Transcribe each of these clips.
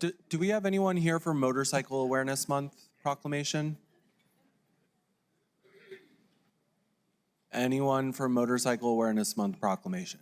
Do we have anyone here for Motorcycle Awareness Month proclamation? Anyone for Motorcycle Awareness Month proclamation?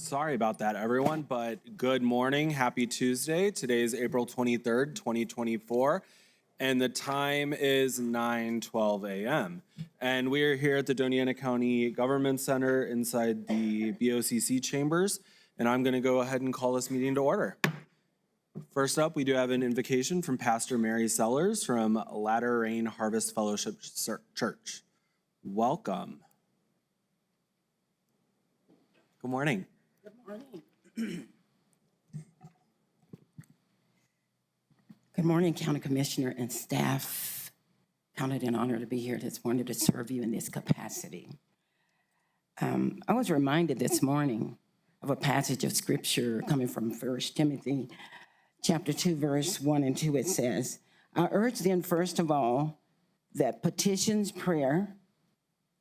Sorry about that, everyone, but good morning. Happy Tuesday. Today is April 23rd, 2024, and the time is 9:12 a.m. And we are here at the Doña County Government Center inside the BOCC chambers, and I'm going to go ahead and call this meeting to order. First up, we do have an invocation from Pastor Mary Sellers from Latter Rain Harvest Fellowship Church. Welcome. Good morning. Good morning. Good morning, County Commissioner and staff. Count it an honor to be here this morning to serve you in this capacity. I was reminded this morning of a passage of scripture coming from 1 Timothy chapter 2, verse 1 and 2. It says, I urge then, first of all, that petitions, prayer,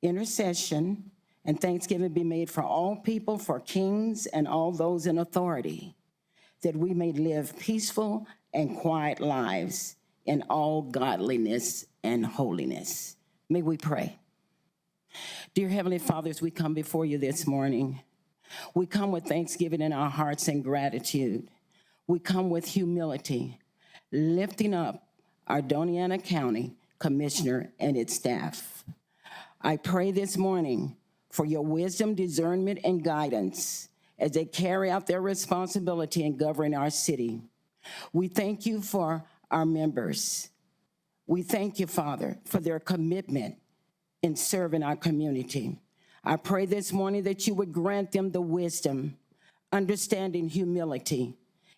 intercession, and thanksgiving be made for all people, for kings and all those in authority, that we may live peaceful and quiet lives in all godliness and holiness. May we pray. Dear Heavenly Father, as we come before you this morning, we come with thanksgiving in our hearts and gratitude. We come with humility, lifting up our Doña County Commissioner and its staff. I pray this morning for your wisdom, discernment, and guidance as they carry out their responsibility in governing our city. We thank you for our members. We thank you, Father, for their commitment in serving our community. I pray this morning that you would grant them the wisdom, understanding, humility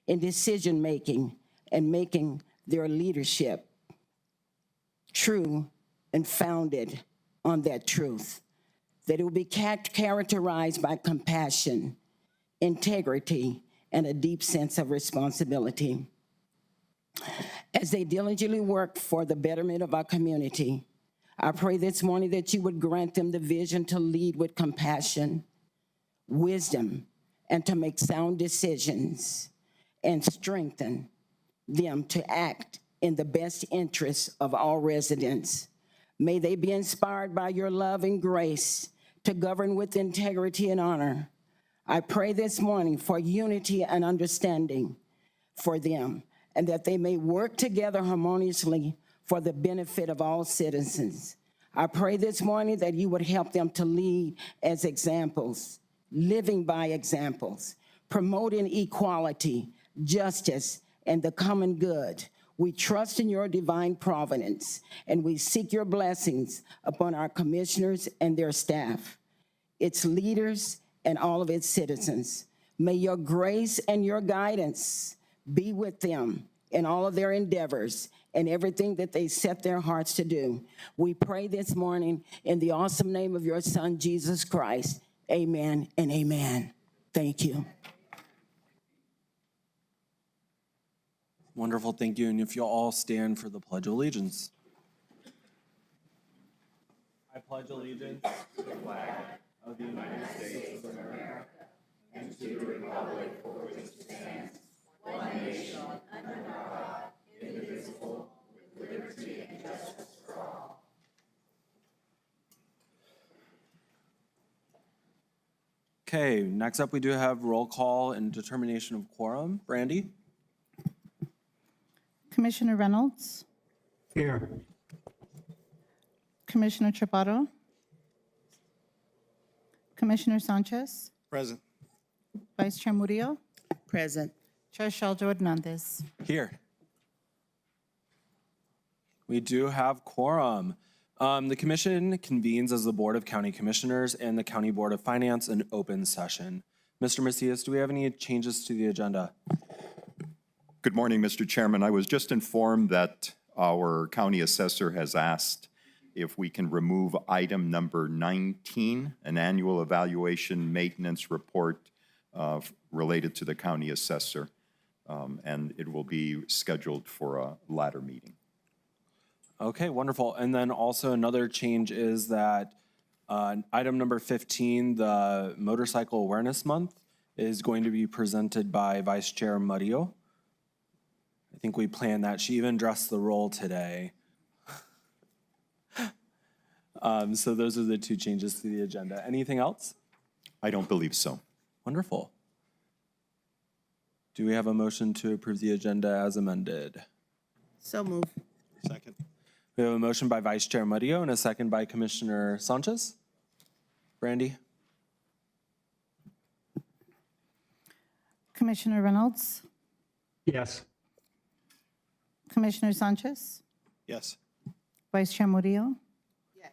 in decision-making and making their leadership true and founded on that truth, that it will be characterized by compassion, integrity, and a deep sense of responsibility. As they diligently work for the betterment of our community, I pray this morning that you would grant them the vision to lead with compassion, wisdom, and to make sound decisions, and strengthen them to act in the best interests of all residents. May they be inspired by your love and grace to govern with integrity and honor. I pray this morning for unity and understanding for them, and that they may work together harmoniously for the benefit of all citizens. I pray this morning that you would help them to lead as examples, living by examples, promoting equality, justice, and the common good. We trust in your divine providence, and we seek your blessings upon our commissioners and their staff, its leaders, and all of its citizens. May your grace and your guidance be with them in all of their endeavors and everything that they set their hearts to do. We pray this morning in the awesome name of your Son, Jesus Christ. Amen and amen. Thank you. Wonderful, thank you. And if you'll all stand for the Pledge of Allegiance. I pledge allegiance to the flag of the United States of America and to the republic for which it stands, one nation, under God, indivisible, with liberty and justice for all. Okay, next up we do have roll call and determination of quorum. Brandy? Commissioner Reynolds, Here. Commissioner Chaparro, Commissioner Sanchez, Present. Vice Chair Murillo, Present. Chair Shaljo Hernandez. Here. We do have quorum. The commission convenes as the Board of County Commissioners and the County Board of Finance in open session. Mr. Macias, do we have any changes to the agenda? Good morning, Mr. Chairman. I was just informed that our county assessor has asked if we can remove item number 19, an annual evaluation maintenance report related to the county assessor, and it will be scheduled for a latter meeting. Okay, wonderful. And then also another change is that item number 15, the Motorcycle Awareness Month, is going to be presented by Vice Chair Murillo. I think we planned that. She even dressed the role today. So those are the two changes to the agenda. Anything else? I don't believe so. Wonderful. Do we have a motion to approve the agenda as amended? So move. Second. We have a motion by Vice Chair Murillo and a second by Commissioner Sanchez. Brandy? Commissioner Reynolds, Yes. Commissioner Sanchez, Yes. Vice Chair Murillo, Yes.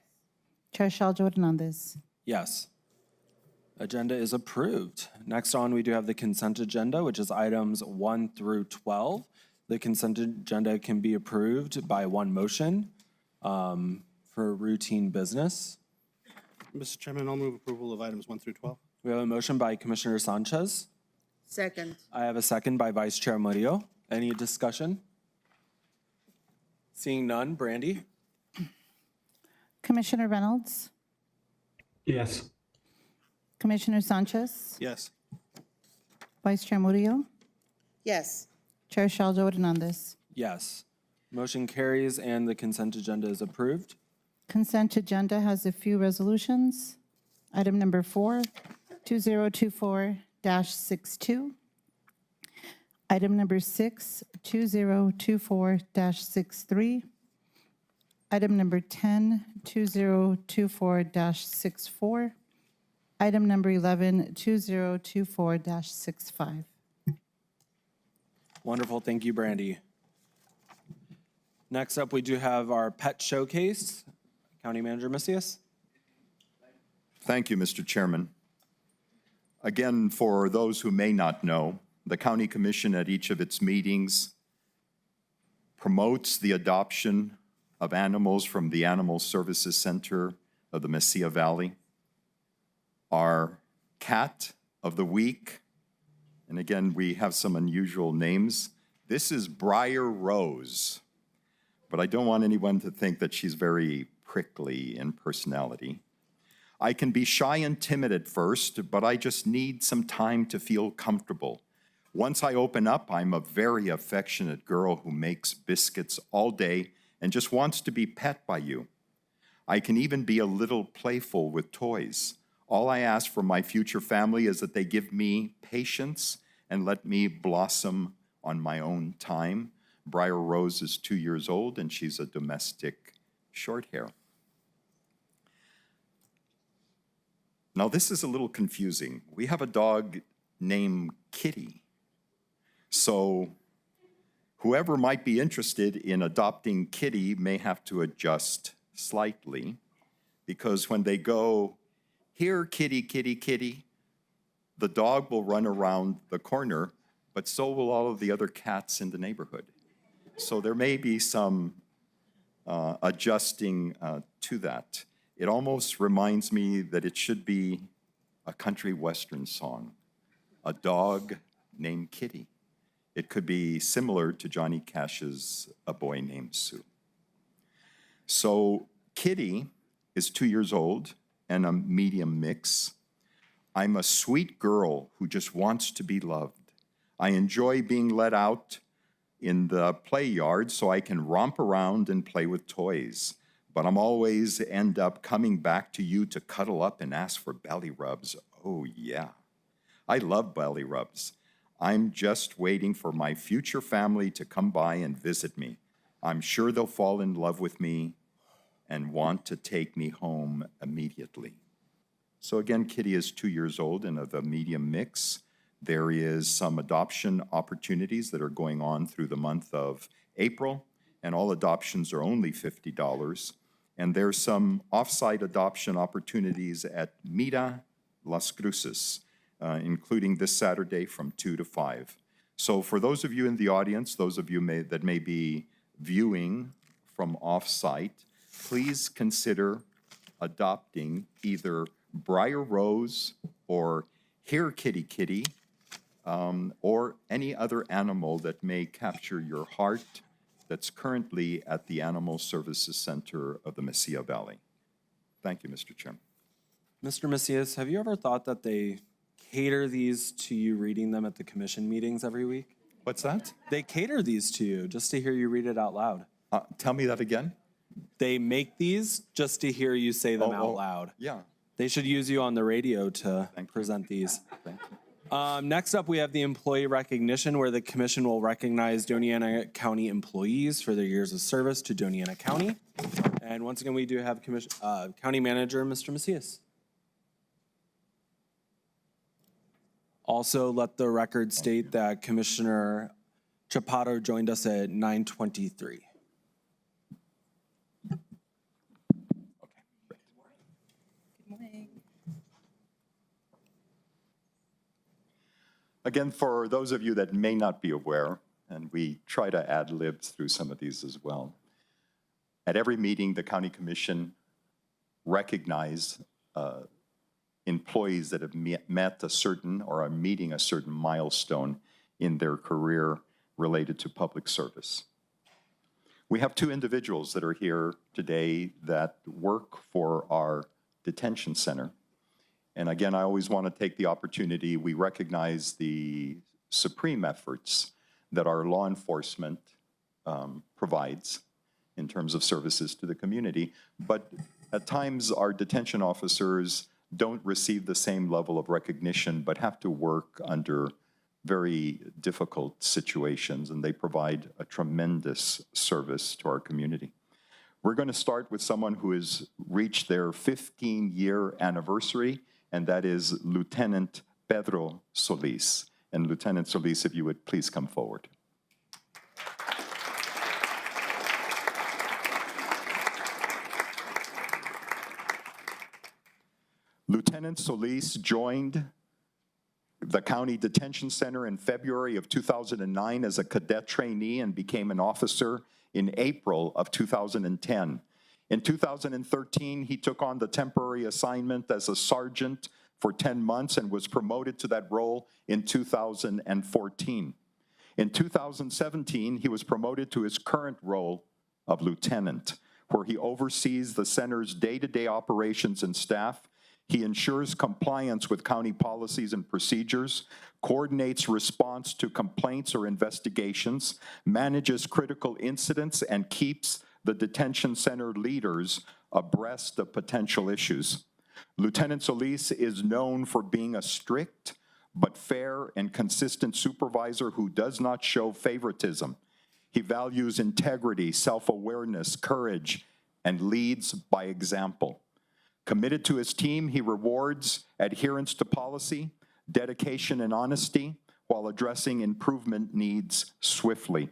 Chair Sheldon Hernandez. Yes. Agenda is approved. Next on, we do have the consent agenda, which is items 1 through 12. The consent agenda can be approved by one motion for routine business. Mr. Chairman, I'll move approval of items 1 through 12. We have a motion by Commissioner Sanchez. Second. I have a second by Vice Chair Murillo. Any discussion? Seeing none, Brandy? Commissioner Reynolds, Yes. Commissioner Sanchez, Yes. Vice Chair Murillo, Yes. Chair Sheldon Hernandez. Yes. Motion carries and the consent agenda is approved. Consent agenda has a few resolutions. Item number 4, 2024-62. Item number 6, 2024-63. Item number 10, 2024-64. Item number 11, 2024-65. Wonderful. Thank you, Brandy. Next up, we do have our pet showcase. County Manager Macias. Thank you, Mr. Chairman. Again, for those who may not know, the County Commission at each of its meetings promotes the adoption of animals from the Animal Services Center of the Mesilla Valley. Our cat of the week, and again, we have some unusual names. This is Briar Rose, but I don't want anyone to think that she's very prickly in personality. I can be shy and timid at first, but I just need some time to feel comfortable. Once I open up, I'm a very affectionate girl who makes biscuits all day and just wants to be pet by you. I can even be a little playful with toys. All I ask for my future family is that they give me patience and let me blossom on my own time. Briar Rose is 2 years old and she's a domestic short hair. Now, this is a little confusing. We have a dog named Kitty. So whoever might be interested in adopting Kitty may have to adjust slightly, because when they go, "Here, kitty, kitty, kitty," the dog will run around the corner, but so will all of the other cats in the neighborhood. So there may be some adjusting to that. It almost reminds me that it should be a country western song, "A Dog Named Kitty." It could be similar to Johnny Cash's "A Boy Named Sue." So Kitty is 2 years old and a medium mix. I'm a sweet girl who just wants to be loved. I enjoy being let out in the play yard so I can romp around and play with toys. But I'm always end up coming back to you to cuddle up and ask for belly rubs. Oh, yeah. I love belly rubs. I'm just waiting for my future family to come by and visit me. I'm sure they'll fall in love with me and want to take me home immediately. So again, Kitty is 2 years old and of a medium mix. There is some adoption opportunities that are going on through the month of April, and all adoptions are only $50. And there's some off-site adoption opportunities at Mira Las Cruces, including this Saturday from 2 to 5. So for those of you in the audience, those of you that may be viewing from off-site, please consider adopting either Briar Rose or Here Kitty Kitty, or any other animal that may capture your heart that's currently at the Animal Services Center of the Mesilla Valley. Thank you, Mr. Chairman. Mr. Macias, have you ever thought that they cater these to you reading them at the commission meetings every week? What's that? They cater these to you just to hear you read it out loud. Tell me that again. They make these just to hear you say them Oh, out loud. Yeah. They should use you on the radio to Thank you. present these. Thank you. Next up, we have the employee recognition, where the commission will recognize Doña County employees for their years of service to Doña County. And once again, we do have County Manager, Mr. Macias. Also, let the record state that Commissioner Chaparro joined us at 9:23. Again, for those of you that may not be aware, and we try to ad lib through some of these as well, at every meeting, the County Commission recognize employees that have met a certain or are meeting a certain milestone in their career related to public service. We have two individuals that are here today that work for our detention center. And again, I always want to take the opportunity, we recognize the supreme efforts that our law enforcement provides in terms of services to the community. But at times, our detention officers don't receive the same level of recognition, but have to work under very difficult situations, and they provide a tremendous service to our community. We're going to start with someone who has reached their 15-year anniversary, and that is Lieutenant Pedro Solis. And Lieutenant Solis, if you would please come forward. Lieutenant Solis joined the County Detention Center in February of 2009 as a cadet trainee and became an officer in April of 2010. In 2013, he took on the temporary assignment as a sergeant for 10 months and was promoted to that role in 2014. In 2017, he was promoted to his current role of lieutenant, where he oversees the center's day-to-day operations and staff. He ensures compliance with county policies and procedures, coordinates response to complaints or investigations, manages critical incidents, and keeps the detention center leaders abreast of potential issues. Lieutenant Solis is known for being a strict but fair and consistent supervisor who does not show favoritism. He values integrity, self-awareness, courage, and leads by example. Committed to his team, he rewards adherence to policy, dedication, and honesty while addressing improvement needs swiftly.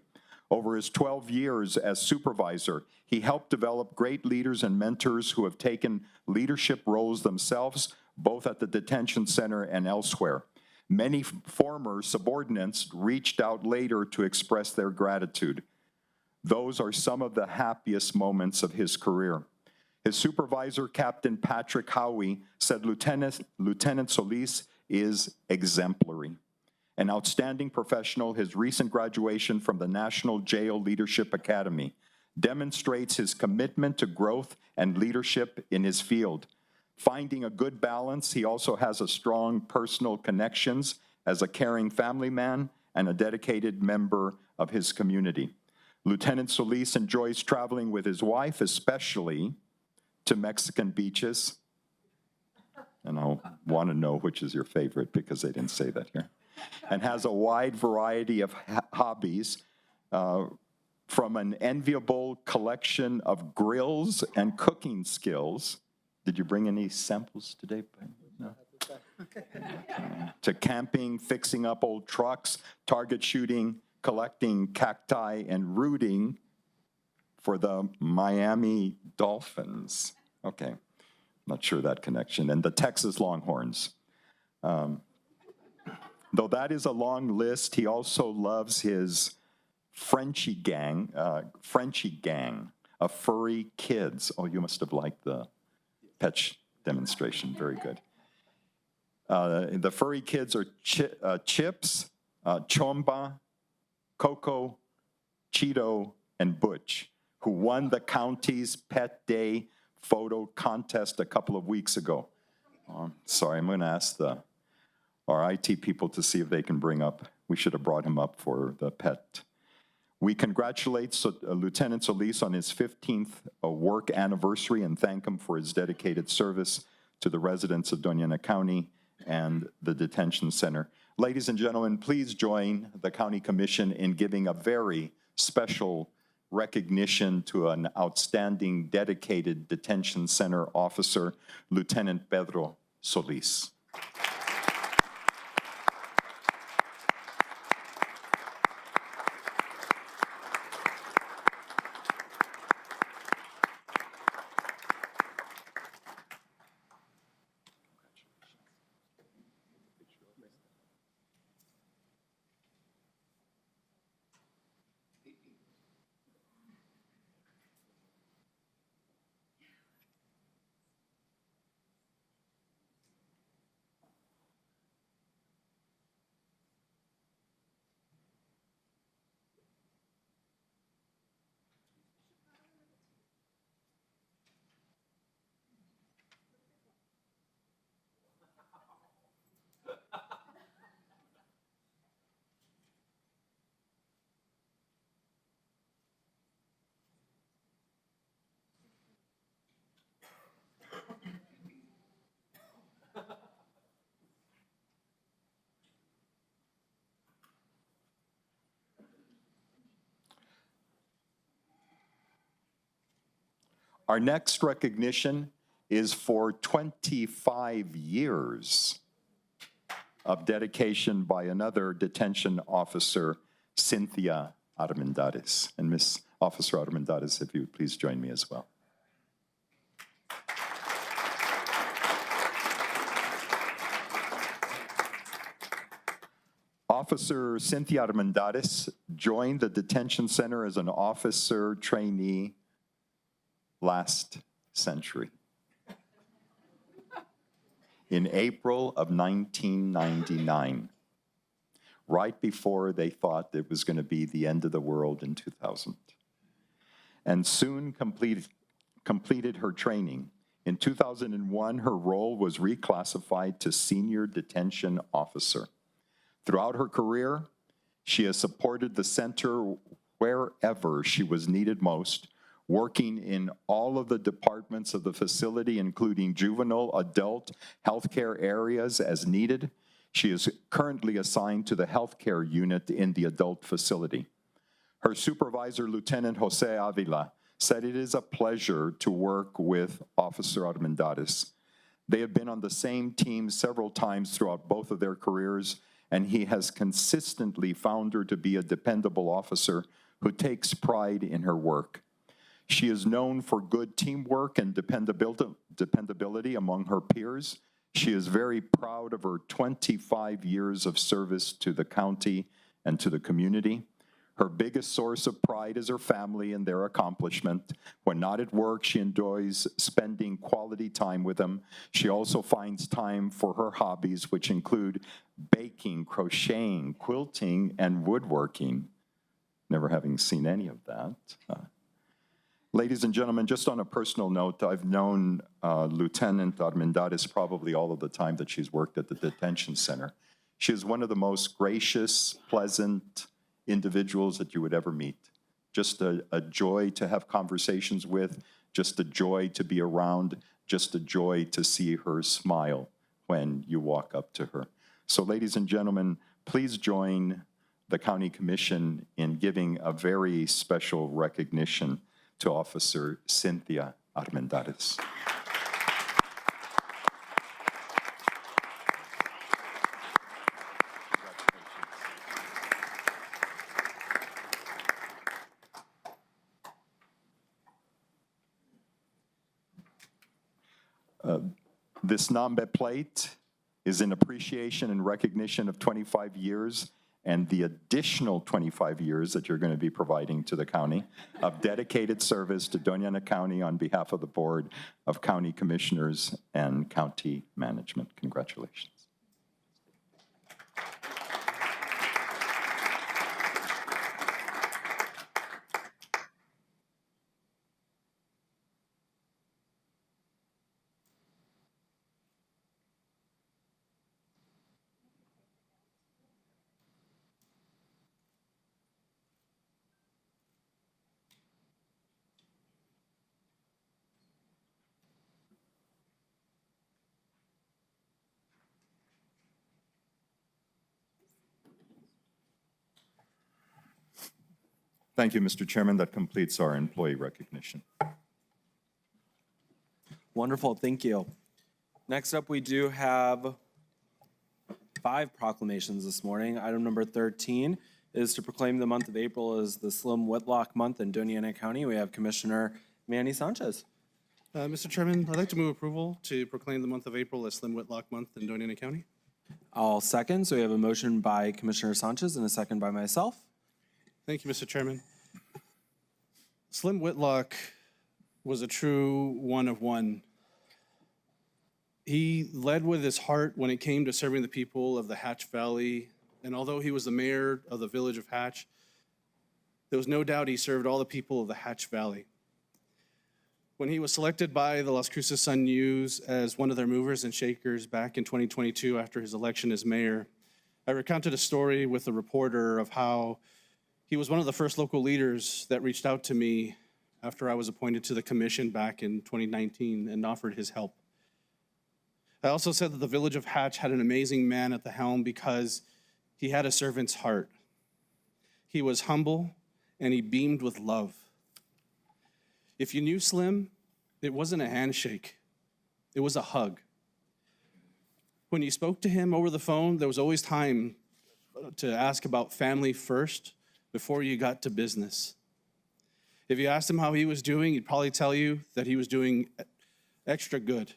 Over his 12 years as supervisor, he helped develop great leaders and mentors who have taken leadership roles themselves, both at the detention center and elsewhere. Many former subordinates reached out later to express their gratitude. Those are some of the happiest moments of his career. His supervisor, Captain Patrick Howie, said Lieutenant Solis is exemplary. An outstanding professional, his recent graduation from the National Jail Leadership Academy demonstrates his commitment to growth and leadership in his field. Finding a good balance, he also has a strong personal connections as a caring family man and a dedicated member of his community. Lieutenant Solis enjoys traveling with his wife, especially to Mexican beaches. And I'll want to know which is your favorite because they didn't say that here. And has a wide variety of hobbies, from an enviable collection of grills and cooking skills. Did you bring any samples today? No. To camping, fixing up old trucks, target shooting, collecting cacti, and rooting for the Miami Dolphins. Okay, not sure that connection. And the Texas Longhorns. Though that is a long list, he also loves his Frenchie gang of furry kids. Oh, you must have liked the pet demonstration. Very good. The furry kids are Chips, Chomba, Coco, Cheeto, and Butch, who won the county's Pet Day photo contest a couple of weeks ago. Sorry, I'm going to ask our IT people to see if they can bring up. We should have brought him up for the pet. We congratulate Lieutenant Solis on his 15th work anniversary and thank him for his dedicated service to the residents of Doña County and the detention center. Ladies and gentlemen, please join the County Commission in giving a very special recognition to an outstanding, dedicated detention center officer, Lieutenant Pedro Solis. Our next recognition is for 25 years of dedication by another detention officer, Cynthia Armendariz. And Miss Officer Armendariz, if you would please join me as well. Officer Cynthia Armendariz joined the detention center as an officer trainee last century. In April of 1999, right before they thought it was going to be the end of the world in 2000, and soon completed her training. In 2001, her role was reclassified to Senior Detention Officer. Throughout her career, she has supported the center wherever she was needed most, working in all of the departments of the facility, including juvenile, adult, healthcare areas as needed. She is currently assigned to the healthcare unit in the adult facility. Her supervisor, Lieutenant Jose Avila, said it is a pleasure to work with Officer Armendariz. They have been on the same team several times throughout both of their careers, and he has consistently found her to be a dependable officer who takes pride in her work. She is known for good teamwork and dependability among her peers. She is very proud of her 25 years of service to the county and to the community. Her biggest source of pride is her family and their accomplishment. When not at work, she enjoys spending quality time with them. She also finds time for her hobbies, which include baking, crocheting, quilting, and woodworking. Never having seen any of that. Ladies and gentlemen, just on a personal note, I've known Lieutenant Armendariz probably all of the time that she's worked at the detention center. She is one of the most gracious, pleasant individuals that you would ever meet. Just a joy to have conversations with, just a joy to be around, just a joy to see her smile when you walk up to her. So ladies and gentlemen, please join the County Commission in giving a very special recognition to Officer Cynthia Armendariz. This Nambe plate is in appreciation and recognition of 25 years and the additional 25 years that you're going to be providing to the county of dedicated service to Doña County on behalf of the Board of County Commissioners and County Management. Congratulations. Thank you, Mr. Chairman. That completes our employee recognition. Wonderful, thank you. Next up, we do have 5 proclamations this morning. Item number 13 is to proclaim the month of April as the Slim Whitlock Month in Doña County. We have Commissioner Manny Sanchez. Mr. Chairman, I'd like to move approval to proclaim the month of April as Slim Whitlock Month in Doña County. I'll second. So we have a motion by Commissioner Sanchez and a second by myself. Thank you, Mr. Chairman. Slim Whitlock was a true one of one. He led with his heart when it came to serving the people of the Hatch Valley, and although he was the mayor of the village of Hatch, there was no doubt he served all the people of the Hatch Valley. When he was selected by the Las Cruces Sun News as one of their movers and shakers back in 2022 after his election as mayor, I recounted a story with a reporter of how he was one of the first local leaders that reached out to me after I was appointed to the commission back in 2019 and offered his help. I also said that the village of Hatch had an amazing man at the helm because he had a servant's heart. He was humble and he beamed with love. If you knew Slim, it wasn't a handshake, it was a hug. When you spoke to him over the phone, there was always time to ask about family first before you got to business. If you asked him how he was doing, he'd probably tell you that he was doing extra good.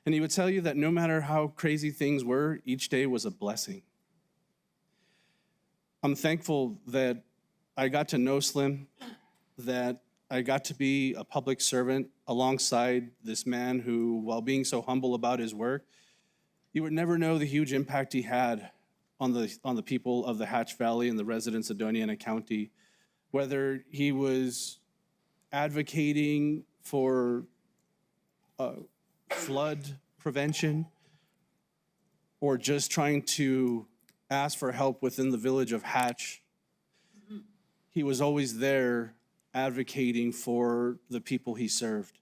And he would tell you that no matter how crazy things were, each day was a blessing. I'm thankful that I got to know Slim, that I got to be a public servant alongside this man who, while being so humble about his work, you would never know the huge impact he had on the people of the Hatch Valley and the residents of Doña County, whether he was advocating for flood prevention or just trying to ask for help within the village of Hatch. He was always there advocating for the people he served.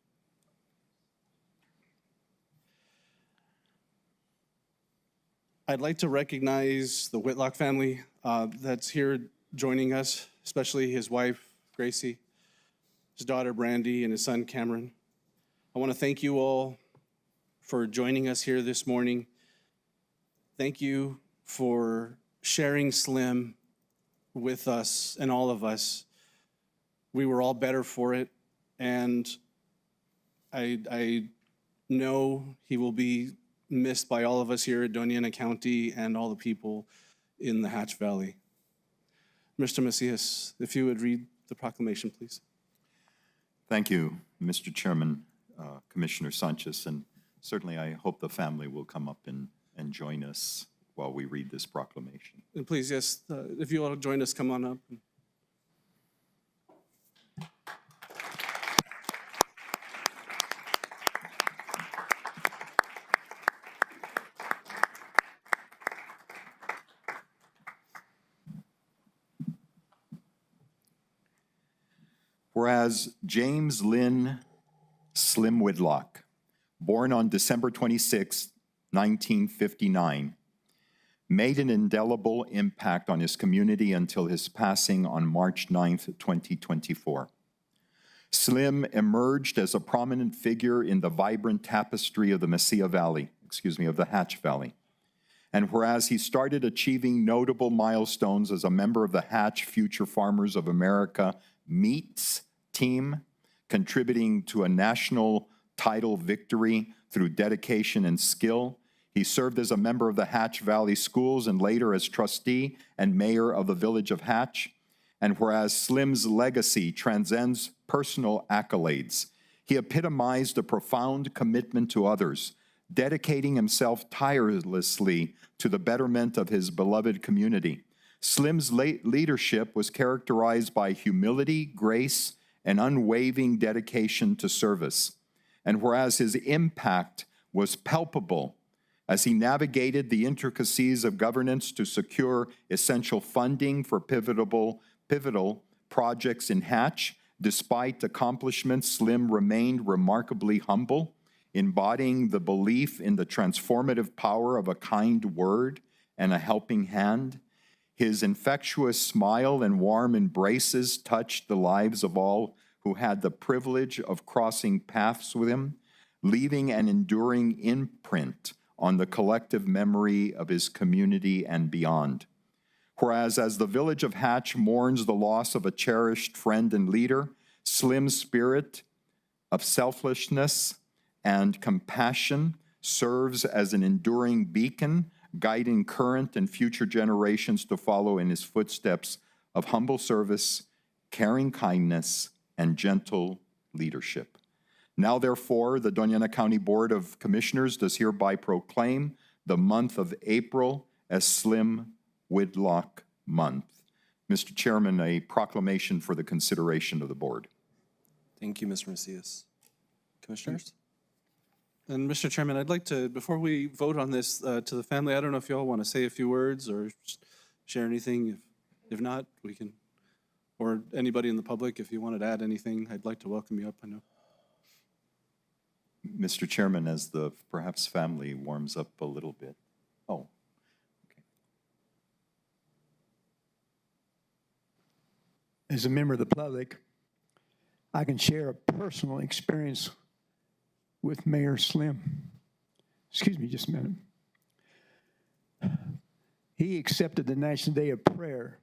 I'd like to recognize the Whitlock family that's here joining us, especially his wife, Gracie, his daughter, Brandy, and his son, Cameron. I want to thank you all for joining us here this morning. Thank you for sharing Slim with us and all of us. We were all better for it, and I know he will be missed by all of us here at Doña County and all the people in the Hatch Valley. Mr. Macias, if you would read the proclamation, please. Thank you, Mr. Chairman, Commissioner Sanchez, and certainly I hope the family will come up and join us while we read this proclamation. And please, yes, if you all join us, come on up. Whereas James Lynn Slim Whitlock, born on December 26, 1959, made an indelible impact on his community until his passing on March 9, 2024. Slim emerged as a prominent figure in the vibrant tapestry of the of the Hatch Valley. And whereas he started achieving notable milestones as a member of the Hatch Future Farmers of America Meets team, contributing to a national title victory through dedication and skill, he served as a member of the Hatch Valley Schools and later as trustee and mayor of the village of Hatch. And whereas Slim's legacy transcends personal accolades, he epitomized a profound commitment to others, dedicating himself tirelessly to the betterment of his beloved community. Slim's leadership was characterized by humility, grace, and unwavering dedication to service. And whereas his impact was palpable as he navigated the intricacies of governance to secure essential funding for pivotal projects in Hatch, despite accomplishments, Slim remained remarkably humble, embodying the belief in the transformative power of a kind word and a helping hand. His infectious smile and warm embraces touched the lives of all who had the privilege of crossing paths with him, leaving an enduring imprint on the collective memory of his community and beyond. Whereas as the village of Hatch mourns the loss of a cherished friend and leader, Slim's spirit of selflessness and compassion serves as an enduring beacon, guiding current and future generations to follow in his footsteps of humble service, caring kindness, and gentle leadership. Now, therefore, the Doña County Board of Commissioners does hereby proclaim the month of April as Slim Whitlock Month. Mr. Chairman, a proclamation for the consideration of the board. Thank you, Mr. Macias. Commissioners? And Mr. Chairman, I'd like to, before we vote on this to the family, I don't know if you all want to say a few words or share anything. If not, we can, or anybody in the public, if you wanted to add anything, I'd like to welcome you up. I know. Mr. Chairman, as the perhaps family warms up a little bit. Oh, okay. As a member of the public, I can share a personal experience with Mayor Slim. Excuse me just a minute. He accepted the National Day of Prayer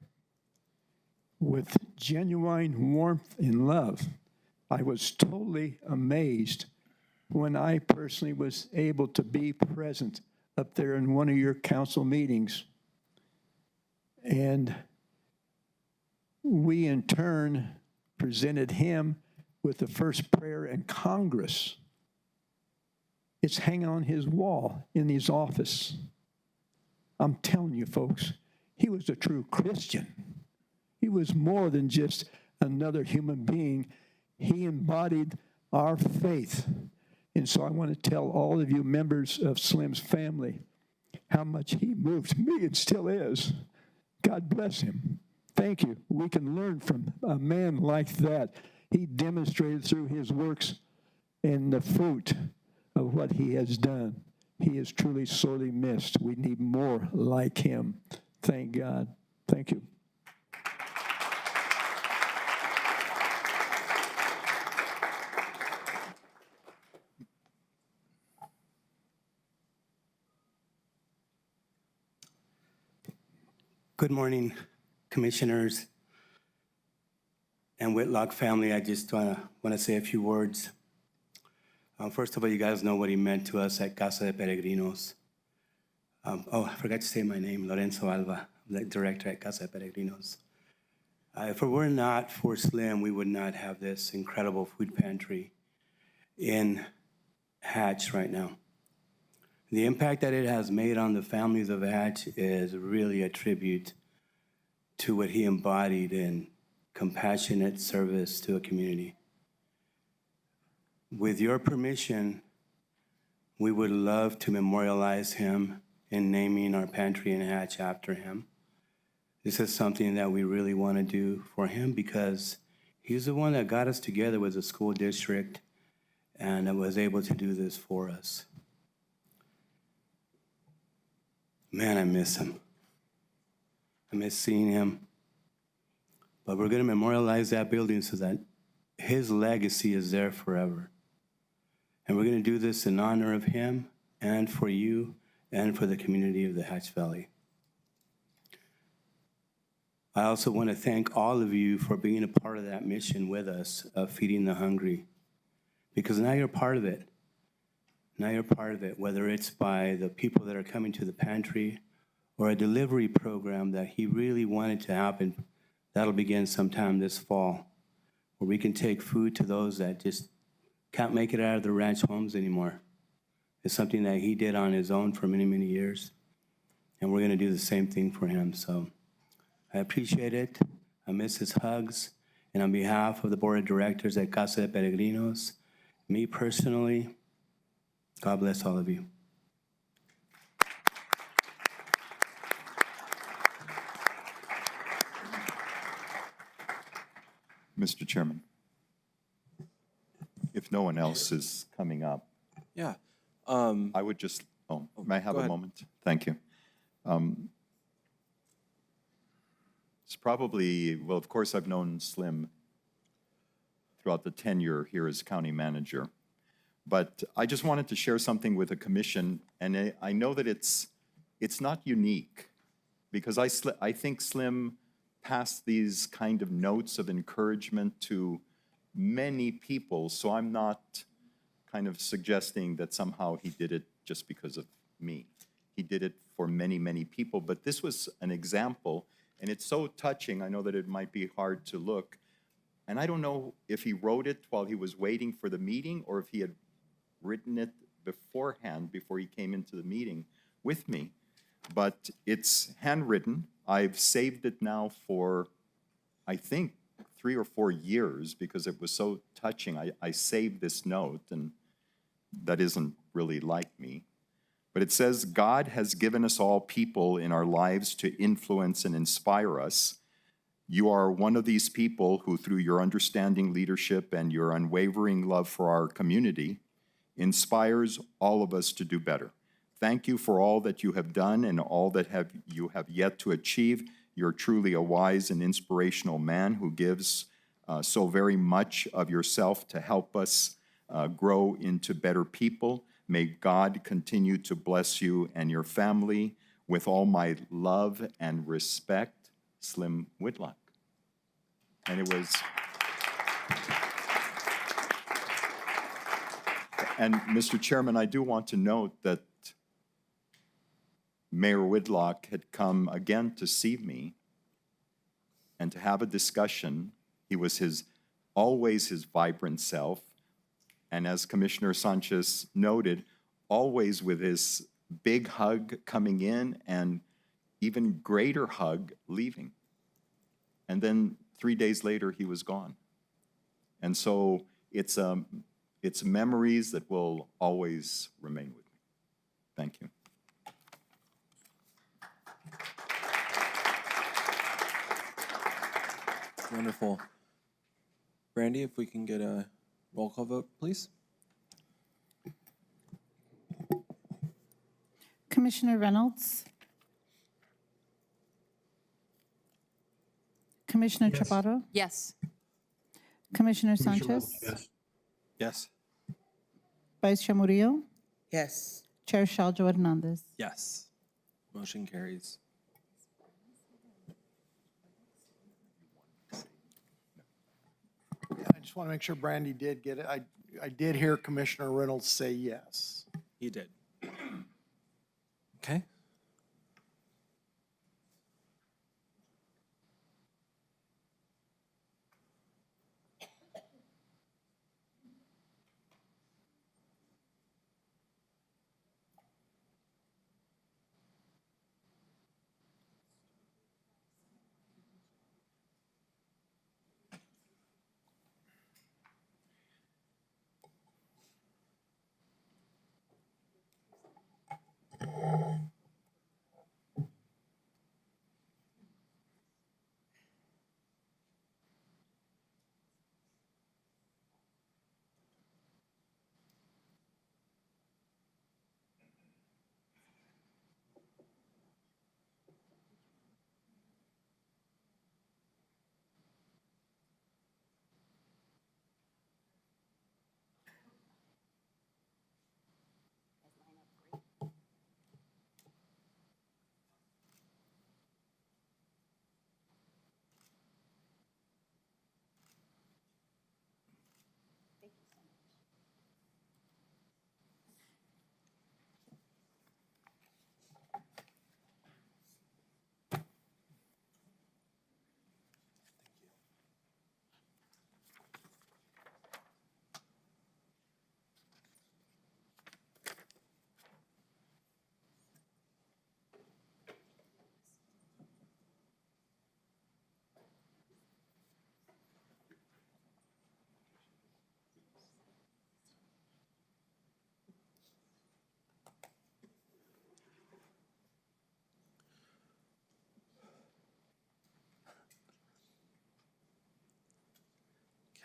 with genuine warmth and love. I was totally amazed when I personally was able to be present up there in one of your council meetings. And we in turn presented him with the first prayer in Congress. It's hanging on his wall in his office. I'm telling you, folks, he was a true Christian. He was more than just another human being. He embodied our faith. And so I want to tell all of you members of Slim's family how much he moved me and still is. God bless him. Thank you. We can learn from a man like that. He demonstrated through his works and the fruit of what he has done. He is truly sorely missed. We need more like him. Thank God. Thank you. Good morning, commissioners and Whitlock family. I just want to say a few words. First of all, you guys know what he meant to us at Casa de Peregrinos. I forgot to say my name, Lorenzo Alba, the director at Casa de Peregrinos. If it were not for Slim, we would not have this incredible food pantry in Hatch right now. The impact that it has made on the families of Hatch is really a tribute to what he embodied in compassionate service to a community. With your permission, we would love to memorialize him in naming our pantry in Hatch after him. This is something that we really want to do for him because he's the one that got us together with the school district and was able to do this for us. Man, I miss him. I miss seeing him. But we're going to memorialize that building so that his legacy is there forever. And we're going to do this in honor of him and for you and for the community of the Hatch Valley. I also want to thank all of you for being a part of that mission with us of feeding the hungry. Because now you're part of it. Now you're part of it, whether it's by the people that are coming to the pantry or a delivery program that he really wanted to happen. That'll begin sometime this fall, where we can take food to those that just can't make it out of their ranch homes anymore. It's something that he did on his own for many, many years. And we're going to do the same thing for him. So I appreciate it. I miss his hugs. And on behalf of the board of directors at Casa de Peregrinos, me personally, God bless all of you. Mr. Chairman, if no one else is coming up, Yeah. I would just, may I have go a ahead. moment? Thank you. It's probably, well, of course, I've known Slim throughout the tenure here as county manager. But I just wanted to share something with the commission, and I know that it's not unique, because I think Slim passed these kind of notes of encouragement to many people, so I'm not kind of suggesting that somehow he did it just because of me. He did it for many, many people, but this was an example, and it's so touching. I know that it might be hard to look, and I don't know if he wrote it while he was waiting for the meeting or if he had written it beforehand before he came into the meeting with me, but it's handwritten. I've saved it now for, I think, 3 or 4 years because it was so touching. I saved this note, and that isn't really like me. But it says, God has given us all people in our lives to influence and inspire us. You are one of these people who, through your understanding leadership and your unwavering love for our community, inspires all of us to do better. Thank you for all that you have done and all that you have yet to achieve. You're truly a wise and inspirational man who gives so very much of yourself to help us grow into better people. May God continue to bless you and your family. With all my love and respect, Slim Whitlock. And it was... And Mr. Chairman, I do want to note that Mayor Whitlock had come again to see me and to have a discussion. He was always his vibrant self, and as Commissioner Sanchez noted, always with his big hug coming in and even greater hug leaving. And then 3 days later, he was gone. And so it's memories that will always remain with me. Thank you. Wonderful. Brandy, if we can get a roll call vote, please. Commissioner Reynolds? Commissioner Chaparro? Yes. Commissioner Sanchez? Yes. Vice Chair Murillo? Yes. Chair Shaljo Hernandez? Yes. Motion carries. I just want to make sure Brandy did get it. I did hear Commissioner Reynolds say yes. He did. Okay.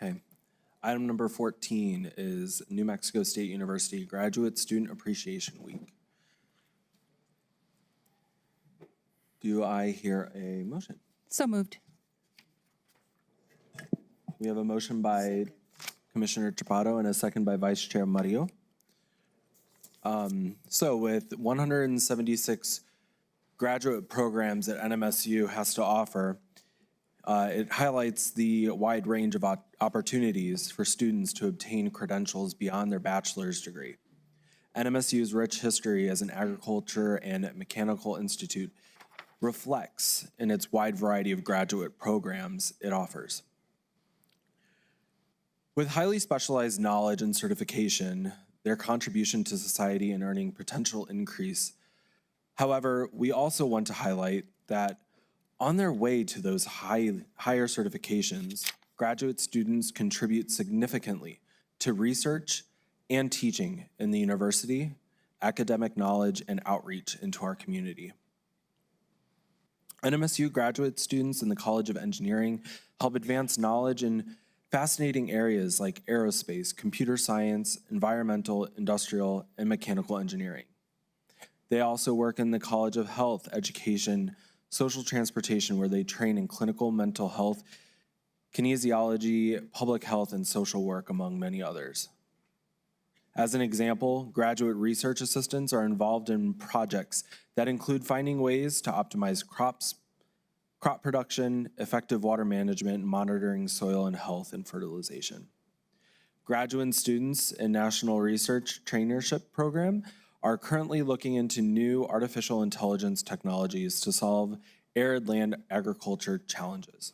Okay. Item number 14 is New Mexico State University Graduate Student Appreciation Week. Do I hear a motion? So moved. We have a motion by Commissioner Chaparro and a second by Vice Chair Mario. So with 176 graduate programs that NMSU has to offer, it highlights the wide range of opportunities for students to obtain credentials beyond their bachelor's degree. NMSU's rich history as an agriculture and mechanical institute reflects in its wide variety of graduate programs it offers. With highly specialized knowledge and certification, their contribution to society and earning potential increase. However, we also want to highlight that on their way to those higher certifications, graduate students contribute significantly to research and teaching in the university, academic knowledge, and outreach into our community. NMSU graduate students in the College of Engineering help advance knowledge in fascinating areas like aerospace, computer science, environmental, industrial, and mechanical engineering. They also work in the College of Health, Education, Social Transportation, where they train in clinical mental health, kinesiology, public health, and social work, among many others. As an example, graduate research assistants are involved in projects that include finding ways to optimize crop production, effective water management, and monitoring soil and health and fertilization. Graduate students in National Research Traineeship Program are currently looking into new artificial intelligence technologies to solve arid land agriculture challenges.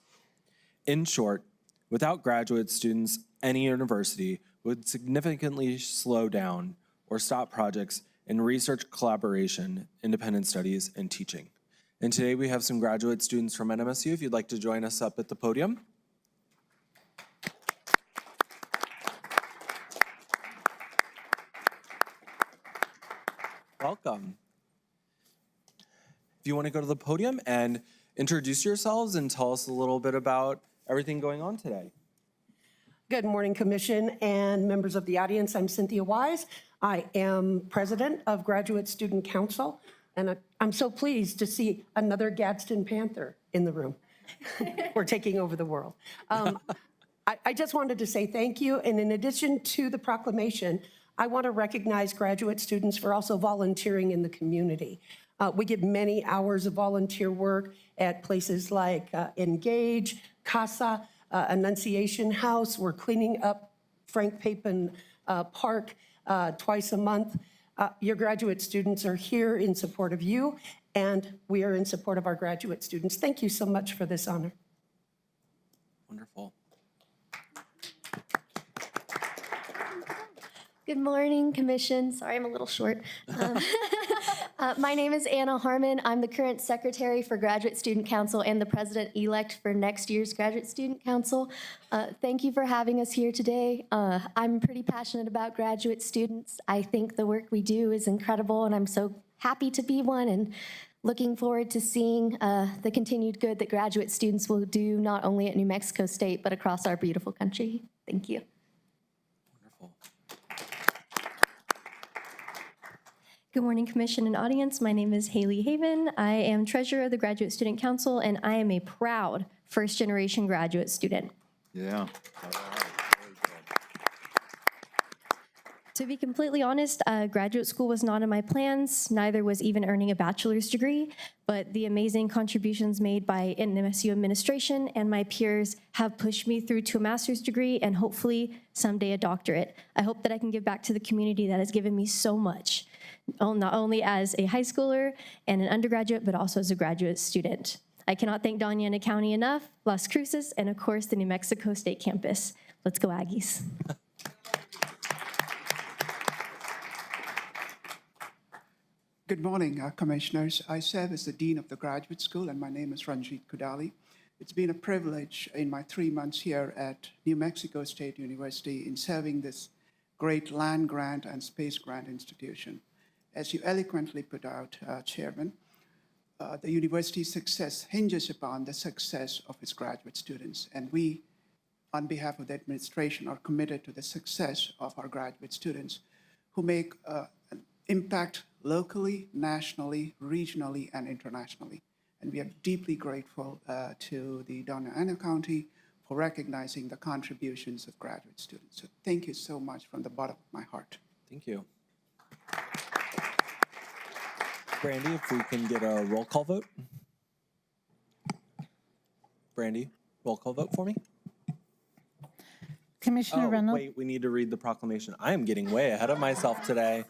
In short, without graduate students, any university would significantly slow down or stop projects in research collaboration, independent studies, and teaching. And today we have some graduate students from NMSU. If you'd like to join us up at the podium. Welcome. If you want to go to the podium and introduce yourselves and tell us a little bit about everything going on today. Good morning, Commission and members of the audience. I'm Cynthia Wise. I am president of Graduate Student Council, and I'm so pleased to see another Gadsden Panther in the room. We're taking over the world. I just wanted to say thank you, and in addition to the proclamation, I want to recognize graduate students for also volunteering in the community. We give many hours of volunteer work at places like Engage, CASA, Annunciation House. We're cleaning up Frank Papin Park twice a month. Your graduate students are here in support of you, and we are in support of our graduate students. Thank you so much for this honor. Wonderful. Good morning, Commission. Sorry, I'm a little short. My name is Anna Harmon. I'm the current Secretary for Graduate Student Council and the President-elect for next year's Graduate Student Council. Thank you for having us here today. I'm pretty passionate about graduate students. I think the work we do is incredible, and I'm so happy to be one and looking forward to seeing the continued good that graduate students will do not only at New Mexico State, but across our beautiful country. Thank you. Wonderful. Good morning, Commission and audience. My name is Haley Haven. I am Treasurer of the Graduate Student Council, and I am a proud first-generation graduate student. Yeah. To be completely honest, graduate school was not in my plans, neither was even earning a bachelor's degree, but the amazing contributions made by NMSU administration and my peers have pushed me through to a master's degree and hopefully someday a doctorate. I hope that I can give back to the community that has given me so much, not only as a high schooler and an undergraduate, but also as a graduate student. I cannot thank Doña County enough, Las Cruces, and of course the New Mexico State campus. Let's go Aggies. Good morning, Commissioners. I serve as the Dean of the Graduate School, and my name is Ranjit Kudali. It's been a privilege in my 3 months here at New Mexico State University in serving this great land grant and space grant institution. As you eloquently put out, Chairman, the university's success hinges upon the success of its graduate students, and we, on behalf of the administration, are committed to the success of our graduate students who make an impact locally, nationally, regionally, and internationally. And we are deeply grateful to the Doña County for recognizing the contributions of graduate students. So thank you so much from the bottom of my heart. Thank you. Brandy, if we can get a roll call vote. Brandy, roll call vote for me. Commissioner Reynolds? Wait, we need to read the proclamation. I am getting way ahead of myself today.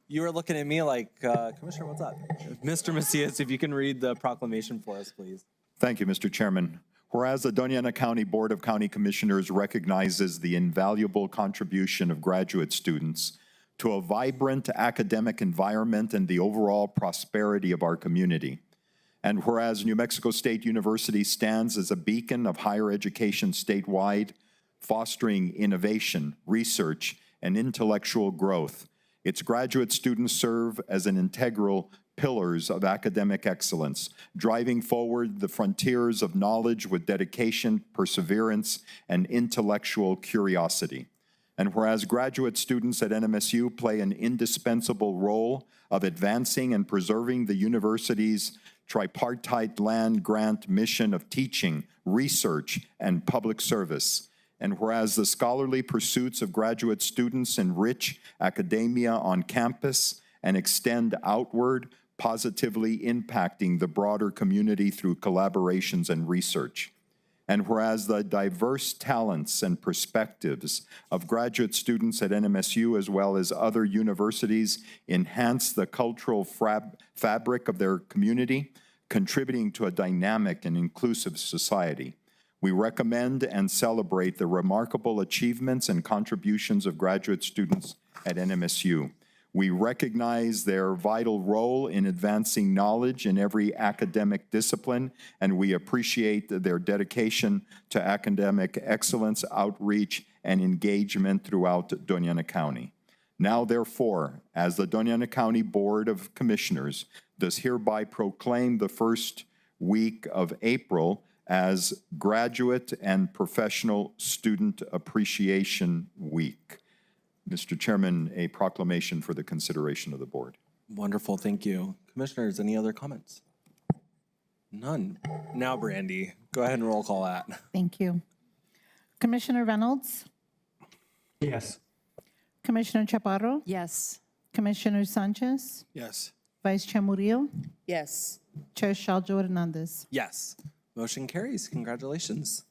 You were looking at me like, Commissioner, what's up? Mr. Macias, if you can read the proclamation for us, please. Thank you, Mr. Chairman. Whereas the Doña County Board of County Commissioners recognizes the invaluable contribution of graduate students to a vibrant academic environment and the overall prosperity of our community. And whereas New Mexico State University stands as a beacon of higher education statewide, fostering innovation, research, and intellectual growth, its graduate students serve as an integral pillars of academic excellence, driving forward the frontiers of knowledge with dedication, perseverance, and intellectual curiosity. And whereas graduate students at NMSU play an indispensable role of advancing and preserving the university's tripartite land-grant mission of teaching, research, and public service. And whereas the scholarly pursuits of graduate students enrich academia on campus and extend outward, positively impacting the broader community through collaborations and research. And whereas the diverse talents and perspectives of graduate students at NMSU as well as other universities enhance the cultural fabric of their community, contributing to a dynamic and inclusive society. We recommend and celebrate the remarkable achievements and contributions of graduate students at NMSU. We recognize their vital role in advancing knowledge in every academic discipline, and we appreciate their dedication to academic excellence, outreach, and engagement throughout Doña County. Now, therefore, as the Doña County Board of Commissioners does hereby proclaim the first week of April as Graduate and Professional Student Appreciation Week. Mr. Chairman, a proclamation for the consideration of the board. Wonderful, thank you. Commissioners, any other comments? None. Now, Brandy, go ahead and roll call that. Thank you. Commissioner Reynolds? Yes. Commissioner Chaparro? Yes. Commissioner Sanchez? Yes. Vice Chair Murillo? Yes. Chair Shaljo Hernandez. Yes. Motion carries. Congratulations.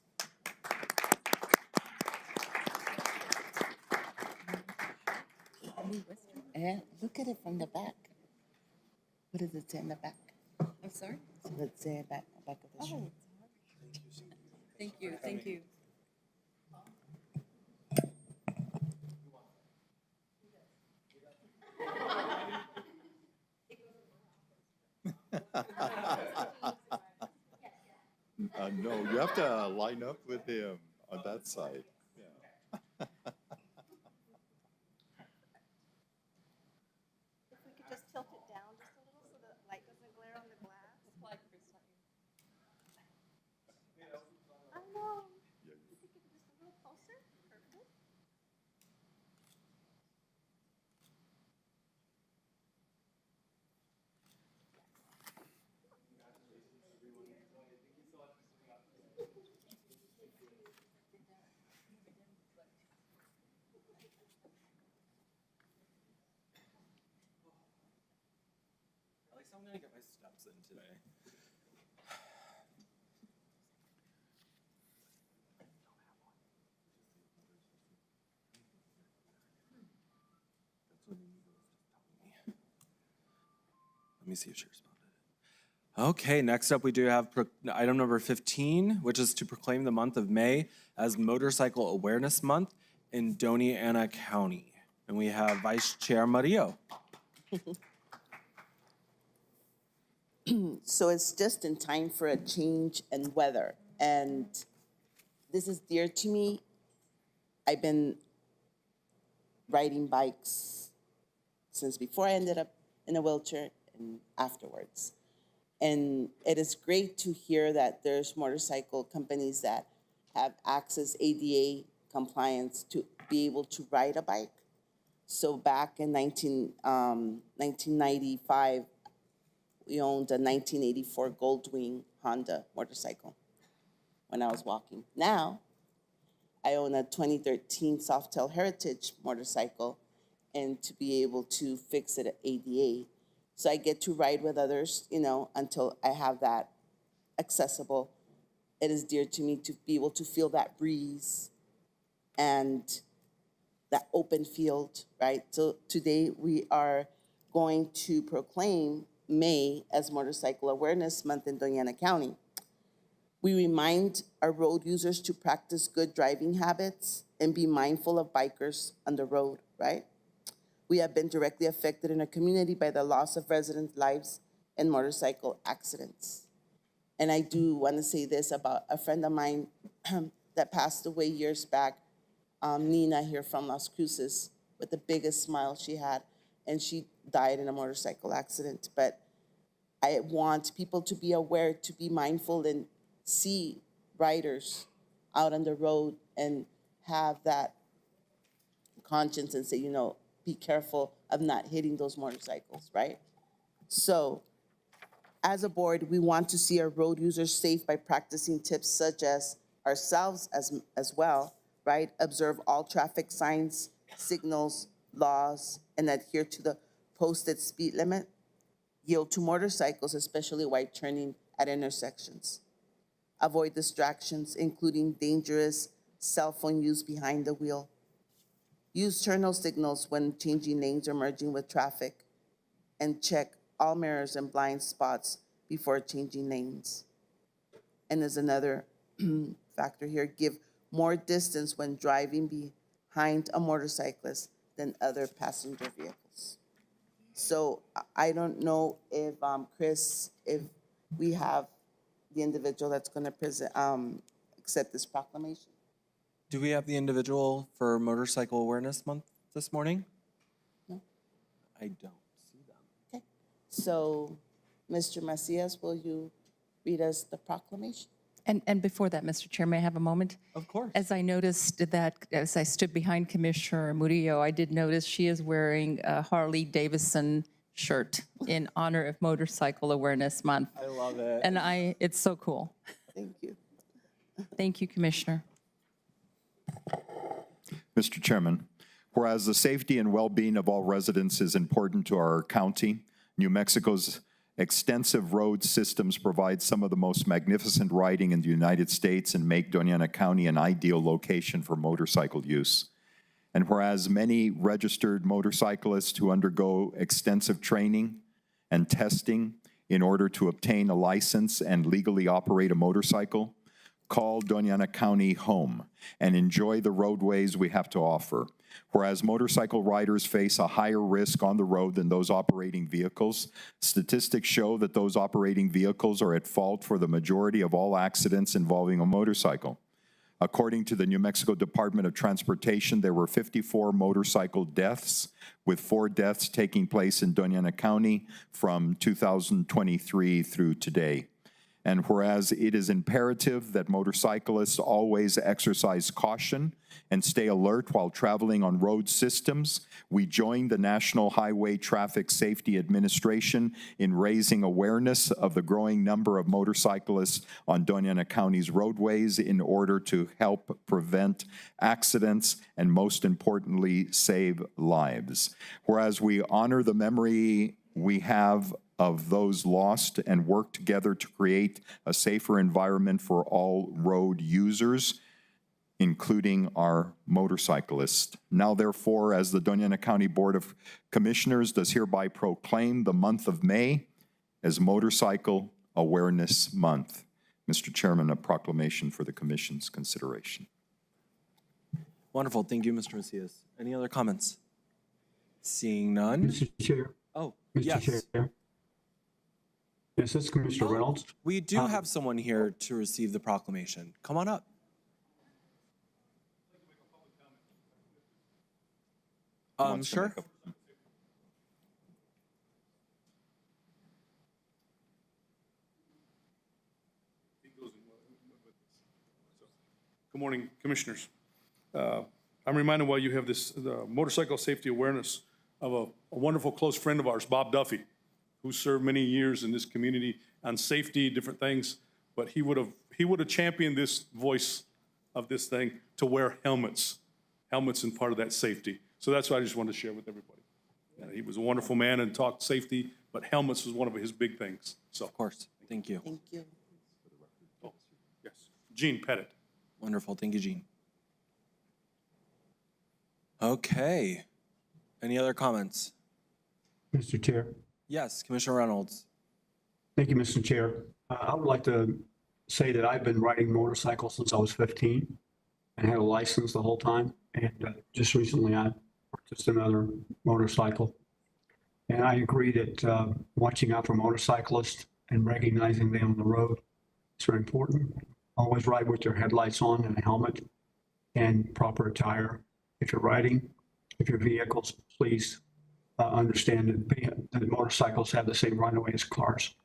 Look at it from the back. What does it say in the back? I'm sorry? So let's say back of the shirt. Thank you, thank you. No, you have to line up with him on that side. Yeah. If we could just tilt it down just a little so the light doesn't glare on the glass. I know. If we could just a little closer, perfect. At least I'm gonna get my steps in today. Let me see if she responded. Okay, next up we do have item number 15, which is to proclaim the month of May as Motorcycle Awareness Month in Doña County. And we have Vice Chair Murillo. So it's just in time for a change in weather. And this is dear to me. I've been riding bikes since before I ended up in a wheelchair and afterwards. And it is great to hear that there's motorcycle companies that have access ADA compliance to be able to ride a bike. So back in 1995, we owned a 1984 Goldwing Honda motorcycle when I was walking. Now, I own a 2013 Softail Heritage motorcycle, and to be able to fix it at ADA. So I get to ride with others, you know, until I have that accessible. It is dear to me to be able to feel that breeze and that open field, right? So today we are going to proclaim May as Motorcycle Awareness Month in Doña County. We remind our road users to practice good driving habits and be mindful of bikers on the road, right? We have been directly affected in our community by the loss of residents' lives in motorcycle accidents. And I do want to say this about a friend of mine that passed away years back, Nina here from Las Cruces, with the biggest smile she had, and she died in a motorcycle accident. But I want people to be aware, to be mindful, and see riders out on the road and have that conscience and say, you know, be careful of not hitting those motorcycles, right? So as a board, we want to see our road users safe by practicing tips such as ourselves as well, right? Observe all traffic signs, signals, laws, and adhere to the posted speed limit. Yield to motorcycles, especially while turning at intersections. Avoid distractions, including dangerous cell phone use behind the wheel. Use turn signals when changing lanes or merging with traffic. And check all mirrors and blind spots before changing lanes. And there's another factor here, give more distance when driving behind a motorcyclist than other passenger vehicles. So I don't know if, Chris, if we have the individual that's going to accept this proclamation. Do we have the individual for Motorcycle Awareness Month this morning? No. I don't see them. Okay. So, Mr. Macias, will you read us the proclamation? And before that, Mr. Chair, may I have a moment? Of course. As I noticed that, as I stood behind Commissioner Murillo, I did notice she is wearing a Harley Davidson shirt in honor of Motorcycle Awareness Month. I love it. And it's so cool. Thank you. Thank you, Commissioner. Mr. Chairman, whereas the safety and well-being of all residents is important to our county, New Mexico's extensive road systems provide some of the most magnificent riding in the United States and make Doña County an ideal location for motorcycle use. And whereas many registered motorcyclists who undergo extensive training and testing in order to obtain a license and legally operate a motorcycle, call Doña County home and enjoy the roadways we have to offer. Whereas motorcycle riders face a higher risk on the road than those operating vehicles, statistics show that those operating vehicles are at fault for the majority of all accidents involving a motorcycle. According to the New Mexico Department of Transportation, there were 54 motorcycle deaths, with 4 deaths taking place in Doña County from 2023 through today. And whereas it is imperative that motorcyclists always exercise caution and stay alert while traveling on road systems, we join the National Highway Traffic Safety Administration in raising awareness of the growing number of motorcyclists on Doña County's roadways in order to help prevent accidents and, most importantly, save lives. Whereas we honor the memory we have of those lost and work together to create a safer environment for all road users, including our motorcyclists. Now, therefore, as the Doña County Board of Commissioners does hereby proclaim the month of May as Motorcycle Awareness Month. Mr. Chairman, a proclamation for the Commission's consideration. Wonderful. Thank you, Mr. Macias. Any other comments? Seeing none. Mr. Chair. Oh, Mr. yes. Chair. Yes, this is Commissioner Reynolds. We do have someone here to receive the proclamation. Come on up. Sure. Good morning, Commissioners. I'm reminded while you have this motorcycle safety awareness of a wonderful close friend of ours, Bob Duffy, who served many years in this community on safety, different things, but he would have championed this voice of this thing to wear helmets and part of that safety. So that's what I just wanted to share with everybody. He was a wonderful man and talked safety, but helmets was one of his big things. So, Of course. Thank you. Thank you. oh, yes, Gene Pettit. Wonderful. Thank you, Jean. Okay. Any other comments? Mr. Chair. Yes, Commissioner Reynolds. Thank you, Mr. Chair. I would like to say that I've been riding motorcycles since I was 15 and had a license the whole time. And just recently I purchased another motorcycle. And I agree that watching out for motorcyclists and recognizing them on the road is very important. Always ride with your headlights on and a helmet and proper attire. If you're riding, if your vehicles, please understand that motorcycles have the same right of way as cars.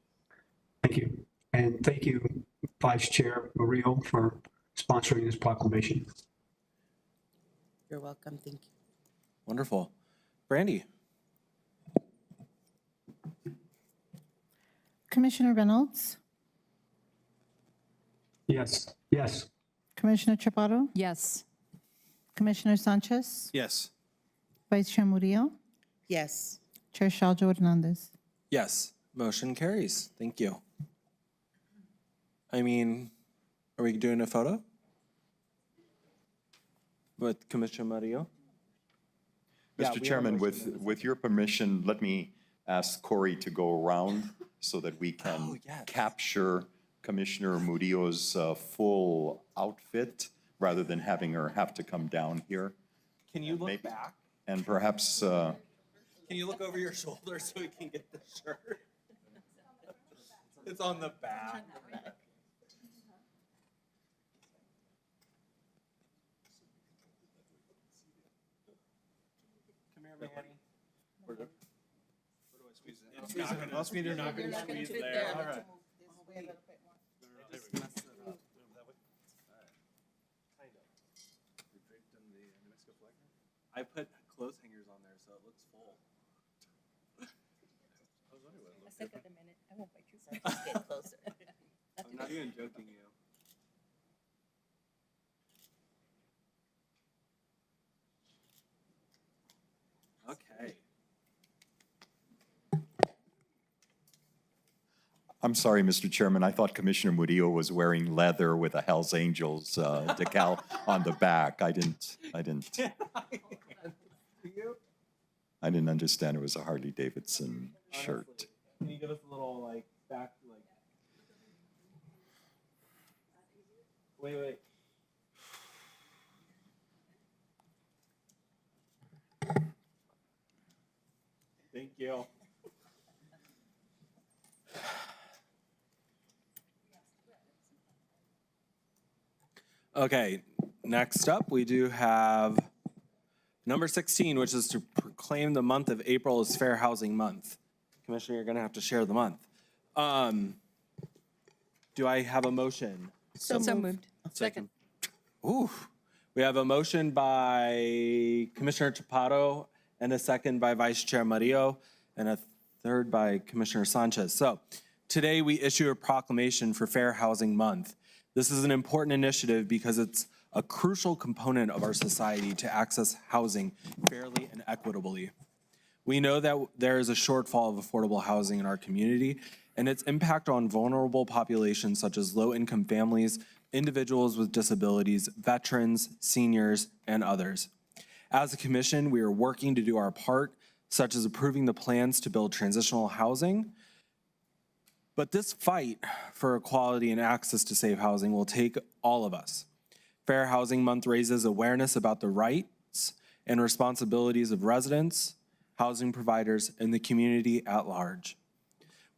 Thank you. And thank you, Vice Chair Murillo, for sponsoring this proclamation. You're welcome. Thank you. Wonderful. Brandy. Commissioner Reynolds, Yes. Yes. Commissioner Chaparro, Yes. Commissioner Sanchez, Yes. Vice Chair Murillo, Yes. Chair Shaljo Hernandez. Yes, motion carries. Thank you. I mean, are we doing a photo with Commissioner Mario? Yeah, we Mr. have a Chairman, motion. with your permission, let me ask Corey to go around so that we Oh, can yes. capture Commissioner Murillo's full outfit rather than having her have to come down here. Can you look Maybe- back? And perhaps, Can you look over your shoulder so we can get the shirt? It's on the back. Come here, Manny. Where do I squeeze it? It's not gonna, most people are not gonna squeeze there. All right. Just mess it up. Kind of. You're draped in the New Mexico flag? I put clothes hangers on there, so it looks full. Acércate a minute. I won't bite you. Just get closer. I'm not even joking you. Okay. I'm sorry, Mr. Chairman, I thought Commissioner Murillo was wearing leather with a Hells Angels decal on the back. I didn't understand it was a Harley Davidson shirt. Can you give us a little like back like? Wait. Thank you. Okay, next up, we do have number 16, which is to proclaim the month of April as Fair Housing Month. Commissioner, you're gonna have to share the month. Do I have a motion? So moved. Second. Ooh, we have a motion by Commissioner Chaparro and a second by Vice Chair Murillo and a third by Commissioner Sanchez. So today we issue a proclamation for Fair Housing Month. This is an important initiative because it's a crucial component of our society to access housing fairly and equitably. We know that there is a shortfall of affordable housing in our community, and its impact on vulnerable populations such as low-income families, individuals with disabilities, veterans, seniors, and others. As a commission, we are working to do our part, such as approving the plans to build transitional housing. But this fight for equality and access to safe housing will take all of us. Fair Housing Month raises awareness about the rights and responsibilities of residents, housing providers, and the community at large.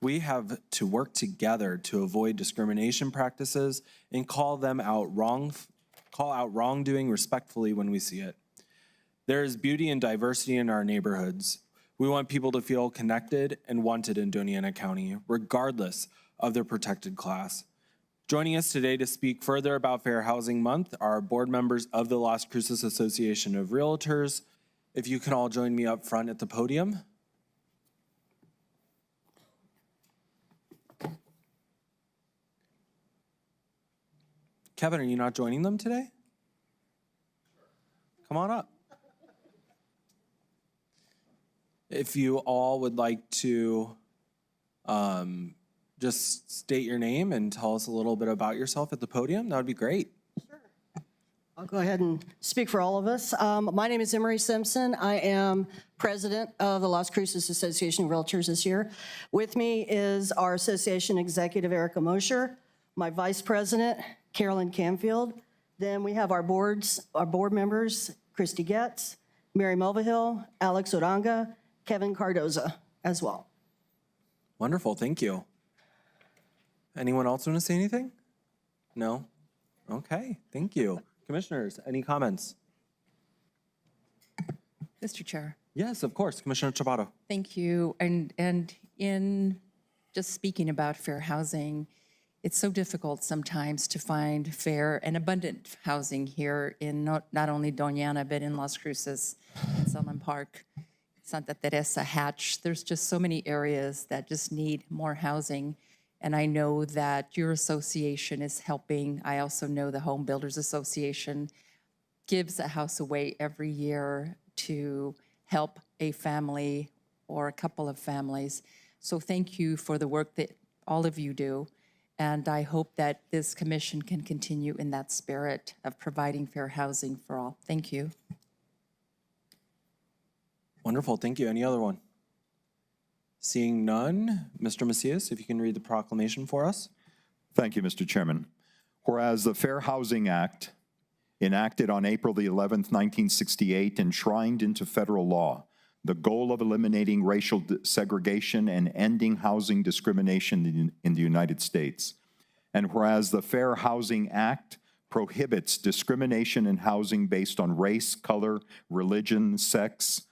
We have to work together to avoid discrimination practices and call out wrongdoing respectfully when we see it. There is beauty and diversity in our neighborhoods. We want people to feel connected and wanted in Doña County, regardless of their protected class. Joining us today to speak further about Fair Housing Month are board members of the Las Cruces Association of Realtors. If you can all join me up front at the podium. Kevin, are you not joining them today? Come on up. If you all would like to just state your name and tell us a little bit about yourself at the podium, that would be great. I'll go ahead and speak for all of us. My name is Emery Simpson. I am president of the Las Cruces Association of Realtors this year. With me is our association executive, Erica Mosher, my vice president, Carolyn Canfield. Then we have our board members, Christy Getz, Mary Mulvihill, Alex Odanga, Kevin Cardoza as well. Wonderful, thank you. Anyone else want to say anything? No? Okay, thank you. Commissioners, any comments? Mr. Chair. Yes, of course, Commissioner Chabato. Thank you. And in just speaking about fair housing, it's so difficult sometimes to find fair and abundant housing here in not only Doña, but in Las Cruces, in Selman Park, Santa Teresa, Hatch. There's just so many areas that just need more housing. And I know that your association is helping. I also know the Home Builders Association gives a house away every year to help a family or a couple of families. So thank you for the work that all of you do. And I hope that this commission can continue in that spirit of providing fair housing for all. Thank you. Wonderful, thank you. Any other one? Seeing none, Mr. Macias, if you can read the proclamation for us. Thank you, Mr. Chairman. Whereas the Fair Housing Act, enacted on April the 11th, 1968, enshrined into federal law the goal of eliminating racial segregation and ending housing discrimination in the United States. And whereas the Fair Housing Act prohibits discrimination in housing based on race, color, religion, sex,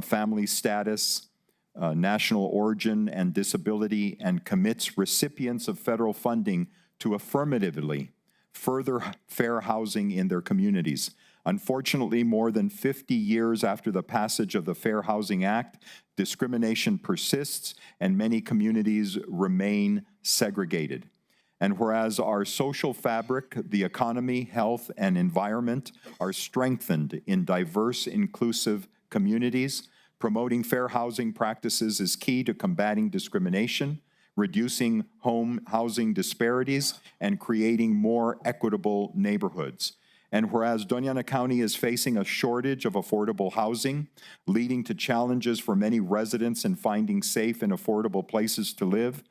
family status, national origin, and disability, and commits recipients of federal funding to affirmatively further fair housing in their communities. Unfortunately, more than 50 years after the passage of the Fair Housing Act, discrimination persists and many communities remain segregated. And whereas our social fabric, the economy, health, and environment are strengthened in diverse, inclusive communities, promoting fair housing practices is key to combating discrimination, reducing home housing disparities, and creating more equitable neighborhoods. And whereas Doña County is facing a shortage of affordable housing, leading to challenges for many residents in finding safe and affordable places to live,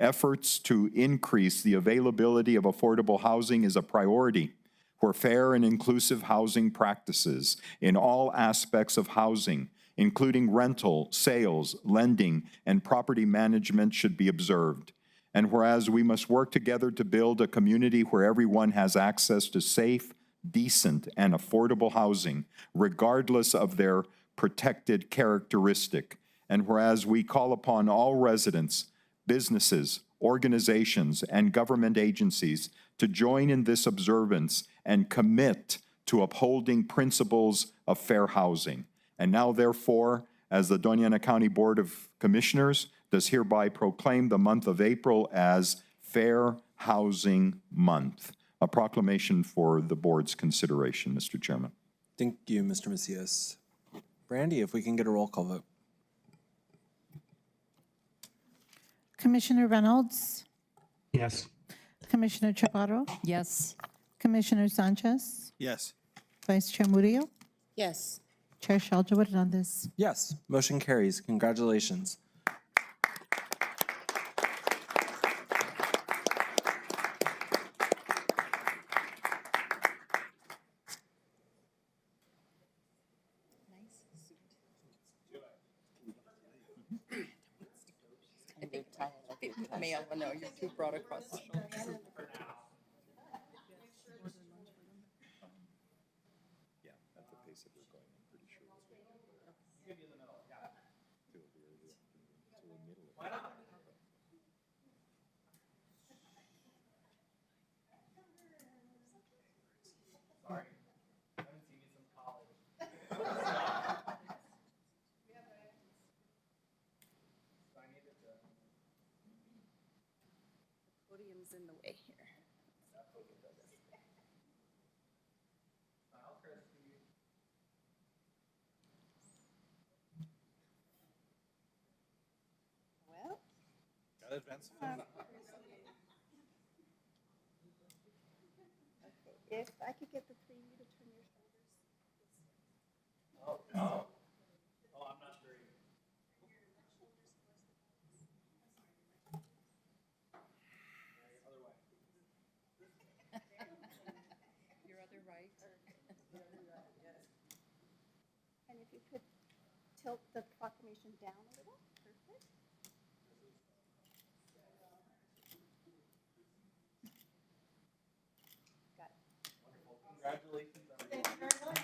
efforts to increase the availability of affordable housing is a priority, where fair and inclusive housing practices in all aspects of housing, including rental, sales, lending, and property management, should be observed. And whereas we must work together to build a community where everyone has access to safe, decent, and affordable housing, regardless of their protected characteristic. And whereas we call upon all residents, businesses, organizations, and government agencies to join in this observance and commit to upholding principles of fair housing. And now, therefore, as the Doña County Board of Commissioners does hereby proclaim the month of April as Fair Housing Month. A proclamation for the board's consideration, Mr. Chairman. Thank you, Mr. Macias. Brandy, if we can get a roll call vote. Commissioner Reynolds, Yes. Commissioner Chaparro, Yes. Commissioner Sanchez, Yes. Vice Chair Murillo, Yes. Chair Shalja Hernandez. Yes, motion carries. Congratulations. Male, no, you're too broad across the shoulders. Podium's in the way here. If I could get the three of you to turn your shoulders. Your other right. And if you could tilt the proclamation down a little, perfect. Got it. Congratulations. Thank you very much.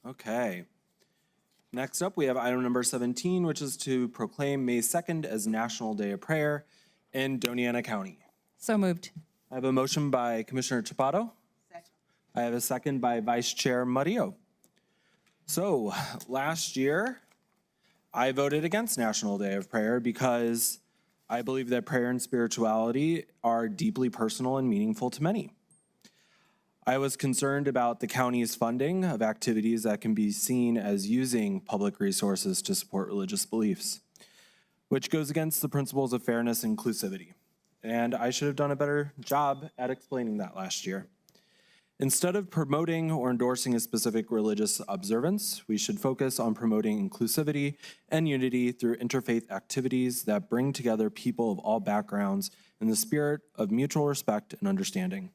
Okay. Next up, we have item number 17, which is to proclaim May 2nd as National Day of Prayer in Doña County. So moved. I have a motion by Commissioner Chaparro. I have a second by Vice Chair Murillo. So last year, I voted against National Day of Prayer because I believe that prayer and spirituality are deeply personal and meaningful to many. I was concerned about the county's funding of activities that can be seen as using public resources to support religious beliefs, which goes against the principles of fairness and inclusivity. And I should have done a better job at explaining that last year. Instead of promoting or endorsing a specific religious observance, we should focus on promoting inclusivity and unity through interfaith activities that bring together people of all backgrounds in the spirit of mutual respect and understanding.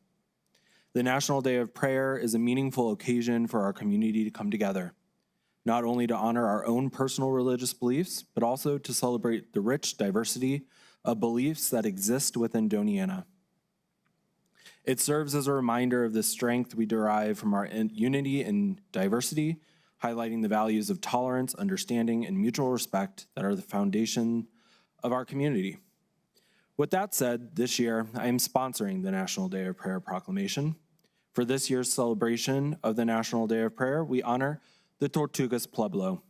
The National Day of Prayer is a meaningful occasion for our community to come together, not only to honor our own personal religious beliefs, but also to celebrate the rich diversity of beliefs that exist within Doña. It serves as a reminder of the strength we derive from our unity and diversity, highlighting the values of tolerance, understanding, and mutual respect that are the foundation of our community. With that said, this year, I am sponsoring the National Day of Prayer proclamation. For this year's celebration of the National Day of Prayer, we honor the Tortugas Pueblo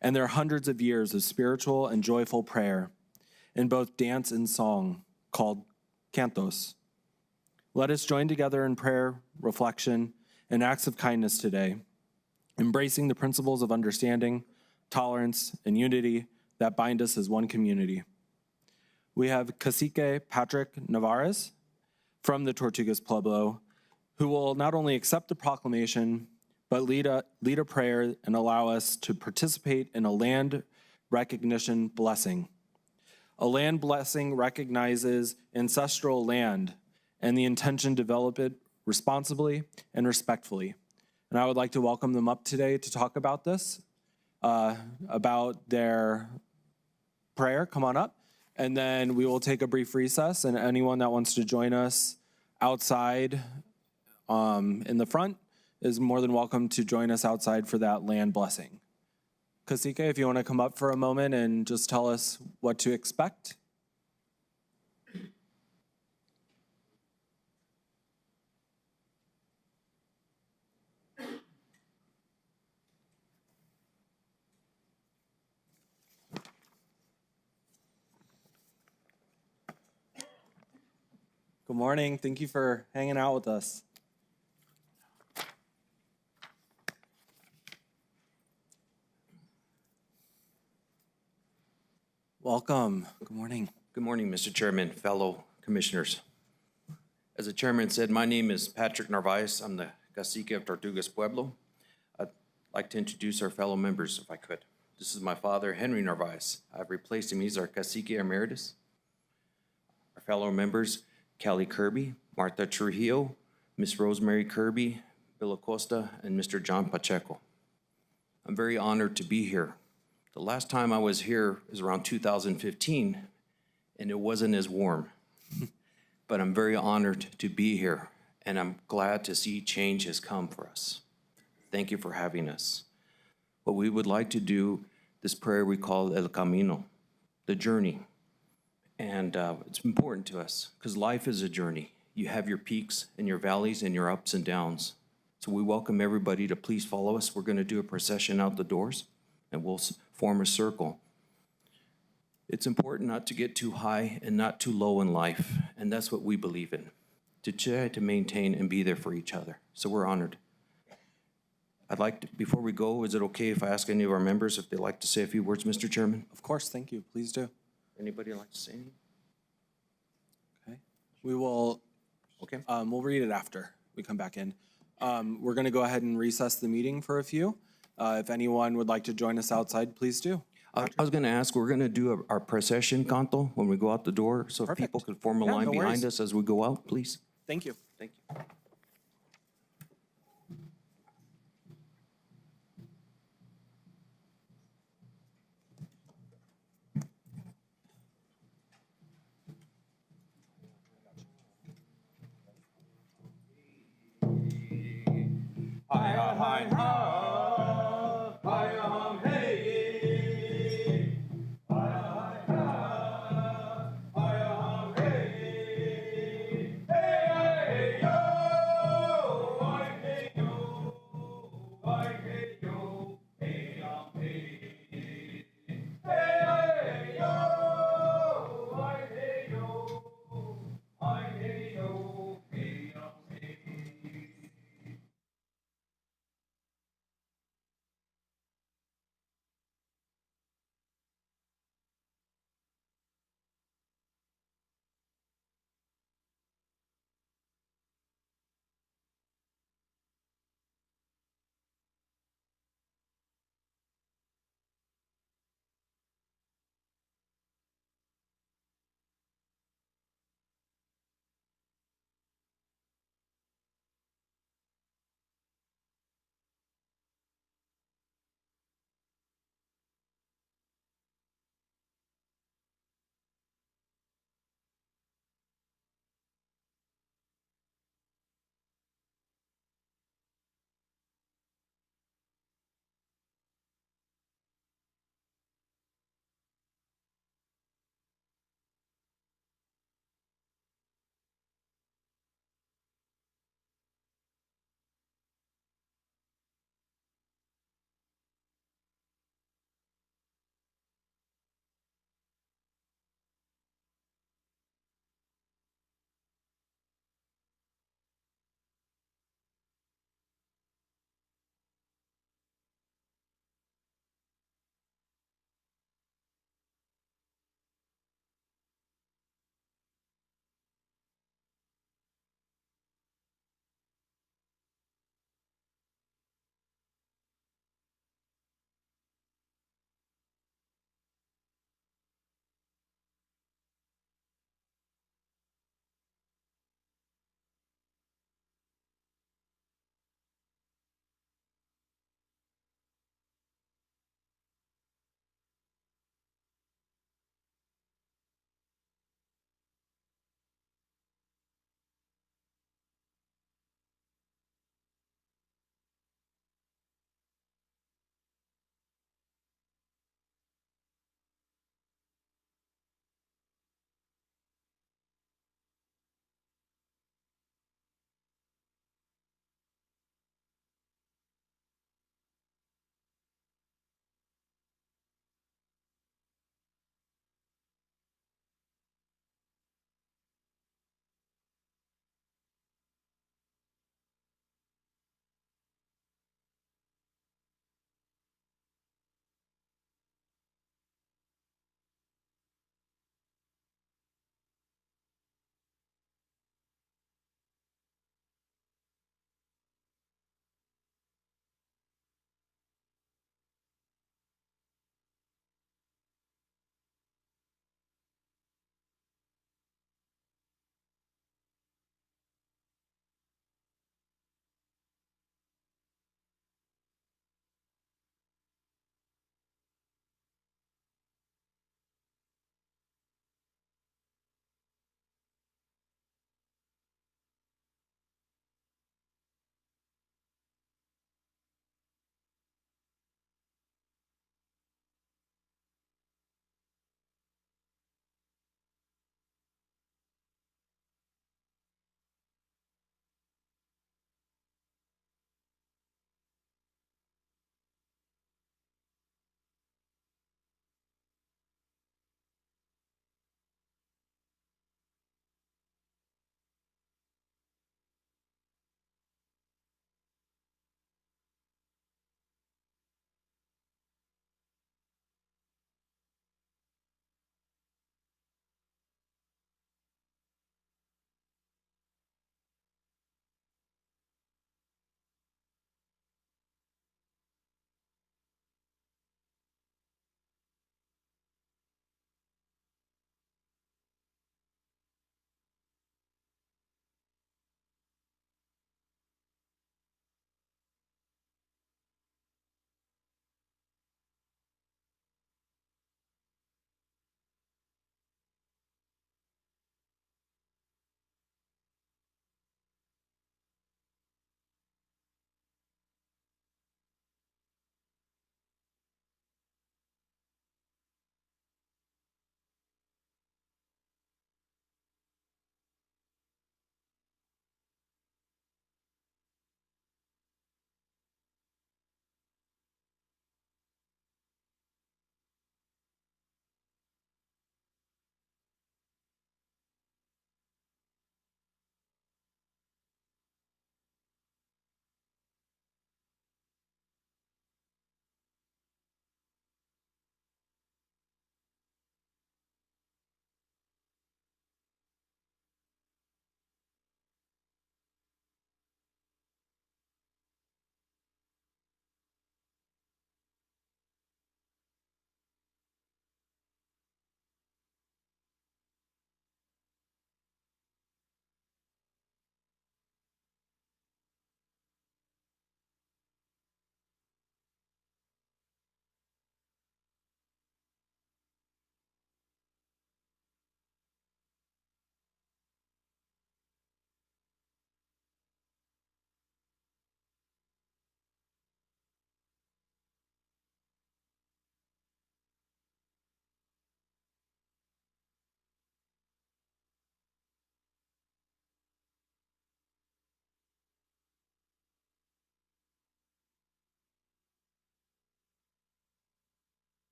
and their hundreds of years of spiritual and joyful prayer in both dance and song called cantos. Let us join together in prayer, reflection, and acts of kindness today, embracing the principles of understanding, tolerance, and unity that bind us as one community. We have Cacique Patrick Navarez from the Tortugas Pueblo, who will not only accept the proclamation, but lead a prayer and allow us to participate in a land recognition blessing. A land blessing recognizes ancestral land and the intention to develop it responsibly and respectfully. And I would like to welcome them up today to talk about this, about their prayer. Come on up. And then we will take a brief recess, and anyone that wants to join us outside in the front is more than welcome to join us outside for that land blessing. Cacique, if you want to come up for a moment and just tell us what to expect. Good morning. Thank you for hanging out with us. Welcome. Good morning. Good morning, Mr. Chairman, fellow commissioners. As the chairman said, my name is Patrick Narvaez. I'm the cacique of Tortugas Pueblo. I'd like to introduce our fellow members, if I could. This is my father, Henry Narvaez. I've replaced him. He's our cacique emeritus. Our fellow members, Callie Kirby, Martha Trujillo, Miss Rosemary Kirby, Bill Acosta, and Mr. John Pacheco. I'm very honored to be here. The last time I was here was around 2015, and it wasn't as warm. But I'm very honored to be here, and I'm glad to see change has come for us. Thank you for having us. What we would like to do, this prayer we call El Camino, the journey. And it's important to us because life is a journey. You have your peaks and your valleys and your ups and downs. So we welcome everybody to please follow us. We're going to do a procession out the doors, and we'll form a circle. It's important not to get too high and not too low in life, and that's what we believe in, to try to maintain and be there for each other. So we're honored. I'd like to, before we go, is it okay if I ask any of our members if they'd like to say a few words, Mr. Chairman? Of course, thank you. Please do. Anybody like to say anything? Okay. We will, Okay. We'll read it after we come back in. We're going to go ahead and recess the meeting for a few. If anyone would like to join us outside, please do. I was going to ask, we're going to do our procession canto when we go out the door, so if Perfect. people could form a Yeah, line no behind worries. us as we go out, please. Thank you. Thank you.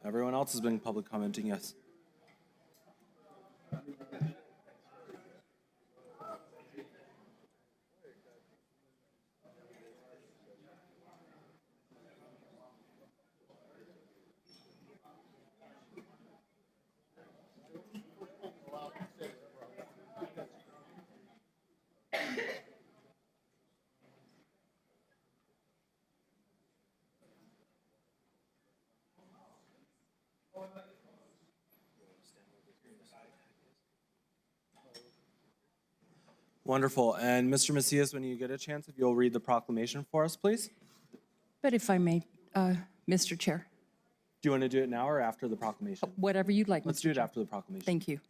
Everyone else has been public commenting, yes. Wonderful. And Mr. Macias, when you get a chance, if you'll read the proclamation for us, please. But if I may, Mr. Chair, Do you want to do it now or after the proclamation? whatever you'd like. Let's Mr. do it Chair. after the proclamation. Thank you.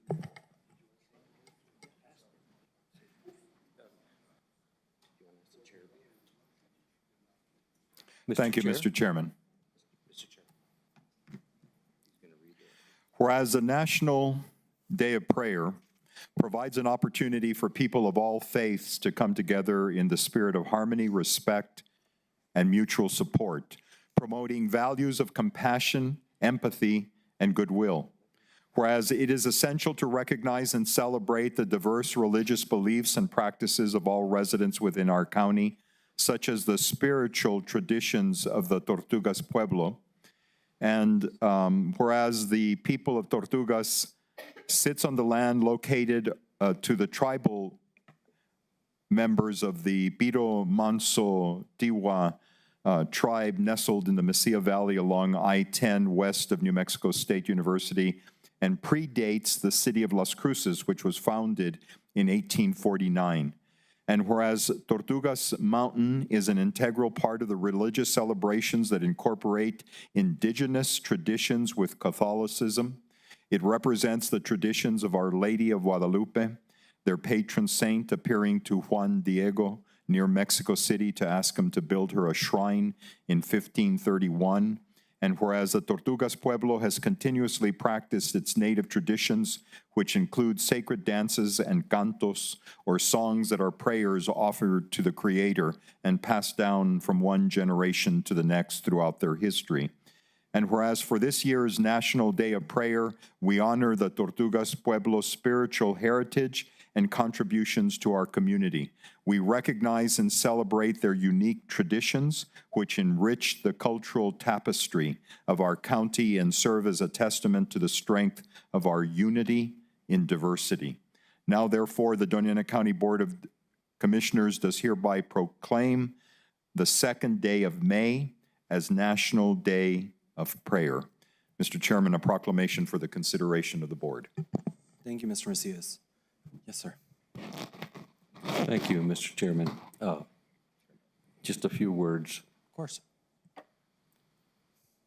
Thank you, Mr. Chairman. Whereas the National Day of Prayer provides an opportunity for people of all faiths to come together in the spirit of harmony, respect, and mutual support, promoting values of compassion, empathy, and goodwill. Whereas it is essential to recognize and celebrate the diverse religious beliefs and practices of all residents within our county, such as the spiritual traditions of the Tortugas Pueblo. And whereas the people of Tortugas sits on the land located to the tribal members of the Piro Manso Tiwa tribe nestled in the Mesilla Valley along I-10 west of New Mexico State University and predates the city of Las Cruces, which was founded in 1849. And whereas Tortugas Mountain is an integral part of the religious celebrations that incorporate indigenous traditions with Catholicism, it represents the traditions of Our Lady of Guadalupe, their patron saint appearing to Juan Diego near Mexico City to ask him to build her a shrine in 1531. And whereas the Tortugas Pueblo has continuously practiced its native traditions, which include sacred dances and cantos, or songs that are prayers offered to the Creator and passed down from one generation to the next throughout their history. And whereas for this year's National Day of Prayer, we honor the Tortugas Pueblo's spiritual heritage and contributions to our community. We recognize and celebrate their unique traditions, which enrich the cultural tapestry of our county and serve as a testament to the strength of our unity in diversity. Now, therefore, the Doña County Board of Commissioners does hereby proclaim the second day of May as National Day of Prayer. Mr. Chairman, a proclamation for the consideration of the board. Thank you, Mr. Macias. Yes, sir. Thank you, Mr. Chairman. Just a few words. Of course.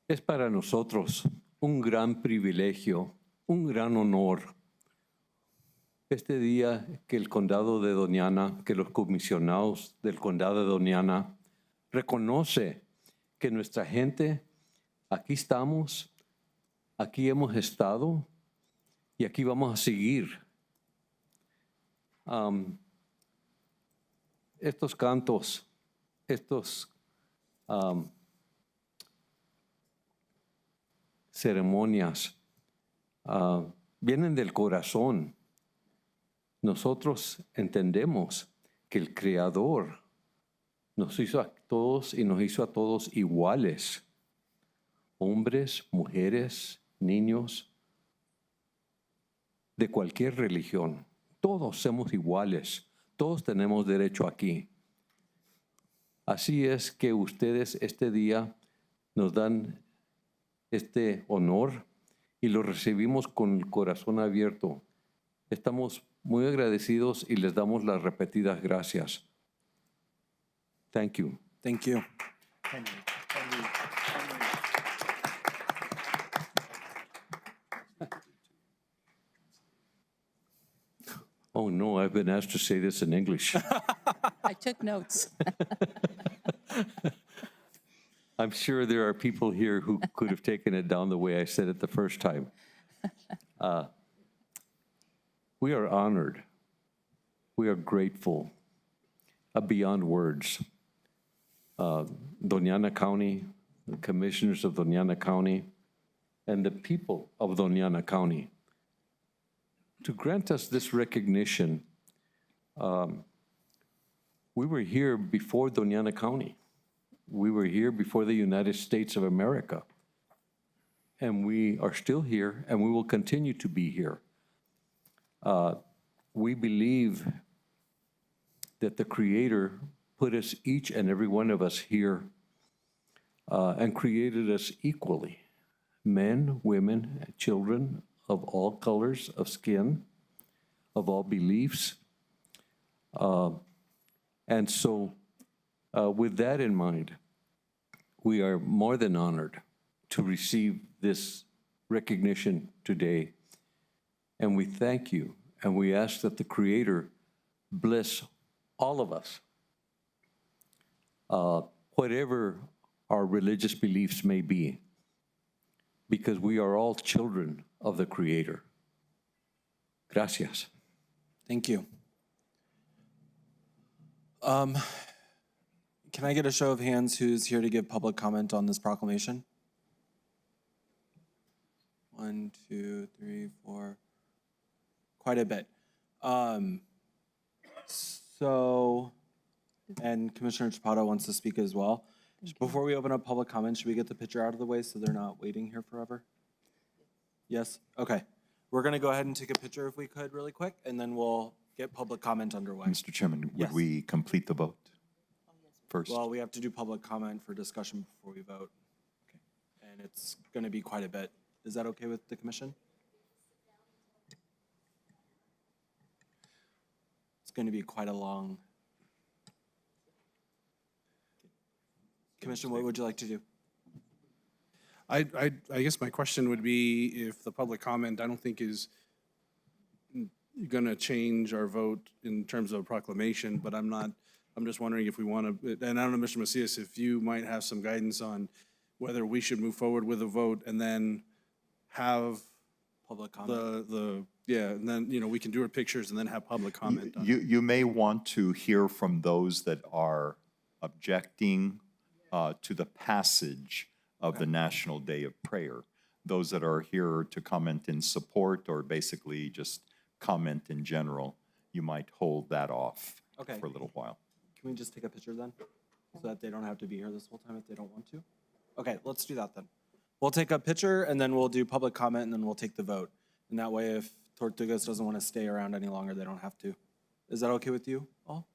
Es para nosotros un gran privilegio, un gran honor. Este día que el condado de Doña, que los comisionados del condado de Doña reconoce que nuestra gente, aquí estamos, aquí hemos estado y aquí vamos a seguir. Estos cantos, estos ceremonias vienen del corazón. Nosotros entendemos que el Creador nos hizo a todos y nos hizo a todos iguales. Hombres, mujeres, niños, de cualquier religión. Todos somos iguales. Todos tenemos derecho aquí. Así es que ustedes este día nos dan este honor y lo recibimos con el corazón abierto. Estamos muy agradecidos y les damos las repetidas gracias. Thank you. Thank you. Oh no, I've been asked to say this in English. I took notes. I'm sure there are people here who could have taken it down the way I said it the first time. We are honored. We are grateful, beyond words. Doña County, the commissioners of Doña County, and the people of Doña County to grant us this recognition. We were here before Doña County. We were here before the United States of America. And we are still here, and we will continue to be here. We believe that the Creator put us, each and every one of us here, and created us equally. Men, women, children of all colors of skin, of all beliefs. And so with that in mind, we are more than honored to receive this recognition today. And we thank you, and we ask that the Creator bless all of us, whatever our religious beliefs may be, because we are all children of the Creator. Gracias. Thank you. Can I get a show of hands who's here to give public comment on this proclamation? 1, 2, 3, 4. Quite a bit. And Commissioner Chapada wants to speak as well. Before we open up public comment, should we get the picture out of the way so they're not waiting here forever? Yes? Okay. We're going to go ahead and take a picture if we could really quick, and then we'll get public comment underway. Mr. Chairman, Yes. would we complete the vote first? Well, we have to do public comment for discussion before we vote. Okay. And it's going to be quite a bit. Is that okay with the commission? It's going to be quite a long. Commission, what would you like to do? I guess my question would be if the public comment, I don't think is going to change our vote in terms of a proclamation, but I'm just wondering if we want to, and I don't know, Mr. Macias, if you might have some guidance on whether we should move forward with a vote and then have public comment. And then, we can do our pictures and then have public comment. You may want to hear from those that are objecting to the passage of the National Day of Prayer. Those that are here to comment in support or basically just comment in general, you might hold that off for a little while. Can we just take a picture then? So that they don't have to be here this whole time if they don't want to? Okay, let's do that then. We'll take a picture and then we'll do public comment and then we'll take the vote. And that way if Tortugas doesn't want to stay around any longer, they don't have to. Is that okay with you all?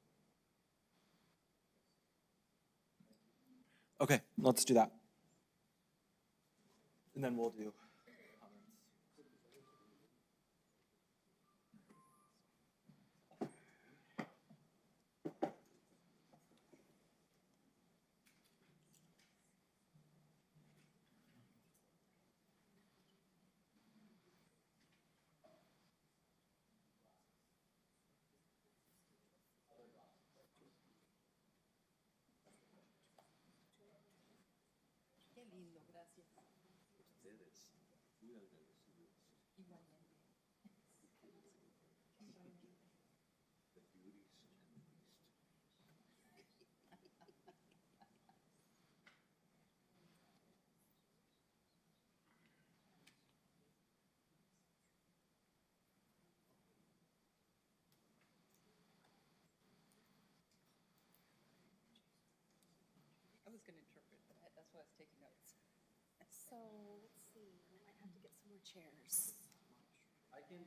Okay, let's do that. And then we'll do. I was going to interpret that. That's why I was taking notes. So, let's see, I might have to get some more chairs. I can.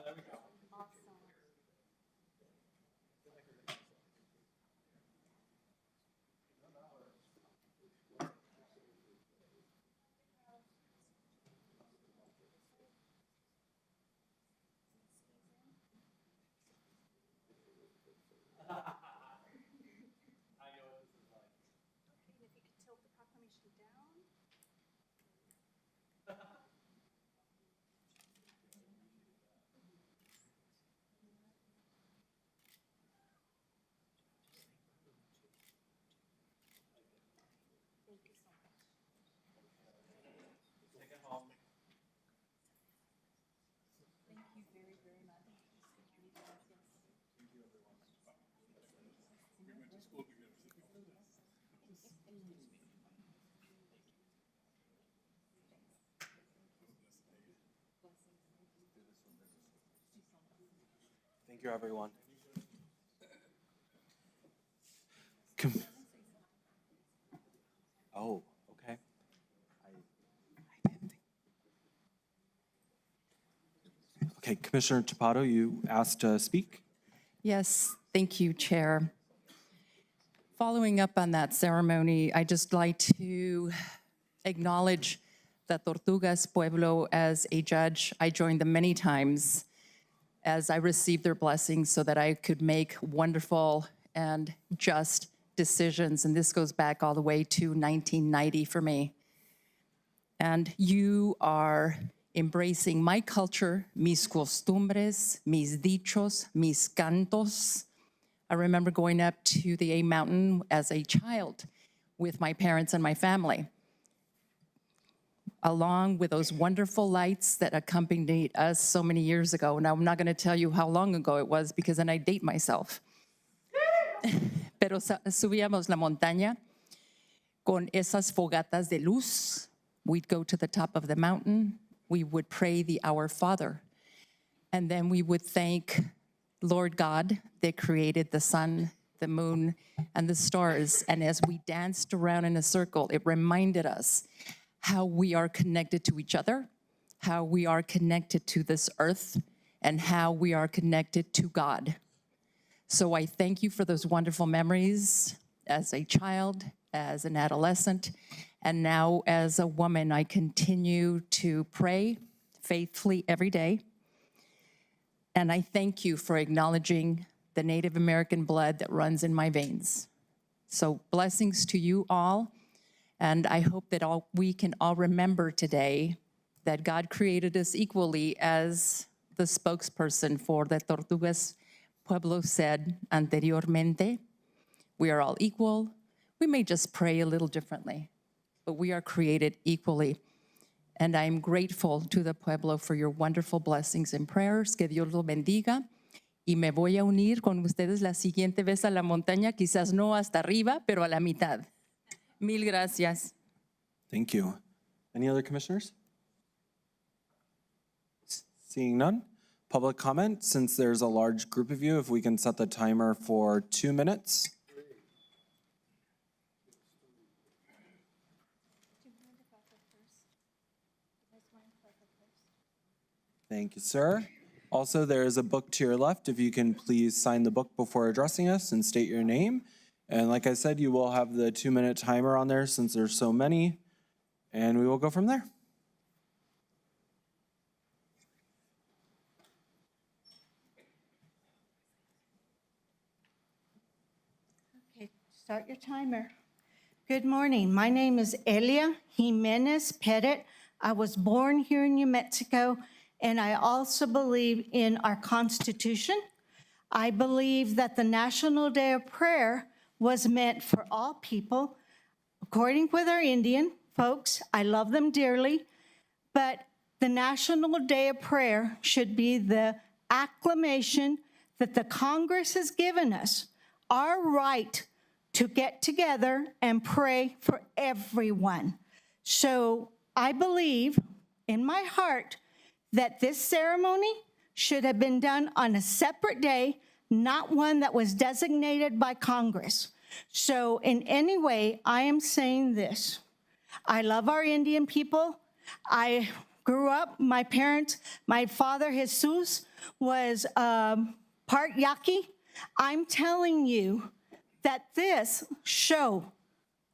There we go. Awesome. Thank you, everyone. Oh, okay. Okay, Commissioner Chapato, you asked to speak? Yes, thank you, Chair. Following up on that ceremony, I'd just like to acknowledge the Tortugas Pueblo as a judge. I joined them many times as I received their blessings so that I could make wonderful and just decisions. And this goes back all the way to 1990 for me. And you are embracing my culture, mis costumbres, mis dichos, mis cantos. I remember going up to the A Mountain as a child with my parents and my family, along with those wonderful lights that accompanied us so many years ago. Now, I'm not going to tell you how long ago it was because then I date myself. Pero subíamos la montaña con esas fogatas de luz. We'd go to the top of the mountain. We would pray the Our Father. And then we would thank Lord God that created the sun, the moon, and the stars. And as we danced around in a circle, it reminded us how we are connected to each other, how we are connected to this earth, and how we are connected to God. So I thank you for those wonderful memories as a child, as an adolescent, and now as a woman. I continue to pray faithfully every day. And I thank you for acknowledging the Native American blood that runs in my veins. So blessings to you all. And I hope that we can all remember today that God created us equally, as the spokesperson for the Tortugas Pueblo said anteriormente. We are all equal. We may just pray a little differently, but we are created equally. And I'm grateful to the Pueblo for your wonderful blessings and prayers. Que Dios los bendiga. Y me voy a unir con ustedes la siguiente vez a la montaña, quizás no hasta arriba, pero a la mitad. Mil gracias. Thank you. Any other commissioners? Seeing none. Public comment, since there's a large group of you, if we can set the timer for 2 minutes. Thank you, sir. Also, there is a book to your left. If you can please sign the book before addressing us and state your name. And like I said, you will have the 2-minute timer on there since there's so many, and we will go from there. Okay, start your timer. Good morning. My name is Elia Jimenez Pettit. I was born here in New Mexico, and I also believe in our Constitution. I believe that the National Day of Prayer was meant for all people, according with our Indian folks. I love them dearly, but the National Day of Prayer should be the acclamation that the Congress has given us, our right to get together and pray for everyone. So I believe in my heart that this ceremony should have been done on a separate day, not one that was designated by Congress. So in any way, I am saying this. I love our Indian people. I grew up, my parents, my father, Jesus, was part Yaqui. I'm telling you that this show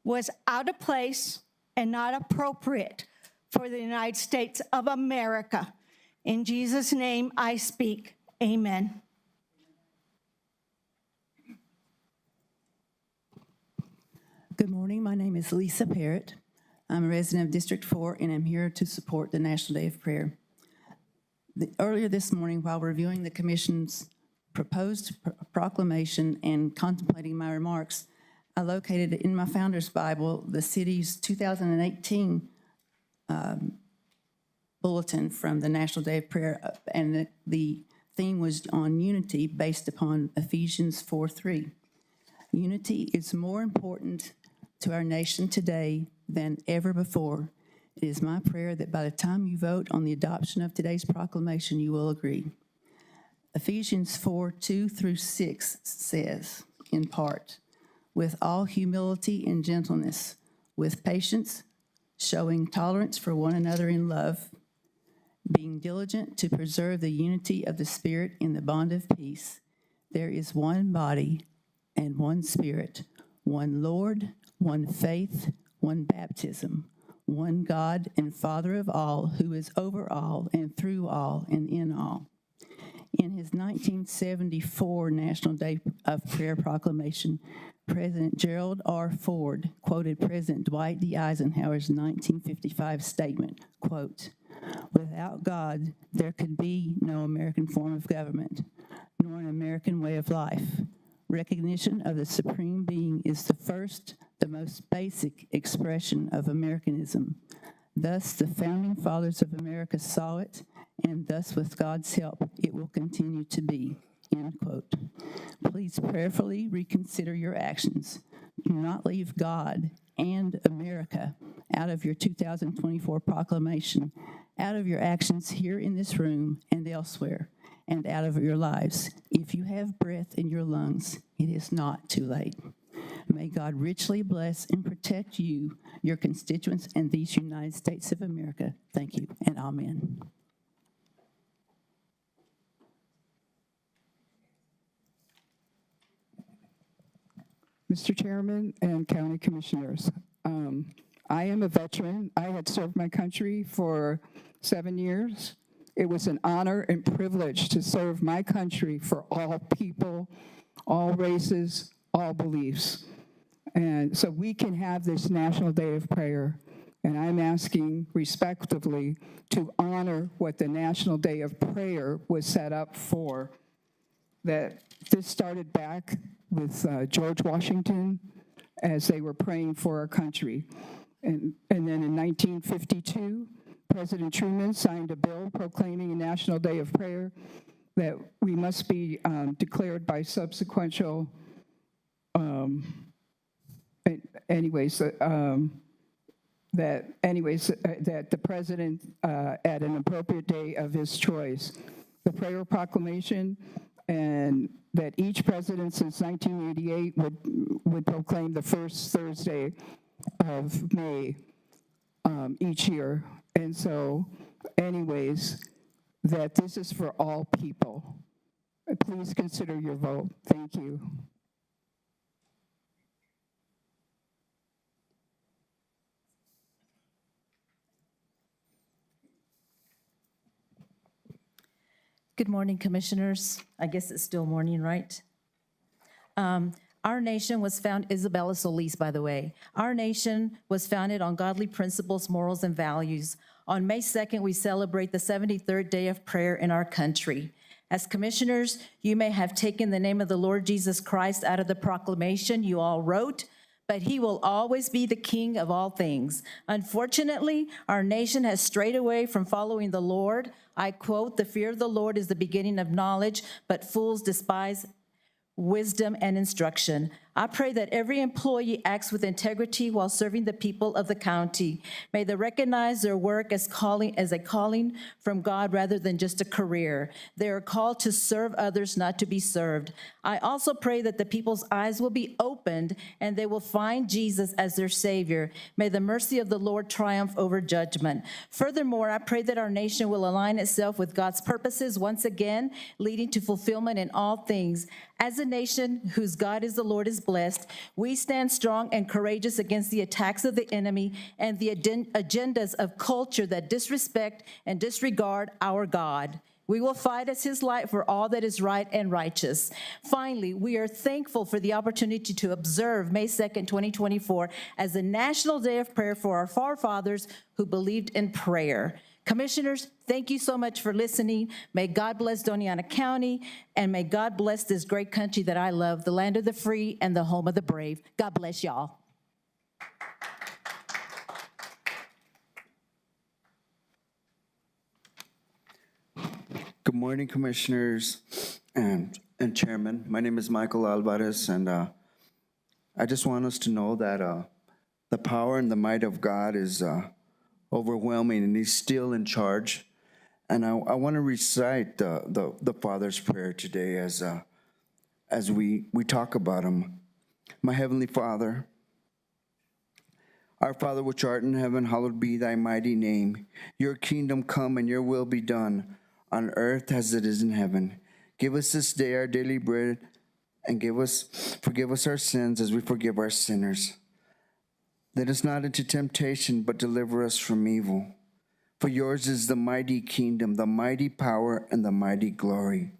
was out of place and not appropriate for the United States of America. In Jesus' name I speak, amen. Good morning, my name is Lisa Parrott. I'm a resident of District 4, and I'm here to support the National Day of Prayer. Earlier this morning, while reviewing the Commission's proposed proclamation and contemplating my remarks, I located in my Founder's Bible the city's 2018 bulletin from the National Day of Prayer, and the theme was on unity based upon Ephesians 4:3. Unity is more important to our nation today than ever before. It is my prayer that by the time you vote on the adoption of today's proclamation, you will agree. Ephesians 4:2-6 says, in part, with all humility and gentleness, with patience, showing tolerance for one another in love, being diligent to preserve the unity of the Spirit in the bond of peace. There is one body and one Spirit, one Lord, one faith, one baptism, one God and Father of all, who is over all and through all and in all. In his 1974 National Day of Prayer proclamation, President Gerald R. Ford quoted President Dwight D. Eisenhower's 1955 statement, quote, "Without God, there could be no American form of government, nor an American way of life. Recognition of the Supreme Being is the first, the most basic expression of Americanism. Thus, the Founding Fathers of America saw it, and thus, with God's help, it will continue to be," end quote. Please prayerfully reconsider your actions. Do not leave God and America out of your 2024 proclamation, out of your actions here in this room and elsewhere, and out of your lives. If you have breath in your lungs, it is not too late. May God richly bless and protect you, your constituents, and these United States of America. Thank you, and amen. Mr. Chairman and County Commissioners, I am a veteran. I had served my country for 7 years. It was an honor and privilege to serve my country for all people, all races, all beliefs. And so we can have this National Day of Prayer. And I'm asking respectively to honor what the National Day of Prayer was set up for. That this started back with George Washington as they were praying for our country. And then in 1952, President Truman signed a bill proclaiming a National Day of Prayer that we must be declared by subsequential, that the president at an appropriate day of his choice. The prayer proclamation, and that each president since 1988 would proclaim the first Thursday of May each year. And so, anyways, that this is for all people. Please consider your vote. Thank you. Good morning, Commissioners. I guess it's still morning, right? Our nation was Isabella Solis, by the way. Our nation was founded on godly principles, morals, and values. On May 2nd, we celebrate the 73rd day of prayer in our country. As commissioners, you may have taken the name of the Lord Jesus Christ out of the proclamation you all wrote, but he will always be the King of all things. Unfortunately, our nation has strayed away from following the Lord. I quote, "The fear of the Lord is the beginning of knowledge, but fools despise wisdom and instruction." I pray that every employee acts with integrity while serving the people of the county. May they recognize their work as a calling from God rather than just a career. They are called to serve others, not to be served. I also pray that the people's eyes will be opened and they will find Jesus as their Savior. May the mercy of the Lord triumph over judgment. Furthermore, I pray that our nation will align itself with God's purposes once again, leading to fulfillment in all things. As a nation whose God is the Lord is blessed, we stand strong and courageous against the attacks of the enemy and the agendas of culture that disrespect and disregard our God. We will fight as his light for all that is right and righteous. Finally, we are thankful for the opportunity to observe May 2nd, 2024 as a National Day of Prayer for our forefathers who believed in prayer. Commissioners, thank you so much for listening. May God bless Doña County, and may God bless this great country that I love, the land of the free and the home of the brave. God bless y'all. Good morning, Commissioners and Chairman. My name is Michael Alvarez, and I just want us to know that the power and the might of God is overwhelming, and he's still in charge. And I want to recite the Father's Prayer today as we talk about him. My Heavenly Father, our Father which art in heaven, hallowed be thy mighty name. Your kingdom come and your will be done on earth as it is in heaven. Give us this day our daily bread and forgive us our sins as we forgive our sinners. Lead us not into temptation, but deliver us from evil. For yours is the mighty kingdom, the mighty power, and the mighty glory,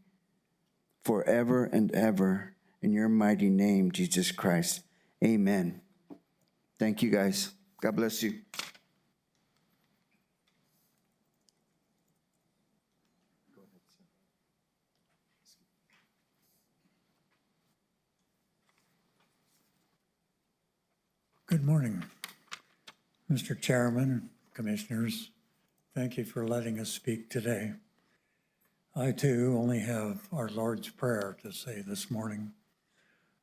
forever and ever. In your mighty name, Jesus Christ. Amen. Thank you, guys. God bless you. Good morning, Mr. Chairman, Commissioners. Thank you for letting us speak today. I too only have our Lord's Prayer to say this morning.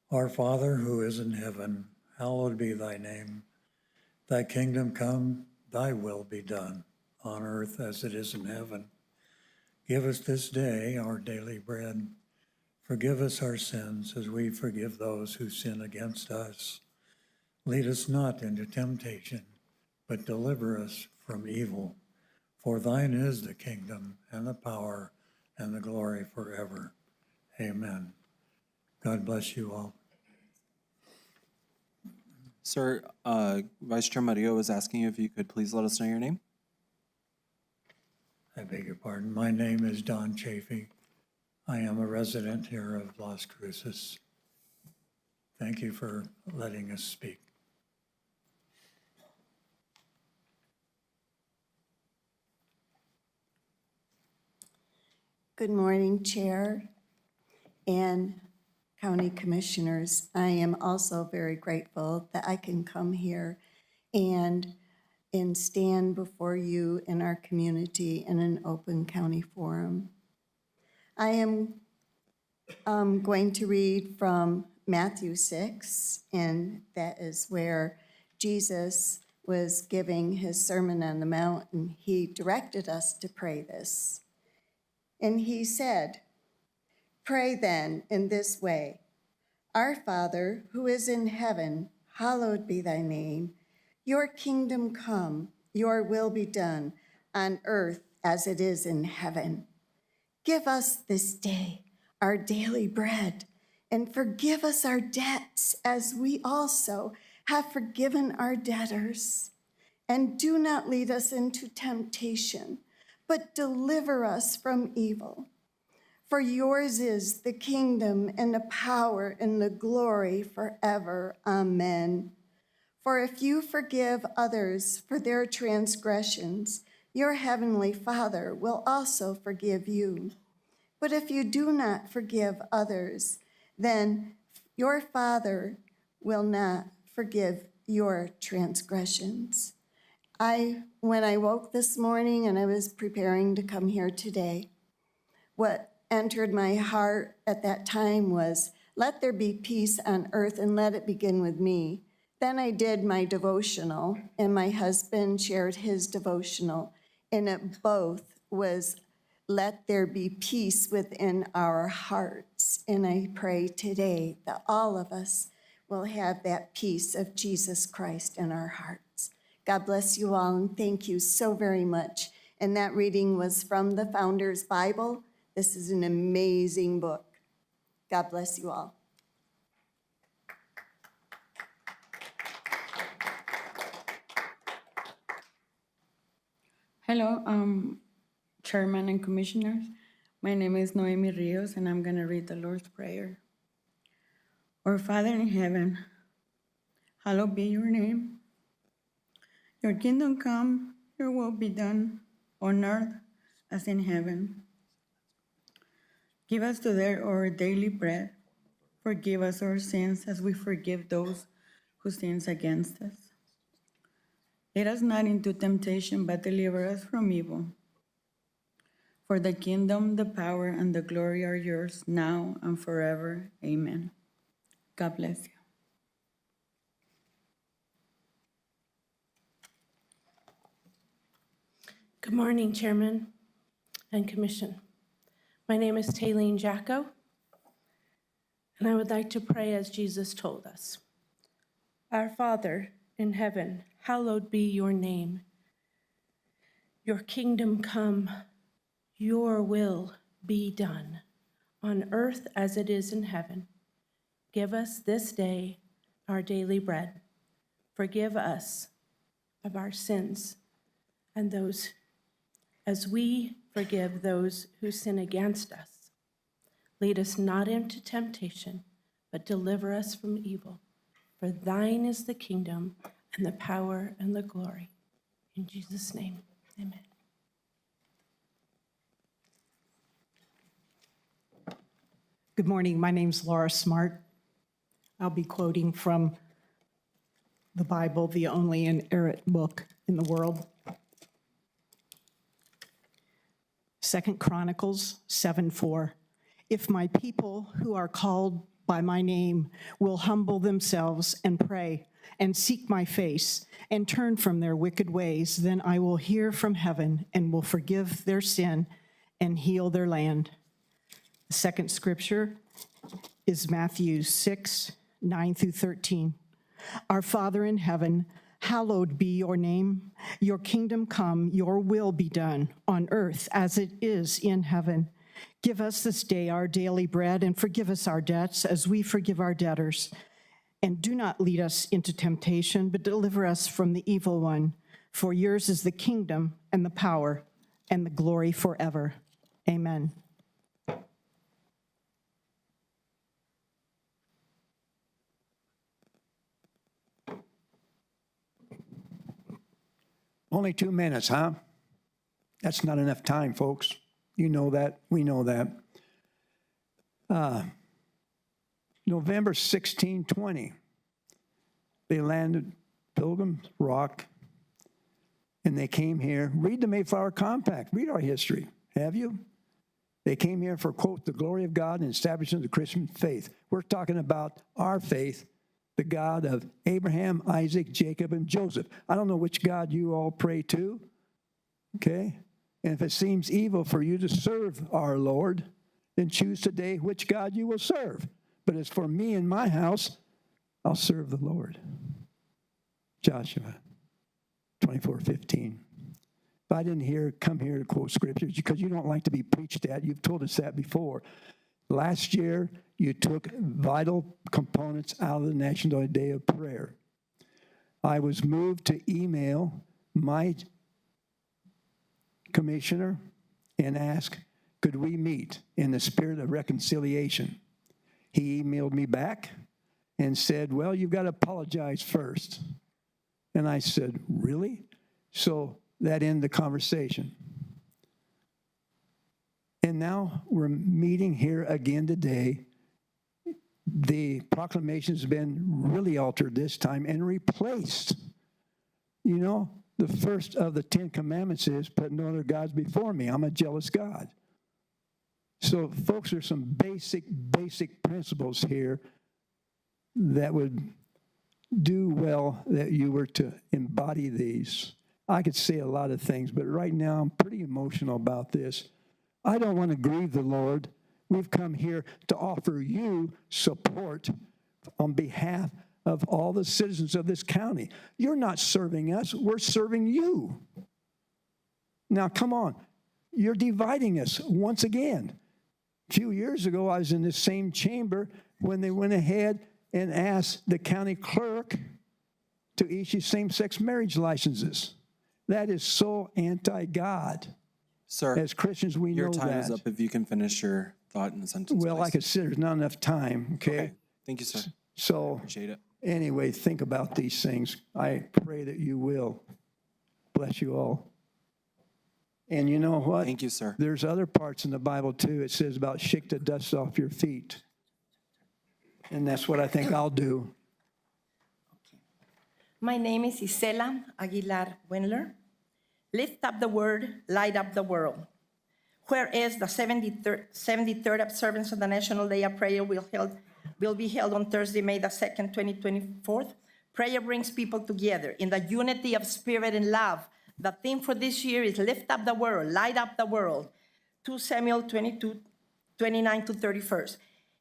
Our Father who is in heaven, hallowed be thy name. Thy kingdom come, thy will be done, on earth as it is in heaven. Give us this day our daily bread. Forgive us our sins as we forgive those who sin against us. Lead us not into temptation, but deliver us from evil. For thine is the kingdom and the power and the glory forever. Amen. God bless you all. Sir, Vice Chair Murillo was asking if you could please let us know your name. I beg your pardon. My name is Don Chafee. I am a resident here of Las Cruces. Thank you for letting us speak. Good morning, Chair and County Commissioners. I am also very grateful that I can come here and stand before you in our community in an open county forum. I am going to read from Matthew 6, and that is where Jesus was giving his Sermon on the Mount, and he directed us to pray this. And he said, "Pray then in this way, Our Father who is in heaven, hallowed be thy name. Your kingdom come, your will be done on earth as it is in heaven. Give us this day our daily bread, and forgive us our debts as we also have forgiven our debtors. And do not lead us into temptation, but deliver us from evil. For yours is the kingdom and the power and the glory forever. Amen. For if you forgive others for their transgressions, your heavenly Father will also forgive you. But if you do not forgive others, then your Father will not forgive your transgressions." When I woke this morning and I was preparing to come here today, what entered my heart at that time was, let there be peace on earth and let it begin with me. Then I did my devotional, and my husband shared his devotional, and it both was, let there be peace within our hearts. And I pray today that all of us will have that peace of Jesus Christ in our hearts. God bless you all, and thank you so very much. And that reading was from the Founder's Bible. This is an amazing book. God bless you all. Hello, Chairman and Commissioners. My name is Noemi Rios, and I'm going to read the Lord's Prayer. Our Father in heaven, hallowed be your name. Your kingdom come, your will be done on earth as in heaven. Give us today our daily bread. Forgive us our sins as we forgive those who sin against us. Lead us not into temptation, but deliver us from evil. For the kingdom, the power, and the glory are yours now and forever. Amen. God bless you. Good morning, Chairman, and Commission. My name is Taylene Jacko, and I would like to pray as Jesus told us. Our Father in heaven, hallowed be your name. Your kingdom come, your will be done, on earth as it is in heaven. Give us this day our daily bread. Forgive us of our sins and those as we forgive those who sin against us. Lead us not into temptation, but deliver us from evil. For thine is the kingdom and the power and the glory. In Jesus' name, amen. Good morning. My name's Laura Smart. I'll be quoting from the Bible, the only inerrant book in the world. 2 Chronicles 7:4. If my people who are called by my name will humble themselves and pray and seek my face and turn from their wicked ways, then I will hear from heaven and will forgive their sin and heal their land. The second scripture is Matthew 6:9-13. Our Father in heaven, hallowed be your name. Your kingdom come, your will be done on earth as it is in heaven. Give us this day our daily bread and forgive us our debts as we forgive our debtors. And do not lead us into temptation, but deliver us from the evil one. For yours is the kingdom and the power and the glory forever. Amen. Only 2 minutes, huh? That's not enough time, folks. You know that. We know that. November 1620, they landed Pilgrim Rock, and they came here. Read the Mayflower Compact. Read our history. Have you? They came here for, quote, the glory of God and establishing the Christian faith. We're talking about our faith, the God of Abraham, Isaac, Jacob, and Joseph. I don't know which God you all pray to, okay? And if it seems evil for you to serve our Lord, then choose today which God you will serve. But as for me and my house, I'll serve the Lord. Joshua 24:15. If I didn't come here to quote scriptures because you don't like to be preached at, you've told us that before. Last year, you took vital components out of the National Day of Prayer. I was moved to email my commissioner and ask, could we meet in the spirit of reconciliation? He emailed me back and said, well, you've got to apologize first. And I said, really? So that ended the conversation. And now we're meeting here again today. The proclamation has been really altered this time and replaced. You know, the first of the 10 commandments is, put no other gods before me. I'm a jealous God. So, folks, there's some basic principles here that would do well that you were to embody these. I could say a lot of things, but right now I'm pretty emotional about this. I don't want to grieve the Lord. We've come here to offer you support on behalf of all the citizens of this county. You're not serving us, we're serving you. Now, come on. You're dividing us once again. A few years ago, I was in this same chamber when they went ahead and asked the county clerk to issue same-sex marriage licenses. That is so anti-God. Sir, as Christians, we know that. Your time is up. If you can finish your thought in a sentence, well, please. like I said, there's not enough time, okay? Thank you, sir. So, Appreciate it. anyway, think about these things. I pray that you will. Bless you all. And you know what? Thank you, sir. There's other parts in the Bible, too. It says about shake the dust off your feet. And that's what I think I'll do. My name is Isela Aguilar Wendler. Lift up the word, light up the world. Whereas the 73rd observance of the National Day of Prayer will be held on Thursday, May the 2nd, 2024. Prayer brings people together in the unity of spirit and love. The theme for this year is lift up the world, light up the world. 2 Samuel 22, 29 to 31st.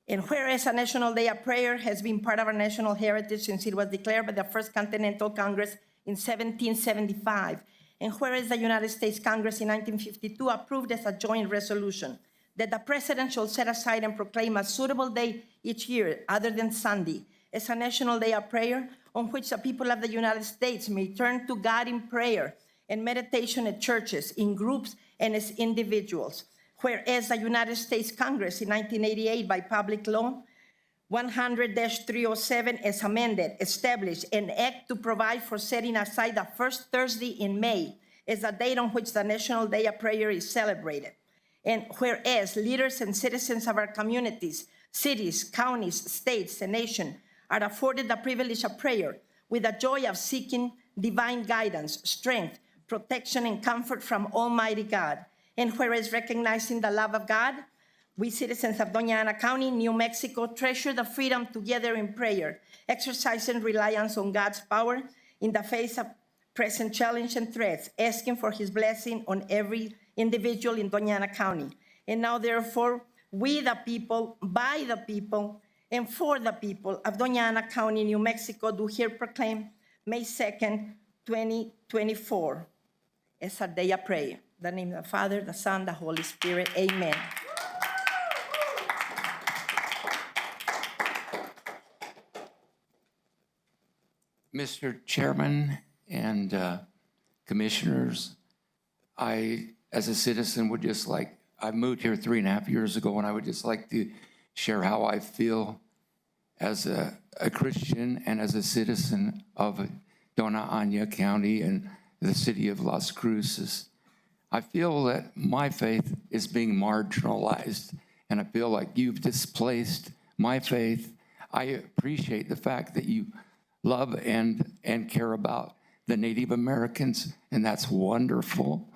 And whereas a National Day of Prayer has been part of our national heritage since it was declared by the First Continental Congress in 1775, and whereas the United States Congress in 1952 approved as a joint resolution that the President shall set aside and proclaim a suitable day each year, other than Sunday, as a National Day of Prayer on which the people of the United States may turn to God in prayer and meditation at churches, in groups, and as individuals. Whereas the United States Congress in 1988 by Public Law 100-307 as amended, established an act to provide for setting aside the first Thursday in May as the date on which the National Day of Prayer is celebrated. And whereas leaders and citizens of our communities, cities, counties, states, and nation are afforded the privilege of prayer with the joy of seeking divine guidance, strength, protection, and comfort from Almighty God. And whereas recognizing the love of God, we citizens of Doña Ana County, New Mexico, treasure the freedom to gather in prayer, exercising reliance on God's power in the face of present challenge and threats, asking for his blessing on every individual in Doña Ana County. And now, therefore, we the people, by the people, and for the people of Doña Ana County, New Mexico, do here proclaim May 2nd, 2024 as a day of prayer. In the name of the Father, the Son, the Holy Spirit. Amen. Mr. Chairman and commissioners, I, as a citizen, would just like, I moved here 3.5 years ago, and I would just like to share how I feel as a Christian and as a citizen of Doña Ana County and the city of Las Cruces. I feel that my faith is being marginalized, and I feel like you've displaced my faith. I appreciate the fact that you love and care about the Native Americans, and that's wonderful.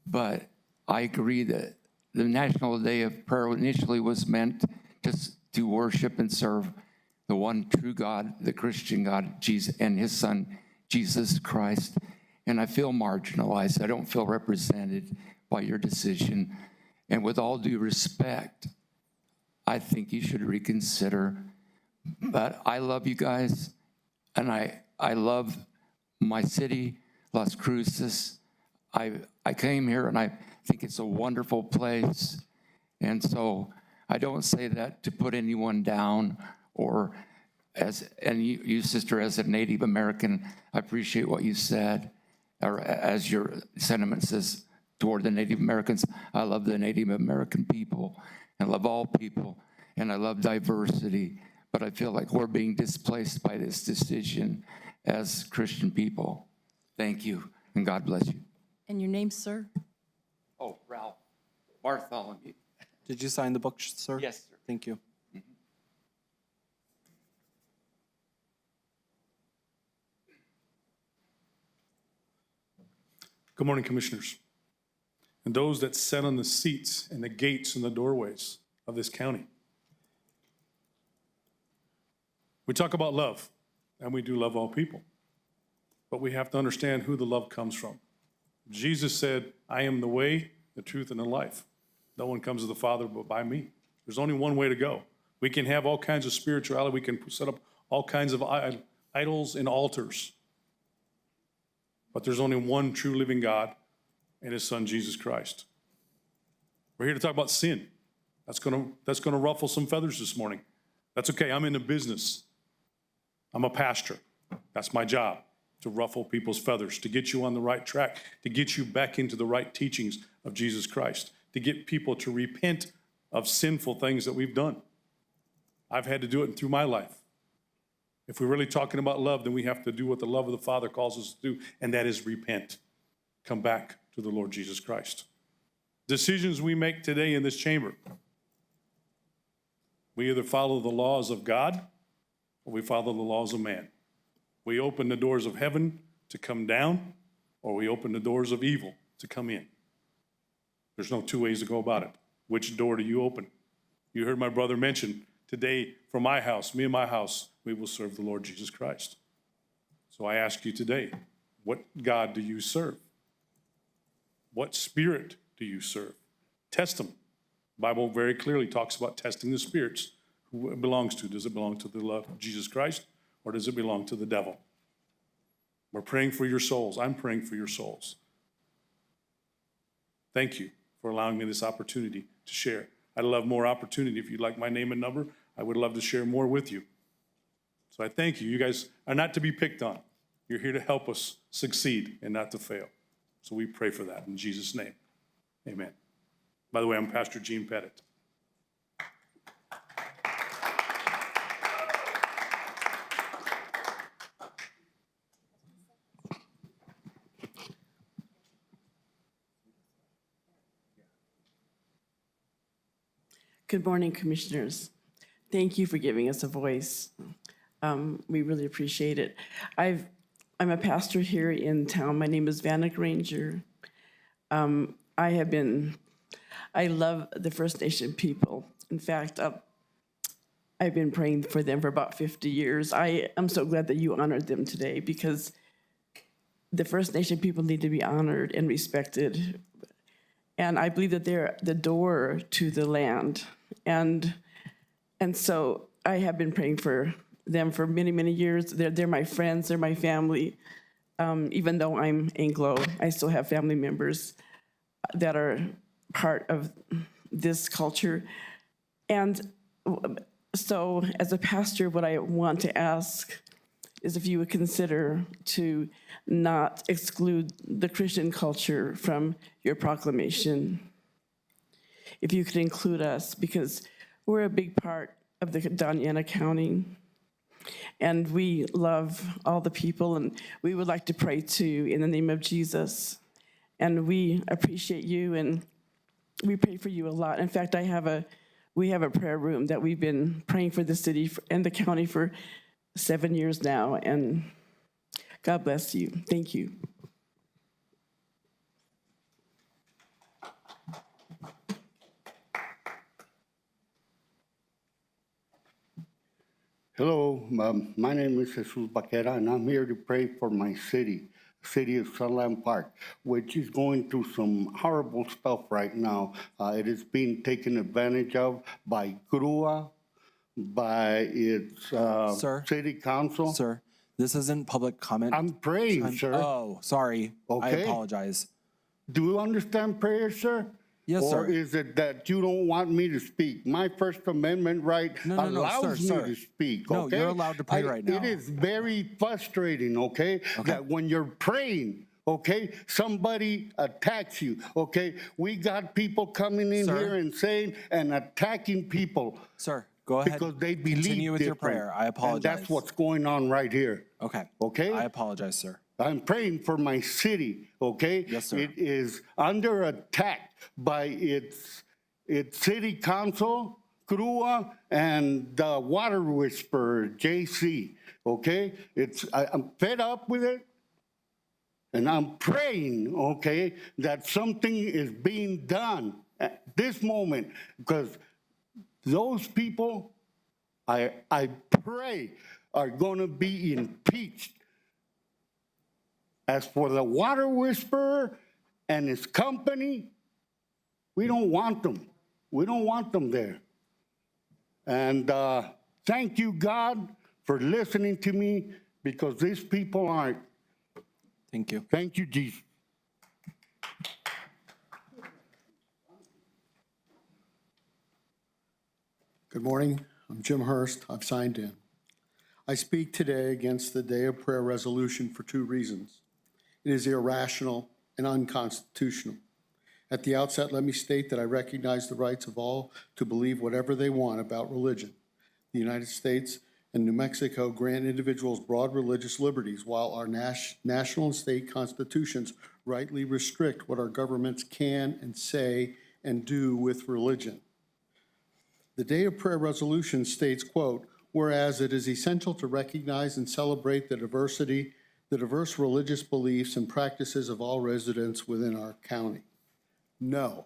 But I agree that the National Day of Prayer initially was meant to worship and serve the one true God, the Christian God, Jesus, and his son, Jesus Christ. And I feel marginalized. I don't feel represented by your decision. And with all due respect, I think you should reconsider. But I love you guys, and I love my city, Las Cruces. I came here, and I think it's a wonderful place. And so I don't say that to put anyone down, or and you, sister, as a Native American, I appreciate what you said, or as your sentiment says toward the Native Americans. I love the Native American people, and love all people, and I love diversity, but I feel like we're being displaced by this decision as Christian people. Thank you, and God bless you. And your name, sir? Oh, Ralph Bartholomew. Did you sign the book, sir? Yes, sir. Thank you. Good morning, Commissioners, and those that sit on the seats and the gates and the doorways of this county. We talk about love, and we do love all people, but we have to understand who the love comes from. Jesus said, I am the way, the truth, and the life. No one comes to the Father but by me. There's only one way to go. We can have all kinds of spirituality. We can set up all kinds of idols and altars. But there's only one true living God and his son, Jesus Christ. We're here to talk about sin. That's gonna ruffle some feathers this morning. That's okay, I'm in the business. I'm a pastor. That's my job, to ruffle people's feathers, to get you on the right track, to get you back into the right teachings of Jesus Christ, to get people to repent of sinful things that we've done. I've had to do it through my life. If we're really talking about love, then we have to do what the love of the Father calls us to do, and that is repent. Come back to the Lord Jesus Christ. Decisions we make today in this chamber, we either follow the laws of God or we follow the laws of man. We open the doors of heaven to come down, or we open the doors of evil to come in. There's no two ways to go about it. Which door do you open? You heard my brother mention today, for my house, me and my house, we will serve the Lord Jesus Christ. So I ask you today, what God do you serve? What spirit do you serve? Test them. The Bible very clearly talks about testing the spirits. Who it belongs to? Does it belong to the love of Jesus Christ, or does it belong to the devil? We're praying for your souls. I'm praying for your souls. Thank you for allowing me this opportunity to share. I'd love more opportunity. If you'd like my name and number, I would love to share more with you. So I thank you. You guys are not to be picked on. You're here to help us succeed and not to fail. So we pray for that in Jesus' name. Amen. By the way, I'm Pastor Gene Pettit. Good morning, Commissioners. Thank you for giving us a voice. We really appreciate it. I'm a pastor here in town. My name is Vanna Granger. I love the First Nation people. In fact, I've been praying for them for about 50 years. I am so glad that you honored them today, because the First Nation people need to be honored and respected. And I believe that they're the door to the land. And so I have been praying for them for many, many years. They're my friends, they're my family. Even though I'm Anglo, I still have family members that are part of this culture. And so as a pastor, what I want to ask is if you would consider to not exclude the Christian culture from your proclamation. If you could include us, because we're a big part of the Doña County, and we love all the people, and we would like to pray too in the name of Jesus. And we appreciate you, and we pray for you a lot. In fact, we have a prayer room that we've been praying for the city and the county for 7 years now, and God bless you. Thank you. Hello, my name is Jesus Baquera, and I'm here to pray for my city of Sunland Park, which is going through some horrible stuff right now. It is being taken advantage of by Grua, by its city council. Sir, this isn't public comment. I'm praying, sir. Oh, sorry. Okay. I apologize. Do you understand prayer, sir? Yes, or sir. is it that you don't want me to speak? My First Amendment right allows me to speak, No, okay? you're allowed to pray right now. It is very frustrating, okay, that when you're praying, okay, somebody attacks you, okay? We got people coming in here and saying and attacking people. Sir, go ahead. Because they believe Continue with your different. prayer. I apologize. And that's what's going on right here. Okay. Okay? I apologize, sir. I'm praying for my city, okay? Yes, sir. It is under attack by its city council, Crua, and the water whisperer, JC, okay? I'm fed up with it, and I'm praying, okay, that something is being done at this moment, because those people, I pray, are gonna be impeached. As for the water whisperer and his company, we don't want them. We don't want them there. And thank you, God, for listening to me, because these people aren't. Thank you. Thank you, Jesus. Good morning. I'm Jim Hurst. I've signed in. I speak today against the Day of Prayer resolution for 2 reasons. It is irrational and unconstitutional. At the outset, let me state that I recognize the rights of all to believe whatever they want about religion. The United States and New Mexico grant individuals broad religious liberties, while our national and state constitutions rightly restrict what our governments can and say and do with religion. The Day of Prayer resolution states, quote, whereas it is essential to recognize and celebrate the diverse religious beliefs and practices of all residents within our county. No,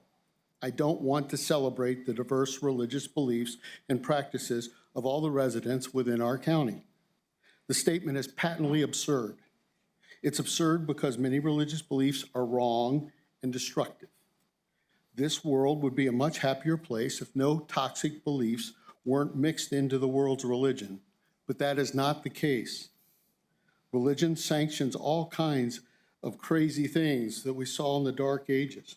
I don't want to celebrate the diverse religious beliefs and practices of all the residents within our county. The statement is patently absurd. It's absurd because many religious beliefs are wrong and destructive. This world would be a much happier place if no toxic beliefs weren't mixed into the world's religion, but that is not the case. Religion sanctions all kinds of crazy things that we saw in the Dark Ages.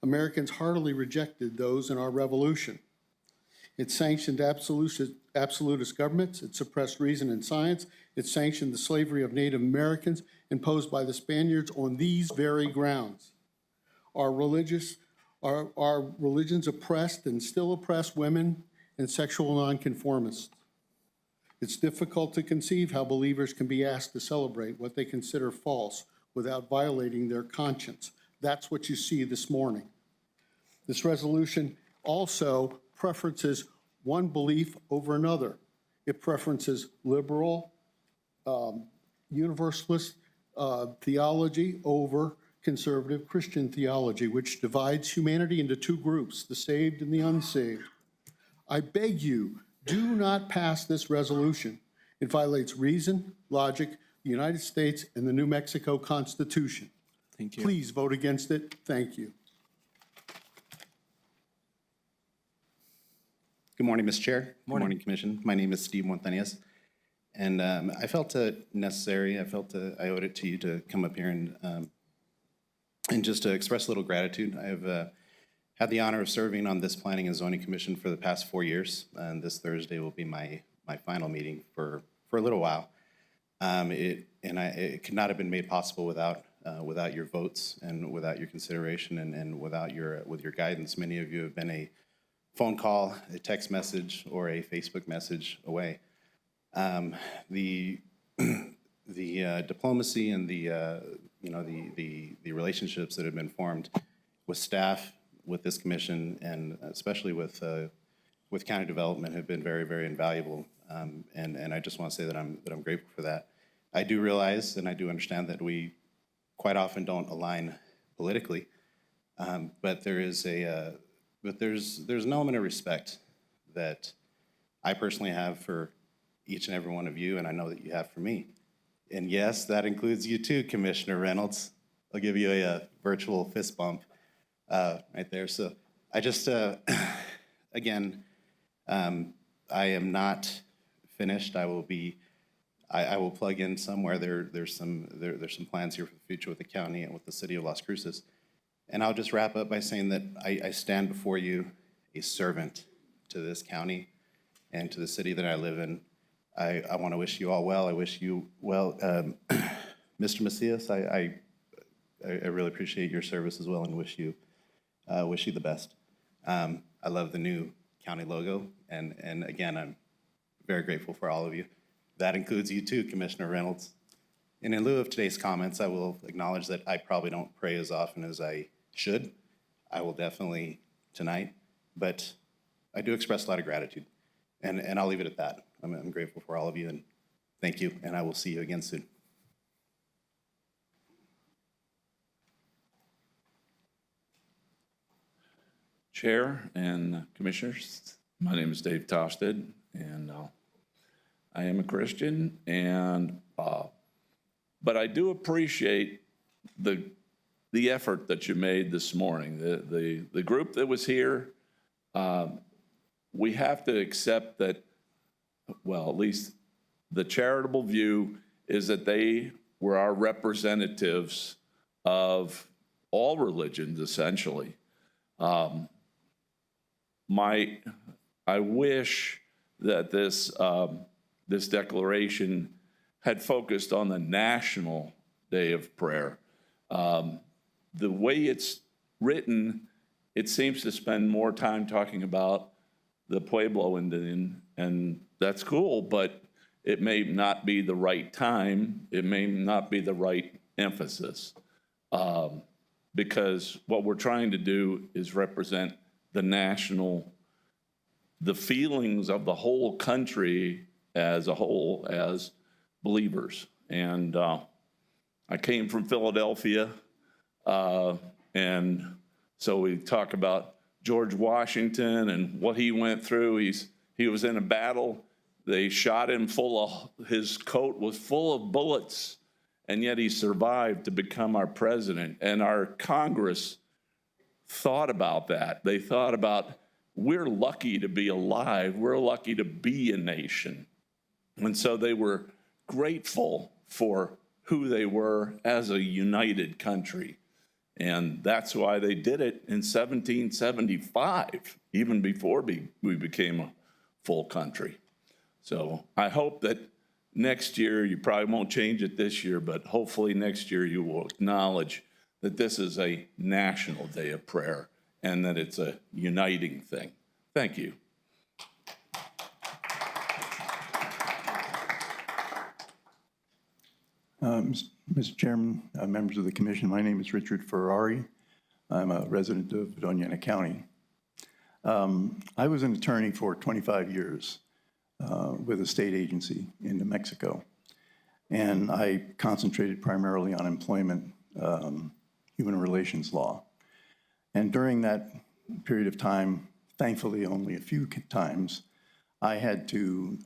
Americans heartily rejected those in our revolution. It sanctioned absolutist governments, it suppressed reason and science, it sanctioned the slavery of Native Americans imposed by the Spaniards on these very grounds. Our religions oppressed and still oppress women and sexual nonconformists. It's difficult to conceive how believers can be asked to celebrate what they consider false without violating their conscience. That's what you see this morning. This resolution also preferences one belief over another. It preferences liberal, universalist theology over conservative Christian theology, which divides humanity into two groups, the saved and the unsaved. I beg you, do not pass this resolution. It violates reason, logic, the United States, and the New Mexico Constitution. Thank you. Please vote against it. Thank you. Good morning, Ms. Chair. Good morning, Commission. My name is Steve Montañez, and I felt it necessary. I owed it to you to come up here and just to express a little gratitude. I have had the honor of serving on this Planning and Zoning Commission for the past 4 years, and this Thursday will be my final meeting for a little while. It could not have been made possible without your votes and without your consideration and without your guidance. Many of you have been a phone call, a text message, or a Facebook message away. The diplomacy and the relationships that have been formed with staff, with this commission, and especially with county development have been very, very invaluable. And I just want to say that I'm grateful for that. I do realize and I do understand that we quite often don't align politically, but there's an element of respect that I personally have for each and every one of you, and I know that you have for me. And yes, that includes you too, Commissioner Reynolds. I'll give you a virtual fist bump right there. So I just, again, I am not finished. I will plug in somewhere. There's some plans here for the future with the county and with the city of Las Cruces. And I'll just wrap up by saying that I stand before you a servant to this county and to the city that I live in. I want to wish you all well. I wish you well. Mr. Macias, I really appreciate your service as well and wish you the best. I love the new county logo. And again, I'm very grateful for all of you. That includes you too, Commissioner Reynolds. And in lieu of today's comments, I will acknowledge that I probably don't pray as often as I should. I will definitely tonight, but I do express a lot of gratitude. And I'll leave it at that. I'm grateful for all of you, and thank you, and I will see you again soon. Chair and Commissioners, my name is Dave Tosted, and I am a Christian, and but I do appreciate the effort that you made this morning. The group that was here, we have to accept that, well, at least the charitable view is that they were our representatives of all religions, essentially. I wish that this declaration had focused on the National Day of Prayer. The way it's written, it seems to spend more time talking about the Pueblo Indian, and that's cool, but it may not be the right time. It may not be the right emphasis, because what we're trying to do is represent the feelings of the whole country as a whole, as believers. And I came from Philadelphia, and so we talk about George Washington and what he went through. He was in a battle. They shot him his coat was full of bullets, and yet he survived to become our president. And our Congress thought about that. They thought about, we're lucky to be alive. We're lucky to be a nation. And so they were grateful for who they were as a united country. And that's why they did it in 1775, even before we became a full country. So I hope that next year, you probably won't change it this year, but hopefully next year you will acknowledge that this is a national day of prayer and that it's a uniting thing. Thank you. Mr. Chairman, members of the commission, my name is Richard Ferrari. I'm a resident of Doña County. I was an attorney for 25 years with a state agency in New Mexico, and I concentrated primarily on employment, human relations law. And during that period of time, thankfully only a few times, I had to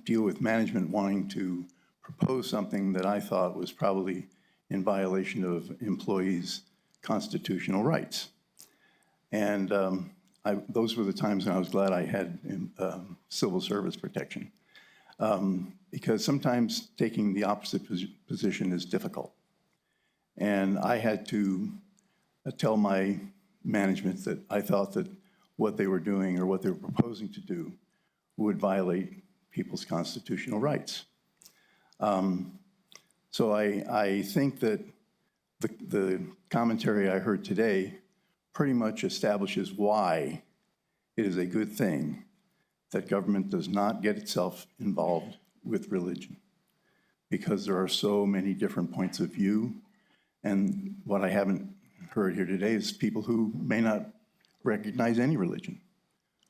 deal with management wanting to propose something that I thought was probably in violation of employees' constitutional rights. And those were the times when I was glad I had civil service protection, because sometimes taking the opposite position is difficult. And I had to tell my management that I thought that what they were doing or what they were proposing to do would violate people's constitutional rights. So I think that the commentary I heard today pretty much establishes why it is a good thing that government does not get itself involved with religion, because there are so many different points of view. And what I haven't heard here today is people who may not recognize any religion,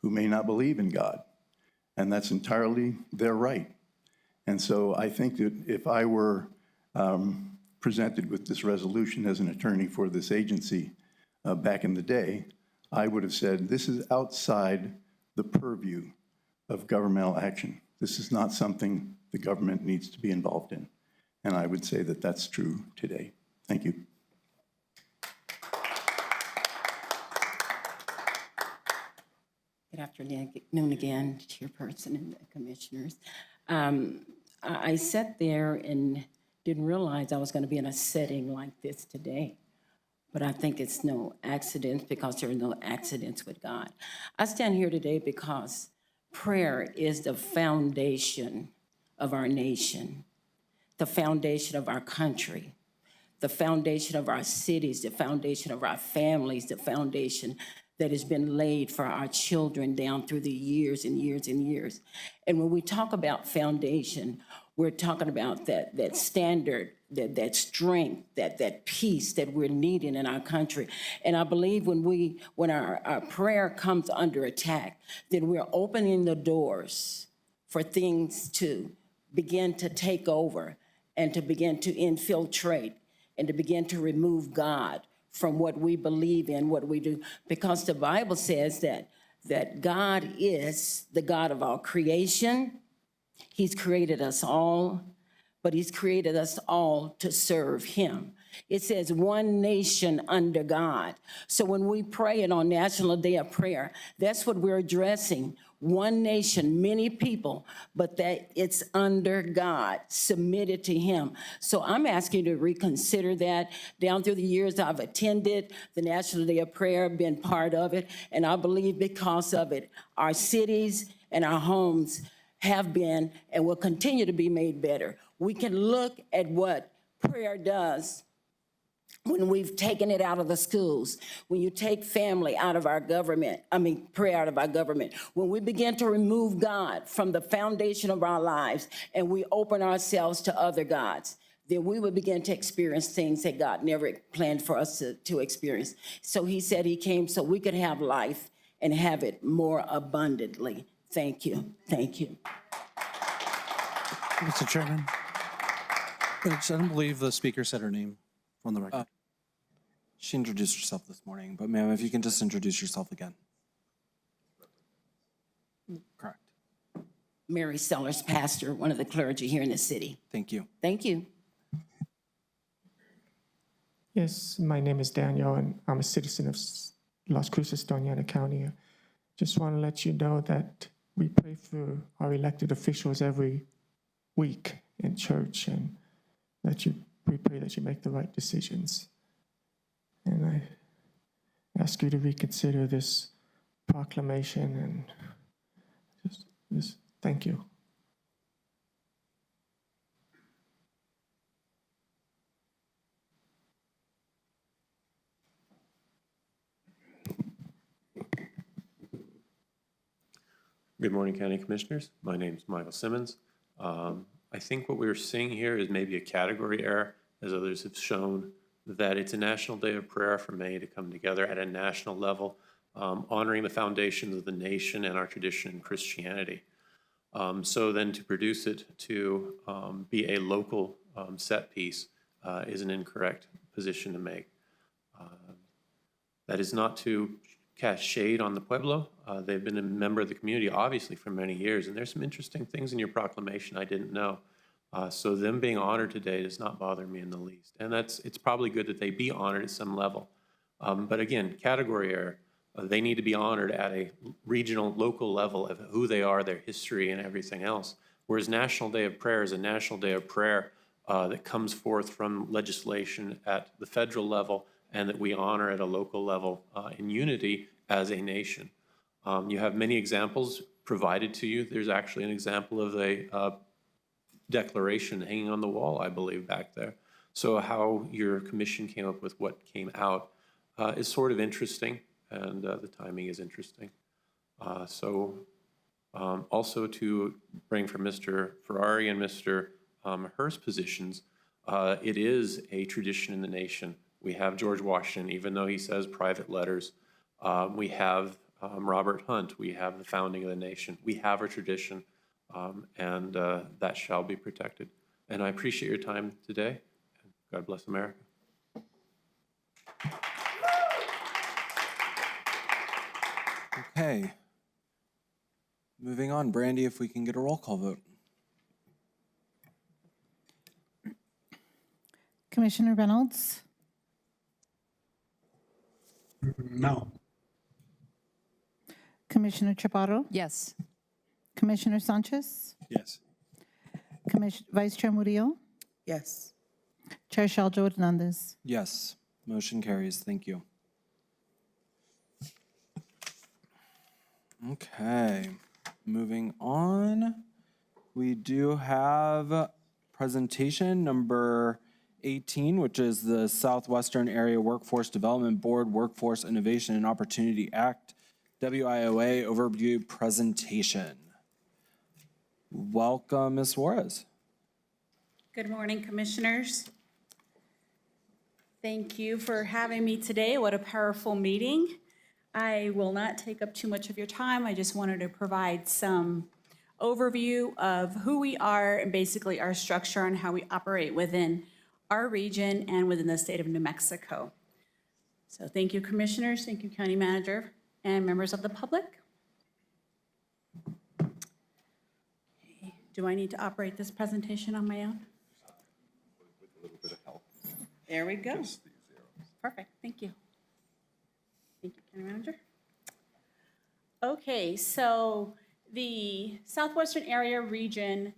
who may not believe in God, and that's entirely their right. And so I think that if I were presented with this resolution as an attorney for this agency back in the day, I would have said, this is outside the purview of governmental action. This is not something the government needs to be involved in. And I would say that that's true today. Thank you. Good afternoon again, Chairperson and the commissioners. I sat there and didn't realize I was going to be in a setting like this today. But I think it's no accident, because there are no accidents with God. I stand here today because prayer is the foundation of our nation, the foundation of our country, the foundation of our cities, the foundation of our families, the foundation that has been laid for our children down through the years and years and years. And when we talk about foundation, we're talking about that standard, that strength, that peace that we're needing in our country. And I believe when our prayer comes under attack, then we're opening the doors for things to begin to take over and to begin to infiltrate and to begin to remove God from what we believe in, what we do. Because the Bible says that God is the God of all creation. He's created us all, but he's created us all to serve him. It says one nation under God. So when we pray it on National Day of Prayer, that's what we're addressing. One nation, many people, but that it's under God, submitted to him. So I'm asking you to reconsider that. Down through the years I've attended the National Day of Prayer, been part of it, and I believe because of it, our cities and our homes have been and will continue to be made better. We can look at what prayer does when we've taken it out of the schools, when you take family out of our government, prayer out of our government, when we begin to remove God from the foundation of our lives and we open ourselves to other gods, then we will begin to experience things that God never planned for us to experience. So he said he came so we could have life and have it more abundantly. Thank you. Thank you. Mr. Chairman, I don't believe the speaker said her name on the record. She introduced herself this morning, but ma'am, if you can just introduce yourself again. Correct. Mary Sellers, pastor, one of the clergy here in the city. Thank you. Thank you. Yes, my name is Daniel, and I'm a citizen of Las Cruces, Doña County. Just want to let you know that we pray for our elected officials every week in church, and we pray that you make the right decisions. And I ask you to reconsider this proclamation and just thank you. Good morning, County Commissioners. My name is Michael Simmons. I think what we're seeing here is maybe a category error, as others have shown, that it's a National Day of Prayer for many to come together at a national level, honoring the foundations of the nation and our tradition in Christianity. So then to produce it to be a local set piece is an incorrect position to make. That is not to cast shade on the Pueblo. They've been a member of the community, obviously, for many years, and there's some interesting things in your proclamation I didn't know. So them being honored today does not bother me in the least. And it's probably good that they be honored at some level. But again, category error. They need to be honored at a regional, local level of who they are, their history, and everything else. Whereas National Day of Prayer is a National Day of Prayer that comes forth from legislation at the federal level and that we honor at a local level in unity as a nation. You have many examples provided to you. There's actually an example of a declaration hanging on the wall, I believe, back there. So how your commission came up with what came out is sort of interesting, and the timing is interesting. Also to bring from Mr. Ferrari and Mr. Hurst's positions, it is a tradition in the nation. We have George Washington, even though he says private letters. We have Robert Hunt. We have the founding of the nation. We have a tradition, and that shall be protected. And I appreciate your time today. God bless America. Okay. Moving on, Brandy, if we can get a roll call vote. Commissioner Reynolds? No. Commissioner Chaparro? Yes. Commissioner Sanchez? Yes. Vice Chair Murillo? Yes. Chair Shaljo Hernandez? Yes, motion carries. Thank you. Okay, moving on. We do have presentation number 18, which is the Southwestern Area Workforce Development Board Workforce Innovation and Opportunity Act, WIOA overview presentation. Welcome, Ms. Suarez. Good morning, Commissioners. Thank you for having me today. What a powerful meeting. I will not take up too much of your time. I just wanted to provide some overview of who we are and basically our structure and how we operate within our region and within the state of New Mexico. So thank you, Commissioners. Thank you, County Manager, and members of the public. Okay. Do I need to operate this presentation on my own? With a little bit of help. There we go. Perfect. Thank you. Thank you, County Manager. Okay, so the Southwestern Area region,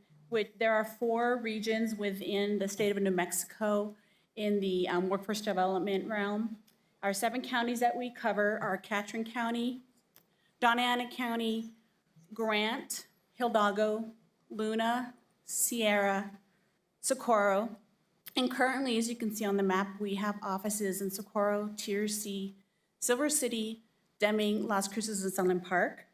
there are 4 regions within the state of New Mexico in the workforce development realm. Our 7 counties that we cover are Catron County, Doña County, Grant, Hidalgo, Luna, Sierra, Socorro. And currently, as you can see on the map, we have offices in Socorro, Tier C, Silver City, Deming, Las Cruces, and Sunland Park.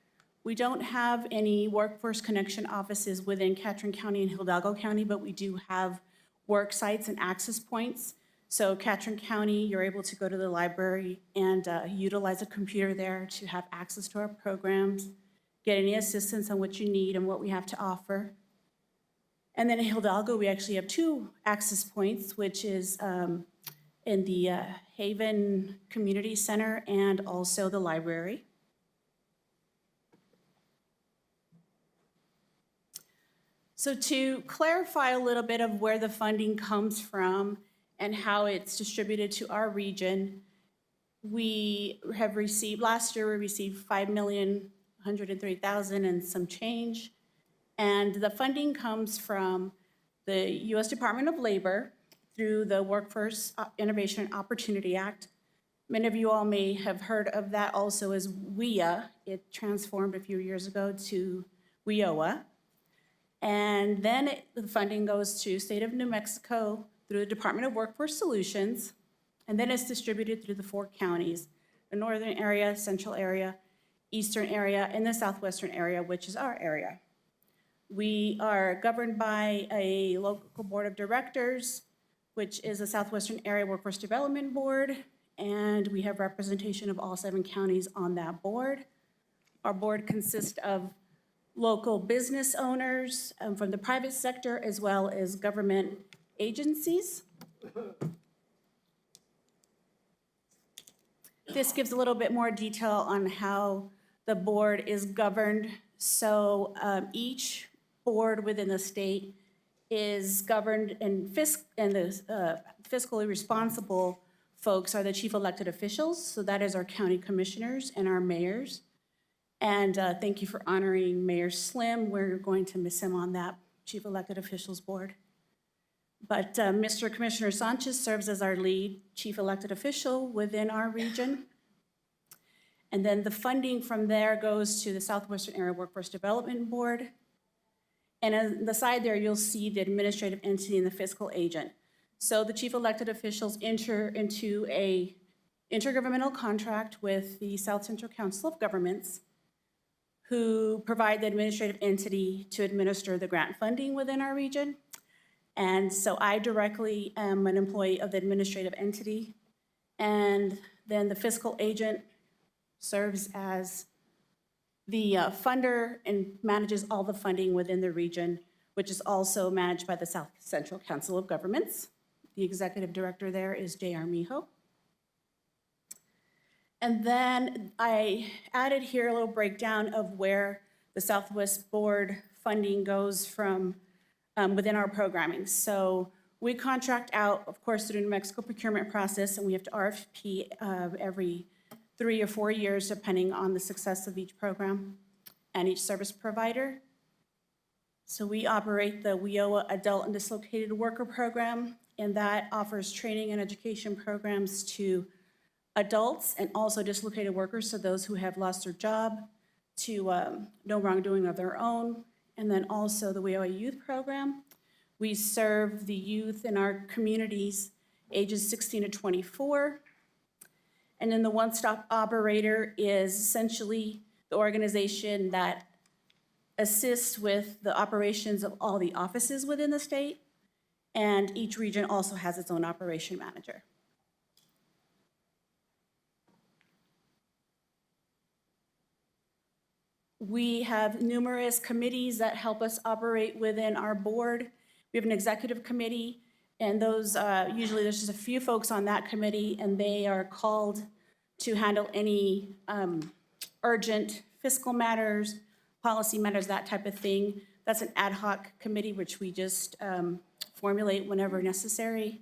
We don't have any workforce connection offices within Catron County and Hidalgo County, but we do have work sites and access points. So Catron County, you're able to go to the library and utilize a computer there to have access to our programs, get any assistance on what you need and what we have to offer. And then in Hidalgo, we actually have 2 access points, which is in the Haven Community Center and also the library. So to clarify a little bit of where the funding comes from and how it's distributed to our region, We have received, last year we received $5,103,000 and some change. And the funding comes from the U.S. Department of Labor through the Workforce Innovation and Opportunity Act. Many of you all may have heard of that also as WIA. It transformed a few years ago to WIOA. And then the funding goes to State of New Mexico through the Department of Workforce Solutions. And then it's distributed through the 4 counties, the northern area, central area, eastern area, and the southwestern area, which is our area. We are governed by a local board of directors, which is the Southwestern Area Workforce Development Board, and we have representation of all 7 counties on that board. Our board consists of local business owners from the private sector as well as government agencies. This gives a little bit more detail on how the board is governed. So each board within the state is governed, and the fiscally responsible folks are the chief elected officials. So that is our county commissioners and our mayors. And thank you for honoring Mayor Slim. We're going to miss him on that chief elected officials board. But Mr. Commissioner Sanchez serves as our lead chief elected official within our region. And then the funding from there goes to the Southwestern Area Workforce Development Board. And on the side there, you'll see the administrative entity and the fiscal agent. So the chief elected officials enter into a intergovernmental contract with the South Central Council of Governments, who provide the administrative entity to administer the grant funding within our region. And so I directly am an employee of the administrative entity. And then the fiscal agent serves as the funder and manages all the funding within the region, which is also managed by the South Central Council of Governments. The executive director there is J.R. Mijo. And then I added here a little breakdown of where the Southwest Board funding goes from within our programming. So we contract out, of course, through the New Mexico procurement process, and we have to RFP every 3 or 4 years, depending on the success of each program and each service provider. So we operate the WIOA Adult and Dislocated Worker Program, and that offers training and education programs to adults and also dislocated workers, so those who have lost their job to no wrongdoing of their own. And then also the WIOA Youth Program. We serve the youth in our communities ages 16 to 24. And then the one-stop operator is essentially the organization that assists with the operations of all the offices within the state. And each region also has its own operation manager. We have numerous committees that help us operate within our board. We have an executive committee, and those, usually there's just a few folks on that committee, and they are called to handle any urgent fiscal matters, policy matters, that type of thing. That's an ad hoc committee, which we just formulate whenever necessary.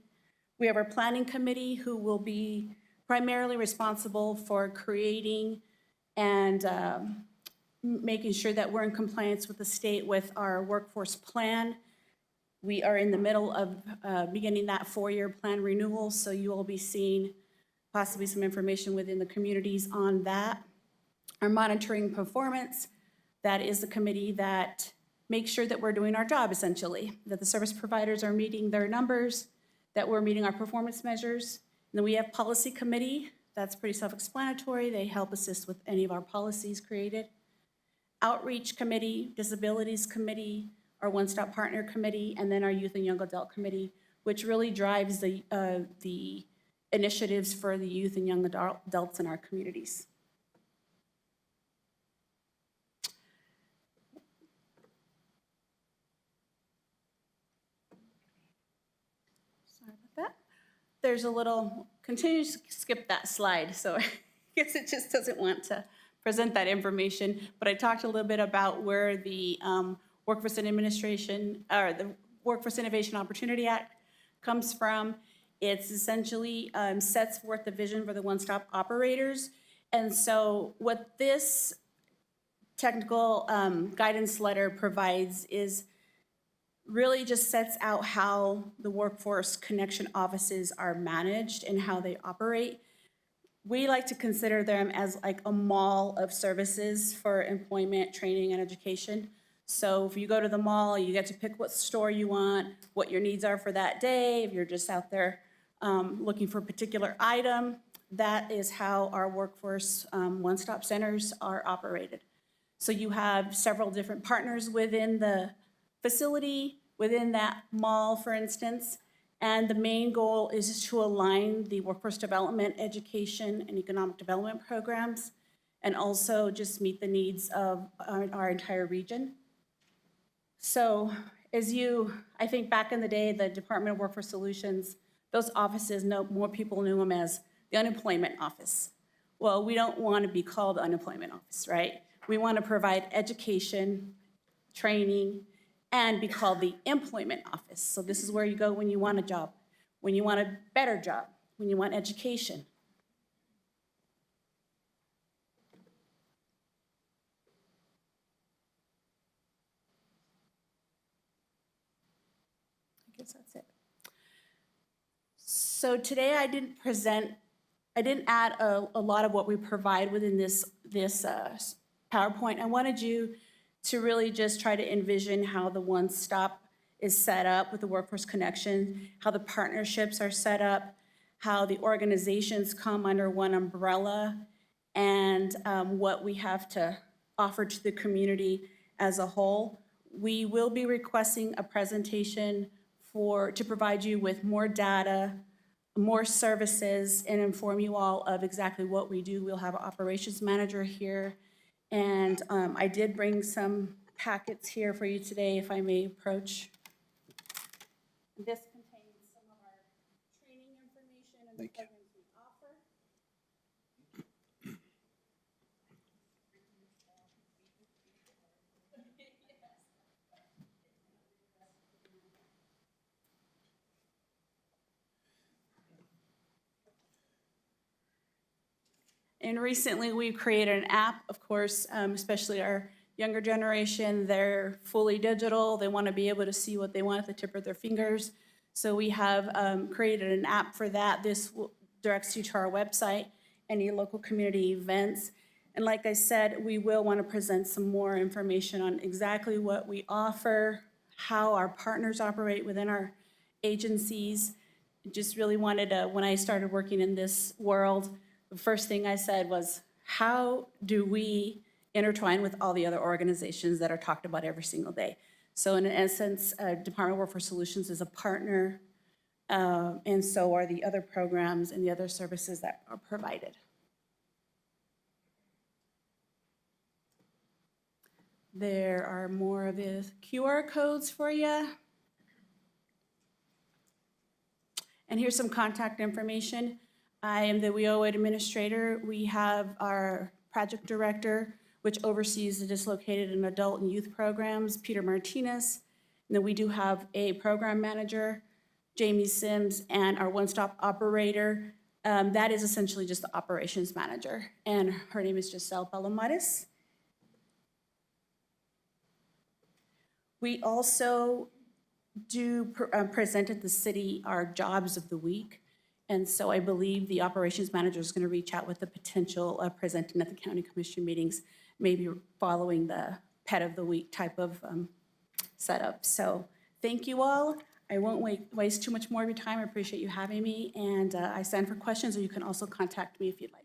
We have our planning committee, who will be primarily responsible for creating and making sure that we're in compliance with the state with our workforce plan. We are in the middle of beginning that 4-year plan renewal, so you will be seeing possibly some information within the communities on that. Our monitoring performance, that is the committee that makes sure that we're doing our job, essentially, that the service providers are meeting their numbers, that we're meeting our performance measures. And then we have policy committee. That's pretty self-explanatory. They help assist with any of our policies created. Outreach committee, disabilities committee, our one-stop partner committee, and then our youth and young adult committee, which really drives the initiatives for the youth and young adults in our communities. Sorry about that. There's a little, continue to skip that slide, so I guess it just doesn't want to present that information, but I talked a little bit about where the Workforce Administration, or the Workforce Innovation Opportunity Act comes from, It's essentially sets forth the vision for the one-stop operators. And so what this technical guidance letter provides is really just sets out how the workforce connection offices are managed and how they operate. We like to consider them as like a mall of services for employment, training, and education. So if you go to the mall, you get to pick what store you want, what your needs are for that day. If you're just out there looking for a particular item, that is how our workforce one-stop centers are operated. So you have several different partners within the facility, within that mall, for instance, and the main goal is to align the workforce development, education, and economic development programs, and also just meet the needs of our entire region. So I think back in the day, the Department of Workforce Solutions, those offices, more people knew them as the unemployment office. Well, we don't want to be called the unemployment office, right? We want to provide education, training, and be called the employment office. So this is where you go when you want a job, when you want a better job, when you want education. I guess that's it. So today I didn't add a lot of what we provide within this PowerPoint. I wanted you to really just try to envision how the one-stop is set up with the workforce connection, how the partnerships are set up, how the organizations come under one umbrella, and what we have to offer to the community as a whole. We will be requesting a presentation to provide you with more data, more services, and inform you all of exactly what we do. We'll have an operations manager here. And I did bring some packets here for you today, if I may approach. This contains some of our training information and the programs we offer. And recently, we've created an app, of course, especially our younger generation. They're fully digital. They want to be able to see what they want at the tip of their fingers. So we have created an app for that. This directs you to our website, any local community events. And like I said, we will want to present some more information on exactly what we offer, how our partners operate within our agencies. Just really wanted to, when I started working in this world, the first thing I said was, how do we intertwine with all the other organizations that are talked about every single day? So in essence, Department of Workforce Solutions is a partner, and so are the other programs and the other services that are provided. There are more of the QR codes for you. And here's some contact information. I am the WIOA administrator. We have our project director, which oversees the dislocated and adult and youth programs, Peter Martinez. And then we do have a program manager, Jamie Sims, and our one-stop operator. That is essentially just the operations manager. And her name is Giselle Palomares. We also do present at the city our jobs of the week. And so I believe the operations manager is going to reach out with the potential of presenting at the county commission meetings, maybe following the pet of the week type of setup. So thank you all. I won't waste too much more of your time. I appreciate you having me. And I stand for questions, or you can also contact me if you'd like.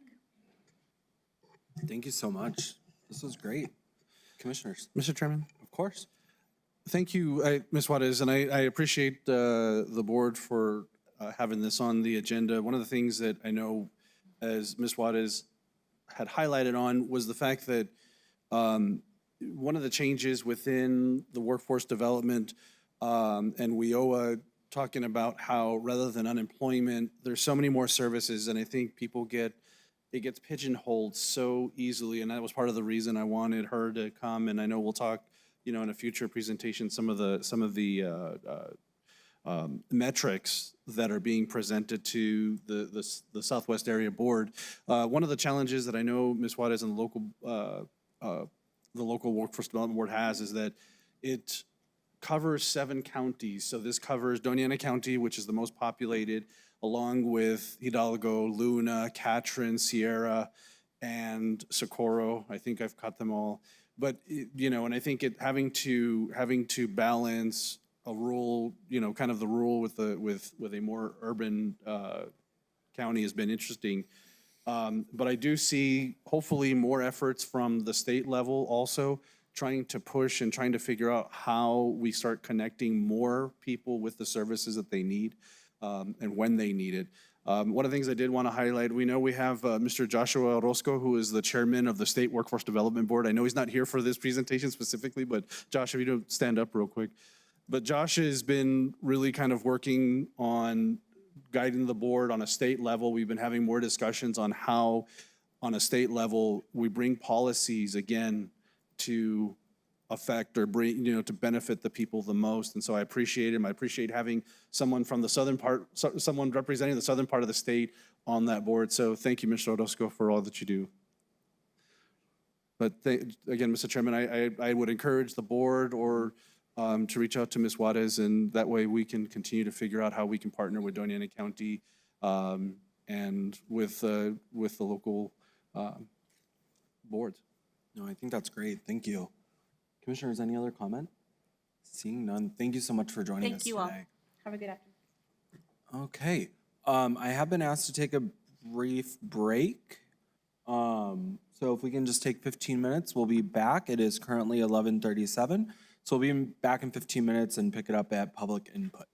Thank you so much. This was great. Commissioners. Mr. Chairman? Of course. Thank you, Ms. Juarez, and I appreciate the board for having this on the agenda. One of the things that I know, as Ms. Juarez had highlighted on, was the fact that one of the changes within the workforce development and WIOA, talking about how rather than unemployment, there's so many more services, and I think people it gets pigeonholed so easily, and that was part of the reason I wanted her to come, and I know we'll talk, in a future presentation, some of the metrics that are being presented to the Southwest Area Board. One of the challenges that I know Ms. Juarez and the local Workforce Development Board has is that it covers 7 counties. So this covers Doña County, which is the most populated, along with Hidalgo, Luna, Catron, Sierra, and Socorro. I think I've caught them all. But, and I think having to balance a rural, kind of the rural with a more urban county has been interesting. But I do see hopefully more efforts from the state level also trying to push and trying to figure out how we start connecting more people with the services that they need and when they need it. One of the things I did want to highlight, we know we have Mr. Joshua Orozco, who is the chairman of the State Workforce Development Board. I know he's not here for this presentation specifically, but Josh, if you don't stand up real quick. But Josh has been really kind of working on guiding the board on a state level. We've been having more discussions on how, on a state level, we bring policies again to affect or bring, to benefit the people the most. And so I appreciate him. I appreciate having someone from the southern part, someone representing the southern part of the state on that board. So thank you, Mr. Orozco, for all that you do. But again, Mr. Chairman, I would encourage the board or to reach out to Ms. Juarez, and that way we can continue to figure out how we can partner with Doña County and with the local boards. No, I think that's great. Thank you. Commissioners, any other comment? Seeing none, thank you so much for joining us Thank you all. today. Have a good afternoon. Okay. I have been asked to take a brief break. So if we can just take 15 minutes, we'll be back. It is currently 11:37. So we'll be back in 15 minutes and pick it up at public input.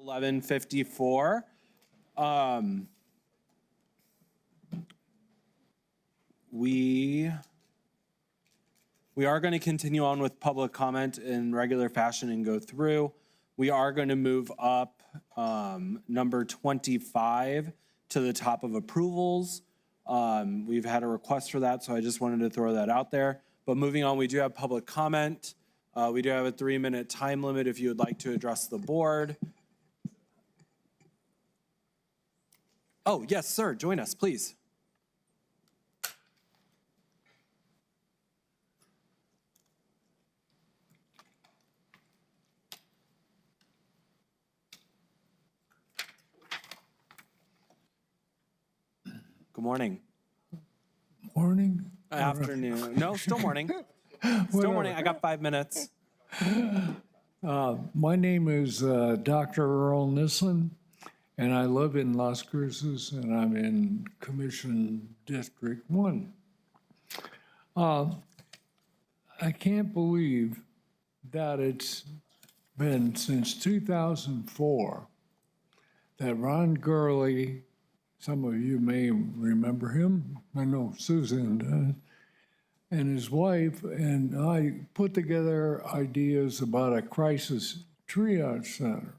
11:54. We are going to continue on with public comment in regular fashion and go through. We are going to move up number 25 to the top of approvals. We've had a request for that, so I just wanted to throw that out there. But moving on, we do have public comment. We do have a 3-minute time limit if you would like to address the board. Oh, yes, sir. Join us, please. Good morning. Morning? Afternoon. No, still morning. Still morning. I got 5 minutes. My name is Dr. Earl Nislin, and I live in Las Cruces, and I'm in Commission District 1. I can't believe that it's been since 2004 that Ron Gurley, some of you may remember him, I know Susan does, and his wife and I put together ideas about a crisis triage center.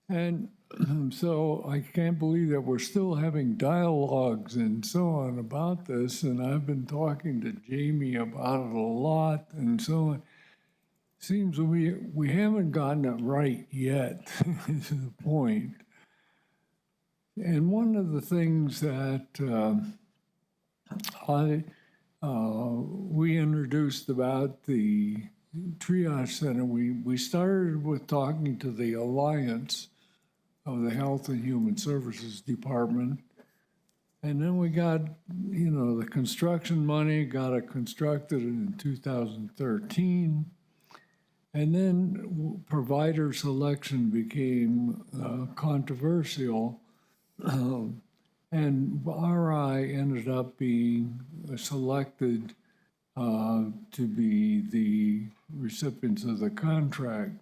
And so I can't believe that we're still having dialogues and so on about this, and I've been talking to Jamie about it a lot and so on. Seems we haven't gotten it right yet, is the point. And one of the things that we introduced about the triage center, we started with talking to the Alliance of the Health and Human Services Department. And then we got, the construction money, got it constructed in 2013. And then provider selection became controversial. And RI ended up being selected to be the recipients of the contract.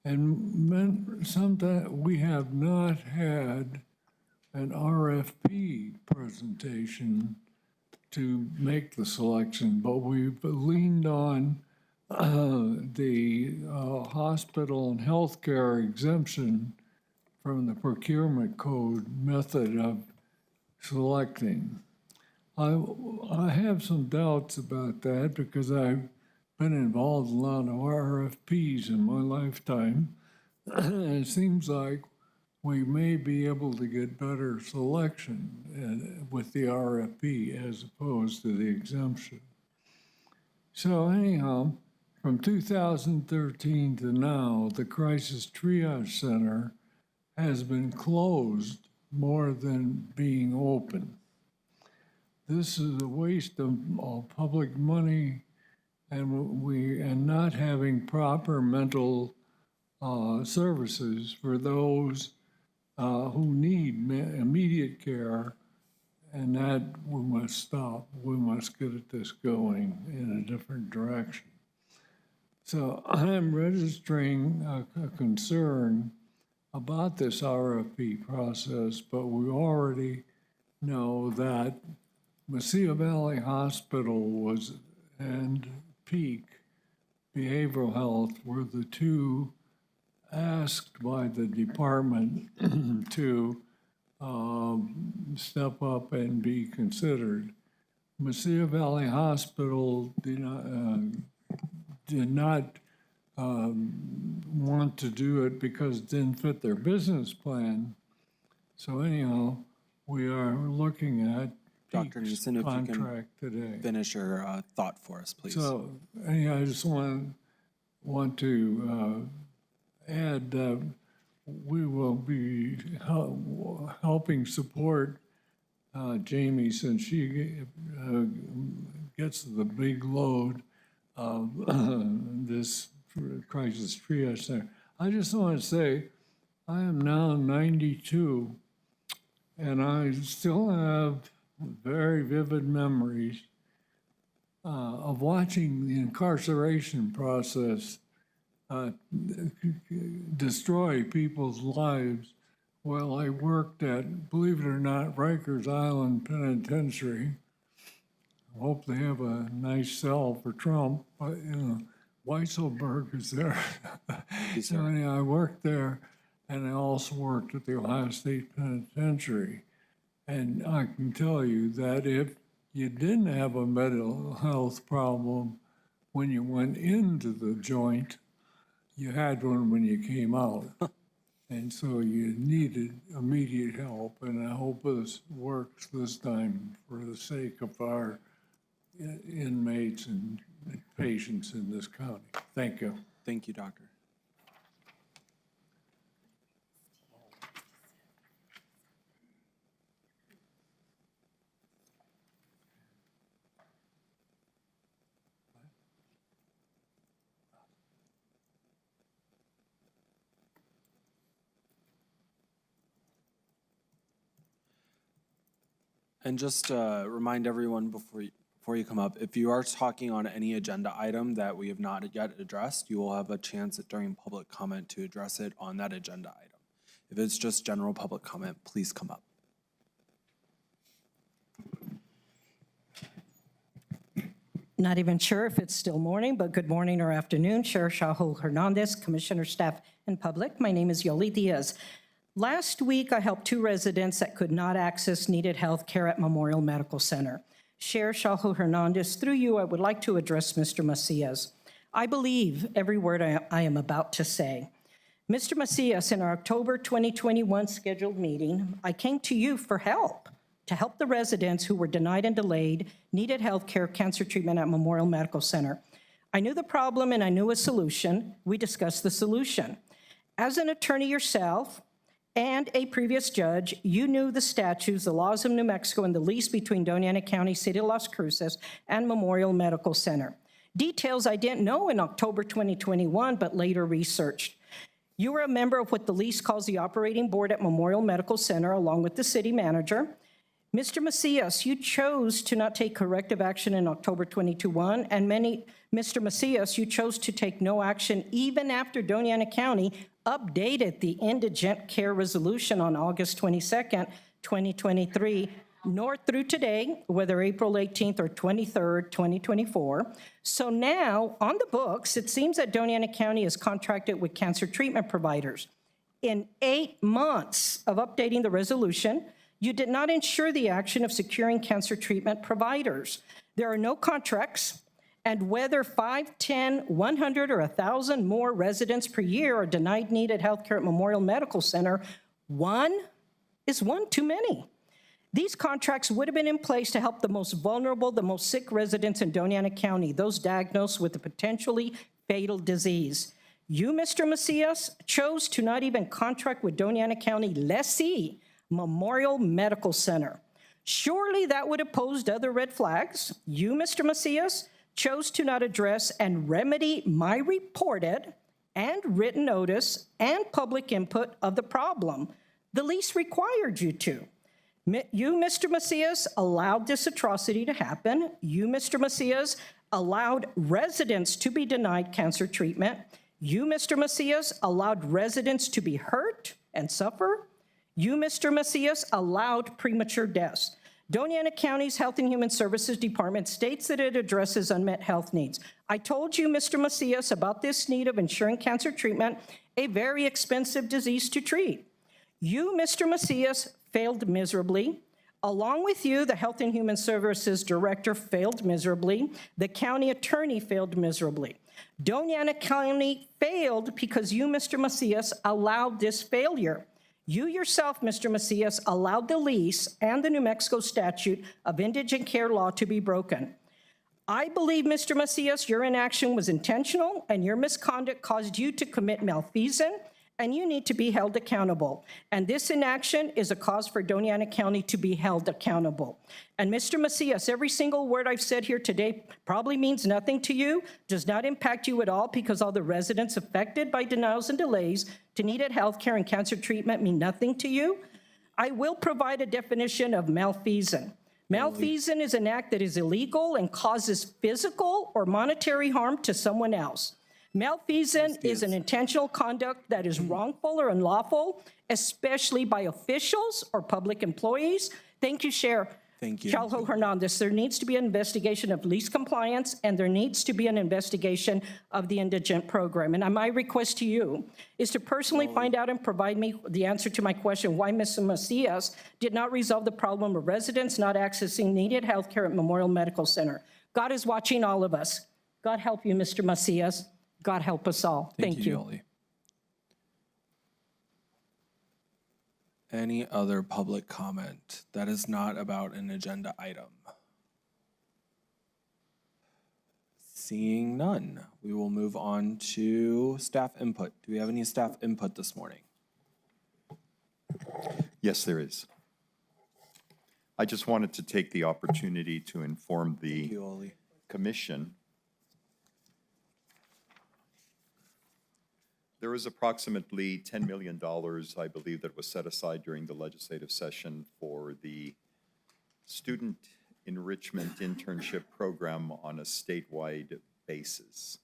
And sometimes we have not had an RFP presentation to make the selection, but we've leaned on the hospital and healthcare exemption from the procurement code method of selecting. I have some doubts about that because I've been involved in a lot of RFPs in my lifetime. And it seems like we may be able to get better selection with the RFP as opposed to the exemption. So anyhow, from 2013 to now, the Crisis Triage Center has been closed more than being open. This is a waste of public money and not having proper mental services for those who need immediate care, and that we must stop. We must get this going in a different direction. So I'm registering a concern about this RFP process, but we already know that Mesilla Valley Hospital and Peak Behavioral Health were the two asked by the department to step up and be considered. Mesilla Valley Hospital did not want to do it because it didn't fit their business plan. So anyhow, we are looking at Dr. Neeson, if you can today. finish your thought for us, please. So anyhow, I just want to add that we will be helping support Jamie since she gets the big load of this crisis triage center. I just want to say I am now 92 and I still have very vivid memories of watching the incarceration process destroy people's lives. Well, I worked at, believe it or not, Rikers Island Penitentiary. I hope they have a nice cell for Trump, but, you know, Weisselberg is there. So anyhow, I worked there, and I also worked at the Ohio State Penitentiary. And I can tell you that if you didn't have a mental health problem when you went into the joint, you had one when you came out. And so you needed immediate help, and I hope this works this time for the sake of our inmates and patients in this county. Thank you. Thank you, Doctor. And just remind everyone before you come up, if you are talking on any agenda item that we have not yet addressed, you will have a chance during public comment to address it on that agenda item. If it's just general public comment, please come up. Not even sure if it's still morning, but good morning or afternoon. Sheriff Shaul Hernandez, Commissioner, staff, and public. My name is Yoli Diaz. Last week, I helped 2 residents that could not access needed health care at Memorial Medical Center. Sheriff Shaul Hernandez, through you, I would like to address Mr. Macias. I believe every word I am about to say. Mr. Macias, in our October 2021 scheduled meeting, I came to you for help, to help the residents who were denied and delayed needed health care cancer treatment at Memorial Medical Center. I knew the problem and I knew a solution. We discussed the solution. As an attorney yourself, and a previous judge, you knew the statutes, the laws of New Mexico, and the lease between Doña County, City of Las Cruces, and Memorial Medical Center. Details I didn't know in October 2021, but later researched. You were a member of what the lease calls the operating board at Memorial Medical Center, along with the city manager. Mr. Macias, you chose to not take corrective action in October 2021, and Mr. Macias, you chose to take no action even after Doña County updated the indigent care resolution on August 22nd, 2023, nor through today, whether April 18th or 23rd, 2024. So now, on the books, it seems that Doña County is contracted with cancer treatment providers. In 8 months of updating the resolution, you did not ensure the action of securing cancer treatment providers. There are no contracts, and whether 5, 10, 100, or 1,000 more residents per year are denied needed health care at Memorial Medical Center, one is one too many. These contracts would have been in place to help the most vulnerable, the most sick residents in Doña County, those diagnosed with a potentially fatal disease. You, Mr. Macias, chose to not even contract with Doña County lessee, Memorial Medical Center. Surely that would have posed other red flags. You, Mr. Macias, chose to not address and remedy my reported and written notice and public input of the problem. The lease required you to. You, Mr. Macias, allowed this atrocity to happen. You, Mr. Macias, allowed residents to be denied cancer treatment. You, Mr. Macias, allowed residents to be hurt and suffer. You, Mr. Macias, allowed premature deaths. Doña County's Health and Human Services Department states that it addresses unmet health needs. I told you, Mr. Macias, about this need of ensuring cancer treatment, a very expensive disease to treat. You, Mr. Macias, failed miserably. Along with you, the Health and Human Services Director failed miserably. The county attorney failed miserably. Doña County failed because you, Mr. Macias, allowed this failure. You yourself, Mr. Macias, allowed the lease and the New Mexico statute of indigent care law to be broken. I believe, Mr. Macias, your inaction was intentional and your misconduct caused you to commit malfeasance, and you need to be held accountable. And this inaction is a cause for Doña County to be held accountable. And Mr. Macias, every single word I've said here today probably means nothing to you, does not impact you at all, because all the residents affected by denials and delays to needed health care and cancer treatment mean nothing to you. I will provide a definition of malfeasance. Malfeasance is an act that is illegal and causes physical or monetary harm to someone else. Malfeasance is an intentional conduct that is wrongful or unlawful, especially by officials or public employees. Thank you, Sheriff. Thank you. Chalho Hernandez, there needs to be an investigation of lease compliance, and there needs to be an investigation of the indigent program. And my request to you is to personally find out and provide me the answer to my question, why Mr. Macias did not resolve the problem of residents not accessing needed health care at Memorial Medical Center. God is watching all of us. God help you, Mr. Macias. God help us all. Thank you. Yoli. Any other public comment that is not about an agenda item? Seeing none, we will move on to staff input. Do we have any staff input this morning? Yes, there is. I just wanted to take the opportunity to inform the commission. There is approximately $10 million, I believe, that was set aside during the legislative session for the student enrichment internship program on a statewide basis.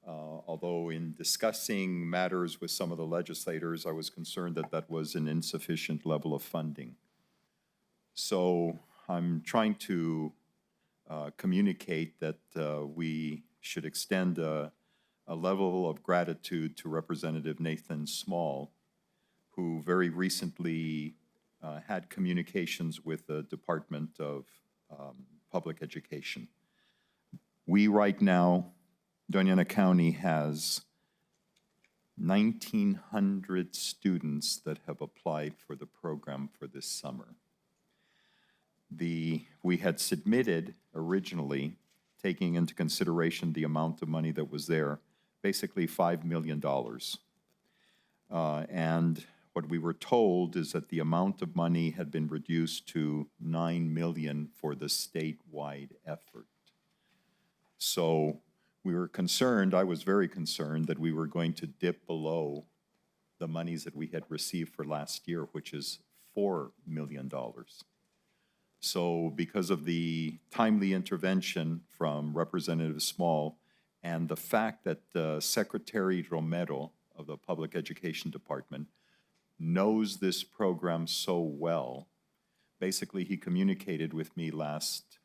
Although in discussing matters with some of the legislators, I was concerned that that was an insufficient level of funding. So I'm trying to communicate that we should extend a level of gratitude to Representative Nathan Small, who very recently had communications with the Department of Public Education. We right now, Doña County has 1,900 students that have applied for the program for this summer. We had submitted originally, taking into consideration the amount of money that was there, basically $5 million. And what we were told is that the amount of money had been reduced to $9 million for the statewide effort. So we were concerned, I was very concerned, that we were going to dip below the monies that we had received for last year, which is $4 million. So because of the timely intervention from Representative Small and the fact that Secretary Romero of the Public Education Department knows this program so well, basically he communicated with me last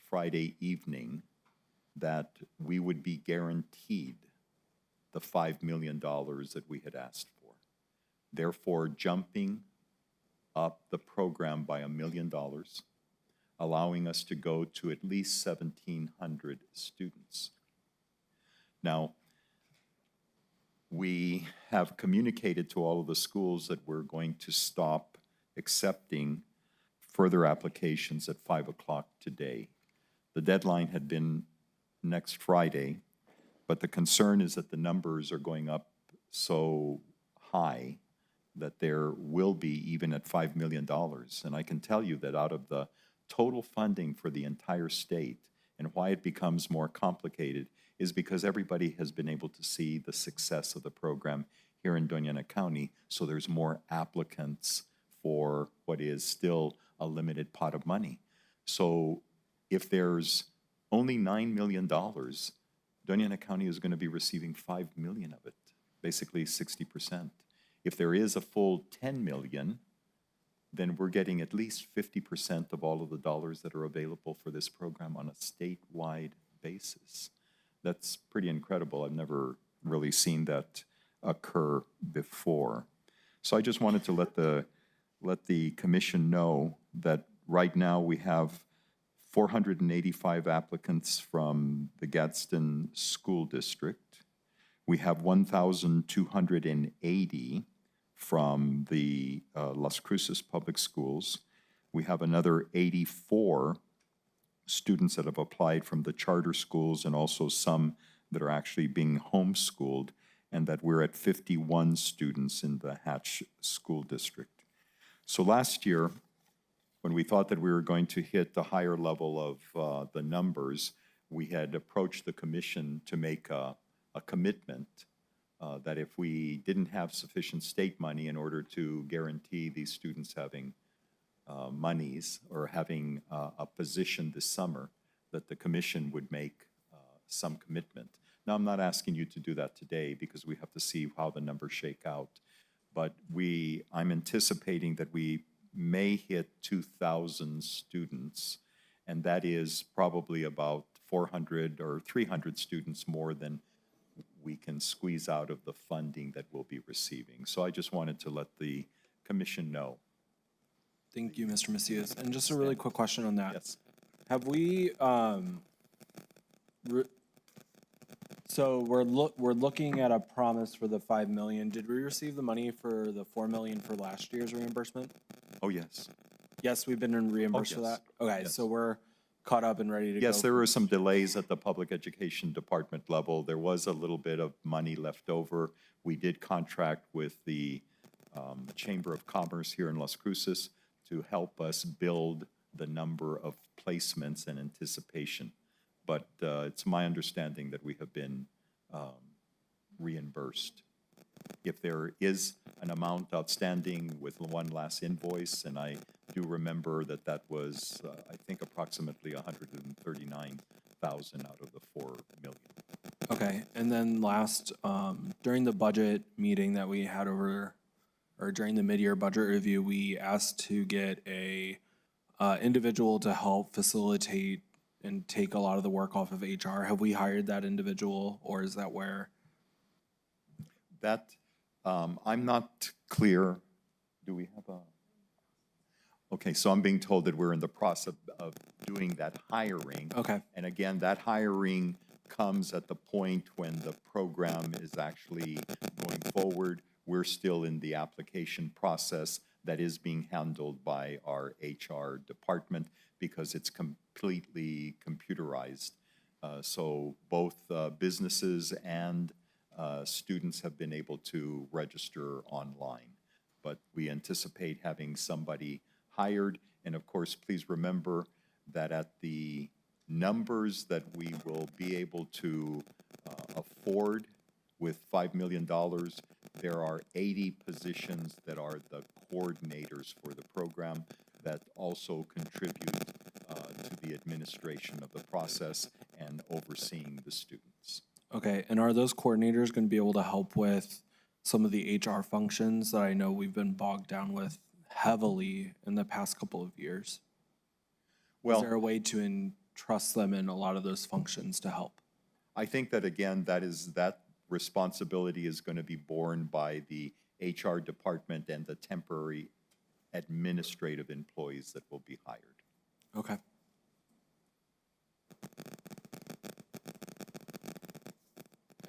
Friday evening that we would be guaranteed the $5 million that we had asked for, therefore jumping up the program by $1 million, allowing us to go to at least 1,700 students. Now, we have communicated to all of the schools that we're going to stop accepting further applications at 5 o'clock today. The deadline had been next Friday, but the concern is that the numbers are going up so high that there will be even at $5 million. And I can tell you that out of the total funding for the entire state, and why it becomes more complicated is because everybody has been able to see the success of the program here in Doña County, so there's more applicants for what is still a limited pot of money. So if there's only $9 million, Doña County is going to be receiving $5 million of it, basically 60%. If there is a full $10 million, then we're getting at least 50% of all of the dollars that are available for this program on a statewide basis. That's pretty incredible. I've never really seen that occur before. So I just wanted to let the commission know that right now we have 485 applicants from the Gadsden School District. We have 1,280 from the Las Cruces Public Schools. We have another 84 students that have applied from the charter schools and also some that are actually being homeschooled, and that we're at 51 students in the Hatch School District. So last year, when we thought that we were going to hit the higher level of the numbers, we had approached the commission to make a commitment that if we didn't have sufficient state money in order to guarantee these students having monies or having a position this summer, that the commission would make some commitment. Now, I'm not asking you to do that today because we have to see how the numbers shake out. But I'm anticipating that we may hit 2,000 students, and that is probably about 400 or 300 students more than we can squeeze out of the funding that we'll be receiving. So I just wanted to let the commission know. Thank you, Mr. Macias. And just a really quick question on that. Yes. Have we, so we're looking at a promise for the 5 million. Did we receive the money for the 4 million for last year's reimbursement? Oh, yes. Yes, we've been reimbursed for yes. that? Okay, Yes. so we're caught up and ready to go. Yes, there were some delays at the public education department level. There was a little bit of money left over. We did contract with the Chamber of Commerce here in Las Cruces to help us build the number of placements in anticipation. But it's my understanding that we have been reimbursed. If there is an amount outstanding with one last invoice, and I do remember that was, I think, approximately 139,000 out of the 4 million. Okay, and then last, during the budget meeting that we had or during the mid-year budget review, we asked to get a individual to help facilitate and take a lot of the work off of HR. Have we hired that individual, or is that where? That, I'm not clear. Do we have a? Okay, so I'm being told that we're in the process of doing that hiring. Okay. And again, that hiring comes at the point when the program is actually going forward. We're still in the application process that is being handled by our HR department because it's completely computerized. So both businesses and students have been able to register online. But we anticipate having somebody hired. And of course, please remember that at the numbers that we will be able to afford with $5 million, there are 80 positions that are the coordinators for the program that also contribute to the administration of the process and overseeing the students. Okay, and are those coordinators going to be able to help with some of the HR functions that I know we've been bogged down with heavily in the past couple of years? Well, is there a way to entrust them in a lot of those functions to help? I think that, again, that responsibility is going to be borne by the HR department and the temporary administrative employees that will be hired. Okay.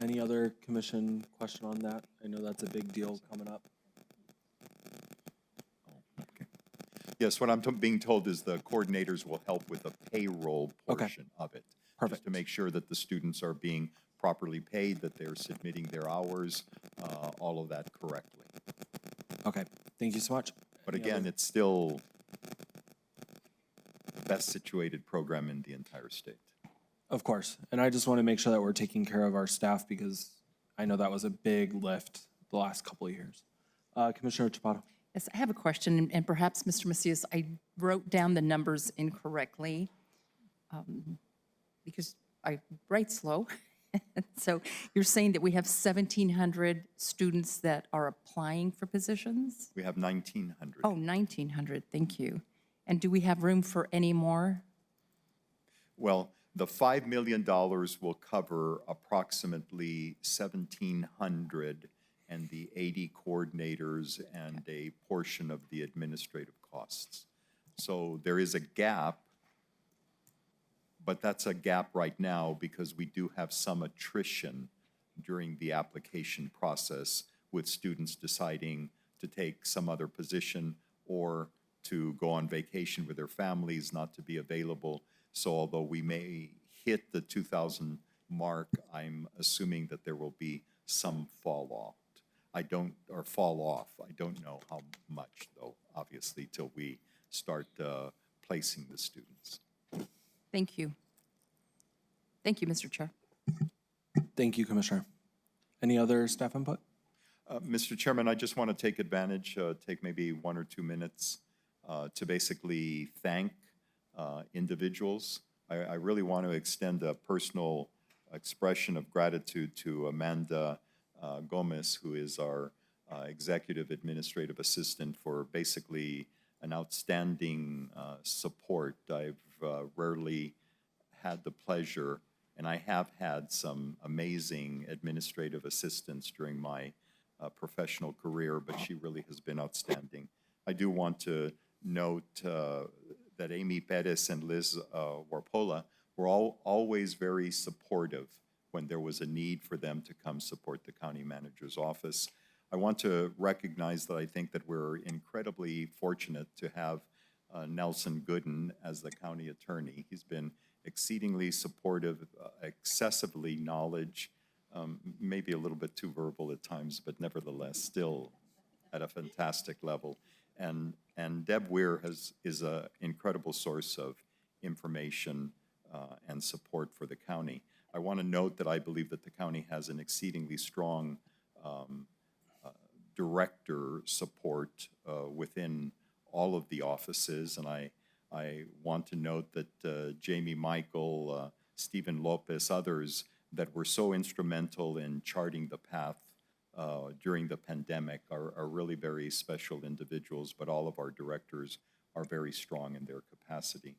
Any other commission question on that? I know that's a big deal coming up. Yes, what I'm being told is the coordinators will help with the payroll portion of it. Perfect. Just to make sure that the students are being properly paid, that they're submitting their hours, all of that correctly. Okay, thank you so much. But again, it's still the best situated program in the entire state. Of course, and I just want to make sure that we're taking care of our staff because I know that was a big lift the last couple of years. Commissioner Chaparro. Yes, I have a question, and perhaps, Mr. Macias, I wrote down the numbers incorrectly because I write slow. So you're saying that we have 1,700 students that are applying for positions? We have 1,900. Oh, 1,900, thank you. And do we have room for any more? Well, the $5 million will cover approximately 1,700 and the 80 coordinators and a portion of the administrative costs. So there is a gap, but that's a gap right now because we do have some attrition during the application process with students deciding to take some other position or to go on vacation with their families, not to be available. So although we may hit the 2,000 mark, I'm assuming that there will be some fall off. I don't know how much though, obviously, till we start placing the students. Thank you. Thank you, Mr. Chair. Thank you, Commissioner. Any other staff input? Mr. Chairman, I just want to take advantage, take maybe 1 or 2 minutes to basically thank individuals. I really want to extend a personal expression of gratitude to Amanda Gomez, who is our executive administrative assistant, for basically an outstanding support. I've rarely had the pleasure, and I have had some amazing administrative assistants during my professional career, but she really has been outstanding. I do want to note that Amy Perez and Liz Warpola were always very supportive when there was a need for them to come support the county manager's office. I want to recognize that I think that we're incredibly fortunate to have Nelson Gooden as the county attorney. He's been exceedingly supportive, excessively knowledge, maybe a little bit too verbal at times, but nevertheless still at a fantastic level. And Deb Weir is an incredible source of information and support for the county. I want to note that I believe that the county has an exceedingly strong director support within all of the offices, and I want to note that Jamie Michael, Stephen Lopez, others that were so instrumental in charting the path during the pandemic are really very special individuals, but all of our directors are very strong in their capacity.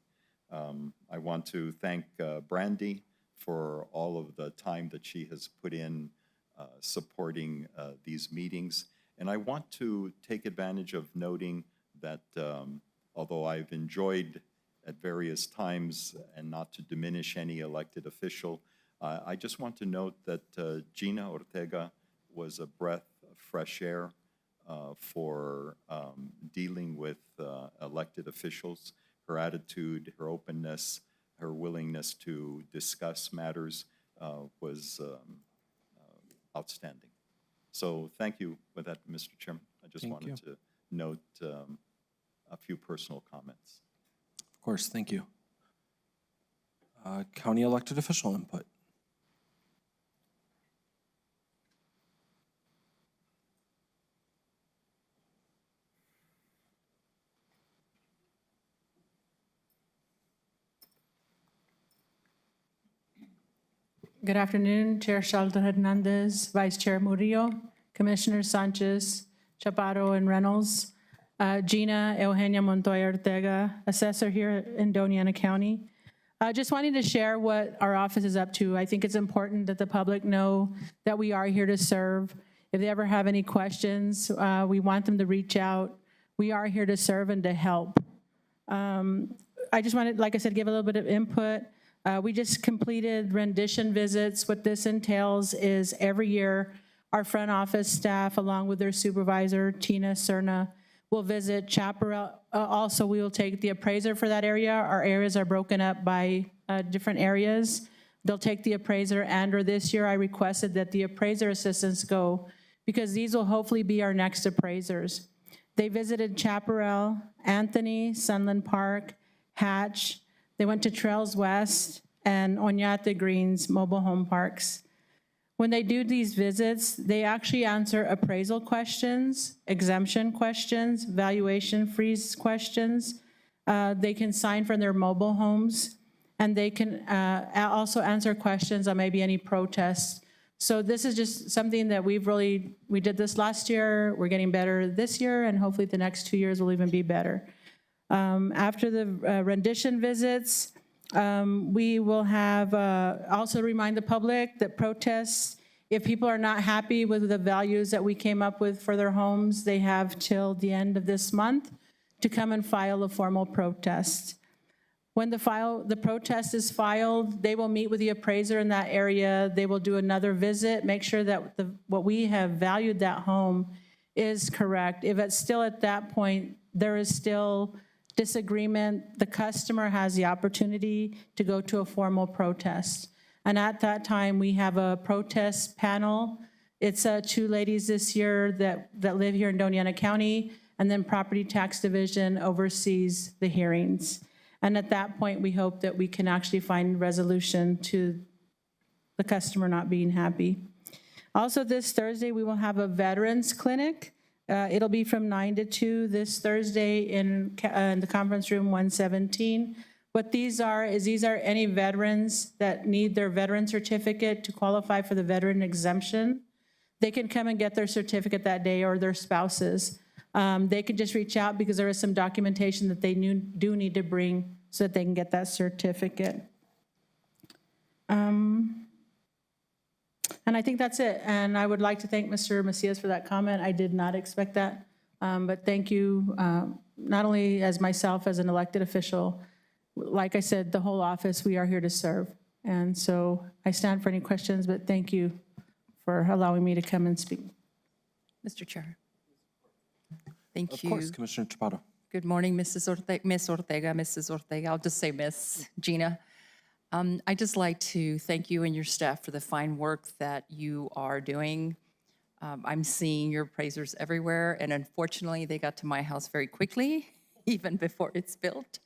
I want to thank Brandy for all of the time that she has put in supporting these meetings. And I want to take advantage of noting that although I've enjoyed at various times, and not to diminish any elected official, I just want to note that Gina Ortega was a breath of fresh air for dealing with elected officials. Her attitude, her openness, her willingness to discuss matters was outstanding. So thank you for that, Mr. Chairman. I just wanted to note a few personal comments. Of course, thank you. County elected official input. Good afternoon, Chair Shalda Hernandez, Vice Chair Murillo, Commissioners Sanchez, Chaparro, and Reynolds, Gina Eugenia Montoya Ortega, Assessor here in Doña County. Just wanting to share what our office is up to. I think it's important that the public know that we are here to serve. If they ever have any questions, we want them to reach out. We are here to serve and to help. I just wanted, like I said, give a little bit of input. We just completed rendition visits. What this entails is every year, our front office staff, along with their supervisor, Tina Cerna, will visit Chaparral. Also, we will take the appraiser for that area. Our areas are broken up by different areas. They'll take the appraiser, and/or this year I requested that the appraiser assistants go, because these will hopefully be our next appraisers. They visited Chaparral, Anthony, Sunland Park, Hatch. They went to Trails West and Oñate Greens mobile home parks. When they do these visits, they actually answer appraisal questions, exemption questions, valuation freeze questions. They can sign for their mobile homes, and they can also answer questions on maybe any protests. So this is just something that we did this last year, we're getting better this year, and hopefully the next 2 years will even be better. After the rendition visits, we will have also remind the public that protests, if people are not happy with the values that we came up with for their homes, they have till the end of this month to come and file a formal protest. When the protest is filed, they will meet with the appraiser in that area. They will do another visit, make sure that what we have valued that home is correct. If it's still at that point, there is still disagreement, the customer has the opportunity to go to a formal protest. And at that time, we have a protest panel. It's 2 ladies this year that live here in Doña County, and then Property Tax Division oversees the hearings. And at that point, we hope that we can actually find resolution to the customer not being happy. Also this Thursday, we will have a veterans clinic. It'll be from 9 to 2 this Thursday in the conference room 117 What these are is these are any veterans that need their veteran certificate to qualify for the veteran exemption. They can come and get their certificate that day, or their spouses. They can just reach out because there is some documentation that they do need to bring so that they can get that certificate. And I think that's it. And I would like to thank Mr. Macias for that comment. I did not expect that. But thank you, not only as myself as an elected official, like I said, the whole office, we are here to serve. And so I stand for any questions, but thank you for allowing me to come and speak. Mr. Chair. Thank Of you. course, Commissioner Chaparro. Good morning, Mrs. Ortega, Mrs. Ortega. I'll just say Miss Gina. I'd just like to thank you and your staff for the fine work that you are doing. I'm seeing your appraisers everywhere, and unfortunately, they got to my house very quickly, even before it's built.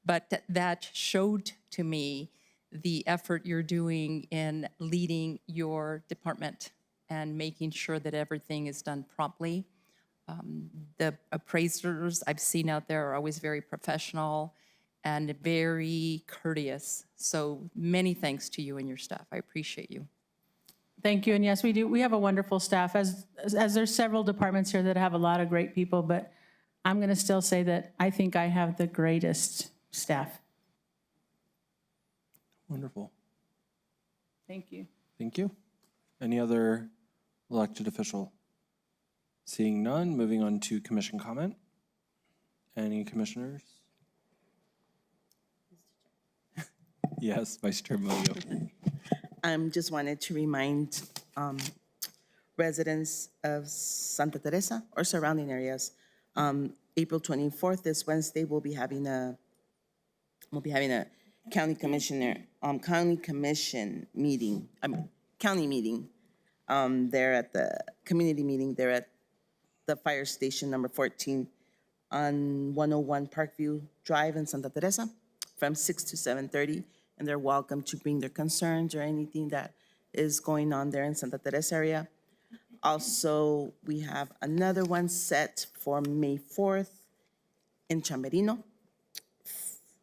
But that showed to me the effort you're doing in leading your department and making sure that everything is done promptly. The appraisers I've seen out there are always very professional and very courteous. So many thanks to you and your staff. I appreciate you. Thank you. And yes, we do. We have a wonderful staff, as there's several departments here that have a lot of great people, but I'm going to still say that I think I have the greatest staff. Wonderful. Thank you. Thank you. Any other elected official? Seeing none, moving on to commission comment. Any commissioners? Yes, Vice Chair Murillo. Just wanted to remind residents of Santa Teresa or surrounding areas, April 24th, this Wednesday, we'll be having a county commission meeting, county meeting. There at the community meeting there at the fire station number 14 on 101 Parkview Drive in Santa Teresa from 6 to 7:30. And they're welcome to bring their concerns or anything that is going on there in Santa Teresa area. Also, we have another one set for May 4th in Chamberino.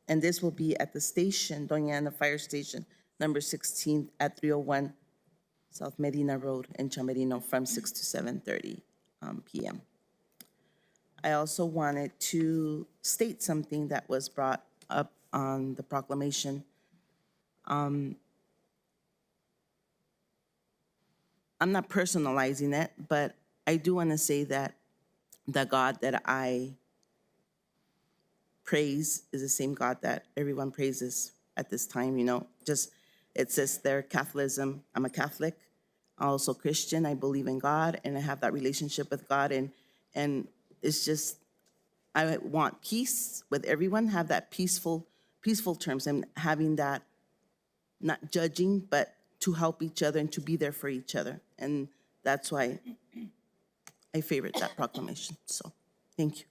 And this will be at the station, Doña Fire Station, number 16 at 301 South Medina Road in Chamberino from 6 to 7:30 p.m. I also wanted to state something that was brought up on the proclamation. I'm not personalizing it, but I do want to say that the God that I praise is the same God that everyone praises at this time, you know. Just, it says there, Catholicism. I'm a Catholic, I'm also Christian. I believe in God, and I have that relationship with God, and it's just, I want peace with everyone, have that peaceful terms, and having that, not judging, but to help each other and to be there for each other. And that's why I favorite that proclamation. So, thank you.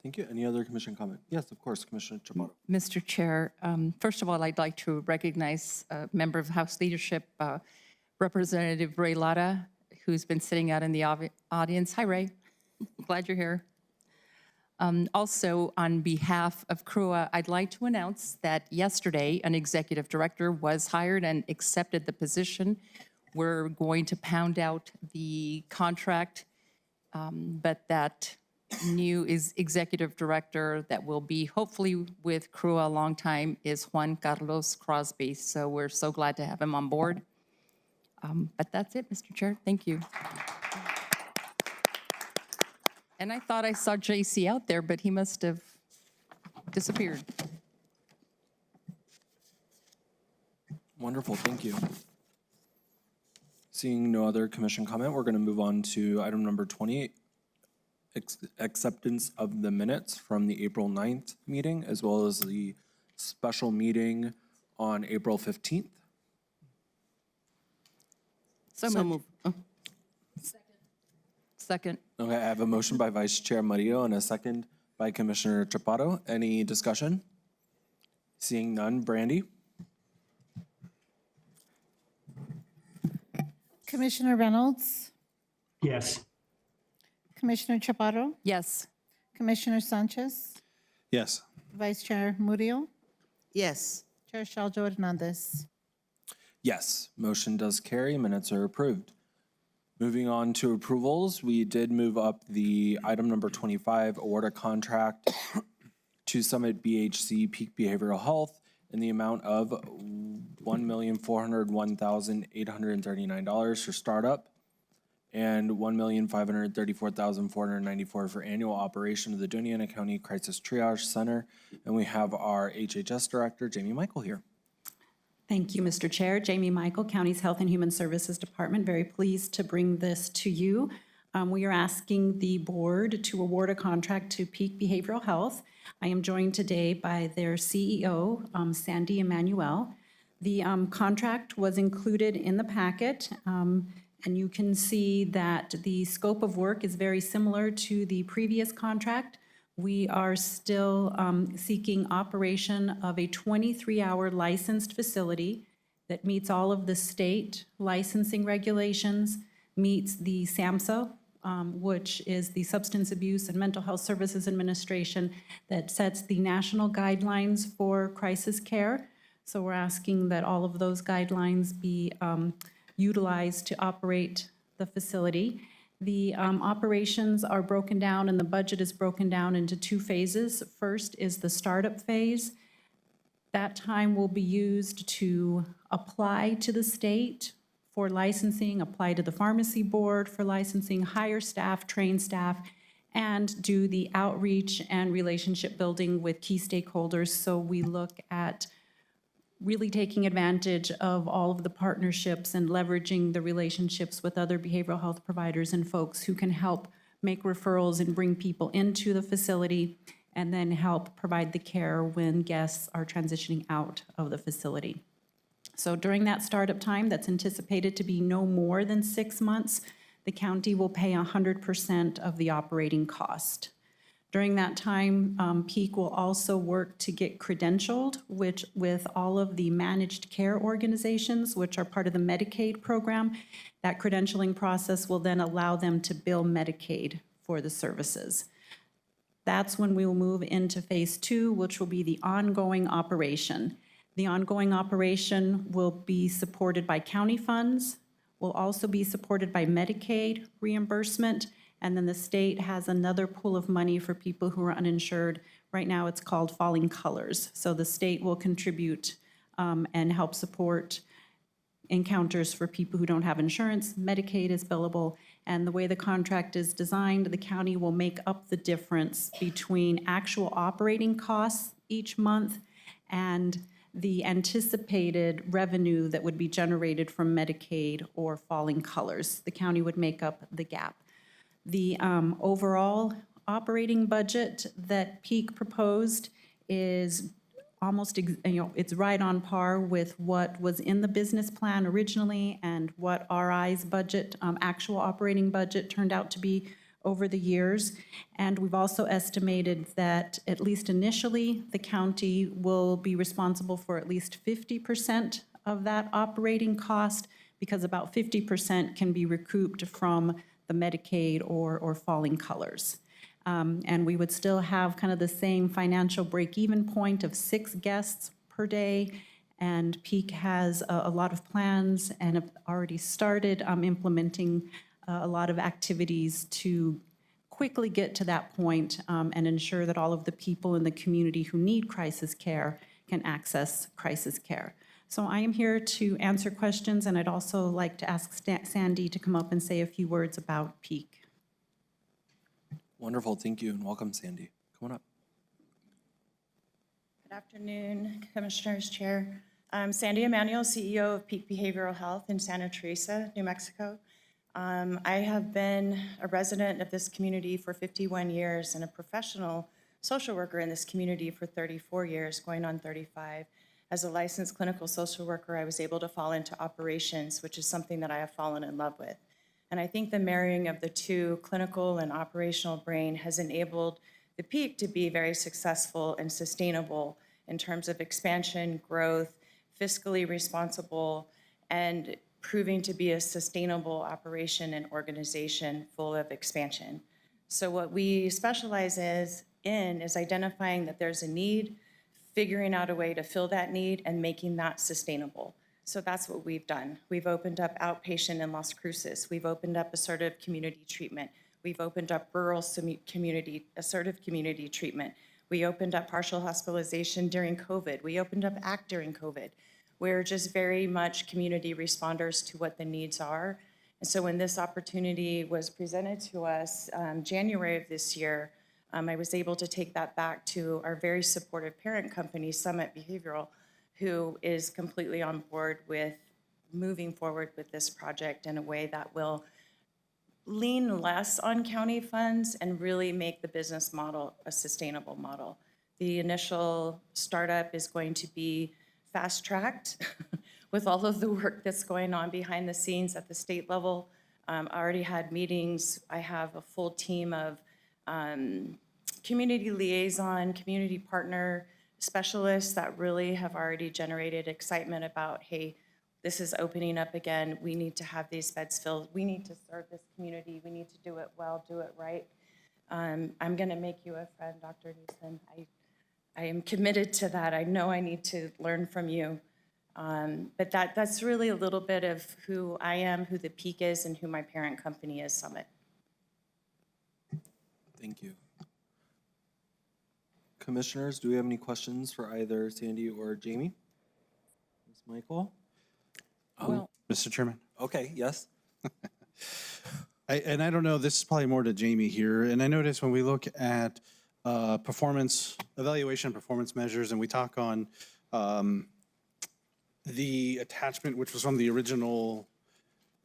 Thank you. Any other commission comment? Yes, of course, Commissioner Chaparro. Mr. Chair, first of all, I'd like to recognize a member of House leadership, Representative Ray Lara, who's been sitting out in the audience. Hi, Ray. Glad you're here. Also, on behalf of CRUA, I'd like to announce that yesterday, an executive director was hired and accepted the position. We're going to pound out the contract, but that new executive director that will be hopefully with CRUA a long time is Juan Carlos Crosby. So we're so glad to have him on board. But that's it, Mr. Chair. Thank you. And I thought I saw JC out there, but he must have disappeared. Wonderful, thank you. Seeing no other commission comment, we're going to move on to item number 28, acceptance of the minutes from the April 9th meeting, as well as the special meeting on April 15th. So moved. Second. Okay, I have a motion by Vice Chair Murillo and a second by Commissioner Chaparro. Any discussion? Seeing none, Brandy? Commissioner Reynolds? Yes. Commissioner Chaparro? Yes. Commissioner Sanchez? Yes. Vice Chair Murillo, Yes. Chair Shaljo Hernandez. Yes, motion does carry. Minutes are approved. Moving on to approvals, we did move up the item number 25, award a contract to Summit BHC Peak Behavioral Health in the amount of $1,401,839 for startup and $1,534,494 for annual operation of the Doña County Crisis Triage Center. And we have our HHS Director, Jamie Michael, here. Thank you, Mr. Chair. Jamie Michael, County's Health and Human Services Department. Very pleased to bring this to you. We are asking the board to award a contract to Peak Behavioral Health. I am joined today by their CEO, Sandy Emanuel. The contract was included in the packet, and you can see that the scope of work is very similar to the previous contract. We are still seeking operation of a 23-hour licensed facility that meets all of the state licensing regulations, meets the SAMHSA, which is the Substance Abuse and Mental Health Services Administration that sets the national guidelines for crisis care. So we're asking that all of those guidelines be utilized to operate the facility. The operations are broken down and the budget is broken down into two phases. First is the startup phase. That time will be used to apply to the state for licensing, apply to the pharmacy board for licensing, hire staff, train staff, and do the outreach and relationship building with key stakeholders. So we look at really taking advantage of all of the partnerships and leveraging the relationships with other behavioral health providers and folks who can help make referrals and bring people into the facility and then help provide the care when guests are transitioning out of the facility. So during that startup time, that's anticipated to be no more than 6 months, the county will pay 100% of the operating cost. During that time, Peak will also work to get credentialed, which with all of the managed care organizations, which are part of the Medicaid program. That credentialing process will then allow them to bill Medicaid for the services. That's when we will move into phase 2, which will be the ongoing operation. The ongoing operation will be supported by county funds, will also be supported by Medicaid reimbursement, and then the state has another pool of money for people who are uninsured. Right now, it's called Falling Colors. So the state will contribute and help support encounters for people who don't have insurance. Medicaid is billable. And the way the contract is designed, the county will make up the difference between actual operating costs each month and the anticipated revenue that would be generated from Medicaid or Falling Colors. The county would make up the gap. The overall operating budget that Peak proposed is almost, it's right on par with what was in the business plan originally and what RI's budget, actual operating budget turned out to be over the years. And we've also estimated that at least initially, the county will be responsible for at least 50% of that operating cost because about 50% can be recouped from the Medicaid or Falling Colors. And we would still have kind of the same financial break-even point of 6 guests per day. And Peak has a lot of plans and have already started implementing a lot of activities to quickly get to that point and ensure that all of the people in the community who need crisis care can access crisis care. So I am here to answer questions, and I'd also like to ask Sandy to come up and say a few words about Peak. Wonderful, thank you, and welcome, Sandy. Come on up. Good afternoon, Commissioners, Chair. I'm Sandy Emanuel, CEO of Peak Behavioral Health in Santa Teresa, New Mexico. I have been a resident of this community for 51 years and a professional social worker in this community for 34 years, going on 35. As a licensed clinical social worker, I was able to fall into operations, which is something that I have fallen in love with. And I think the marrying of the two, clinical and operational brain, has enabled the Peak to be very successful and sustainable in terms of expansion, growth, fiscally responsible, and proving to be a sustainable operation and organization full of expansion. So what we specialize in is identifying that there's a need, figuring out a way to fill that need, and making that sustainable. So that's what we've done. We've opened up outpatient in Las Cruces. We've opened up assertive community treatment. We've opened up rural community, assertive community treatment. We opened up partial hospitalization during COVID. We opened up ACT during COVID. We're just very much community responders to what the needs are. And so when this opportunity was presented to us January of this year, I was able to take that back to our very supportive parent company, Summit Behavioral, who is completely on board with moving forward with this project in a way that will lean less on county funds and really make the business model a sustainable model. The initial startup is going to be fast-tracked with all of the work that's going on behind the scenes at the state level. I already had meetings. I have a full team of community liaison, community partner specialists that really have already generated excitement about, hey, this is opening up again. We need to have these beds filled. We need to serve this community. We need to do it well, do it right. I'm going to make you a friend, Dr. Newsom. I am committed to that. I know I need to learn from you. But that's really a little bit of who I am, who the Peak is, and who my parent company is, Summit. Thank you. Commissioners, do we have any questions for either Sandy or Jamie? Ms. Michael? Mr. Chairman. Okay, yes. I don't know, this is probably more to Jamie here, and I noticed when we look at performance, evaluation performance measures, and we talk on the attachment, which was from the original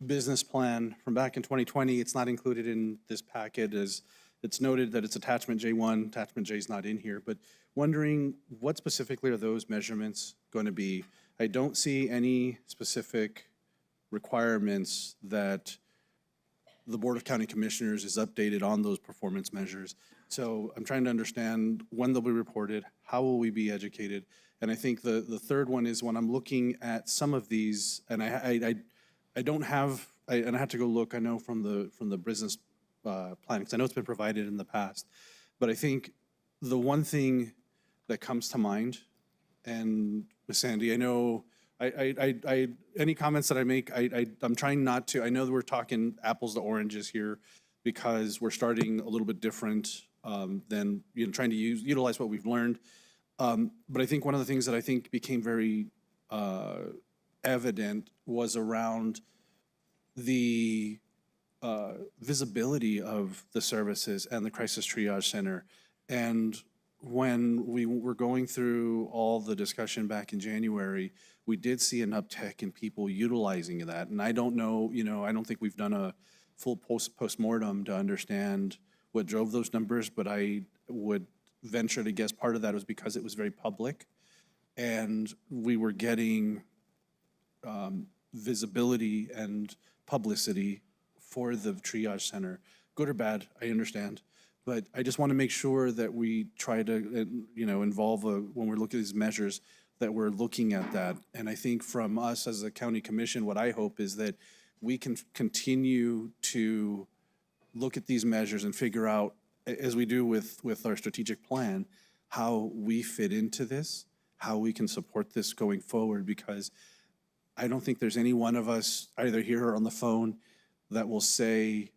business plan from back in 2020, it's not included in this packet as it's noted that it's attachment J1, attachment J is not in here, but wondering what specifically are those measurements going to be? I don't see any specific requirements that the Board of County Commissioners is updated on those performance measures. So I'm trying to understand when they'll be reported, how will we be educated? And I think the third one is when I'm looking at some of these, and I don't have, and I had to go look, I know from the business plan, because I know it's been provided in the past, but I think the one thing that comes to mind, and Ms. Sandy, I know any comments that I make, I'm trying not to, I know that we're talking apples to oranges here because we're starting a little bit different than, trying to utilize what we've learned. But I think one of the things that I think became very evident was around the visibility of the services and the Crisis Triage Center. And when we were going through all the discussion back in January, we did see an uptick in people utilizing that. And I don't know, I don't think we've done a full postmortem to understand what drove those numbers, but I would venture to guess part of that was because it was very public and we were getting visibility and publicity for the triage center. Good or bad, I understand. But I just want to make sure that we try to, involve, when we're looking at these measures, that we're looking at that. And I think from us as a county commission, what I hope is that we can continue to look at these measures and figure out, as we do with our strategic plan, how we fit into this, how we can support this going forward, because I don't think there's any one of us, either here or on the phone, that will say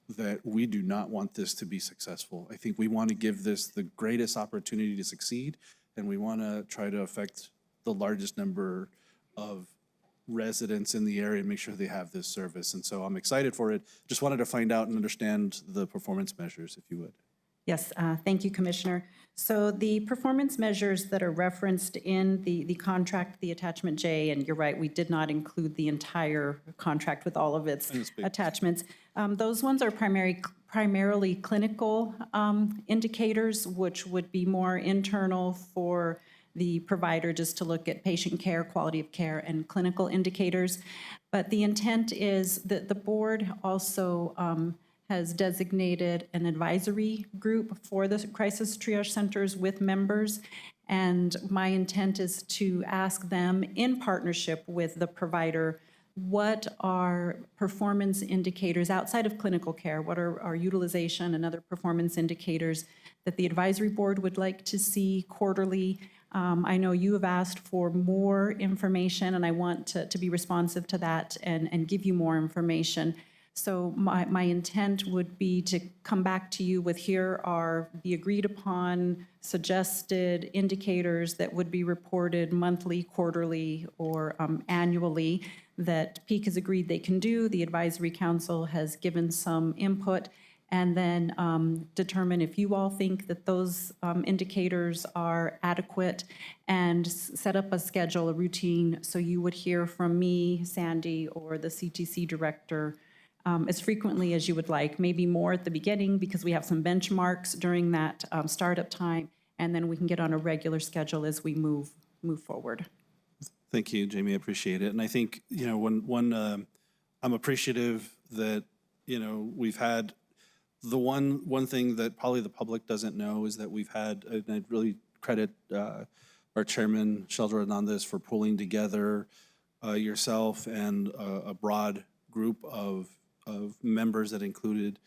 that we do not want this to be successful. I think we want to give this the greatest opportunity to succeed, and we want to try to affect the largest number of residents in the area and make sure they have this service. And so I'm excited for it. Just wanted to find out and understand the performance measures, if you would. Yes, thank you, Commissioner. So the performance measures that are referenced in the contract, the attachment J, and you're right, we did not include the entire contract with all of its attachments. Those ones are primarily clinical indicators, which would be more internal for the provider just to look at patient care, quality of care, and clinical indicators. But the intent is that the board also has designated an advisory group for the crisis triage centers with members. And my intent is to ask them, in partnership with the provider, what are performance indicators outside of clinical care? What are our utilization and other performance indicators that the advisory board would like to see quarterly? I know you have asked for more information, and I want to be responsive to that and give you more information. So my intent would be to come back to you with here are the agreed upon suggested indicators that would be reported monthly, quarterly, or annually that Peak has agreed they can do. The advisory council has given some input, and then determine if you all think that those indicators are adequate, and set up a schedule, a routine, so you would hear from me, Sandy, or the CTC director as frequently as you would like, maybe more at the beginning because we have some benchmarks during that startup time, and then we can get on a regular schedule as we move forward. Thank you, Jamie. I appreciate it. And I think, you know, I'm appreciative that, you know, we've had the one thing that probably the public doesn't know is that we've had, and I really credit our chairman, Sheldon Hernandez, for pulling together yourself and a broad group of members that included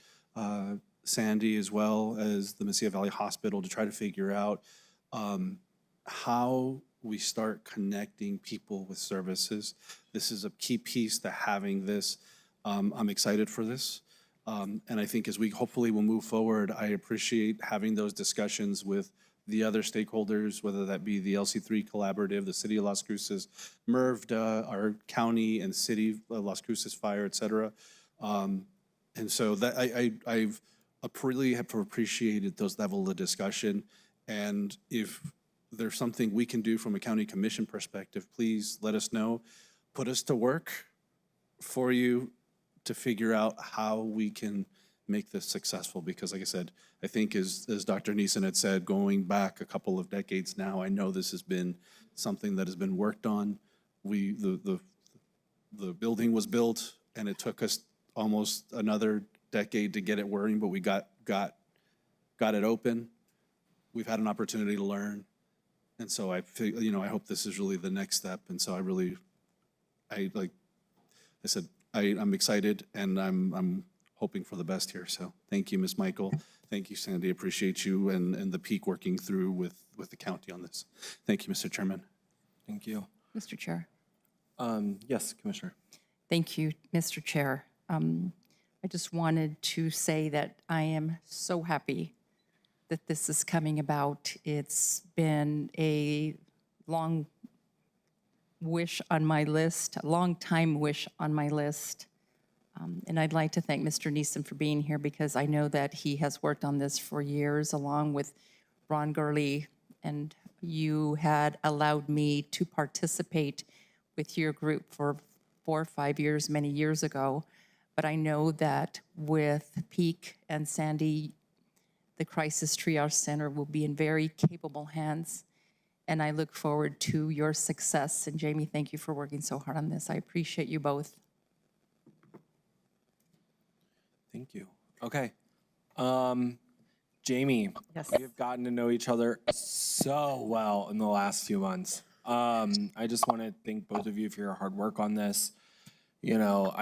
Sandy as well as the Mesilla Valley Hospital to try to figure out how we start connecting people with services. This is a key piece to having this. I'm excited for this. And I think as we hopefully will move forward, I appreciate having those discussions with the other stakeholders, whether that be the LC3 Collaborative, the City of Las Cruces, MIRVDA, our county and city, Las Cruces Fire, et cetera. And so that I've really have appreciated those level of discussion. And if there's something we can do from a county commission perspective, please let us know. Put us to work for you to figure out how we can make this successful. Because like I said, I think as Dr. Neeson had said, going back a couple of decades now, I know this has been something that has been worked on. The building was built and it took us almost another decade to get it working, but we got it open. We've had an opportunity to learn. And so I feel, you know, I hope this is really the next step. And so I'm excited and I'm hoping for the best here. So thank you, Ms. Michael. Thank you, Sandy. Appreciate you and the Peak working through with the county on this. Thank you, Mr. Chairman. Thank you. Mr. Chair. Yes, Commissioner. Thank you, Mr. Chair. I just wanted to say that I am so happy that this is coming about. It's been a long wish on my list, a long time wish on my list. And I'd like to thank Mr. Neeson for being here because I know that he has worked on this for years along with Ron Gurley, and you had allowed me to participate with your group for 4 or 5 years, many years ago. But I know that with Peak and Sandy, the Crisis Triage Center will be in very capable hands. And I look forward to your success. And Jamie, thank you for working so hard on this. I appreciate you both. Thank you. Okay. Jamie, Yes. we have gotten to know each other so well in the last few months. I just want to thank both of you for your hard work on this. You know,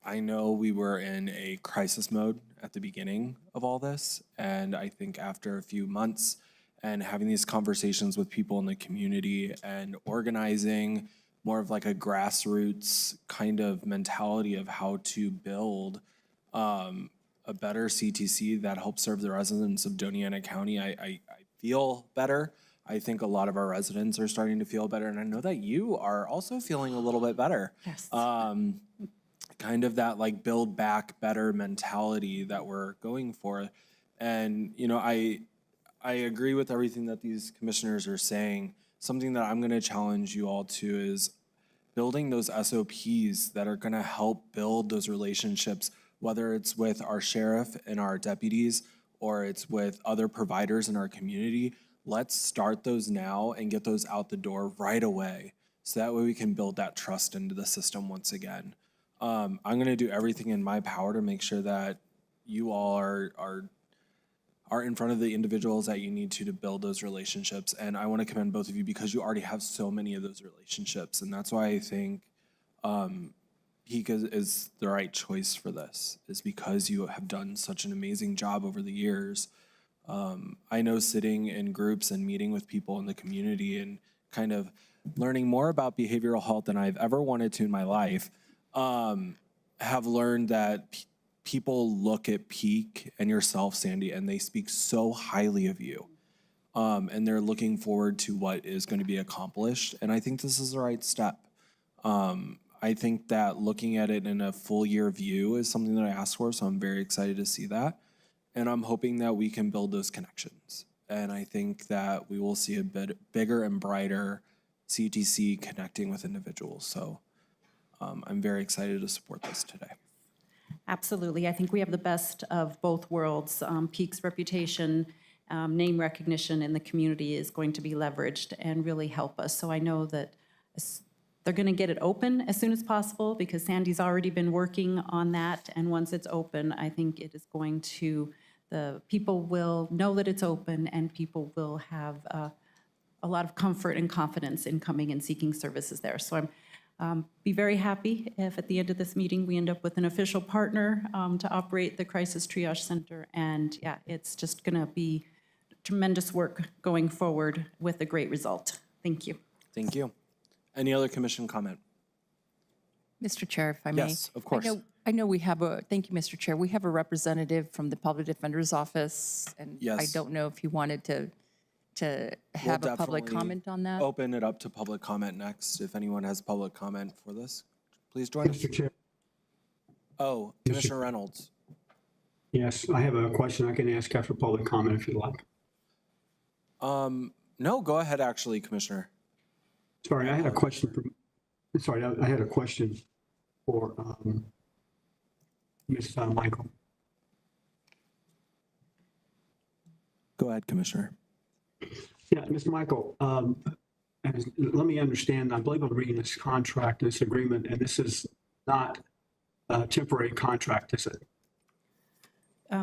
I know we were in a crisis mode at the beginning of all this, and I think after a few months and having these conversations with people in the community and organizing more of like a grassroots kind of mentality of how to build a better CTC that helps serve the residents of Doña County, I feel better. I think a lot of our residents are starting to feel better, and I know that you are also feeling a little bit better. Yes. Kind of that like build back better mentality that we're going for. And, you know, I agree with everything that these commissioners are saying. Something that I'm going to challenge you all to is building those SOPs that are going to help build those relationships, whether it's with our sheriff and our deputies or it's with other providers in our community. Let's start those now and get those out the door right away. So that way we can build that trust into the system once again. I'm going to do everything in my power to make sure that you all are in front of the individuals that you need to build those relationships. And I want to commend both of you because you already have so many of those relationships. And that's why I think Peak is the right choice for this, is because you have done such an amazing job over the years. I know sitting in groups and meeting with people in the community and kind of learning more about behavioral health than I've ever wanted to in my life, have learned that people look at Peak and yourself, Sandy, and they speak so highly of you. And they're looking forward to what is going to be accomplished. And I think this is the right step. I think that looking at it in a full year view is something that I asked for, so I'm very excited to see that. And I'm hoping that we can build those connections. And I think that we will see a bit bigger and brighter CTC connecting with individuals. So I'm very excited to support this today. Absolutely. I think we have the best of both worlds. Peak's reputation, name recognition in the community is going to be leveraged and really help us. So I know that they're going to get it open as soon as possible because Sandy's already been working on that. And once it's open, I think it is going to, the people will know that it's open and people will have a lot of comfort and confidence in coming and seeking services there. So I'm be very happy if at the end of this meeting we end up with an official partner to operate the Crisis Triage Center. And yeah, it's just going to be tremendous work going forward with a great result. Thank you. Thank you. Any other commission comment? Mr. Chair, if I may. Yes, of course. I know we have thank you, Mr. Chair. We have a representative from the Public Defender's Office, and I Yes. don't know if you wanted to have a public definitely comment on that. Open it up to public comment next. If anyone has public comment for this, please join us. Mr. Chair. Oh, Commissioner Reynolds. Yes, I have a question I can ask after public comment if you'd like. No, go ahead, actually, Commissioner. Sorry, I had a question I had a question for Ms. Michael. Go ahead, Commissioner. Yeah, Mr. Michael, let me understand. I believe I'm reading this contract, this agreement, and this is not a temporary contract, is it?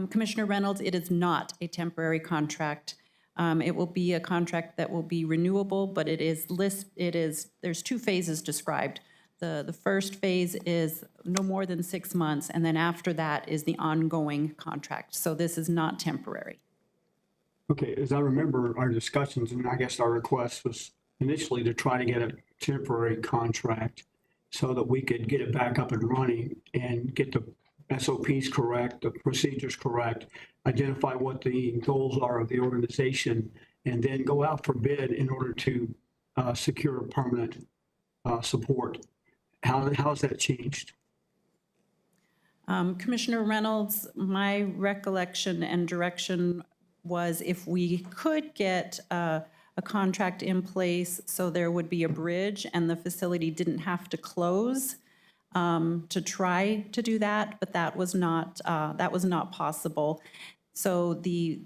Commissioner Reynolds, it is not a temporary contract. It will be a contract that will be renewable, but there's two phases described. The first phase is no more than 6 months, and then after that is the ongoing contract. So this is not temporary. Okay, as I remember our discussions, and I guess our request was initially to try to get a temporary contract so that we could get it back up and running and get the SOPs correct, the procedures correct, identify what the goals are of the organization, and then go out for bid in order to secure permanent support. How has that changed? Commissioner Reynolds, my recollection and direction was if we could get a contract in place so there would be a bridge and the facility didn't have to close, to try to do that, but that was not possible. So the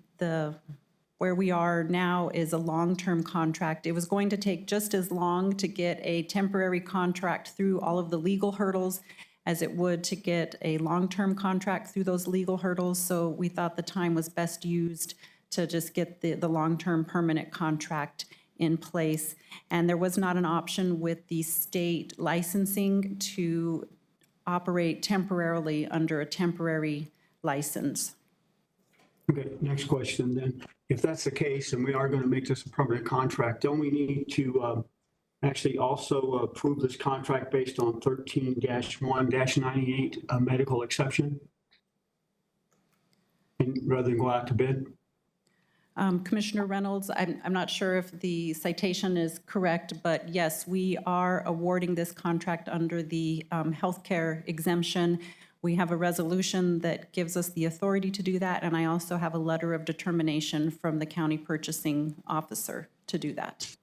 where we are now is a long-term contract. It was going to take just as long to get a temporary contract through all of the legal hurdles as it would to get a long-term contract through those legal hurdles. So we thought the time was best used to just get the long-term permanent contract in place. And there was not an option with the state licensing to operate temporarily under a temporary license. Okay, next question then. If that's the case, and we are going to make this a permanent contract, don't we need to actually also approve this contract based on 13-1-98, a medical exception? And rather than go out to bid? Commissioner Reynolds, I'm not sure if the citation is correct, but yes, we are awarding this contract under the healthcare exemption. We have a resolution that gives us the authority to do that, and I also have a letter of determination from the county purchasing officer to do that.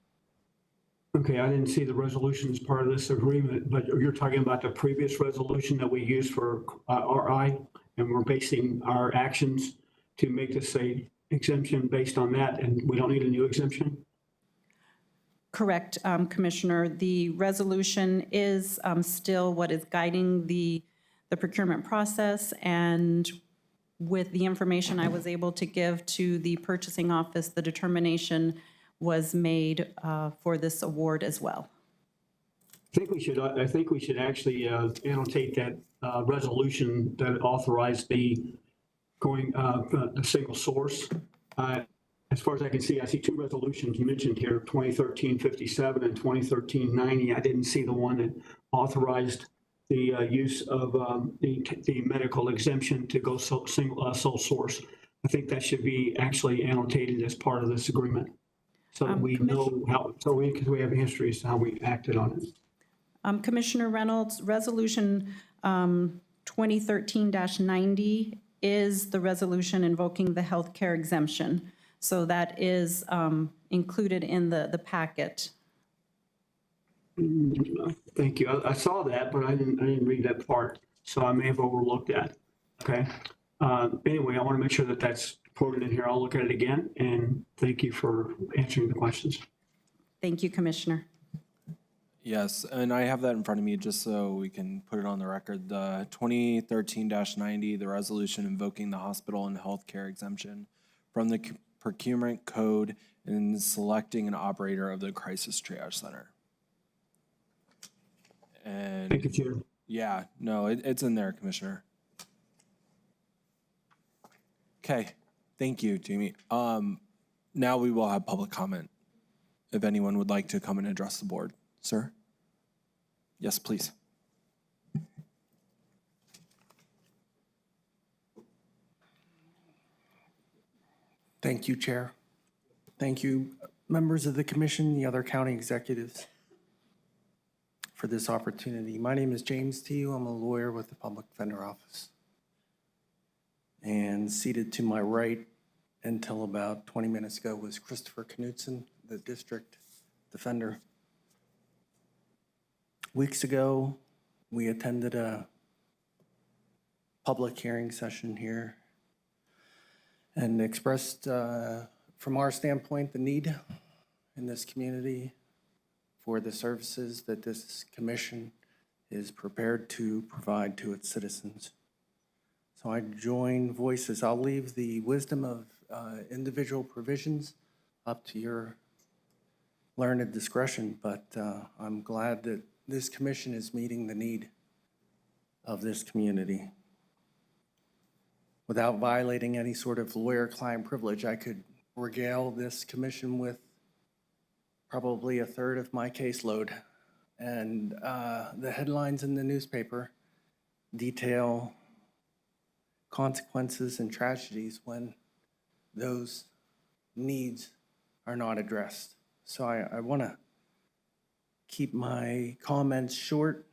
Okay, I didn't see the resolution as part of this agreement, but you're talking about the previous resolution that we used for RI, and we're basing our actions to make this a exemption based on that, and we don't need a new exemption? Correct, Commissioner. The resolution is still what is guiding the procurement process, and with the information I was able to give to the purchasing office, the determination was made for this award as well. I think we should actually annotate that resolution that authorized the the single source. As far as I can see, I see two resolutions mentioned here, 2013-57 and 2013-90. I didn't see the one that authorized the use of the medical exemption to go sole source. I think that should be actually annotated as part of this agreement, so that we know how, because we have a history as to how we acted on it. Commissioner Reynolds, Resolution 2013-90 is the resolution invoking the healthcare exemption. So that is included in the packet. Thank you. I saw that, but I didn't read that part, so I may have overlooked that. Okay. Anyway, I want to make sure that that's quoted in here. I'll look at it again, and thank you for answering the questions. Thank you, Commissioner. Yes, and I have that in front of me just so we can put it on the record. The 2013-90, the resolution invoking the hospital and healthcare exemption from the procurement code and selecting an operator of the crisis triage center. And thank you, Chair. Yeah, no, it's in there, Commissioner. Okay, thank you, Jamie. Now we will have public comment. If anyone would like to come and address the board. Sir? Yes, please. Thank you, Chair. Thank you, members of the commission, the other county executives, for this opportunity. My name is James Tew. I'm a lawyer with the Public Defender Office. And seated to my right until about 20 minutes ago was Christopher Knudsen, the district defender. Weeks ago, we attended a public hearing session here and expressed, from our standpoint, the need in this community for the services that this commission is prepared to provide to its citizens. So I join voices. I'll leave the wisdom of individual provisions up to your learned discretion, but I'm glad that this commission is meeting the need of this community. Without violating any sort of lawyer-client privilege, I could regale this commission with probably a third of my caseload. And the headlines in the newspaper detail consequences and tragedies when those needs are not addressed. So I want to keep my comments short.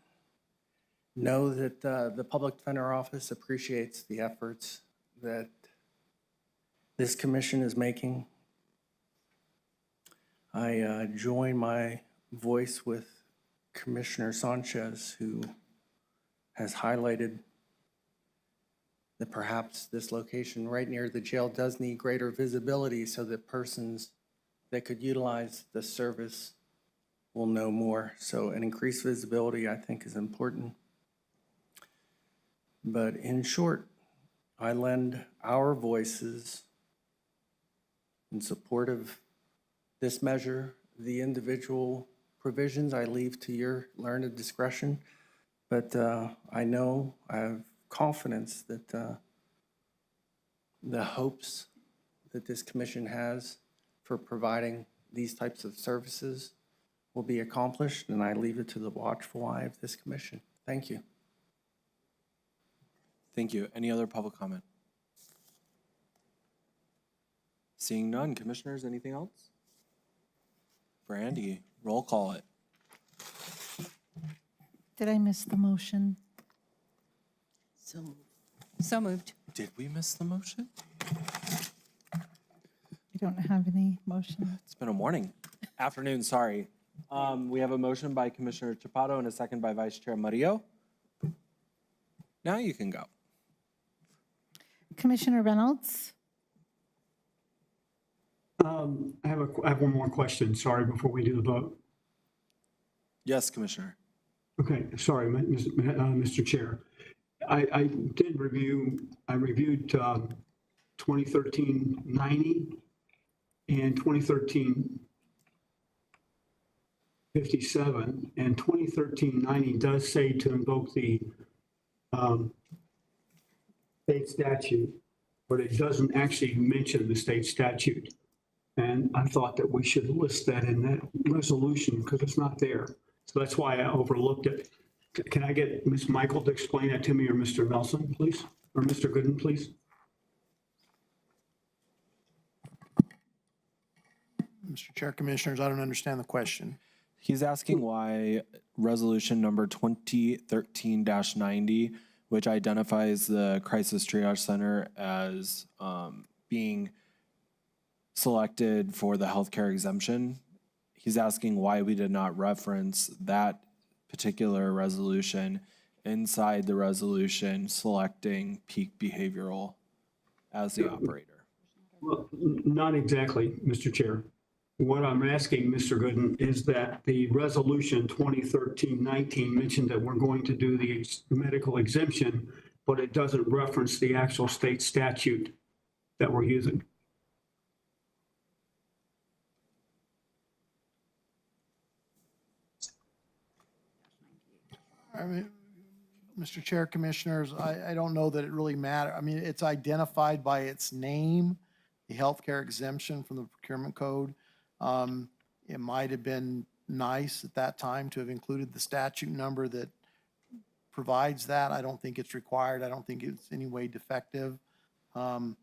Know that the Public Defender Office appreciates the efforts that this commission is making. I join my voice with Commissioner Sanchez, who has highlighted that perhaps this location right near the jail does need greater visibility so that persons that could utilize the service will know more. So an increased visibility, I think, is important. But in short, I lend our voices in support of this measure. The individual provisions I leave to your learned discretion, but I know, I have confidence that the hopes that this commission has for providing these types of services will be accomplished, and I leave it to the watchful eye of this commission. Thank you. Thank you. Any other public comment? Seeing none. Commissioners, anything else? Brandy, roll call it. Did I miss the motion? So moved. Did we miss the motion? We don't have any motion. It's been a morning. Afternoon, sorry. We have a motion by Commissioner Chaparro and a second by Vice Chair Murillo. Now you can go. Commissioner Reynolds? I have one more question, sorry, before we do the vote. Yes, Commissioner. Okay, sorry, Mr. Chair. I reviewed 2013-90 and 2013-57. 57, and 2013-90 does say to invoke the state statute, but it doesn't actually mention the state statute. And I thought that we should list that in that resolution because it's not there. So that's why I overlooked it. Can I get Ms. Michael to explain that to me, or Mr. Nelson, please? Or Mr. Gooden, please? Mr. Chair, Commissioners, I don't understand the question. He's asking why resolution number 2013-90, which identifies the Crisis Triage Center as being selected for the healthcare exemption. He's asking why we did not reference that particular resolution inside the resolution selecting Peak Behavioral as the operator. Well, not exactly, Mr. Chair. What I'm asking, Mr. Gooden, is that the resolution 2013-19 mentioned that we're going to do the medical exemption, but it doesn't reference the actual state statute that we're using. I mean, Mr. Chair, Commissioners, I don't know that it really matters. I mean, it's identified by its name, the healthcare exemption from the procurement code. It might have been nice at that time to have included the statute number that provides that. I don't think it's required. I don't think it's any way defective. And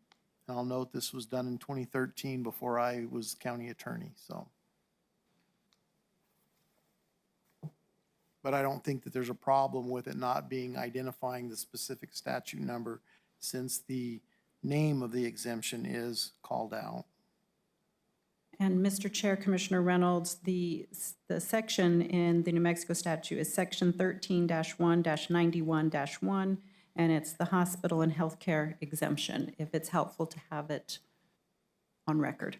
I'll note this was done in 2013 before I was county attorney, so. But I don't think that there's a problem with it not being identifying the specific statute number since the name of the exemption is called out. And Mr. Chair, Commissioner Reynolds, the section in the New Mexico statute is section 13-1-91-1, and it's the hospital and healthcare exemption, if it's helpful to have it on record.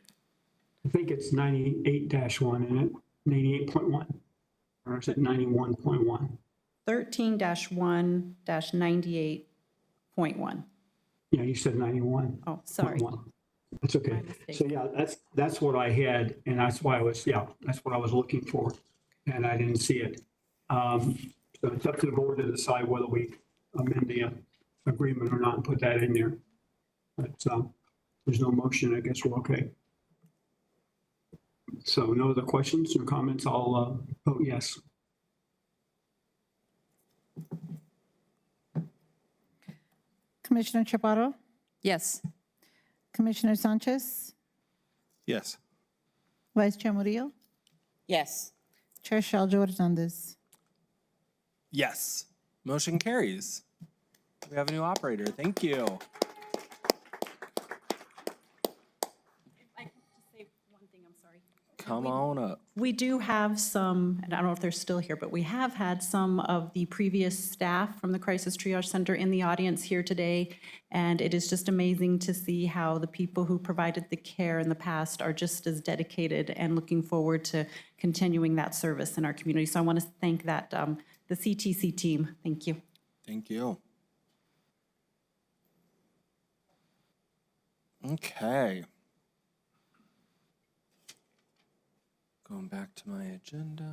I think it's 98-1, isn't it? 98.1, or is it 91.1? 13-1-98.1. Yeah, you said 91. Oh, sorry. That's okay. So yeah, that's what I had, and that's why that's what I was looking for, and I didn't see it. So it's up to the board to decide whether we amend the agreement or not and put that in there. But there's no motion. I guess we're okay. So no other questions or comments? I'll vote yes. Commissioner Chaparro? Yes. Commissioner Sanchez? Yes. Vice Chair Murillo? Yes. Chair Shaljo Hernandez? Yes. Motion carries. We have a new operator. Thank you. Come on up. We do have some, and I don't know if they're still here, but we have had some of the previous staff from the Crisis Triage Center in the audience here today. And it is just amazing to see how the people who provided the care in the past are just as dedicated and looking forward to continuing that service in our community. So I want to thank that, the CTC team. Thank you. Thank you. Okay. Going back to my agenda.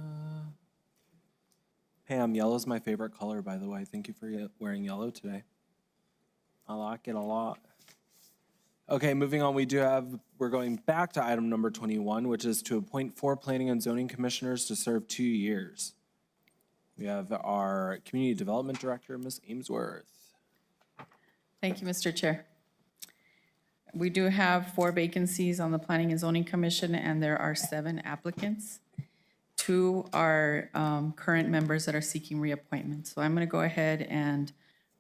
Pam, yellow's my favorite color, by the way. Thank you for wearing yellow today. I like it a lot. Okay, moving on, we're going back to item number 21, which is to appoint 4 planning and zoning commissioners to serve 2 years. We have our community development director, Ms. Amesworth. Thank you, Mr. Chair. We do have 4 vacancies on the Planning and Zoning Commission, and there are 7 applicants. 2 are current members that are seeking reappointment. So I'm going to go ahead and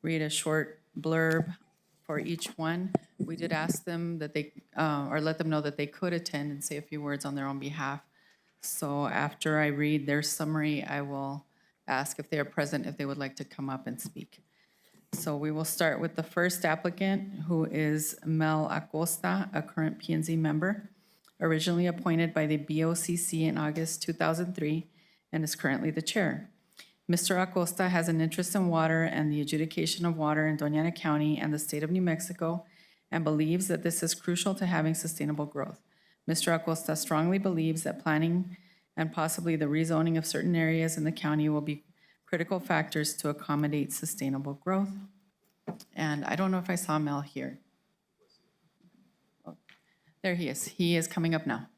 read a short blurb for each one. We did ask them that they, or let them know that they could attend and say a few words on their own behalf. So after I read their summary, I will ask if they are present, if they would like to come up and speak. So we will start with the first applicant, who is Mel Acosta, a current P&Z member, originally appointed by the BOCC in August 2003, and is currently the chair. Mr. Acosta has an interest in water and the adjudication of water in Doña County and the state of New Mexico, and believes that this is crucial to having sustainable growth. Mr. Acosta strongly believes that planning and possibly the rezoning of certain areas in the county will be critical factors to accommodate sustainable growth. And I don't know if I saw Mel here. Oh, there he is. He is coming up now.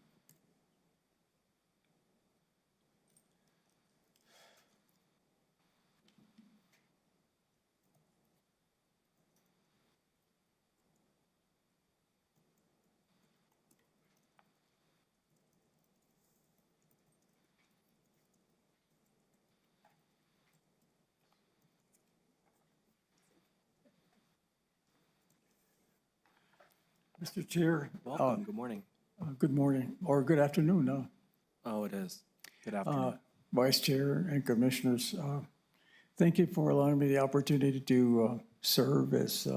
Mr. Chair. Welcome. Good morning. Good morning, or good afternoon now. Oh, it is. Good afternoon. Vice Chair and Commissioners, thank you for allowing me the opportunity to serve as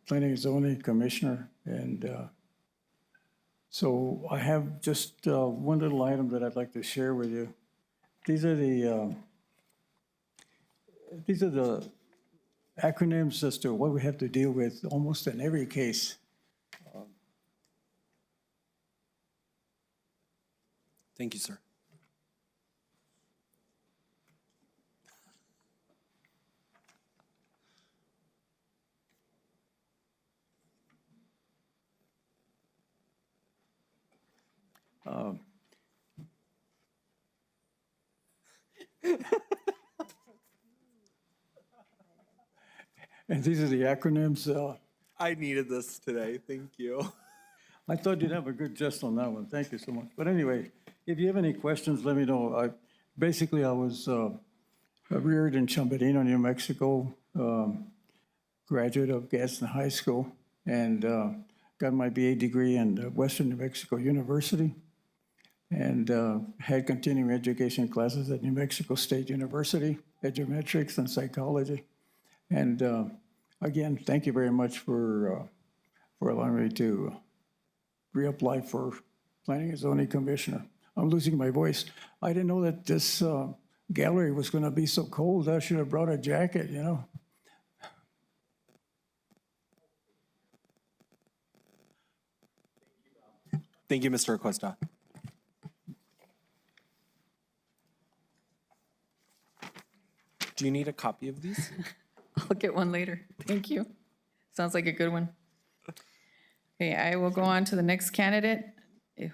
Planning and Zoning Commissioner. And so I have just one little item that I'd like to share with you. These are the acronyms as to what we have to deal with almost in every case. Thank you, sir. And these are the acronyms. I needed this today. Thank you. I thought you'd have a good gist on that one. Thank you so much. But anyway, if you have any questions, let me know. I was reared in Chamberino, New Mexico, graduate of Gadsden High School, and got my BA degree in Western New Mexico University, and had continuing education classes at New Mexico State University, Edumetrics and Psychology. And again, thank you very much for allowing me to reapply for Planning and Zoning Commissioner. I'm losing my voice. I didn't know that this gallery was going to be so cold. I should have brought a jacket, you know. Thank you, Mr. Acosta. Do you need a copy of these? I'll get one later. Thank you. Sounds like a good one. Okay, I will go on to the next candidate,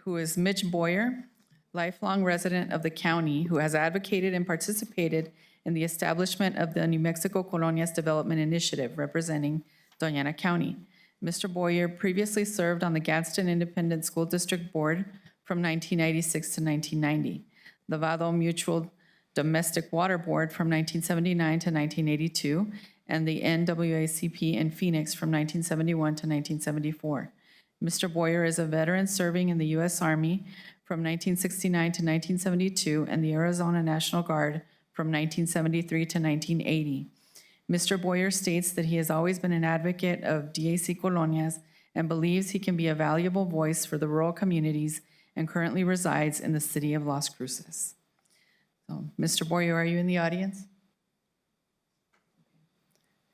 who is Mitch Boyer, lifelong resident of the county who has advocated and participated in the establishment of the New Mexico Colonias Development Initiative representing Doña County. Mr. Boyer previously served on the Gadsden Independent School District Board from 1996 to 1990, the Vado Mutual Domestic Water Board from 1979 to 1982, and the NWACP in Phoenix from 1971 to 1974. Mr. Boyer is a veteran serving in the U.S. Army from 1969 to 1972 and the Arizona National Guard from 1973 to 1980. Mr. Boyer states that he has always been an advocate of DAC Colonias and believes he can be a valuable voice for the rural communities and currently resides in the city of Las Cruces. So, Mr. Boyer, are you in the audience?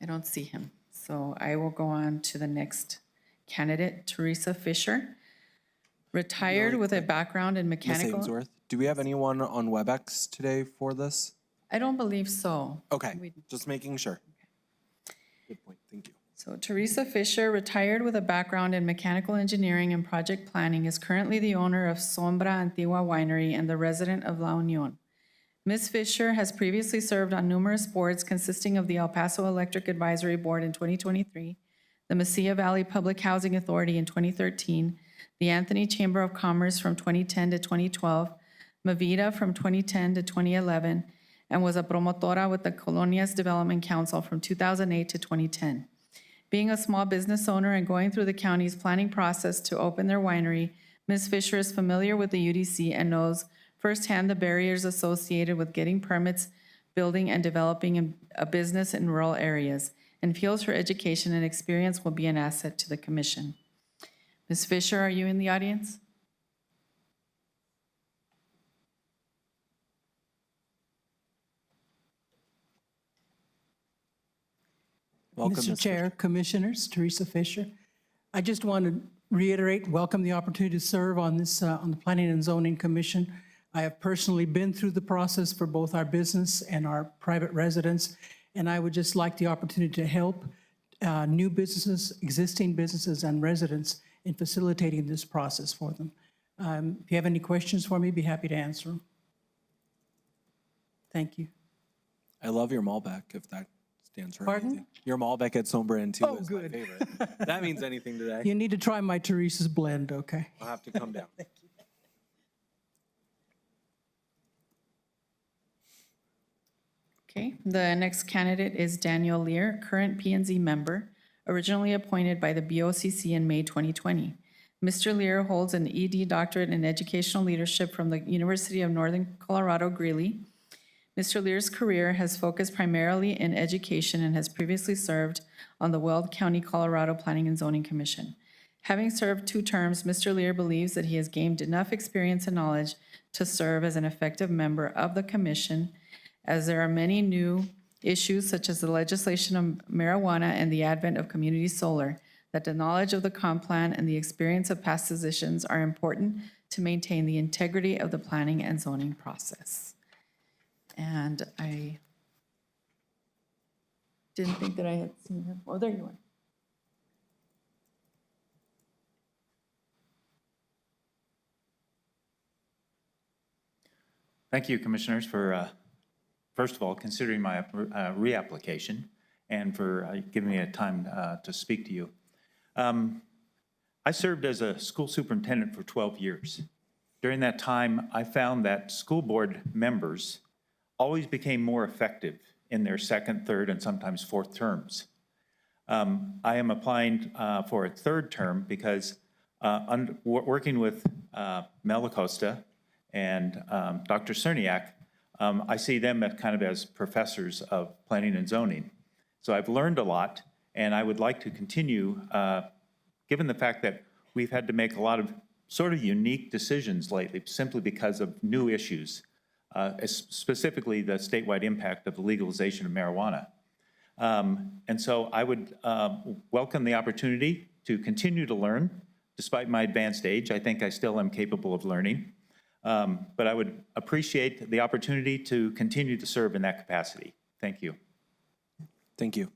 I don't see him. So I will go on to the next candidate, Teresa Fisher, retired with a background in Ms. mechanical. Ainsworth, do we have anyone on WebEx today for this? I don't believe so. Okay, just making sure. Good point, thank you. So Teresa Fisher, retired with a background in mechanical engineering and project planning, is currently the owner of Sombra Antigua Winery and the resident of La Union. Ms. Fisher has previously served on numerous boards consisting of the El Paso Electric Advisory Board in 2023, the Mesilla Valley Public Housing Authority in 2013, the Anthony Chamber of Commerce from 2010 to 2012, Mavida from 2010 to 2011, and was a promotora with the Colonias Development Council from 2008 to 2010. Being a small business owner and going through the county's planning process to open their winery, Ms. Fisher is familiar with the UDC and knows firsthand the barriers associated with getting permits, building, and developing a business in rural areas, and feels her education and experience will be an asset to the commission. Ms. Fisher, are you in the audience? Welcome, Mr. Ms. Chair, Commissioners, Teresa Fisher. I just wanted reiterate, welcome the opportunity to serve on this, on the Planning and Zoning Commission. I have personally been through the process for both our business and our private residents, and I would just like the opportunity to help new businesses, existing businesses, and residents in facilitating this process for them. If you have any questions for me, be happy to answer them. Thank you. I love your Malbec, if that stands for Pardon? anything. Your Malbec at Sombra too is good. my favorite. That means anything today. You need to try my Teresa's blend, okay? I'll have to come down. Okay, the next candidate is Daniel Lear, current P&Z member, originally appointed by the BOCC in May 2020. Mr. Lear holds an ED doctorate in educational leadership from the University of Northern Colorado Greeley. Mr. Lear's career has focused primarily in education and has previously served on the Weld County, Colorado Planning and Zoning Commission. Having served 2 terms, Mr. Lear believes that he has gained enough experience and knowledge to serve as an effective member of the commission, as there are many new issues such as the legislation of marijuana and the advent of community solar, that the knowledge of the comp plan and the experience of past positions are important to maintain the integrity of the planning and zoning process. And I didn't think that I had seen him. Oh, there you are. Thank you, Commissioners, for, first of all, considering my reapplication and for giving me a time to speak to you. I served as a school superintendent for 12 years. During that time, I found that school board members always became more effective in their second, third, and sometimes fourth terms. I am applying for a 3rd term because working with Mel Acosta and Dr. Cerniak, I see them as professors of planning and zoning. So I've learned a lot, and I would like to continue, given the fact that we've had to make a lot of sort of unique decisions lately simply because of new issues, specifically the statewide impact of the legalization of marijuana. And so I would welcome the opportunity to continue to learn. Despite my advanced age, I think I still am capable of learning. But I would appreciate the opportunity to continue to serve in that capacity. Thank you. Thank you.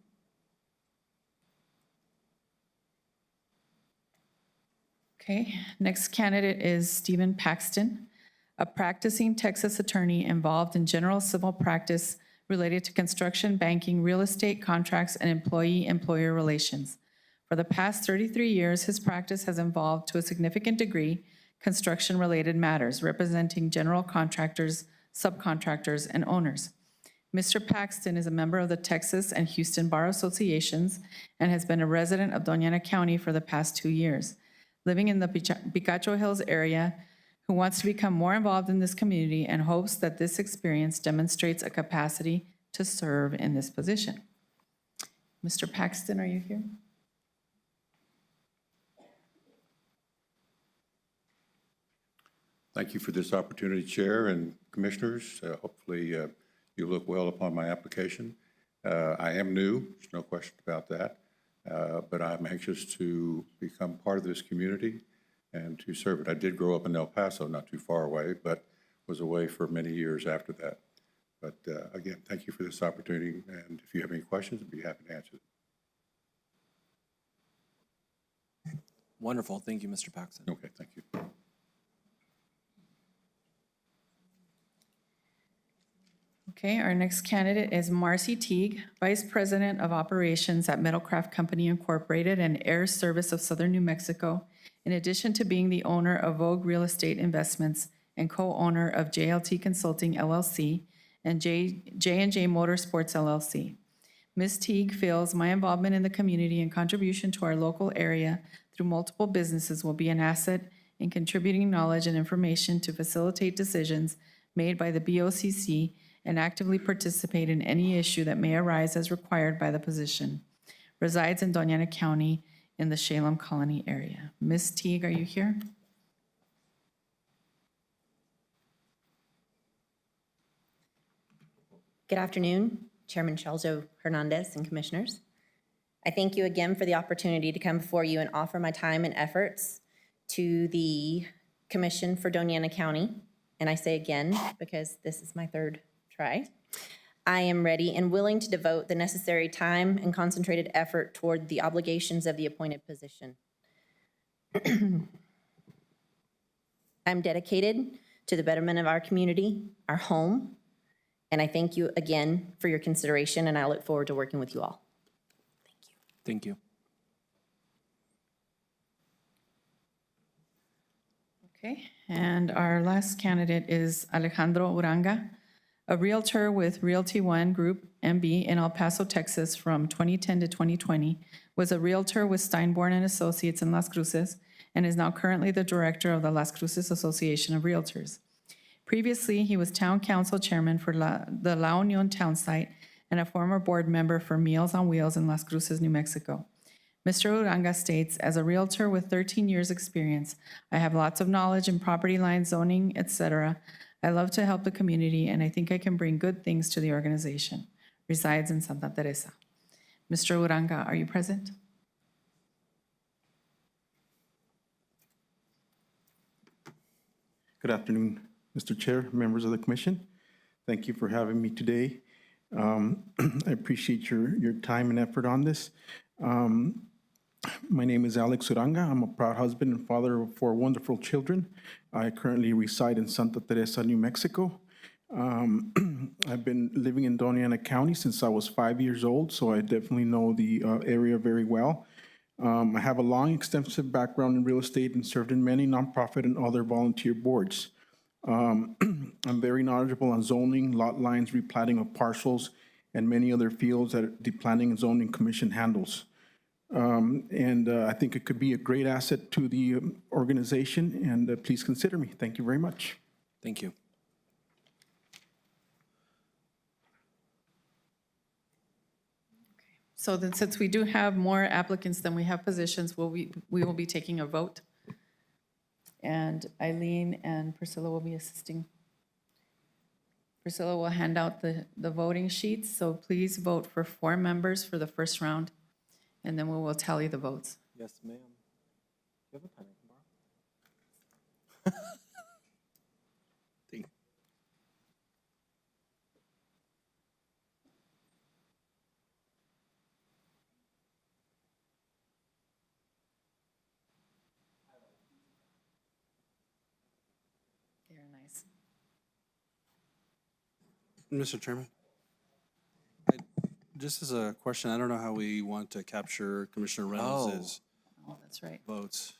Okay, next candidate is Stephen Paxton, a practicing Texas attorney involved in general civil practice related to construction, banking, real estate contracts, and employee-employer relations. For the past 33 years, his practice has involved, to a significant degree, construction-related matters, representing general contractors, subcontractors, and owners. Mr. Paxton is a member of the Texas and Houston Bar Associations and has been a resident of Doña County for the past 2 years. Living in the Picacho Hills area, who wants to become more involved in this community and hopes that this experience demonstrates a capacity to serve in this position. Mr. Paxton, are you here? Thank you for this opportunity, Chair and Commissioners. Hopefully you look well upon my application. I am new, there's no question about that, but I'm anxious to become part of this community and to serve it. I did grow up in El Paso, not too far away, but was away for many years after that. But again, thank you for this opportunity, and if you have any questions, I'd be happy to answer them. Wonderful. Thank you, Mr. Paxton. Okay, thank you. Okay, our next candidate is Marcy Teague, Vice President of Operations at Metalcraft Company Incorporated and Air Service of Southern New Mexico, in addition to being the owner of Vogue Real Estate Investments and co-owner of JLT Consulting LLC and J&J Motorsports LLC. Ms. Teague feels my involvement in the community and contribution to our local area through multiple businesses will be an asset in contributing knowledge and information to facilitate decisions made by the BOCC and actively participate in any issue that may arise as required by the position. Resides in Doña County in the Shalem Colony area. Ms. Teague, are you here? Good afternoon, Chairman Shaljo Hernandez and Commissioners. I thank you again for the opportunity to come before you and offer my time and efforts to the Commission for Doña County. And I say again, because this is my third try. I am ready and willing to devote the necessary time and concentrated effort toward the obligations of the appointed position. I'm dedicated to the betterment of our community, our home, and I thank you again for your consideration, and I look forward to working with you all. Thank you. Okay, and our last candidate is Alejandro Uranga, a Realtor with Realty One Group MB in El Paso, Texas from 2010 to 2020, was a Realtor with Steinborn and Associates in Las Cruces, and is now currently the Director of the Las Cruces Association of Realtors. Previously, he was Town Council Chairman for the La Union Town Site and a former board member for Meals on Wheels in Las Cruces, New Mexico. Mr. Uranga states, as a Realtor with 13 years' experience, I have lots of knowledge in property line zoning, etc. I love to help the community, and I think I can bring good things to the organization. Resides in Santa Teresa. Mr. Uranga, are you present? Good afternoon, Mr. Chair, members of the commission. Thank you for having me today. I appreciate your time and effort on this. My name is Alex Uranga. I'm a proud husband and father of 4 wonderful children. I currently reside in Santa Teresa, New Mexico. I've been living in Doña County since I was 5 years old, so I definitely know the area very well. I have a long, extensive background in real estate and served in many nonprofit and other volunteer boards. I'm very knowledgeable on zoning, lot lines, replatting of parcels, and many other fields that the Planning and Zoning Commission handles. I think it could be a great asset to the organization, and please consider me. Thank you very much. Thank you. So then, since we do have more applicants than we have positions, we will be taking a vote. And Eileen and Priscilla will be assisting. Priscilla will hand out the voting sheets, so please vote for 4 members for the first round, and then we will tally the votes. Yes, ma'am. Do you have a pen I can borrow? Thank you. They're nice. Mr. Chairman, just as a question, I don't know how we want to capture Commissioner Reynolds' Oh, that's right. votes.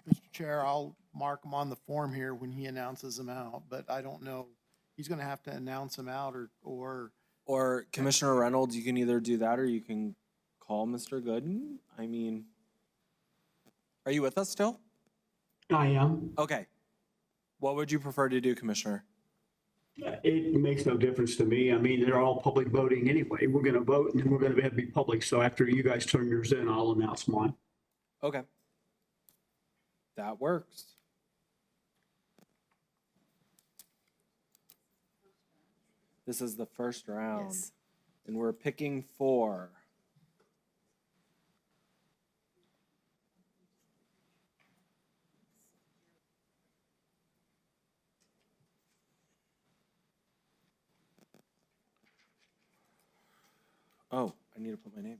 Mr. Chair, I'll mark them on the form here when he announces them out, but I don't know. He's going to have to announce them out Or Commissioner Reynolds, you can either do that or you can call Mr. Gooden. I mean, are you with us still? I am. Okay. What would you prefer to do, Commissioner? It makes no difference to me. I mean, they're all public voting anyway. We're going to vote and then we're going to have to be public. So after you guys turn yours in, I'll announce mine. Okay. That works. This is the first round. Yes. And we're picking 4. Oh, I need to put my name.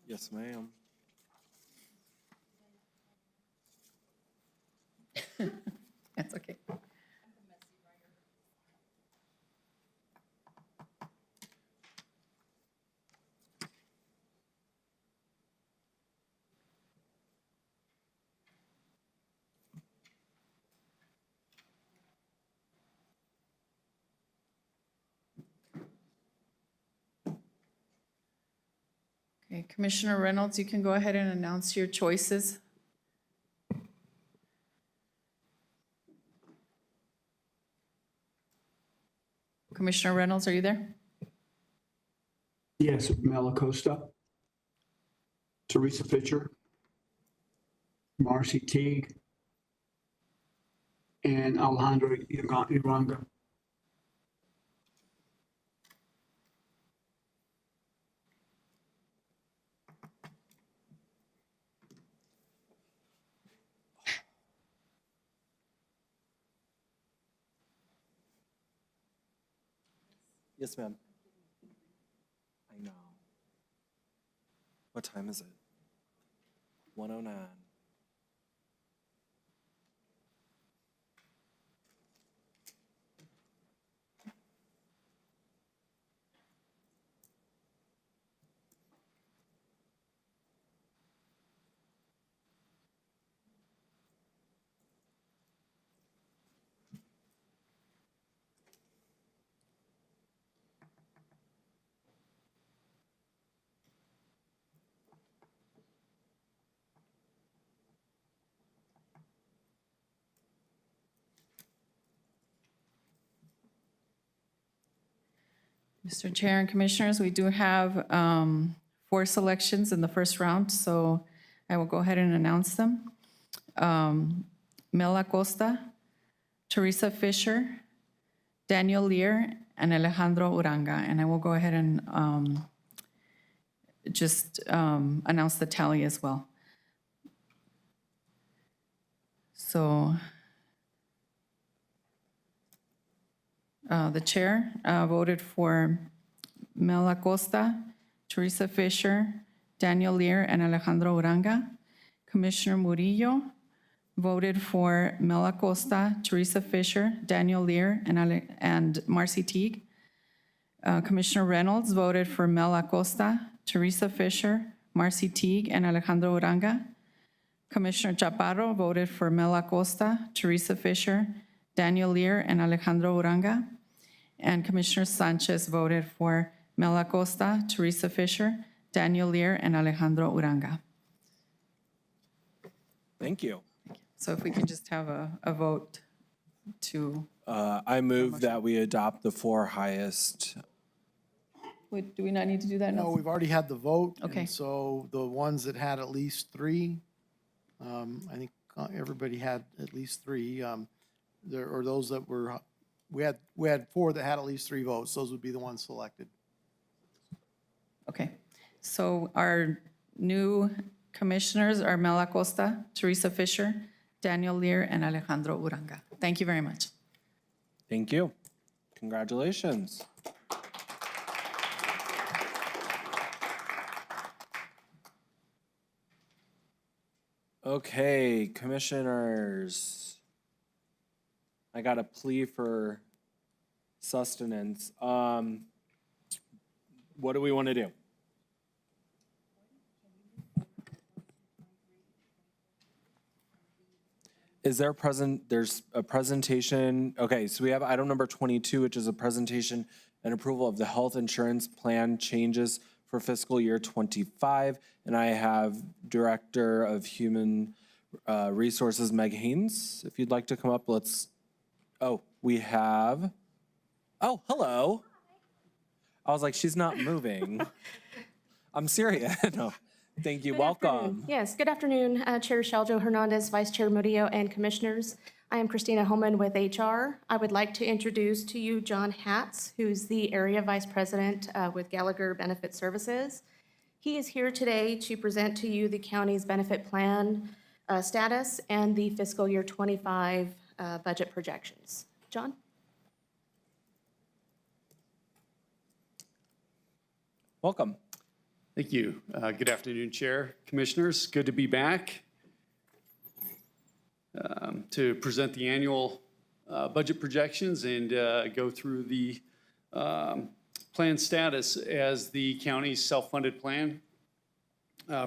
Yes, ma'am. That's okay. Okay, Commissioner Reynolds, you can go ahead and announce your choices. Commissioner Reynolds, are you there? Yes, Mel Acosta, Teresa Fisher, Marcy Teague, and Alejandro Uranga. Yes, ma'am. I know. What time is it? 1:09. Mr. Chair and Commissioners, we do have 4 selections in the first round, so I will go ahead and announce them. Mel Acosta, Teresa Fisher, Daniel Lear, and Alejandro Uranga. And I will go ahead and just announce the tally as well. So the chair voted for Mel Acosta, Teresa Fisher, Daniel Lear, and Alejandro Uranga. Commissioner Murillo voted for Mel Acosta, Teresa Fisher, Daniel Lear, and Marcy Teague. Commissioner Reynolds voted for Mel Acosta, Teresa Fisher, Marcy Teague, and Alejandro Uranga. Commissioner Chaparro voted for Mel Acosta, Teresa Fisher, Daniel Lear, and Alejandro Uranga. And Commissioner Sanchez voted for Mel Acosta, Teresa Fisher, Daniel Lear, and Alejandro Uranga. Thank you. So if we can just have a vote to, I move that we adopt the 4 highest. wait, do we not need to do that now? No, we've already had the vote. Okay. And so the ones that had at least 3, I think everybody had at least 3. There or those that were, we had 4 that had at least 3 votes. Those would be the ones selected. Okay. So our new commissioners are Mel Acosta, Teresa Fisher, Daniel Lear, and Alejandro Uranga. Thank you very much. Thank you. Congratulations. Okay, commissioners. I got a plea for sustenance. What do we want to do? Is there there's a presentation? Okay, so we have item number 22, which is a presentation and approval of the health insurance plan changes for fiscal year 25. And I have Director of Human Resources, Meg Haynes. If you'd like to come up, we have, hello. I was like, she's not moving. I'm serious. No. Thank you. Welcome. Yes, good afternoon, Chair Sheljo Hernandez, Vice Chair Murillo, and Commissioners. I am Christina Homan with HR. I would like to introduce to you John Hatz, who's the Area Vice President with Gallagher Benefit Services. He is here today to present to you the county's benefit plan status and the fiscal year 25 budget projections. John? Welcome. Thank you. Good afternoon, Chair, Commissioners. Good to be back to present the annual budget projections and go through the plan status as the county's self-funded plan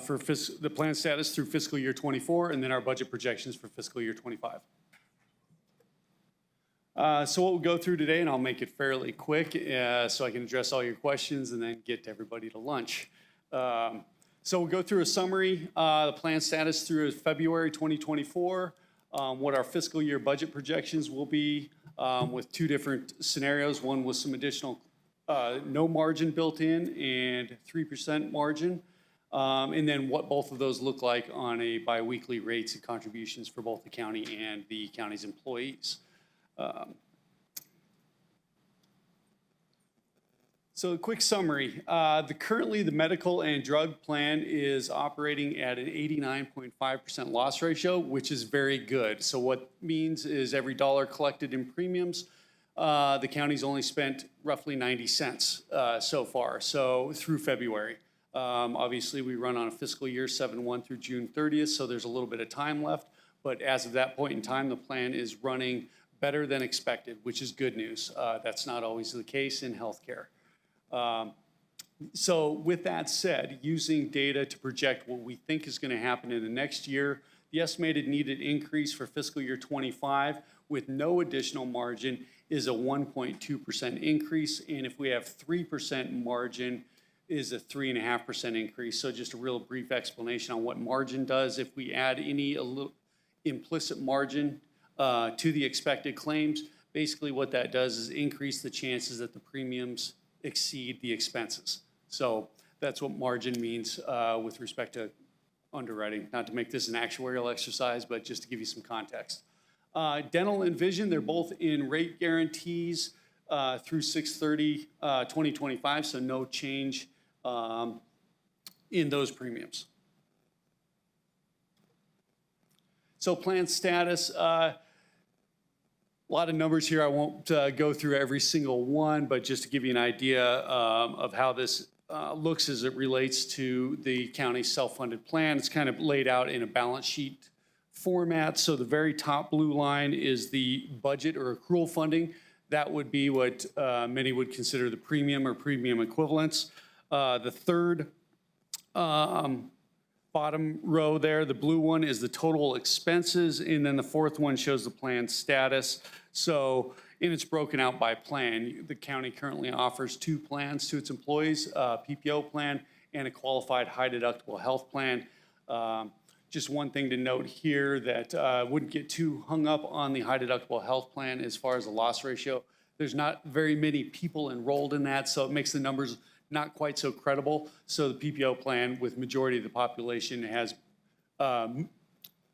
for the plan status through fiscal year 24, and then our budget projections for fiscal year 25. So what we'll go through today, and I'll make it fairly quick so I can address all your questions and then get everybody to lunch. So we'll go through a summary, the plan status through February 2024, what our fiscal year budget projections will be with 2 different scenarios, one with some additional no margin built in and 3% margin. and then what both of those look like on a biweekly rates and contributions for both the county and the county's employees. So a quick summary, currently the medical and drug plan is operating at an 89.5% loss ratio, which is very good. So what means is every dollar collected in premiums, the county's only spent roughly 90 cents so far, so through February. Obviously, we run on a fiscal year 7/1 through June 30th, so there's a little bit of time left. But as of that point in time, the plan is running better than expected, which is good news. That's not always the case in healthcare. So with that said, using data to project what we think is going to happen in the next year, the estimated needed increase for fiscal year 25 with no additional margin is a 1.2% increase. And if we have 3% margin, is a 3.5% increase. So just a real brief explanation on what margin does. If we add any implicit margin to the expected claims, basically what that does is increase the chances that the premiums exceed the expenses. So that's what margin means with respect to underwriting. Not to make this an actuarial exercise, but just to give you some context. Dental and vision, they're both in rate guarantees through 6/30/2025, so no change in those premiums. So plan status, a lot of numbers here. I won't go through every single one, but just to give you an idea of how this looks as it relates to the county's self-funded plan. It's kind of laid out in a balance sheet format. So the very top blue line is the budget or accrual funding. That would be what many would consider the premium or premium equivalents. The third bottom row there, the blue one, is the total expenses, and then the fourth one shows the plan status. So, and it's broken out by plan. The county currently offers 2 plans to its employees, a PPO plan and a qualified high deductible health plan. Just one thing to note here that wouldn't get too hung up on the high deductible health plan as far as the loss ratio. There's not very many people enrolled in that, so it makes the numbers not quite so credible. So the PPO plan with majority of the population has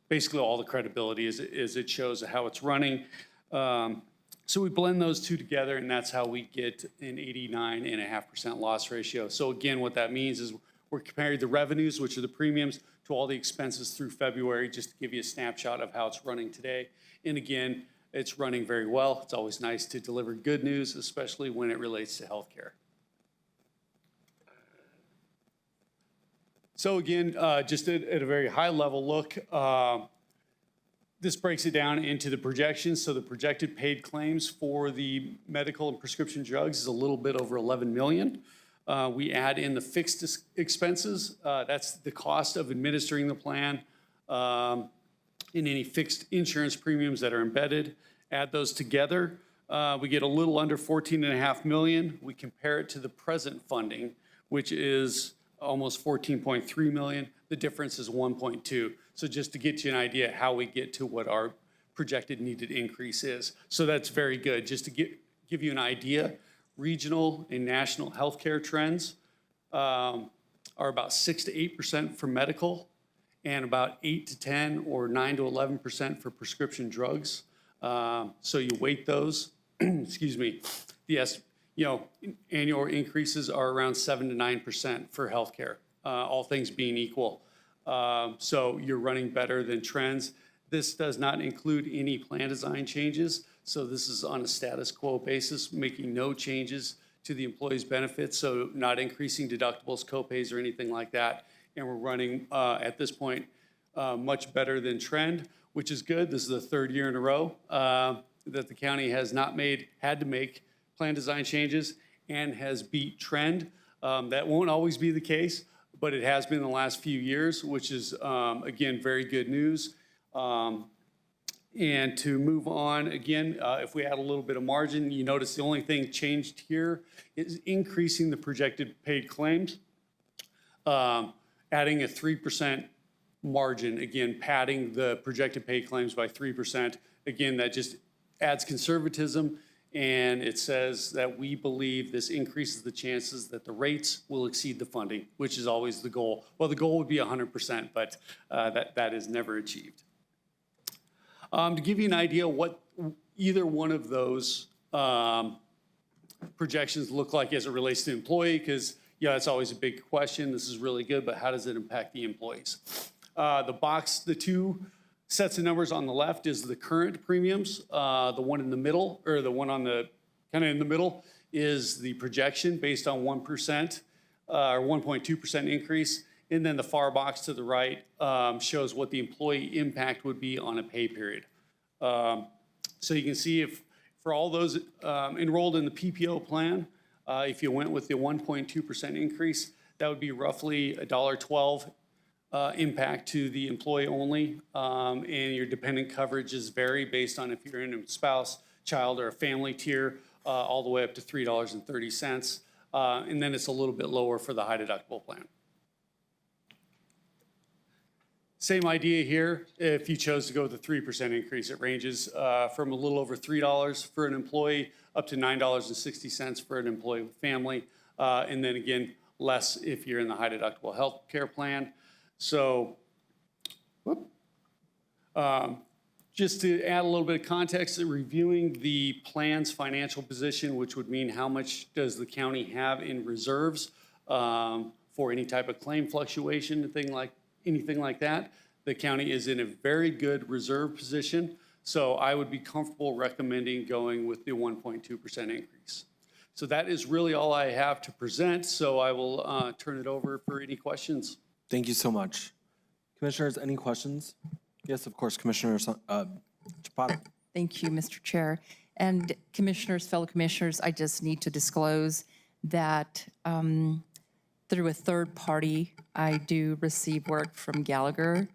basically all the credibility as it shows how it's running. So we blend those two together, and that's how we get an 89.5% loss ratio. So again, what that means is we're comparing the revenues, which are the premiums, to all the expenses through February, just to give you a snapshot of how it's running today. And again, it's running very well. It's always nice to deliver good news, especially when it relates to healthcare. So again, just at a very high level look, this breaks it down into the projections. So the projected paid claims for the medical and prescription drugs is a little bit over 11 million. We add in the fixed expenses. That's the cost of administering the plan and any fixed insurance premiums that are embedded. Add those together. We get a little under 14.5 million. We compare it to the present funding, which is almost 14.3 million. The difference is 1.2. So just to get you an idea how we get to what our projected needed increase is. So that's very good. Just to give you an idea, regional and national healthcare trends are about 6 to 8% for medical and about 8 to 10 or 9 to 11% for prescription drugs. So you weight those, excuse me, yes, annual increases are around 7 to 9% for healthcare, all things being equal. So you're running better than trends. This does not include any plan design changes. So this is on a status quo basis, making no changes to the employees' benefits. So not increasing deductibles, copays, or anything like that. And we're running at this point much better than trend, which is good. This is the third year in a row that the county has not had to make plan design changes and has beat trend. That won't always be the case, but it has been the last few years, which is, again, very good news. And to move on, again, if we add a little bit of margin, you notice the only thing changed here is increasing the projected paid claims, adding a 3% margin, again, padding the projected paid claims by 3%. Again, that just adds conservatism And it says that we believe this increases the chances that the rates will exceed the funding, which is always the goal. Well, the goal would be 100%, but that is never achieved. To give you an idea what either one of those projections look like as it relates to employee, because yeah, it's always a big question. This is really good, but how does it impact the employees? The two sets of numbers on the left is the current premiums. The one in the middle, or the one on the kind of in the middle, is the projection based on 1% or 1.2% increase. And then the far box to the right shows what the employee impact would be on a pay period. So you can see if for all those enrolled in the PPO plan, if you went with the 1.2% increase, that would be roughly $1.12 impact to the employee only. And your dependent coverages vary based on if you're in a spouse, child, or a family tier, all the way up to $3.30. And then it's a little bit lower for the high deductible plan. Same idea here. If you chose to go with a 3% increase, it ranges from a little over $3 for an employee up to $9.60 for an employee with family. And then again, less if you're in the high deductible health care plan. So just to add a little bit of context, reviewing the plan's financial position, which would mean how much does the county have in reserves for any type of claim fluctuation, anything like that. The county is in a very good reserve position, so I would be comfortable recommending going with the 1.2% increase. So that is really all I have to present, so I will turn it over for any questions. Thank you so much. Commissioners, any questions? Yes, of course, Commissioner Chapada. Thank you, Mr. Chair. And commissioners, fellow commissioners, I just need to disclose that through a third party, I do receive work from Gallagher.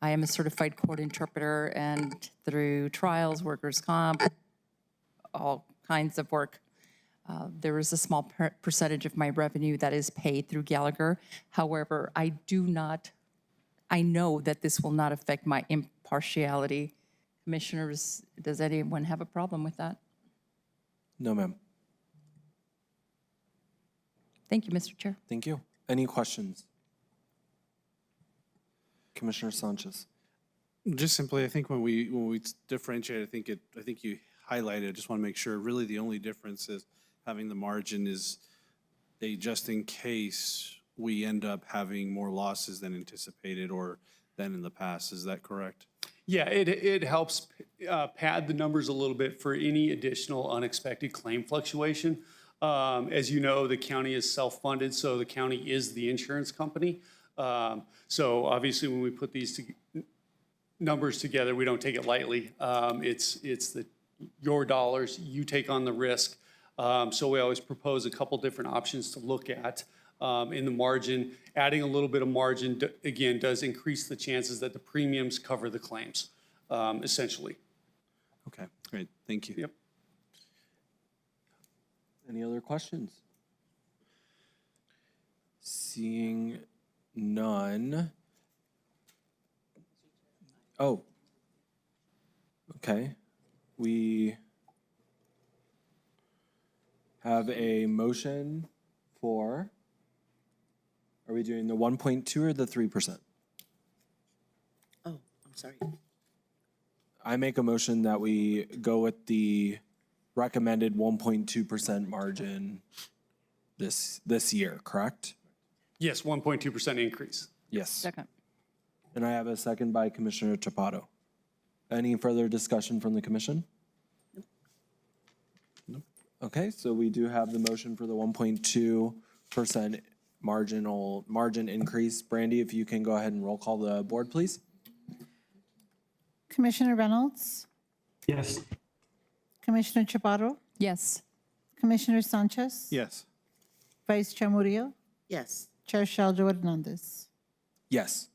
I am a certified court interpreter, and through trials, workers' comp, all kinds of work, there is a small percentage of my revenue that is paid through Gallagher. However, I know that this will not affect my impartiality. Commissioners, does anyone have a problem with that? No, ma'am. Thank you, Mr. Chair. Thank you. Any questions? Commissioner Sanchez. Just simply, I think when we differentiate, I think you highlighted, I just want to make sure, really the only difference is having the margin is a just in case we end up having more losses than anticipated or than in the past. Is that correct? Yeah, it helps pad the numbers a little bit for any additional unexpected claim fluctuation. As you know, the county is self-funded, so the county is the insurance company. So obviously, when we put these numbers together, we don't take it lightly. It's your dollars, you take on the risk. So we always propose a couple different options to look at in the margin. Adding a little bit of margin, again, does increase the chances that the premiums cover the claims, essentially. Okay, great. Thank you. Yep. Any other questions? Seeing none. Oh. Okay. We have a motion for, are we doing the 1.2 or the 3%? Oh, I'm sorry. I make a motion that we go with the recommended 1.2% margin this year, correct? Yes, 1.2% increase. Yes. Second. And I have a second by Commissioner Chaparro. Any further discussion from the commission? Nope. Okay, so we do have the motion for the 1.2% margin increase. Brandy, if you can go ahead and roll call the board, please. Commissioner Reynolds, Yes. Commissioner Chaparro, Yes. Commissioner Sanchez, Yes. Vice Chair Murillo, Yes. Chair Shaljo Hernandez. Yes.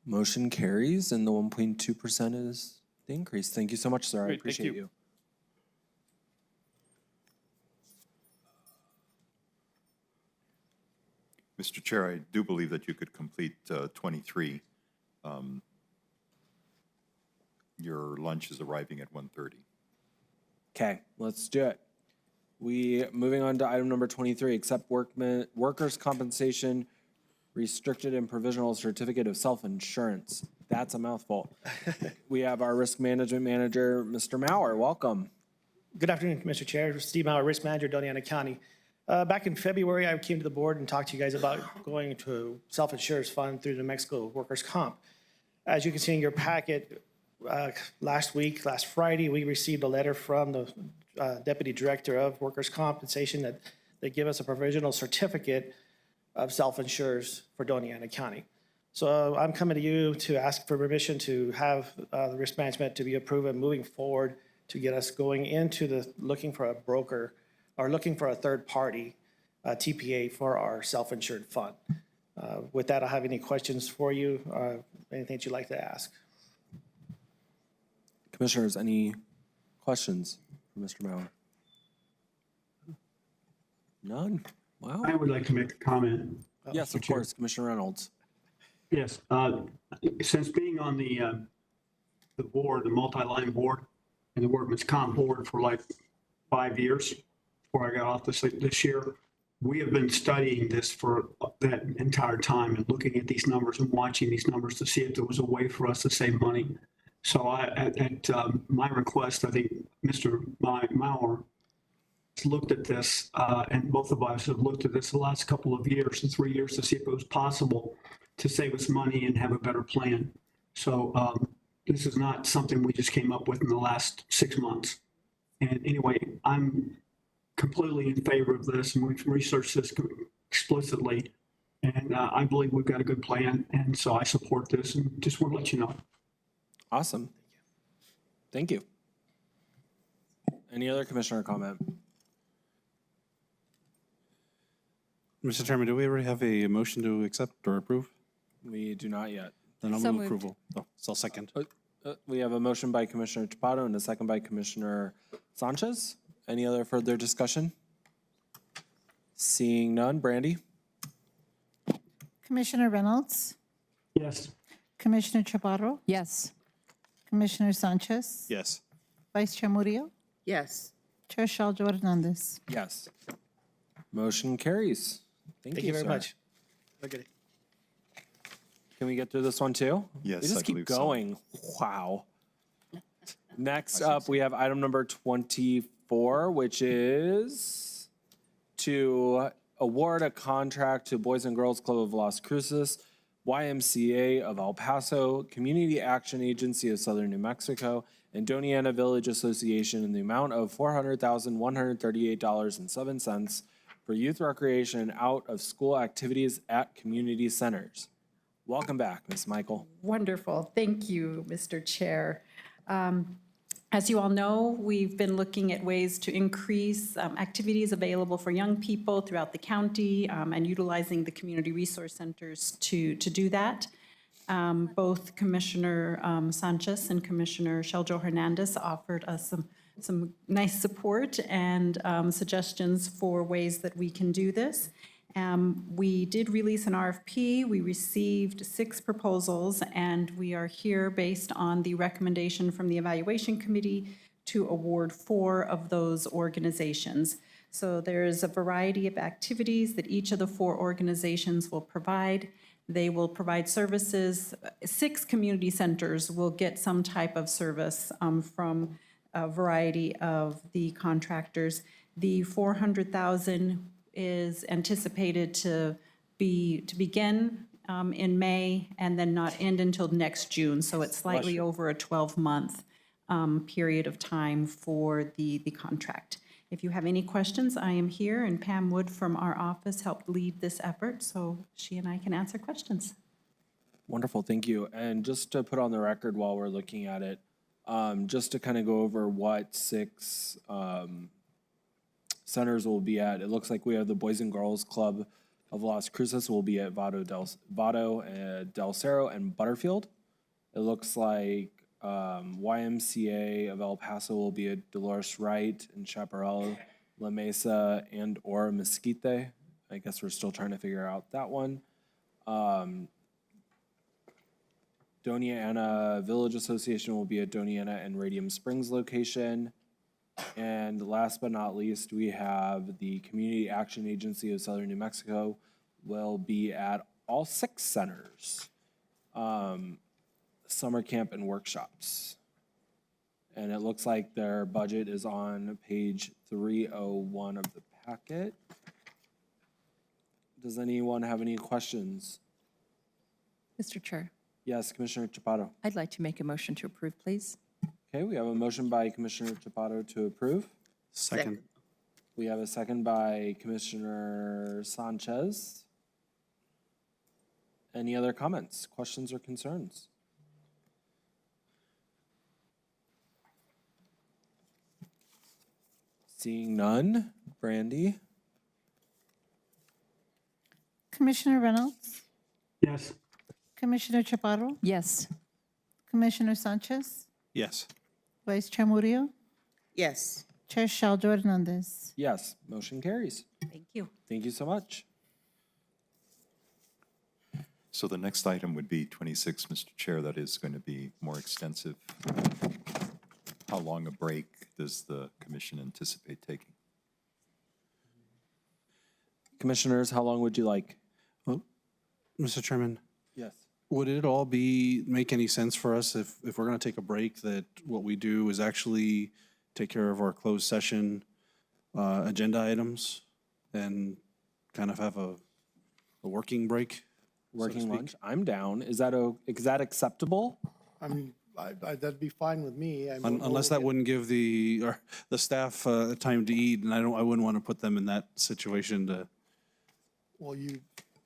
Motion carries and the 1.2% is the increase. Thank you so much, sir. I Great, thank appreciate you. you. Mr. Chair, I do believe that you could complete 23. Your lunch is arriving at 1:30. Okay, let's do it. Moving on to item number 23, accept workers' compensation restricted and provisional certificate of self-insurance. That's a mouthful. We have our risk management manager, Mr. Maurer. Welcome. Good afternoon, Mr. Chair. Steve Maurer, Risk Manager, Doña County. Back in February, I came to the board and talked to you guys about going to self-insurance fund through New Mexico Workers' Comp. As you can see in your packet, last Friday, we received a letter from the Deputy Director of Workers' Compensation that they give us a provisional certificate of self-insurance for Doña County. So I'm coming to you to ask for permission to have the risk management to be approved and moving forward to get us going into looking for a broker or looking for a third party TPA for our self-insured fund. With that, I have any questions for you, anything that you'd like to ask. Commissioners, any questions for Mr. Maurer? None? Wow. I would like to make a comment. Yes, Mr. of Chair. course, Commissioner Reynolds. Yes, since being on the board, the multi-line board and the workman's comp board for like 5 years before I got off this year, we have been studying this for that entire time and looking at these numbers and watching these numbers to see if there was a way for us to save money. So at my request, I think Mr. Maurer has looked at this, and both of us have looked at this the last couple of years, the 3 years, to see if it was possible to save us money and have a better plan. So this is not something we just came up with in the last 6 months. And anyway, I'm completely in favor of this, and we've researched this explicitly. And I believe we've got a good plan, and so I support this and just want to let you know. Awesome. Thank you. Any other commissioner comment? Mr. Chairman, do we already have a motion to accept or approve? We do not yet. Then I'll So move moved. approval. Oh, so I'll second. We have a motion by Commissioner Chapato and a second by Commissioner Sanchez. Any other further discussion? Seeing none. Brandy? Commissioner Reynolds, Yes. Commissioner Chaparro, Yes. Commissioner Sanchez, Yes. Vice Chair Murillo, Yes. Chair Shaljo Hernandez. Yes. Motion carries. Thank Thank you, you very sir. much. Look at it. Can we get through this one too? Yes, We just I keep believe so. going. Wow. Next up, we have item number 24, which is to award a contract to Boys and Girls Club of Las Cruces, YMCA of El Paso, Community Action Agency of Southern New Mexico, and Doña Village Association in the amount of $400,138.07 for youth recreation and out-of-school activities at community centers. Welcome back, Ms. Michael. Wonderful. Thank you, Mr. Chair. As you all know, we've been looking at ways to increase activities available for young people throughout the county and utilizing the community resource centers to do that. Both Commissioner Sanchez and Commissioner Sheljo Hernandez offered us some nice support and suggestions for ways that we can do this. We did release an RFP. We received 6 proposals, and we are here based on the recommendation from the Evaluation Committee to award 4 of those organizations. So there's a variety of activities that each of the 4 organizations will provide. They will provide services. 6 community centers will get some type of service from a variety of the contractors. The $400,000 is anticipated to begin in May and then not end until next June. So it's slightly over a 12-month period of time for the contract. If you have any questions, I am here, and Pam Wood from our office helped lead this effort, so she and I can answer questions. Wonderful, thank you. And just to put on the record while we're looking at it, just to kind of go over what 6 centers will be at. It looks like we have the Boys and Girls Club of Las Cruces will be at Vado, Del Cerro, and Butterfield. It looks like YMCA of El Paso will be at Dolores Wright and Chaparral, La Mesa, and or Mesquite. I guess we're still trying to figure out that one. Doña Ana Village Association will be at Doña Ana and Radium Springs location. And last but not least, we have the Community Action Agency of Southern New Mexico will be at all 6 centers. Summer camp and workshops. And it looks like their budget is on page 301 of the packet. Does anyone have any questions? Mr. Chair, Yes, Commissioner Chaparro. I'd like to make a motion to approve, please. Okay, we have a motion by Commissioner Chaparro to approve. Second. We have a second by Commissioner Sanchez. Any other comments, questions, or concerns? Seeing none, Brandy? Commissioner Reynolds, Yes. Commissioner Chaparro, Yes. Commissioner Sanchez, Yes. Vice Chair Murillo, Yes. Chair Shaljo Hernandez. Yes, motion carries. Thank you. Thank you so much. So the next item would be 26, Mr. Chair, that is going to be more extensive. How long a break does the commission anticipate taking? Commissioners, how long would you like? Mr. Chairman, Yes. would it all make any sense for us if we're going to take a break, that what we do is actually take care of our closed session agenda items and kind of have a working break? so to Working speak? lunch? I'm down. Is that acceptable? I mean, that'd be fine with me. I mean, Unless that wouldn't give the staff time to eat, and I wouldn't want to put them in that situation to. Well, you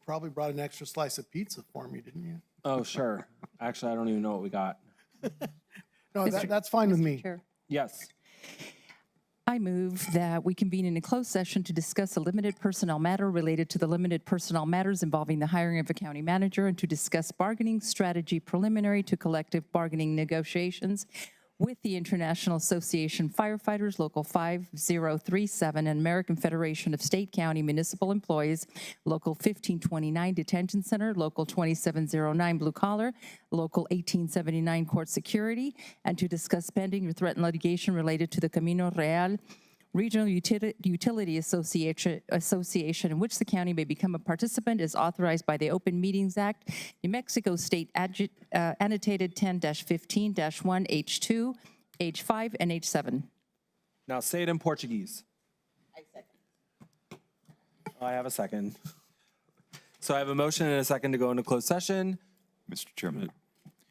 probably brought an extra slice of pizza for me, didn't you? Oh, sure. Actually, I don't even know what we got. No, that's fine with me. Chair. Yes. I move that we convene in a closed session to discuss a limited personnel matter related to the limited personnel matters involving the hiring of a county manager and to discuss bargaining strategy preliminary to collective bargaining negotiations with the International Association Firefighters, Local 5037, and American Federation of State County Municipal Employees, Local 1529 Detention Center, Local 2709 Blue Collar, Local 1879 Court Security, and to discuss pending or threatened litigation related to the Camino Real Regional Utility Association in which the county may become a participant is authorized by the Open Meetings Act, New Mexico State Annotated 10-15-1 H2, H5, and H7. Now say it in Portuguese. I have a second. So I have a motion and a second to go into closed session. Mr. Chairman,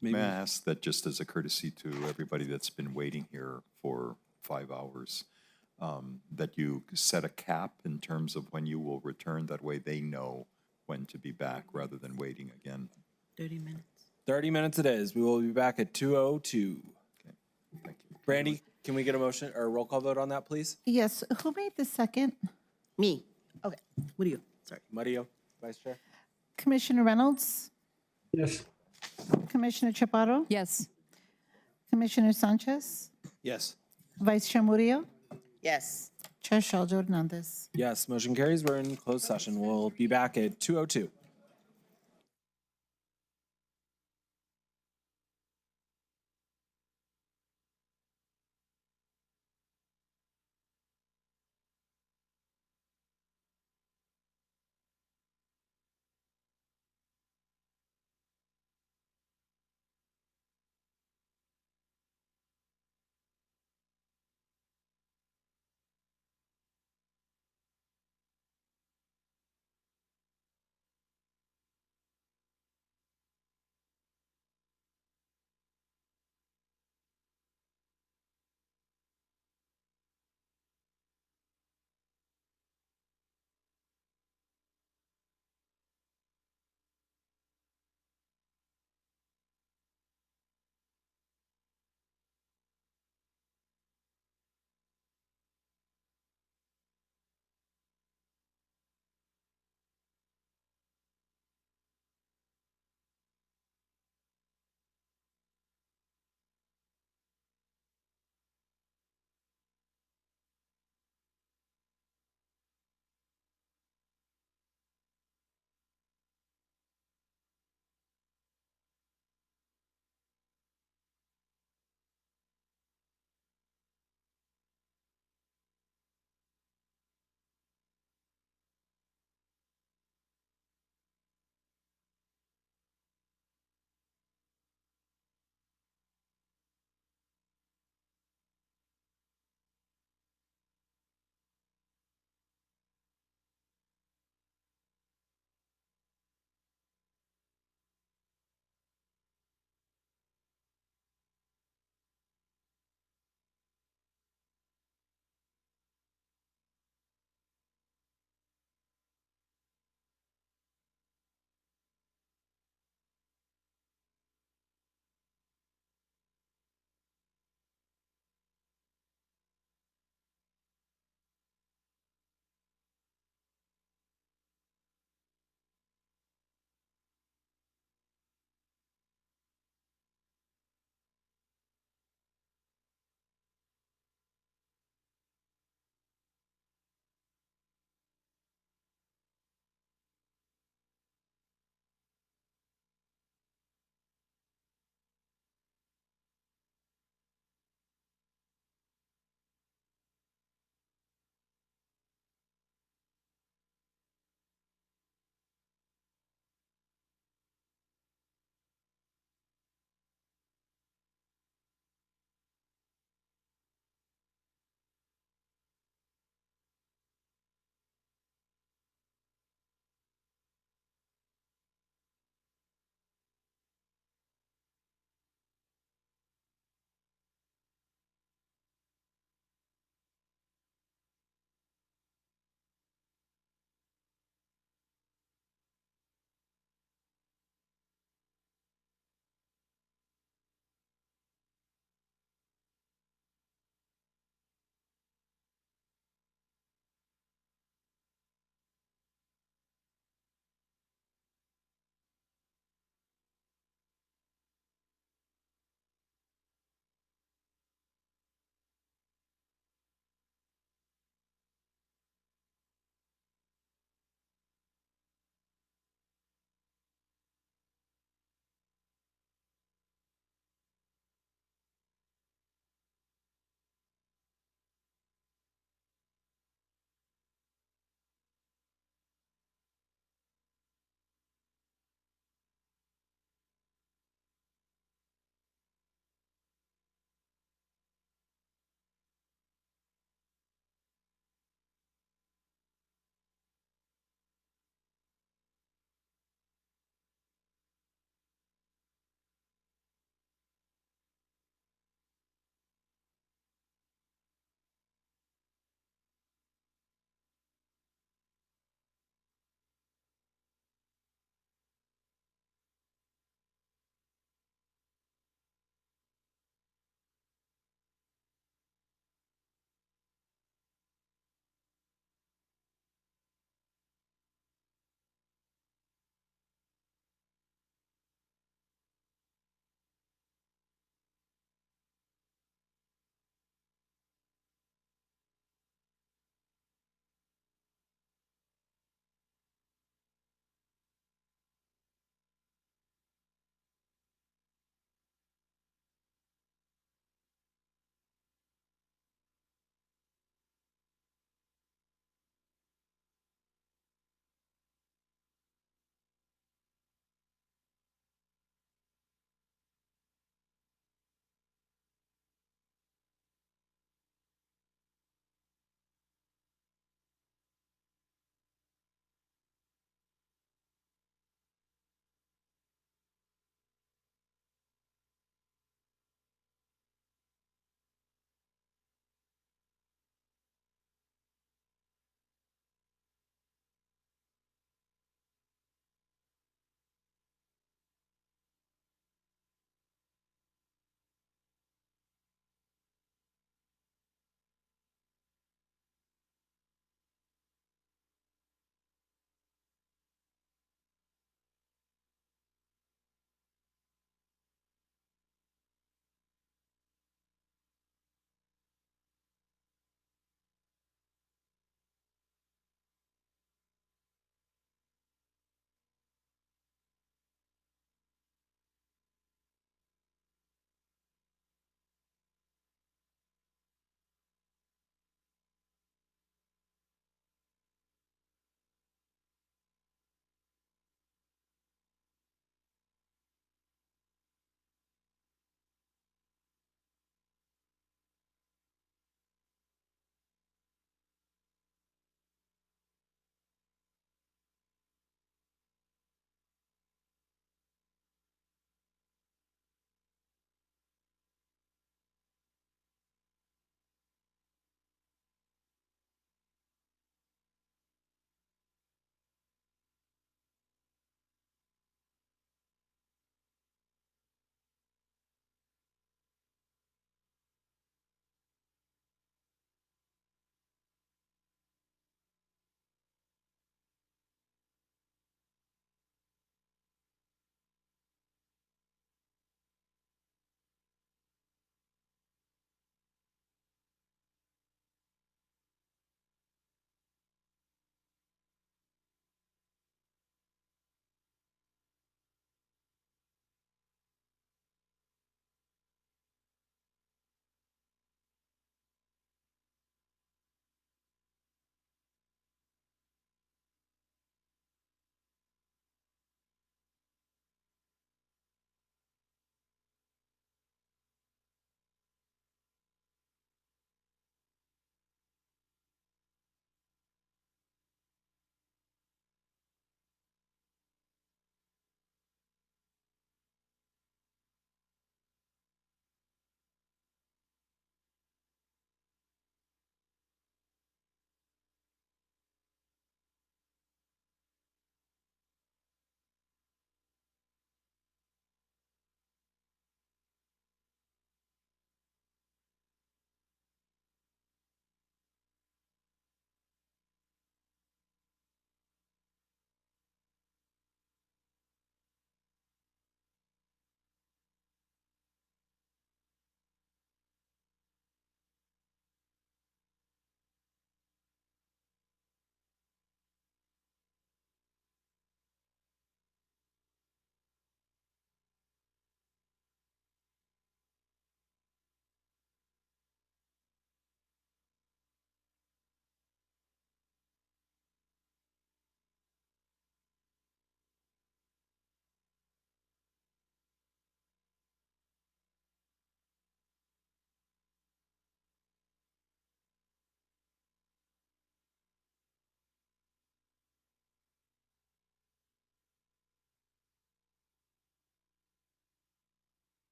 may I ask that just as a courtesy to everybody that's been waiting here for 5 hours, that you set a cap in terms of when you will return? That way they know when to be back rather than waiting again. 30 minutes. 30 minutes it is. We will be back at 2:02. Okay, thank you. Brandy, can we get a motion or a roll call vote on that, please? Yes, who made the second? Me. Okay. What do you? Sorry. Mario, Vice Chair? Commissioner Reynolds, Yes. Commissioner Chaparro, Yes. Commissioner Sanchez, Yes. Vice Chair Murillo, Yes. Chair Shaljo Hernandez. Yes, motion carries. We're in closed session. We'll be back at 2:02.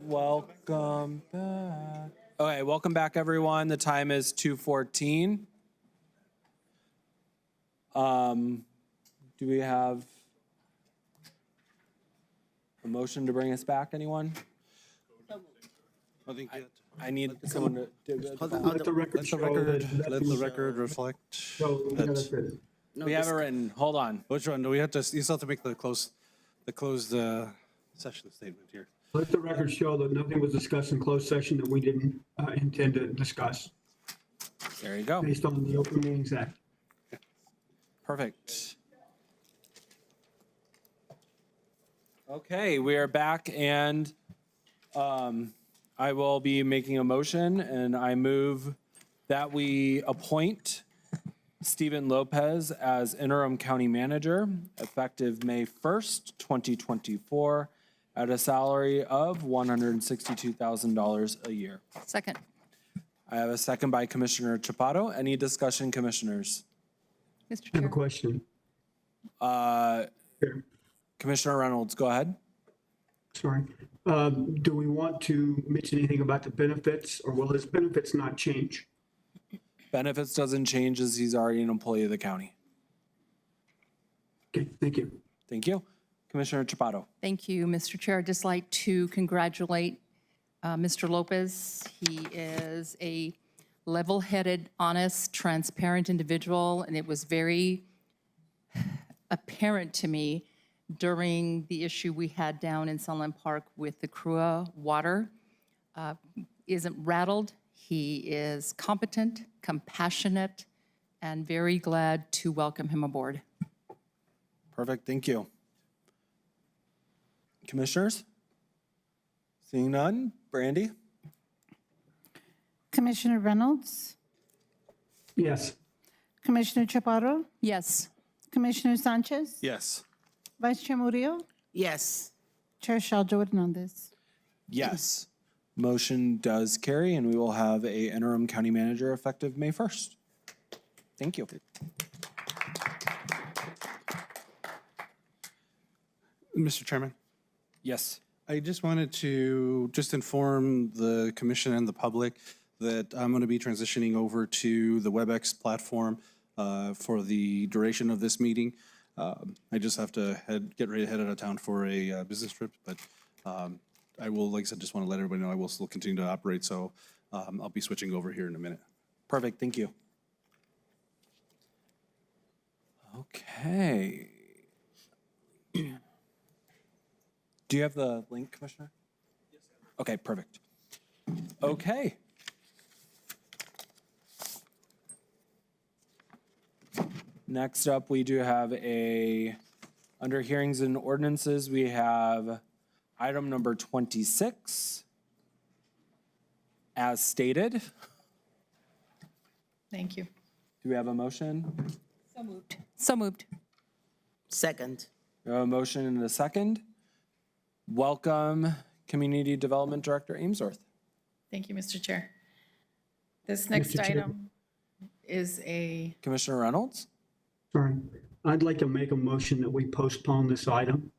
Welcome back. Okay, welcome back, everyone. The time is 2:14. Do we have a motion to bring us back, anyone? I think I need someone to. Let the record show that. let the record reflect So, yeah, that's that. it. We have it written. Hold on. Which one? Do we have to, you still have to make the closed session statement here. Let the record show that nothing was discussed in closed session that we didn't intend to discuss There you go. based on the Open Meetings Act. Perfect. Okay, we are back, and I will be making a motion, and I move that we appoint Stephen Lopez as interim county manager effective May 1st, 2024, at a salary of $162,000 a year. Second. I have a second by Commissioner Chapato. Any discussion, commissioners? Mr. I have a Chair. question. Here. Commissioner Reynolds, go ahead. Sorry. Do we want to mention anything about the benefits, or will his benefits not change? Benefits doesn't change as he's already an employee of the county. Okay, thank you. Thank you. Commissioner Chapato. Thank you, Mr. Chair. I'd just like to congratulate Mr. Lopez. He is a level-headed, honest, transparent individual, and it was very apparent to me during the issue we had down in Sunland Park with the Crua water. Isn't rattled. He is competent, compassionate, and very glad to welcome him aboard. Perfect, thank you. Commissioners? Seeing none, Brandy? Commissioner Reynolds, Yes. Commissioner Chaparro, Yes. Commissioner Sanchez, Yes. Vice Chair Murillo, Yes. Chair Shaljo Hernandez. Yes. Motion does carry, and we will have a interim county manager effective May 1st. Thank you. Mr. Chairman, Yes. I just wanted to just inform the commission and the public that I'm going to be transitioning over to the WebEx platform for the duration of this meeting. I just have to get ready to head out of town for a business trip, but I will, like I said, just want to let everybody know I will still continue to operate, so I'll be switching over here in a minute. Perfect, thank you. Okay. Do you have the link, Commissioner? Yes. Okay, perfect. Okay. Next up, we do have under hearings and ordinances, we have item number 26, as stated. Thank you. Do we have a motion? So moved. So moved. Second. We have a motion and a second. Welcome, Community Development Director Amesworth. Thank you, Mr. Chair. This next Mr. Chair. item is a, Commissioner Reynolds? Sorry. I'd like to make a motion that we postpone this item.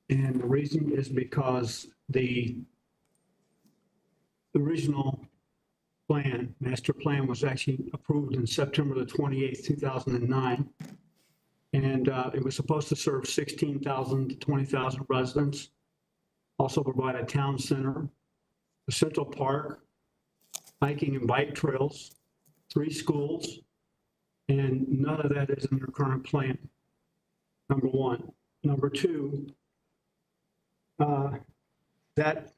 And the reason is because the original plan, master plan, was actually approved in September the 28th, 2009. And it was supposed to serve 16,000 to 20,000 residents. Also provide a town center, a central park, hiking and bike trails, 3 schools, and none of that is in their current plan, number one. Number two, that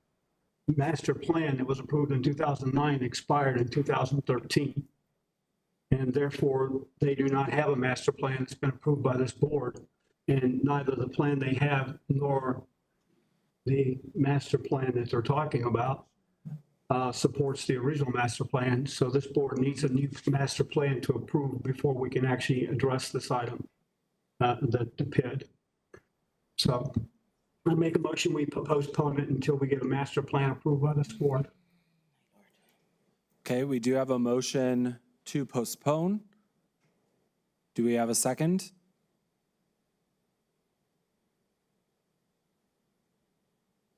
master plan that was approved in 2009 expired in 2013. And therefore, they do not have a master plan that's been approved by this board. And neither the plan they have nor the master plan that they're talking about supports the original master plan. So this board needs a new master plan to approve before we can actually address this item, the PID. So I make a motion, we postpone it until we get a master plan approved by this board. Okay, we do have a motion to postpone. Do we have a second?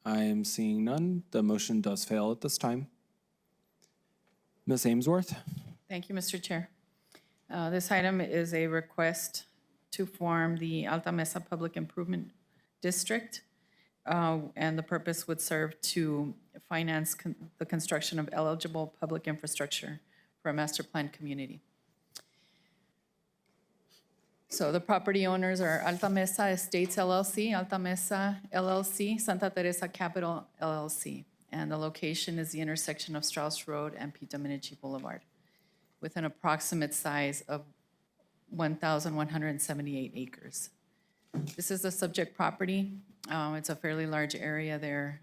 I am seeing none. The motion does fail at this time. Ms. Amesworth? Thank you, Mr. Chair. This item is a request to form the Alta Mesa Public Improvement District, and the purpose would serve to finance the construction of eligible public infrastructure for a master planned community. So the property owners are Alta Mesa Estates LLC, Alta Mesa LLC, Santa Teresa Capital LLC, and the location is the intersection of Strauss Road and Pita Minichi Boulevard, with an approximate size of 1,178 acres. This is the subject property. It's a fairly large area there.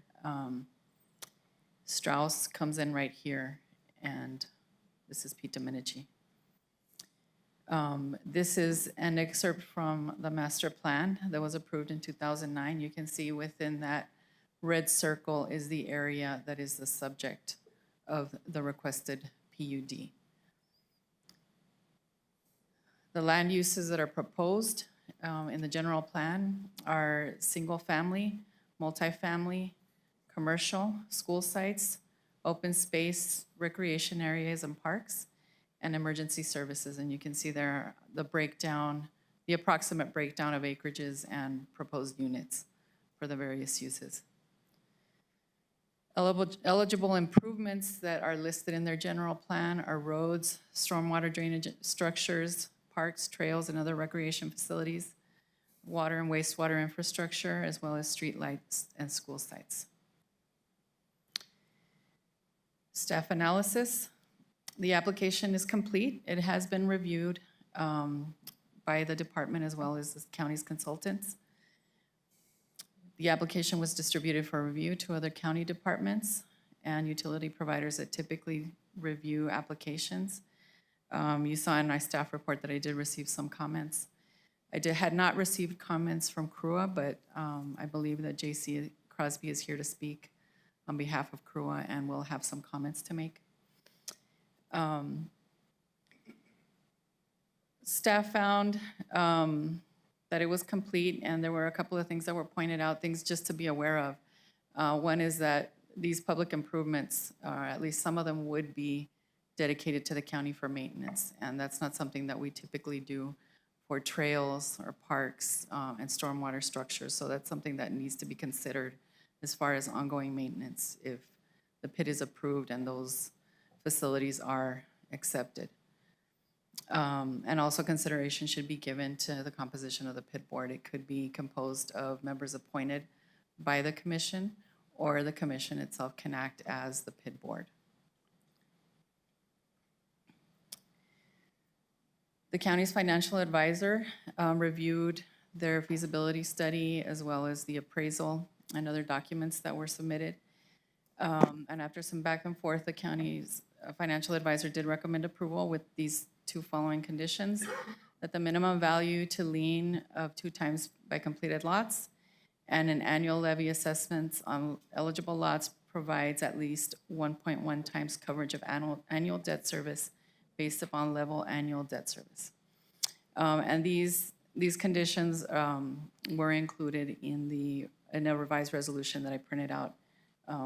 Strauss comes in right here, and this is Pita Minichi. This is an excerpt from the master plan that was approved in 2009. You can see within that red circle is the area that is the subject of the requested PUD. The land uses that are proposed in the general plan are single-family, multifamily, commercial, school sites, open space, recreation areas and parks, and emergency services. And you can see there the breakdown, the approximate breakdown of acreages and proposed units for the various uses. Eligible improvements that are listed in their general plan are roads, stormwater drainage structures, parks, trails, and other recreation facilities, water and wastewater infrastructure, as well as street lights and school sites. Staff analysis. The application is complete. It has been reviewed by the department as well as the county's consultants. The application was distributed for review to other county departments and utility providers that typically review applications. You saw in my staff report that I did receive some comments. Had not received comments from CRUA, but I believe that J.C. Crosby is here to speak on behalf of CRUA and will have some comments to make. Staff found that it was complete, and there were a couple of things that were pointed out, things just to be aware of. One is that these public improvements, at least some of them, would be dedicated to the county for maintenance, and that's not something that we typically do for trails or parks and stormwater structures. So that's something that needs to be considered as far as ongoing maintenance if the PID is approved and those facilities are accepted. And also consideration should be given to the composition of the PID board. It could be composed of members appointed by the commission, or the commission itself can act as the PID board. The county's financial advisor reviewed their feasibility study as well as the appraisal and other documents that were submitted. And after some back and forth, the county's financial advisor did recommend approval with these two following conditions: that the minimum value to lien of 2 times by completed lots and an annual levy assessments on eligible lots provides at least 1.1 times coverage of annual debt service based upon level annual debt service. And these conditions were included in a revised resolution that I printed out,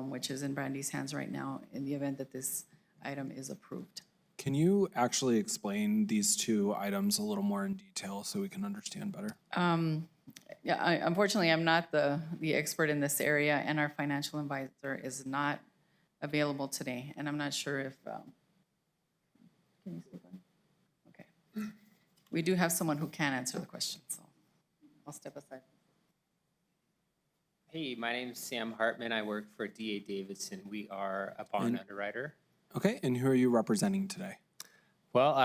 which is in Brandy's hands right now in the event that this item is approved. Can you actually explain these two items a little more in detail so we can understand better? Yeah, unfortunately, I'm not the expert in this area, and our financial advisor is not available today, and I'm not sure if, can you speak on? Okay. We do have someone who can answer the question, so I'll step aside. Hey, my name's Sam Hartman. I work for D.A. Davidson. We are a bond underwriter. Okay, and who are you representing today? Well,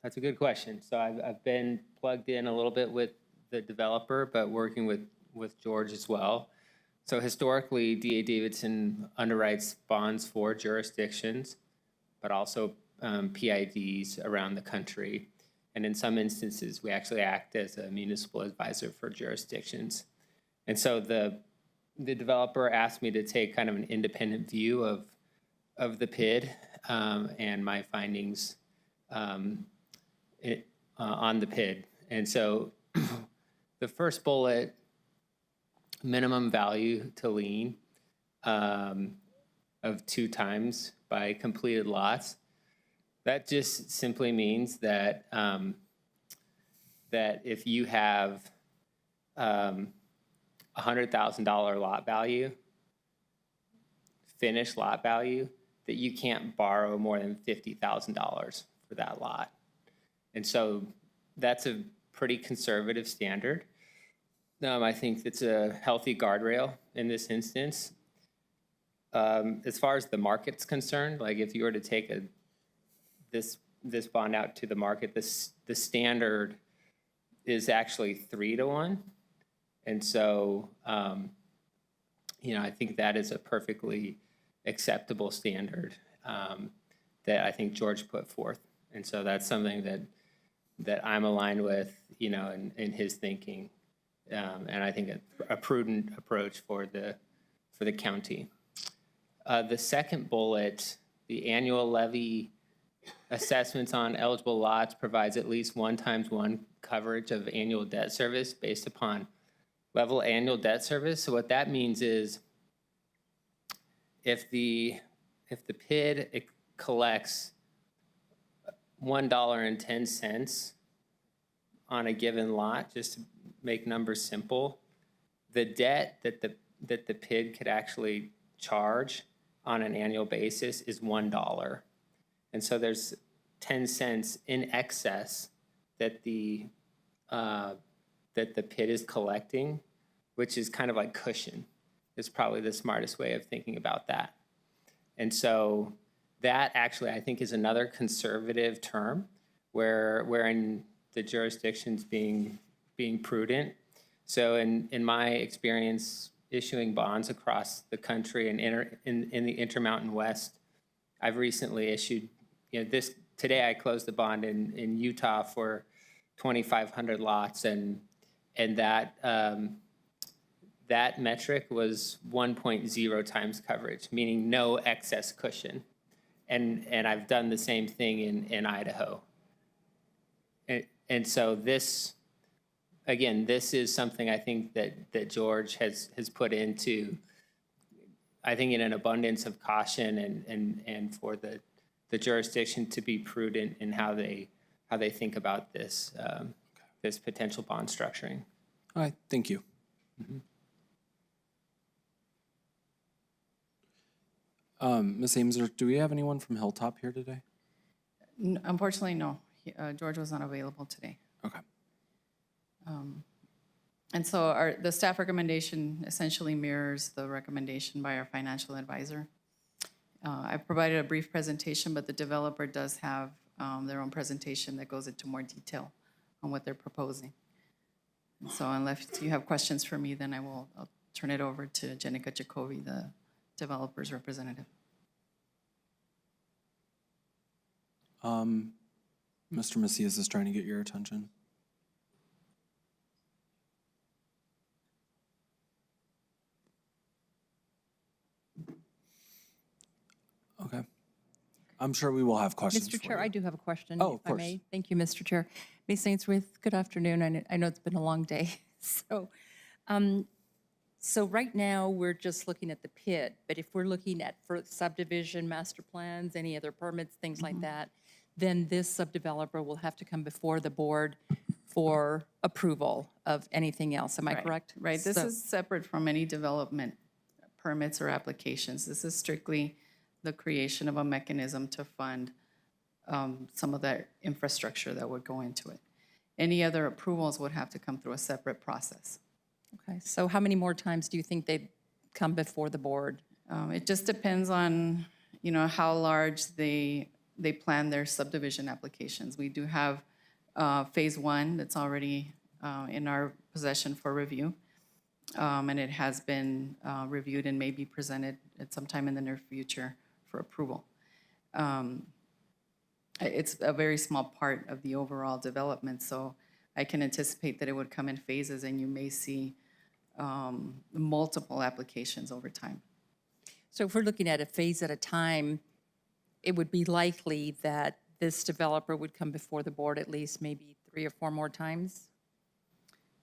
that's a good question. So I've been plugged in a little bit with the developer, but working with George as well. So historically, D.A. Davidson underwrites bonds for jurisdictions, but also PIDs around the country. And in some instances, we actually act as a municipal advisor for jurisdictions. And so the developer asked me to take kind of an independent view of the PID and my findings on the PID. And so the first bullet minimum value to lien of 2 times by completed lots. That just simply means that that if you have $100,000 lot value, finished lot value, that you can't borrow more than $50,000 for that lot. And so that's a pretty conservative standard. I think it's a healthy guardrail in this instance. As far as the market's concerned, like if you were to take this bond out to the market, the standard is actually 3-to-1. And so, I think that is a perfectly acceptable standard that I think George put forth. And so that's something that I'm aligned with, in his thinking. And I think a prudent approach for the county. The second bullet, the annual levy assessments on eligible lots provides at least 1x1 coverage of annual debt service based upon level annual debt service. So what that means is if the PID collects $1.10 on a given lot, just to make numbers simple, the debt that the PID could actually charge on an annual basis is $1. And so there's 10 cents in excess that the PID is collecting, which is kind of like cushion, is probably the smartest way of thinking about that. And so that actually, I think, is another conservative term wherein the jurisdiction's being prudent. So in my experience issuing bonds across the country and in the Intermountain West, I've recently issued, today I closed a bond in Utah for 2,500 lots, and that that metric was 1.0 times coverage, meaning no excess cushion. And I've done the same thing in Idaho. And so this is something I think that George has put into, I think, in an abundance of caution and for the jurisdiction to be prudent in how they think about this this potential bond structuring. All right, thank you. Ms. Ames, do we have anyone from Hilltop here today? Unfortunately, no. George was not available today. Okay. And so the staff recommendation essentially mirrors the recommendation by our financial advisor. I provided a brief presentation, but the developer does have their own presentation that goes into more detail on what they're proposing. And so unless you have questions for me, then I'll turn it over to Jenica Jacoby, the developer's representative. Mr. Macias is trying to get your attention. Okay. I'm sure we will have questions Mr. for Chair, you. I do have a question, Oh, of if I course. may. Thank you, Mr. Chair. Ms. Ainsworth, good afternoon. I know it's been a long day. So right now, we're just looking at the PID, but if we're looking at for subdivision, master plans, any other permits, things like that, then this subdeveloper will have to come before the board for approval of anything else. Am I correct? Right. This is separate from any development permits or applications. This is strictly the creation of a mechanism to fund some of that infrastructure that would go into it. Any other approvals would have to come through a separate process. Okay, so how many more times do you think they'd come before the board? It just depends on, how large they plan their subdivision applications. We do have phase 1 that's already in our possession for review. And it has been reviewed and may be presented at some time in the near future for approval. It's a very small part of the overall development, so I can anticipate that it would come in phases, and you may see multiple applications over time. So if we're looking at a phase at a time, it would be likely that this developer would come before the board at least maybe 3 or 4 more times?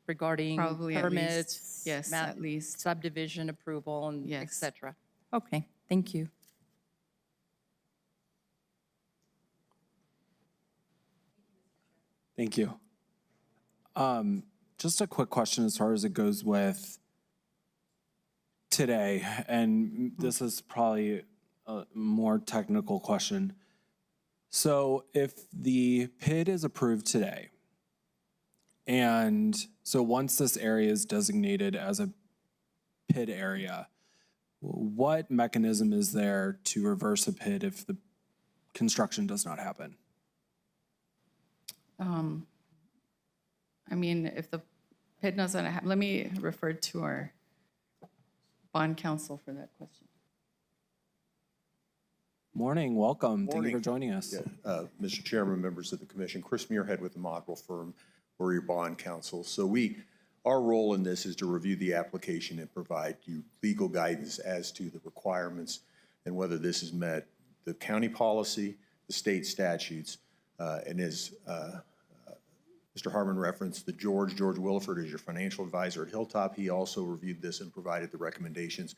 regarding Probably at least, permits. yes, at least. Subdivision approval and et Yes. cetera. Okay, thank you. Thank you. Just a quick question as far as it goes with today, and this is probably a more technical question. So if the PID is approved today, and so once this area is designated as a PID area, what mechanism is there to reverse a PID if the construction does not happen? I mean, if the PID doesn't have, let me refer to our bond counsel for that question. Morning, welcome. Thank you for joining us. Mr. Chairman, members of the commission, Chris Muirhead with the Mongrel Firm, we're your bond counsel. So our role in this is to review the application and provide you legal guidance as to the requirements and whether this has met the county policy, the state statutes, and as Mr. Harmon referenced, George Williford is your financial advisor at Hilltop. He also reviewed this and provided the recommendations.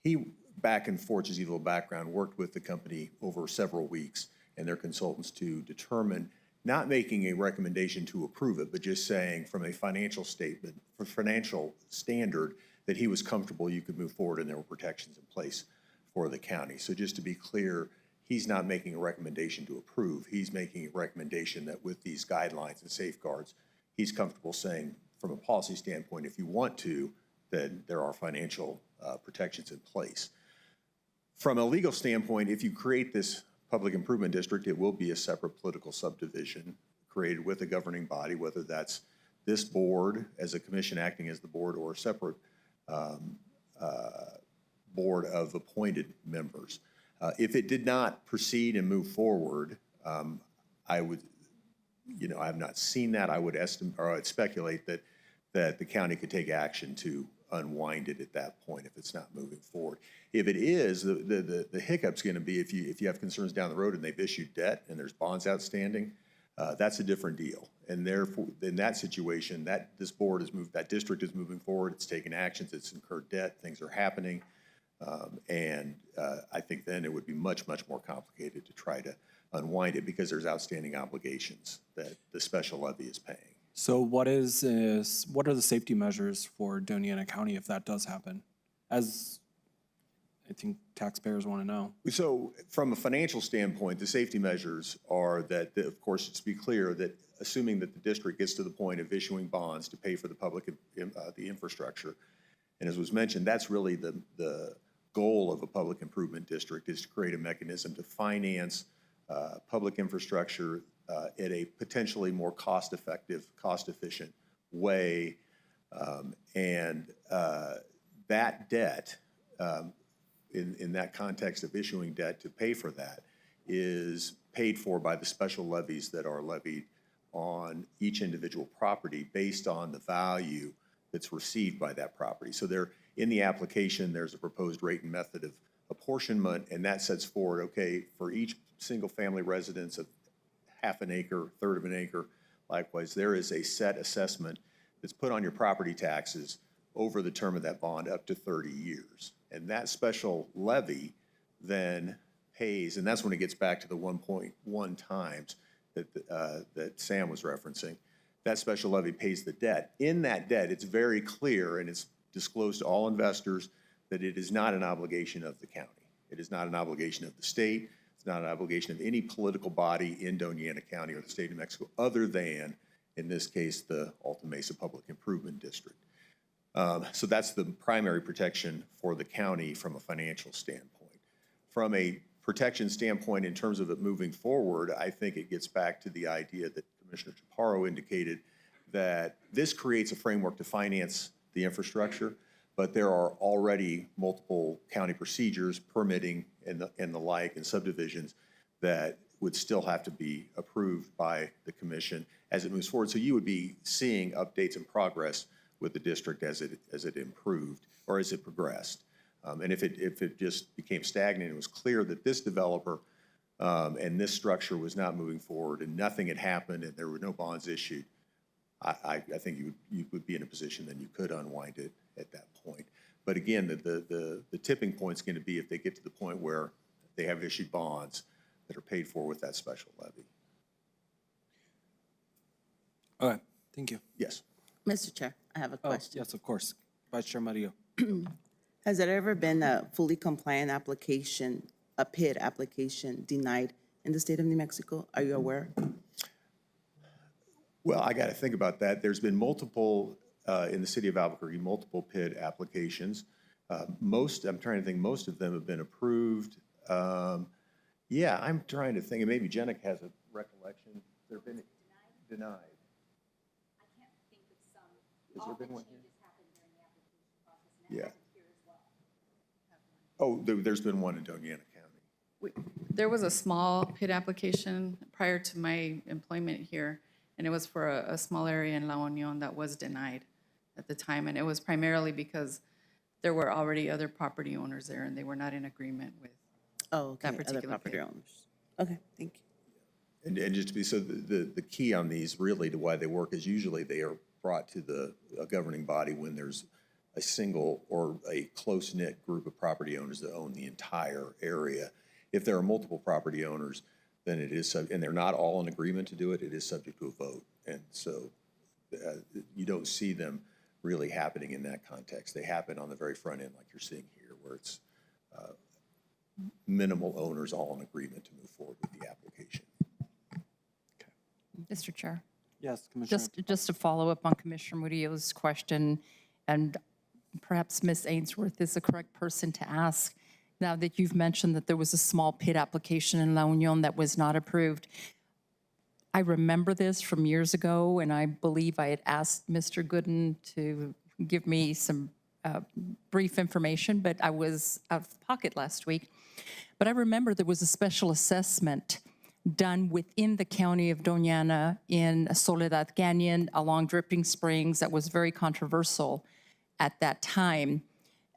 He, back and forth, just a little background, worked with the company over several weeks and their consultants to determine, not making a recommendation to approve it, but just saying from a financial statement, for financial standard, that he was comfortable you could move forward and there were protections in place for the county. So just to be clear, he's not making a recommendation to approve. He's making a recommendation that with these guidelines and safeguards, he's comfortable saying from a policy standpoint, if you want to, then there are financial protections in place. From a legal standpoint, if you create this public improvement district, it will be a separate political subdivision created with a governing body, whether that's this board as a commission acting as the board or a separate board of appointed members. If it did not proceed and move forward, I would, I have not seen that. I would estimate or I'd speculate that the county could take action to unwind it at that point if it's not moving forward. If it is, the hiccup's going to be if you have concerns down the road and they've issued debt and there's bonds outstanding, that's a different deal. And therefore, in that situation, that district is moving forward. It's taken actions. It's incurred debt. Things are happening. And I think then it would be much, much more complicated to try to unwind it because there's outstanding obligations that the special levy is paying. So what are the safety measures for Doña County if that does happen? As I think taxpayers want to know. So from a financial standpoint, the safety measures are that, of course, to be clear, that assuming that the district gets to the point of issuing bonds to pay for the public, the infrastructure, and as was mentioned, that's really the goal of a public improvement district is to create a mechanism to finance public infrastructure at a potentially more cost-effective, cost-efficient way. That debt, in that context of issuing debt to pay for that, is paid for by the special levies that are levied on each individual property based on the value that's received by that property. So in the application, there's a proposed rate and method of apportionment, and that sets forward, okay, for each single-family residence of half an acre, third of an acre, likewise, there is a set assessment that's put on your property taxes over the term of that bond up to 30 years. And that special levy then pays, and that's when it gets back to the 1.1 times that Sam was referencing. That special levy pays the debt. In that debt, it's very clear, and it's disclosed to all investors, that it is not an obligation of the county. It is not an obligation of the state. It's not an obligation of any political body in Doña County or the state of Mexico, other than, in this case, the Alta Mesa Public Improvement District. So that's the primary protection for the county from a financial standpoint. From a protection standpoint in terms of it moving forward, I think it gets back to the idea that Commissioner Chaparro indicated, that this creates a framework to finance the infrastructure, but there are already multiple county procedures, permitting and the like, and subdivisions that would still have to be approved by the commission as it moves forward. So you would be seeing updates and progress with the district as it improved or as it progressed. And if it just became stagnant, it was clear that this developer and this structure was not moving forward and nothing had happened and there were no bonds issued, I think you would be in a position then you could unwind it at that point. But again, the tipping point's going to be if they get to the point where they have issued bonds that are paid for with that special levy. Okay, thank you. Yes. Mr. Chair, I have a Oh, question. yes, of course. Vice Chair Murillo. Has there ever been a fully compliant application, a PID application denied in the state of New Mexico? Are you aware? Well, I got to think about that. There's been multiple, in the city of Albuquerque, multiple PID applications. I'm trying to think, most of them have been approved. Yeah, I'm trying to think, and maybe Jenica has a recollection. They've been denied. Has there been one here? Yeah. Oh, there's been one in Doña County. There was a small PID application prior to my employment here, and it was for a small area in La Union that was denied at the time. And it was primarily because there were already other property owners there, and they were not in agreement with Oh, okay, that other particular property PID. owners. Okay, thank you. And just to be, so the key on these really to why they work is usually they are brought to the governing body when there's a single or a close-knit group of property owners that own the entire area. If there are multiple property owners, then it is, and they're not all in agreement to do it, it is subject to a vote. And so you don't see them really happening in that context. They happen on the very front end like you're seeing here, where it's minimal owners all in agreement to move forward with the application. Mr. Chair. Yes, Commissioner. Just to follow up on Commissioner Murillo's question, and perhaps Ms. Ainsworth is the correct person to ask. Now that you've mentioned that there was a small PID application in La Union that was not approved, I remember this from years ago, and I believe I had asked Mr. Gooden to give me some brief information, but I was out of pocket last week. But I remember there was a special assessment done within the county of Doña in Soledad Canyon along Dripping Springs that was very controversial at that time.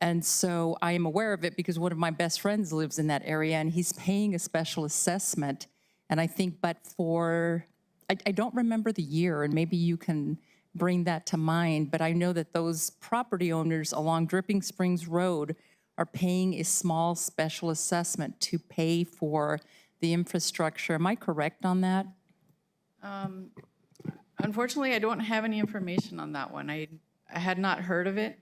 And so I am aware of it because one of my best friends lives in that area and he's paying a special assessment. And I think, but for, I don't remember the year, and maybe you can bring that to mind, but I know that those property owners along Dripping Springs Road are paying a small special assessment to pay for the infrastructure. Am I correct on that? Unfortunately, I don't have any information on that one. I had not heard of it,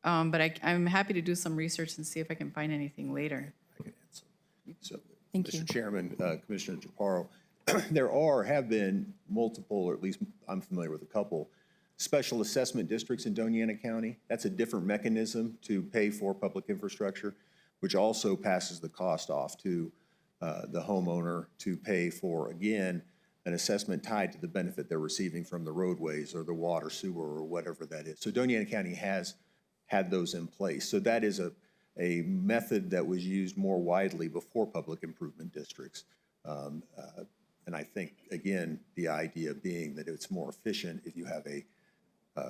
but I'm happy to do some research and see if I can find anything later. So, Thank you. Mr. Chairman, Commissioner Chaparro, have been multiple, or at least I'm familiar with a couple, special assessment districts in Doña County. That's a different mechanism to pay for public infrastructure, which also passes the cost off to the homeowner to pay for, again, an assessment tied to the benefit they're receiving from the roadways or the water, sewer, or whatever that is. So Doña County has had those in place. So that is a method that was used more widely before public improvement districts. And I think, again, the idea being that it's more efficient if you have a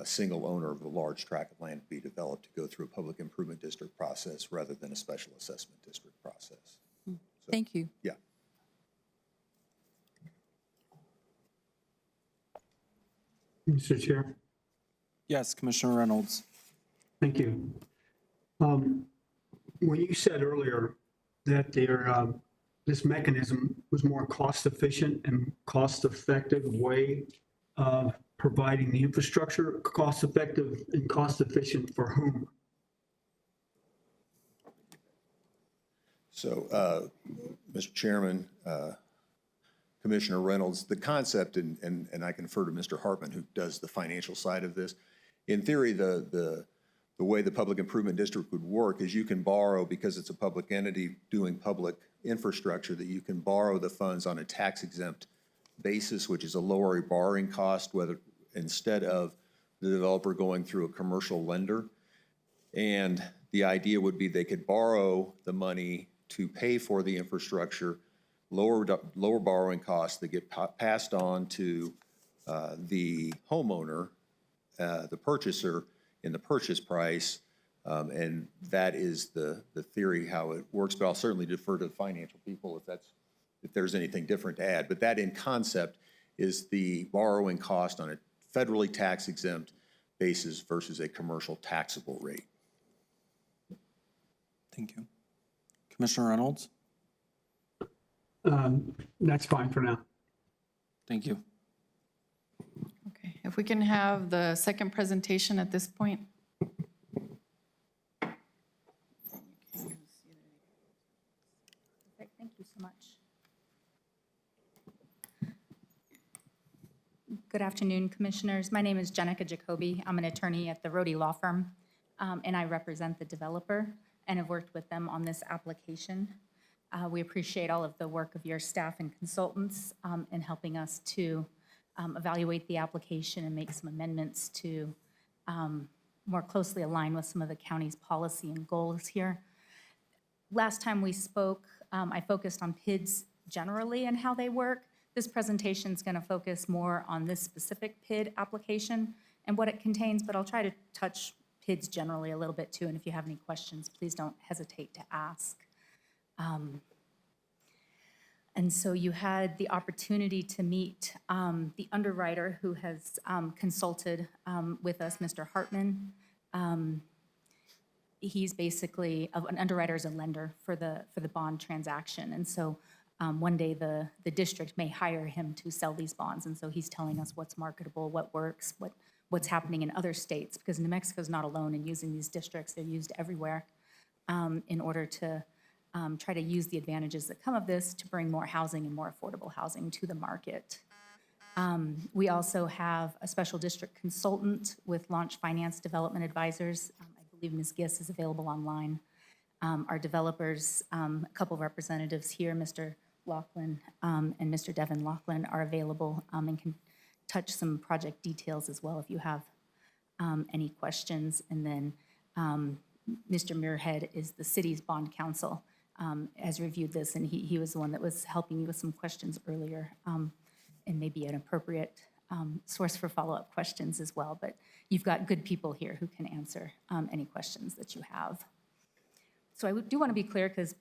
single owner of a large tract of land to be developed to go through a public improvement district process rather than a special assessment district process. So, Thank you. yeah. Mr. Chair, Yes, Commissioner Reynolds. thank you. When you said earlier that this mechanism was more cost-efficient and cost-effective way of providing the infrastructure, cost-effective and cost-efficient for whom? So, Mr. Chairman, Commissioner Reynolds, the concept, and I confer to Mr. Hartman, who does the financial side of this. In theory, the way the public improvement district would work is you can borrow, because it's a public entity doing public infrastructure, that you can borrow the funds on a tax-exempt basis, which is a lower borrowing cost, whether instead of the developer going through a commercial lender. And the idea would be they could borrow the money to pay for the infrastructure, lower borrowing costs that get passed on to the homeowner, the purchaser, in the purchase price. And that is the theory how it works, but I'll certainly defer to the financial people if there's anything different to add. But that in concept is the borrowing cost on a federally tax exempt basis versus a commercial taxable rate. Thank you. Commissioner Reynolds? That's fine for now. Thank you. Okay, if we can have the second presentation at this point. Thank you so much. Good afternoon, Commissioners. My name is Jenica Jacoby. I'm an attorney at the Rohde Law Firm, and I represent the developer and have worked with them on this application. We appreciate all of the work of your staff and consultants in helping us to evaluate the application and make some amendments to more closely align with some of the county's policy and goals here. Last time we spoke, I focused on PIDs generally and how they work. This presentation is going to focus more on this specific PID application and what it contains, but I'll try to touch PIDs generally a little bit too, and if you have any questions, please don't hesitate to ask. And so you had the opportunity to meet the underwriter who has consulted with us, Mr. Hartman. He's basically, an underwriter is a lender for the bond transaction. And so one day the district may hire him to sell these bonds. And so he's telling us what's marketable, what works, what's happening in other states, because New Mexico is not alone in using these districts. They're used everywhere in order to try to use the advantages that come of this to bring more housing and more affordable housing to the market. We also have a special district consultant with Launch Finance Development Advisors. I believe Ms. Giss is available online. Our developers, a couple of representatives here, Mr. Laughlin and Mr. Devin Laughlin, are available and can touch some project details as well if you have any questions. And then Mr. Muirhead is the city's bond counsel, has reviewed this, and he was the one that was helping me with some questions earlier, and maybe an appropriate source for follow-up questions as well. But you've got good people here who can answer any questions that you have. So I do want to be clear, because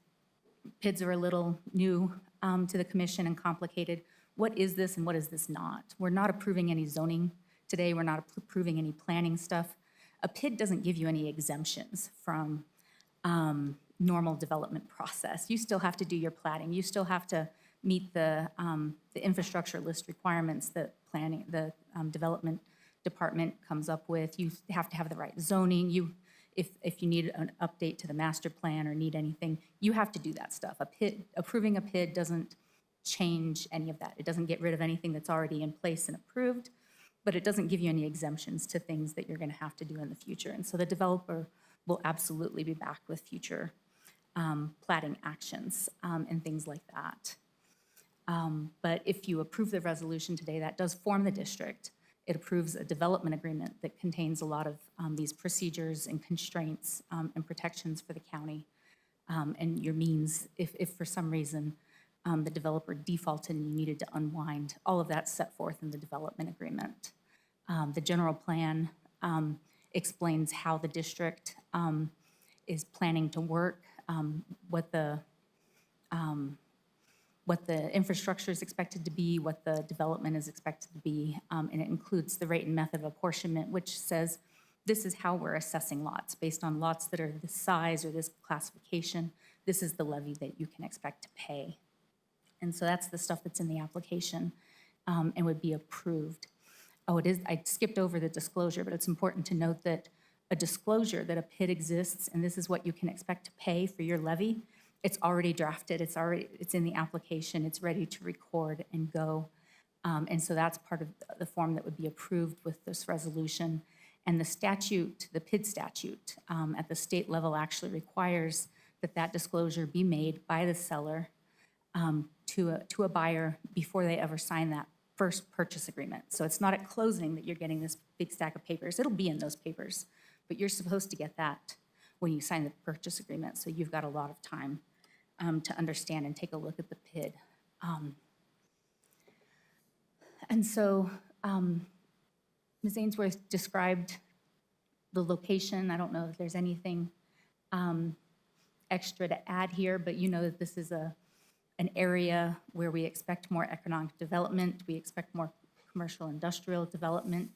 PIDs are a little new to the commission and complicated. What is this and what is this not? We're not approving any zoning today. We're not approving any planning stuff. A PID doesn't give you any exemptions from normal development process. You still have to do your platting. You still have to meet the infrastructure list requirements that the development department comes up with. You have to have the right zoning. If you need an update to the master plan or need anything, you have to do that stuff. Approving a PID doesn't change any of that. It doesn't get rid of anything that's already in place and approved, but it doesn't give you any exemptions to things that you're going to have to do in the future. And so the developer will absolutely be back with future platting actions and things like that. But if you approve the resolution today, that does form the district. It approves a development agreement that contains a lot of these procedures and constraints and protections for the county. And your means, if for some reason the developer defaulted and you needed to unwind, all of that's set forth in the development agreement. The general plan explains how the district is planning to work, what the infrastructure is expected to be, what the development is expected to be, and it includes the rate and method of apportionment, which says this is how we're assessing lots. Based on lots that are this size or this classification, this is the levy that you can expect to pay. And so that's the stuff that's in the application and would be approved. Oh, it is, I skipped over the disclosure, but it's important to note that a disclosure that a PID exists and this is what you can expect to pay for your levy, it's already drafted, it's in the application, it's ready to record and go. And so that's part of the form that would be approved with this resolution. And the statute, the PID statute at the state level actually requires that that disclosure be made by the seller to a buyer before they ever sign that first purchase agreement. So it's not at closing that you're getting this big stack of papers. It'll be in those papers, but you're supposed to get that when you sign the purchase agreement. So you've got a lot of time to understand and take a look at the PID. And so Ms. Ainsworth described the location. I don't know if there's anything extra to add here, but you know that this is an area where we expect more economic development. We expect more commercial industrial development.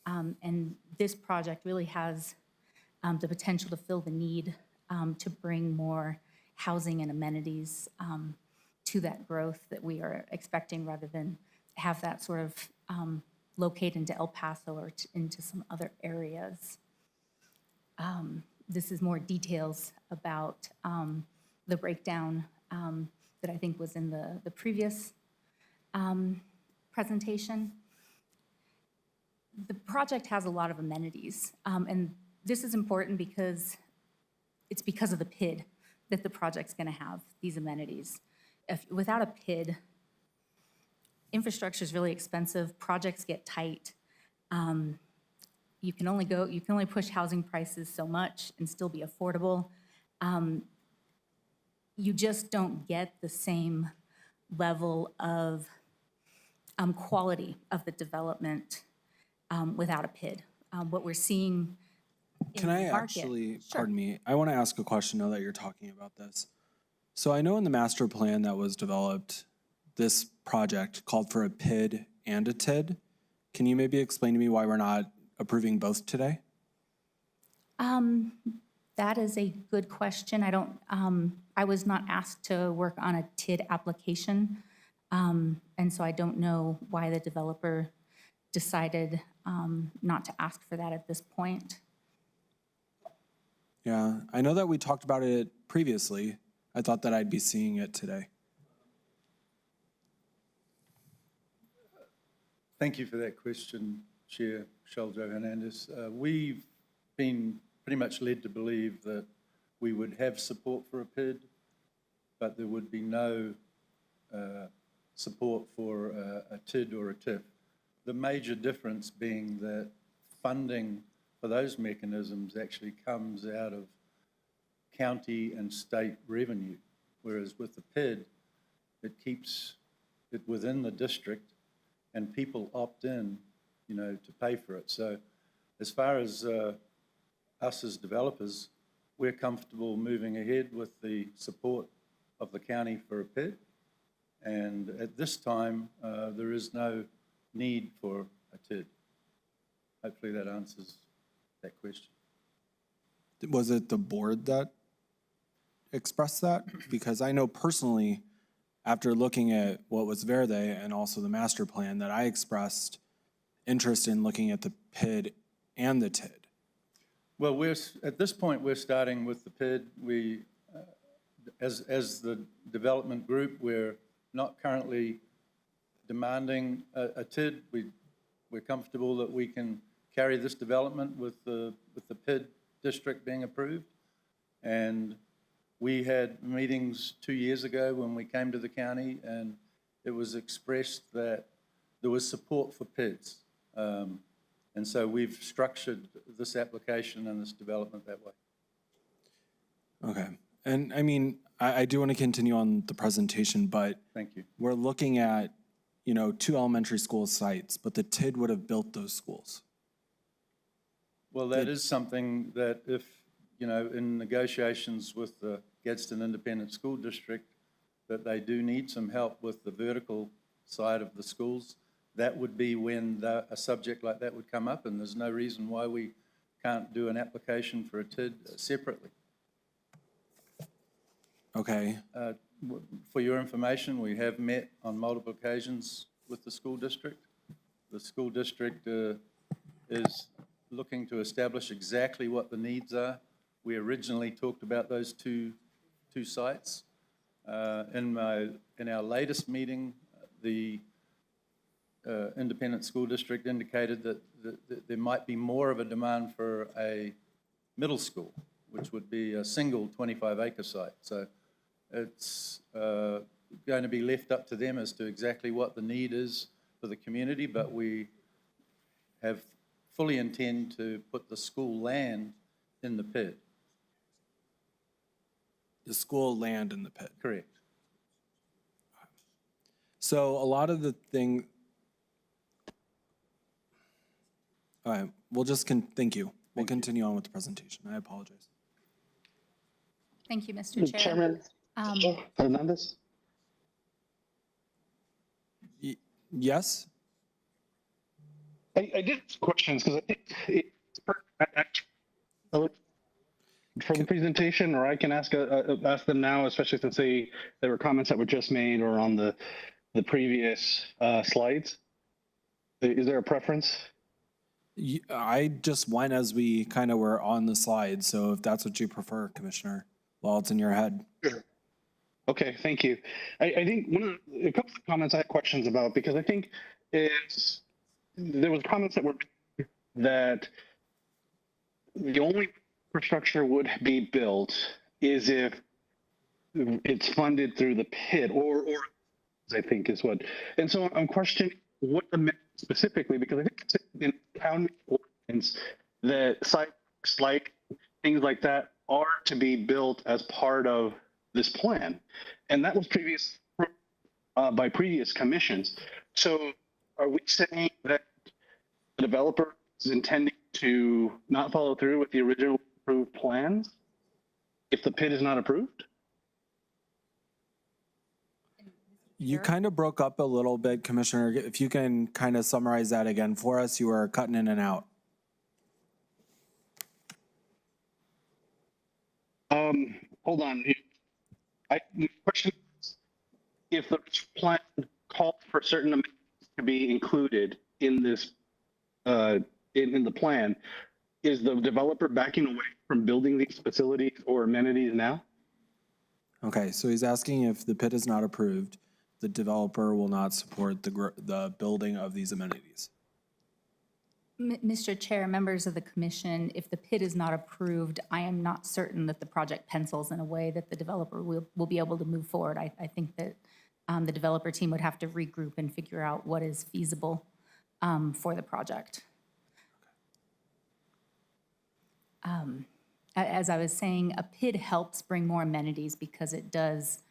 And this project really has the potential to fill the need to bring more housing and amenities to that growth that we are expecting, rather than have that sort of locate into El Paso or into some other areas. This is more details about the breakdown that I think was in the previous presentation. The project has a lot of amenities, and this is important because it's because of the PID that the project's going to have these amenities. Without a PID, infrastructure is really expensive, projects get tight. You can only push housing prices so much and still be affordable. You just don't get the same level of quality of the development without a PID. What we're seeing in Can the I market. actually, Sure. pardon me, I want to ask a question now that you're talking about this. So I know in the master plan that was developed, this project called for a PID and a TID. Can you maybe explain to me why we're not approving both today? That is a good question. I was not asked to work on a TID application. And so I don't know why the developer decided not to ask for that at this point. Yeah, I know that we talked about it previously. I thought that I'd be seeing it today. Thank you for that question, Chair Shaljo Hernandez. We've been pretty much led to believe that we would have support for a PID, but there would be no support for a TID or a TIF. The major difference being that funding for those mechanisms actually comes out of county and state revenue, whereas with the PID, it keeps it within the district and people opt in, to pay for it. So as far as us as developers, we're comfortable moving ahead with the support of the county for a PID. And at this time, there is no need for a TID. Hopefully that answers that question. Was it the board that expressed that? Because I know personally, after looking at what was Verde and also the master plan, that I expressed interest in looking at the PID and the TID. Well, at this point, we're starting with the PID. As the development group, we're not currently demanding a TID. We're comfortable that we can carry this development with the PID district being approved. And we had meetings 2 years ago when we came to the county, and it was expressed that there was support for PIDs. And so we've structured this application and this development that way. Okay. And I mean, I do want to continue on the presentation, but Thank you. we're looking at, 2 elementary school sites, but the TID would have built those schools. Well, that is something that if, in negotiations with the Gadsden Independent School District, that they do need some help with the vertical side of the schools, that would be when a subject like that would come up, and there's no reason why we can't do an application for a TID separately. Okay. For your information, we have met on multiple occasions with the school district. The school district is looking to establish exactly what the needs are. We originally talked about those two sites. In our latest meeting, the independent school district indicated that there might be more of a demand for a middle school, which would be a single 25-acre site. So it's going to be left up to them as to exactly what the need is for the community, but we have fully intend to put the school land in the PID. The school land in the PID. Correct. So a lot of the thing. All right, we'll just thank you. We'll continue on with the presentation. I apologize. Thank you, Mr. Chair. Chairman Hernandez? Yes? I did have questions because I think for the presentation, or I can ask them now, especially since there were comments that were just made or on the previous slides. Is there a preference? I just went as we kind of were on the slide, so if that's what you prefer, Commissioner, while it's in your head. Sure. Okay, thank you. I think a couple of comments I had questions about, because I think there was comments that were that the only infrastructure would be built is if it's funded through the PID, or I think is what. And so I'm questioning what the specifically, because I think in county ordinance that sidewalks, like things like that, are to be built as part of this plan, and that was by previous commissions. So are we saying that the developer is intending to not follow through with the original approved plans if the PID is not approved? You kind of broke up a little bit, Commissioner. If you can kind of summarize that again for us, you were cutting in and out. Hold on. The question is, if the plan called for certain amendments to be included in this, in the plan, is the developer backing away from building these facilities or amenities now? Okay, so he's asking if the PID is not approved, the developer will not support the building of these amenities. Mr. Chair, members of the commission, if the PID is not approved, I am not certain that the project pencils in a way that the developer will be able to move forward. I think that the developer team would have to regroup and figure out what is feasible for the project. As I was saying, a PID helps bring more amenities because it does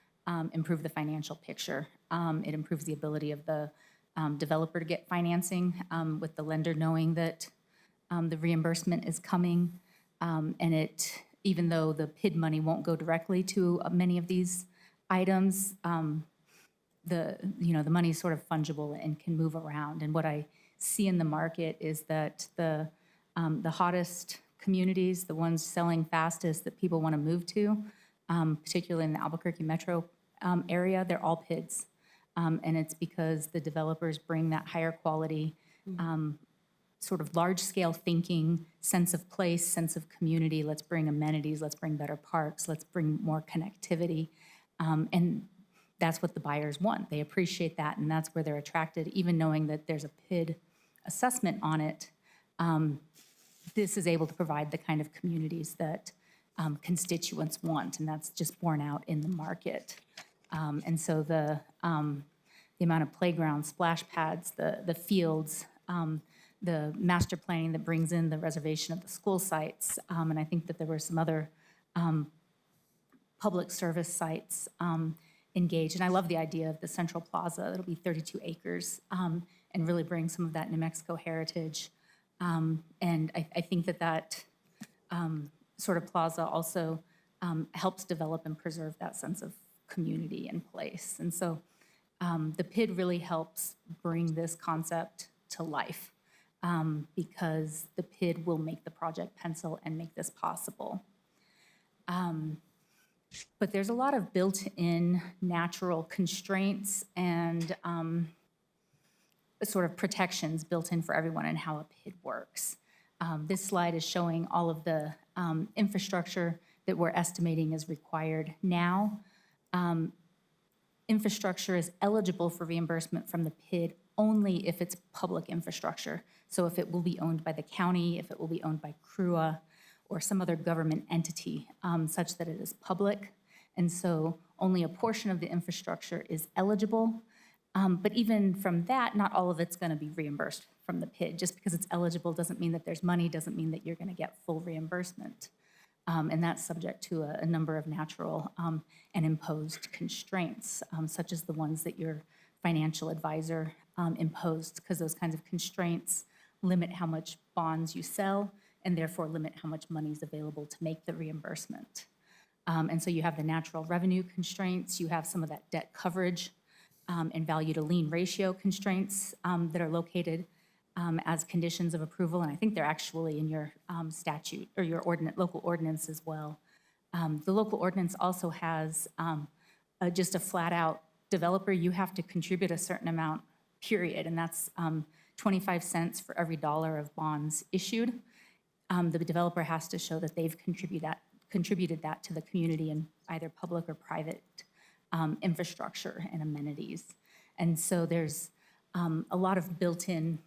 improve the financial picture. It improves the ability of the developer to get financing with the lender knowing that the reimbursement is coming. And even though the PID money won't go directly to many of these items, the money is sort of fungible and can move around. And what I see in the market is that the hottest communities, the ones selling fastest that people want to move to, particularly in the Albuquerque metro area, they're all PIDs. And it's because the developers bring that higher quality, sort of large-scale thinking, sense of place, sense of community. Let's bring amenities, let's bring better parks, let's bring more connectivity. And that's what the buyers want. They appreciate that, and that's where they're attracted, even knowing that there's a PID assessment on it. This is able to provide the kind of communities that constituents want, and that's just borne out in the market. And so the amount of playgrounds, splash pads, the fields, the master planning that brings in the reservation of the school sites, and I think that there were some other public service sites engaged. And I love the idea of the Central Plaza. It'll be 32 acres and really bring some of that New Mexico heritage. And I think that sort of plaza also helps develop and preserve that sense of community and place. And so the PID really helps bring this concept to life because the PID will make the project pencil and make this possible. But there's a lot of built-in natural constraints and sort of protections built in for everyone and how a PID works. This slide is showing all of the infrastructure that we're estimating is required now. Infrastructure is eligible for reimbursement from the PID only if it's public infrastructure. So if it will be owned by the county, if it will be owned by CRUA, or some other government entity such that it is public. And so only a portion of the infrastructure is eligible. But even from that, not all of it's going to be reimbursed from the PID. Just because it's eligible doesn't mean that there's money, doesn't mean that you're going to get full reimbursement. And that's subject to a number of natural and imposed constraints, such as the ones that your financial advisor imposed, because those kinds of constraints limit how much bonds you sell and therefore limit how much money is available to make the reimbursement. And so you have the natural revenue constraints, you have some of that debt coverage and value to lien ratio constraints that are located as conditions of approval, and I think they're actually in your statute or your local ordinance as well. The local ordinance also has just a flat-out developer, you have to contribute a certain amount, period, and that's 25 cents for every dollar of bonds issued. The developer has to show that they've contributed that to the community in either public or private infrastructure and amenities. And so there's a lot of built-in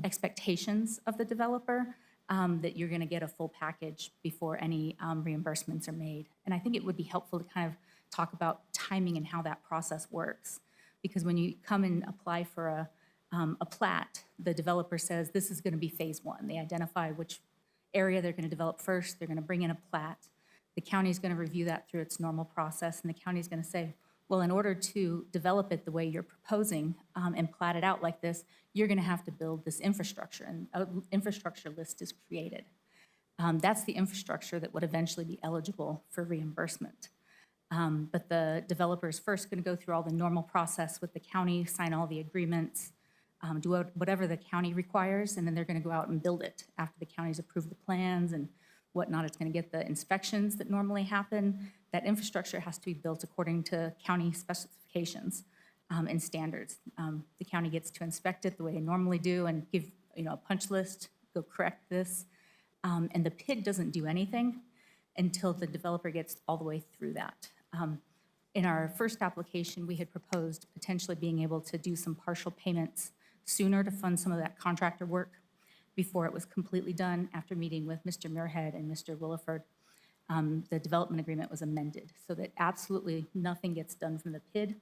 expectations of the developer that you're going to get a full package before any reimbursements are made. And I think it would be helpful to kind of talk about timing and how that process works. Because when you come and apply for a plat, the developer says this is going to be phase one. They identify which area they're going to develop first. They're going to bring in a plat. The county is going to review that through its normal process, and the county is going to say, well, in order to develop it the way you're proposing and plat it out like this, you're going to have to build this infrastructure, and an infrastructure list is created. That's the infrastructure that would eventually be eligible for reimbursement. But the developer is first going to go through all the normal process with the county, sign all the agreements, do whatever the county requires, and then they're going to go out and build it after the county's approved the plans and whatnot. It's going to get the inspections that normally happen. That infrastructure has to be built according to county specifications and standards. The county gets to inspect it the way they normally do and give a punch list, go correct this. And the PID doesn't do anything until the developer gets all the way through that. In our first application, we had proposed potentially being able to do some partial payments sooner to fund some of that contractor work before it was completely done. After meeting with Mr. Muirhead and Mr. Williford, the development agreement was amended so that absolutely nothing gets done from the PID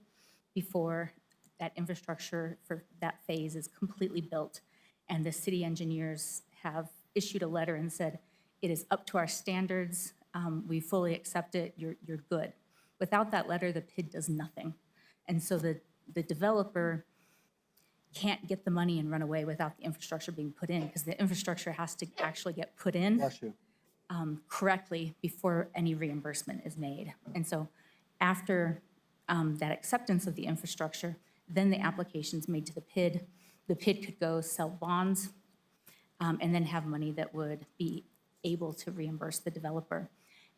before that infrastructure for that phase is completely built. And the city engineers have issued a letter and said, it is up to our standards, we fully accept it, you're good. Without that letter, the PID does nothing. And so the developer can't get the money and run away without the infrastructure being put in, because the infrastructure has to actually get put in correctly before any reimbursement is made. And so after that acceptance of the infrastructure, then the application's made to the PID. The PID could go sell bonds and then have money that would be able to reimburse the developer.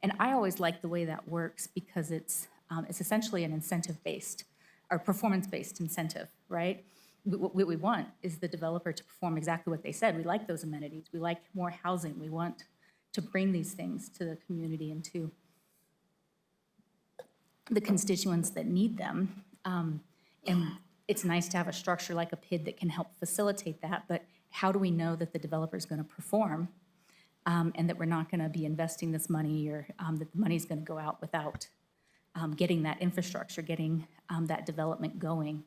And I always like the way that works because it's essentially an incentive-based or performance-based incentive, right? What we want is the developer to perform exactly what they said. We like those amenities. We like more housing. We want to bring these things to the community and to the constituents that need them. And it's nice to have a structure like a PID that can help facilitate that, but how do we know that the developer is going to perform and that we're not going to be investing this money or that the money is going to go out without getting that infrastructure, getting that development going?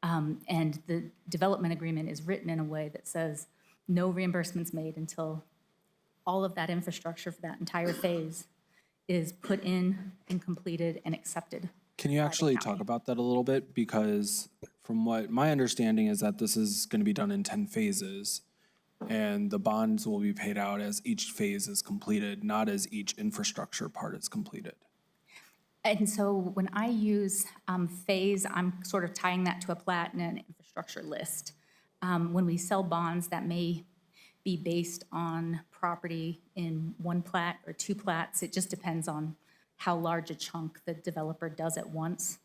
And the development agreement is written in a way that says no reimbursements made until all of that infrastructure for that entire phase is put in and completed and accepted. Can you actually talk about that a little bit? Because from what my understanding is that this is going to be done in 10 phases, and the bonds will be paid out as each phase is completed, not as each infrastructure part is completed. And so when I use phase, I'm sort of tying that to a plat and an infrastructure list. When we sell bonds, that may be based on property in one plat or two plats. It just depends on how large a chunk the developer does at once.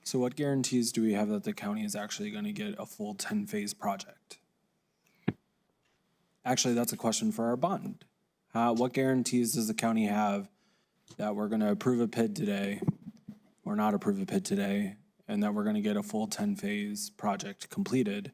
So what guarantees do we have that the county is actually going to get a full 10-phase project? Actually, that's a question for our bond. What guarantees does the county have that we're going to approve a PID today or not approve a PID today, and that we're going to get a full 10-phase project completed?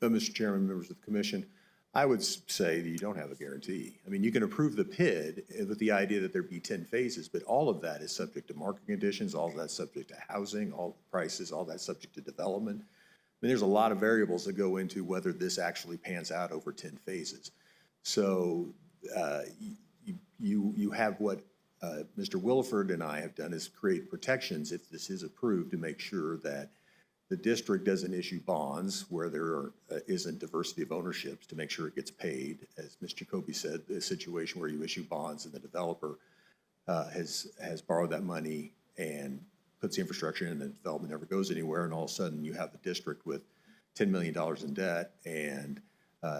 Mr. Chairman, members of the commission, I would say that you don't have a guarantee. I mean, you can approve the PID with the idea that there be 10 phases, but all of that is subject to market conditions, all of that's subject to housing, all the prices, all that's subject to development. I mean, there's a lot of variables that go into whether this actually pans out over 10 phases. So you have what Mr. Williford and I have done is create protections if this is approved to make sure that the district doesn't issue bonds where there isn't diversity of ownerships to make sure it gets paid. As Ms. Jacoby said, the situation where you issue bonds and the developer has borrowed that money and puts the infrastructure in and the development never goes anywhere, and all of a sudden you have the district with $10 million in debt and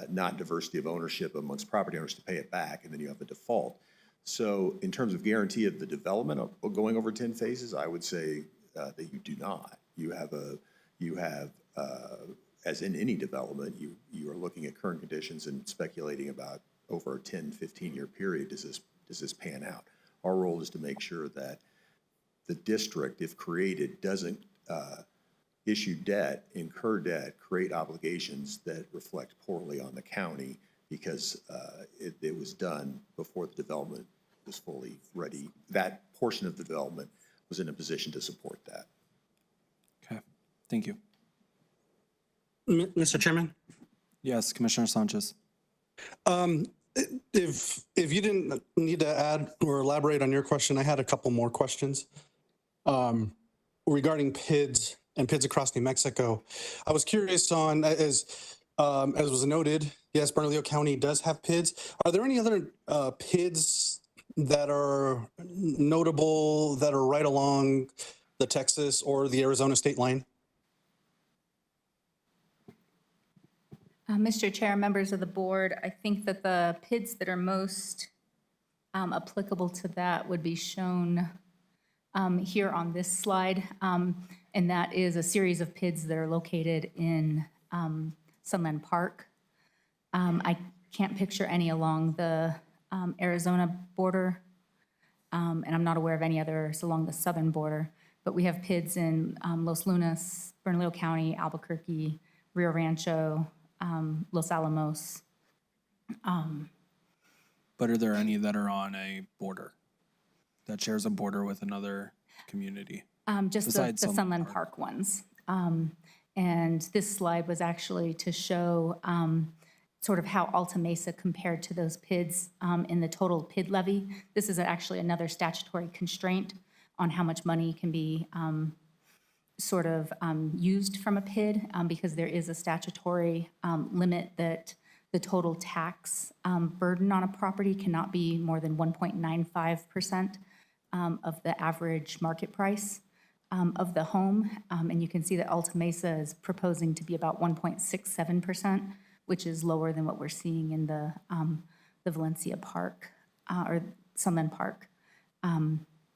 not diversity of ownership amongst property owners to pay it back, and then you have a default. So in terms of guarantee of the development of going over 10 phases, I would say that you do not. You have, as in any development, you are looking at current conditions and speculating about over a 10, 15-year period, does this pan out? Our role is to make sure that the district, if created, doesn't issue debt, incur debt, create obligations that reflect poorly on the county because it was done before the development was fully ready. That portion of the development was in a position to support that. Okay, thank you. Mr. Chairman? Yes, Commissioner Sanchez. If you didn't need to add or elaborate on your question, I had a couple more questions regarding PIDs and PIDs across New Mexico. I was curious on, as was noted, yes, Bernalillo County does have PIDs. Are there any other PIDs that are notable that are right along the Texas or the Arizona state line? Mr. Chair, members of the board, I think that the PIDs that are most applicable to that would be shown here on this slide. And that is a series of PIDs that are located in Sunland Park. I can't picture any along the Arizona border, and I'm not aware of any others along the southern border, but we have PIDs in Los Lunas, Bernalillo County, Albuquerque, Rio Rancho, Los Alamos. But are there any that are on a border, that shares a border with another community? Just the Sunland Park ones. And this slide was actually to show sort of how Alta Mesa compared to those PIDs in the total PID levy. This is actually another statutory constraint on how much money can be sort of used from a PID because there is a statutory limit that the total tax burden on a property cannot be more than 1.95% of the average market price of the home. And you can see that Alta Mesa is proposing to be about 1.67%, which is lower than what we're seeing in the Valencia Park or Sunland Park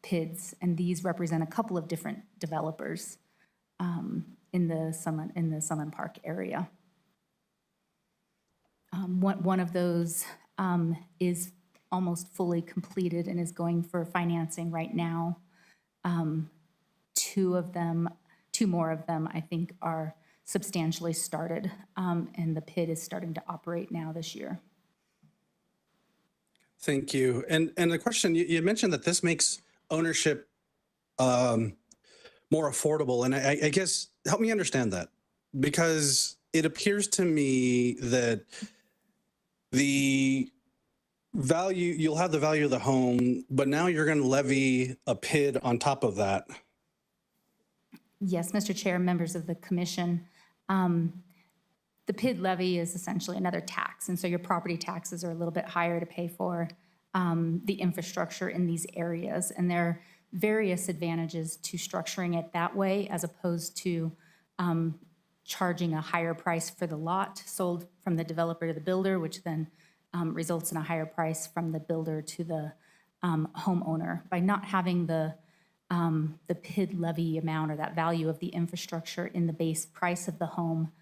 PIDs. And these represent a couple of different developers in the Sunland Park area. One of those is almost fully completed and is going for financing right now. Two more of them, I think, are substantially started, and the PID is starting to operate now this year. Thank you. And the question, you mentioned that this makes ownership more affordable. And I guess, help me understand that, because it appears to me that the value, you'll have the value of the home, but now you're going to levy a PID on top of that. Yes, Mr. Chair, members of the commission. The PID levy is essentially another tax, and so your property taxes are a little bit higher to pay for the infrastructure in these areas. And there are various advantages to structuring it that way as opposed to charging a higher price for the lot sold from the developer to the builder, which then results in a higher price from the builder to the homeowner. By not having the PID levy amount or that value of the infrastructure in the base price of the home,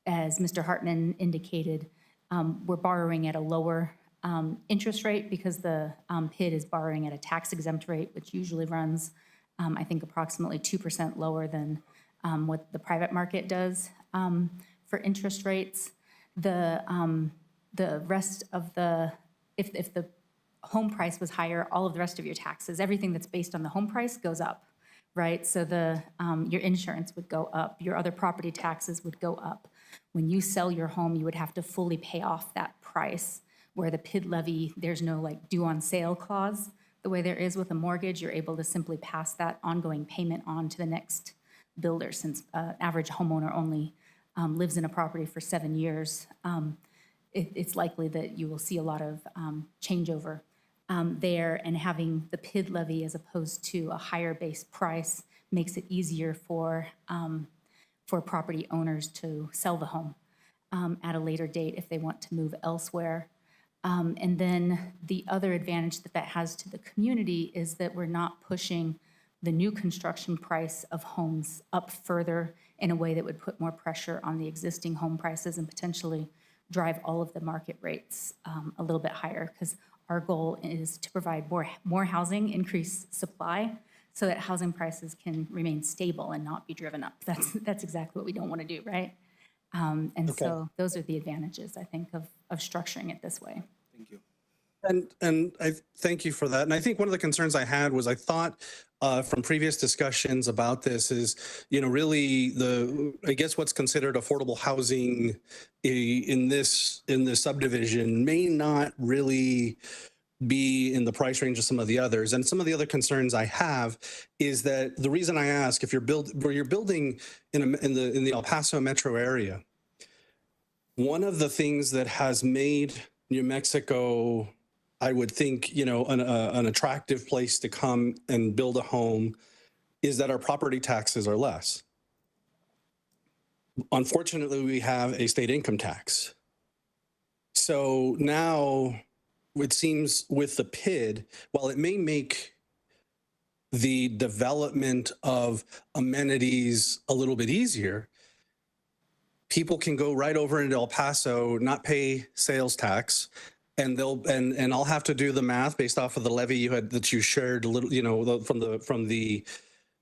as Mr. Hartman indicated, we're borrowing at a lower interest rate because the PID is borrowing at a tax exempt rate, which usually runs, I think, approximately 2% lower than what the private market does for interest rates. The rest of if the home price was higher, all of the rest of your taxes, everything that's based on the home price goes up, right? So your insurance would go up, your other property taxes would go up. When you sell your home, you would have to fully pay off that price, where the PID levy, there's no like due on sale clause. The way there is with a mortgage, you're able to simply pass that ongoing payment on to the next builder. Since average homeowner only lives in a property for 7 years, it's likely that you will see a lot of changeover there, and having the PID levy as opposed to a higher base price makes it easier for for property owners to sell the home at a later date if they want to move elsewhere. And then the other advantage that that has to the community is that we're not pushing the new construction price of homes up further in a way that would put more pressure on the existing home prices and potentially drive all of the market rates a little bit higher, because our goal is to provide more housing, increase supply, so that housing prices can remain stable and not be driven up. That's exactly what we don't want to do, right? And so those are the advantages, I think, of structuring it this way. Thank you. And I thank you for that. And I think one of the concerns I had was I thought from previous discussions about this is, really I guess what's considered affordable housing in this subdivision may not really be in the price range of some of the others. And some of the other concerns I have is that the reason I ask, if you're building in the El Paso metro area, one of the things that has made New Mexico, I would think, an attractive place to come and build a home is that our property taxes are less. Unfortunately, we have a state income tax. So now it seems with the PID, while it may make the development of amenities a little bit easier, people can go right over into El Paso, not pay sales tax, and I'll have to do the math based off of the levy that you shared a little, from the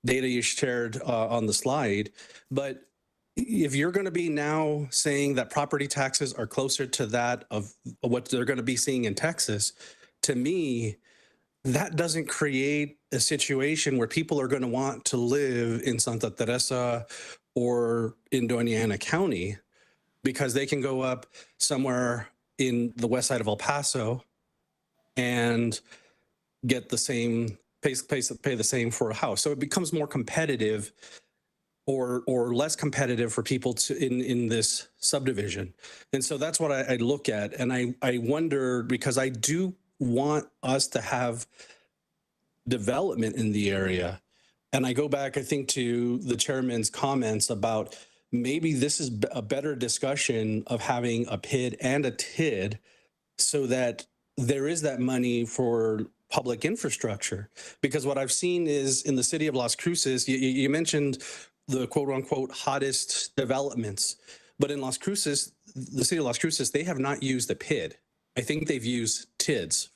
data you shared on the slide. But if you're going to be now saying that property taxes are closer to that of what they're going to be seeing in Texas, to me, that doesn't create a situation where people are going to want to live in Santa Teresa or in Doña County, because they can go up somewhere in the west side of El Paso and get the same, pay the same for a house. So it becomes more competitive or less competitive for people in this subdivision. And so that's what I look at. And I wonder, because I do want us to have development in the area. And I go back, I think, to the chairman's comments about maybe this is a better discussion of having a PID and a TID so that there is that money for public infrastructure. Because what I've seen is in the city of Las Cruces, you mentioned the quote unquote hottest developments, but in Las Cruces, the city of Las Cruces, they have not used a PID. I think they've used TIDs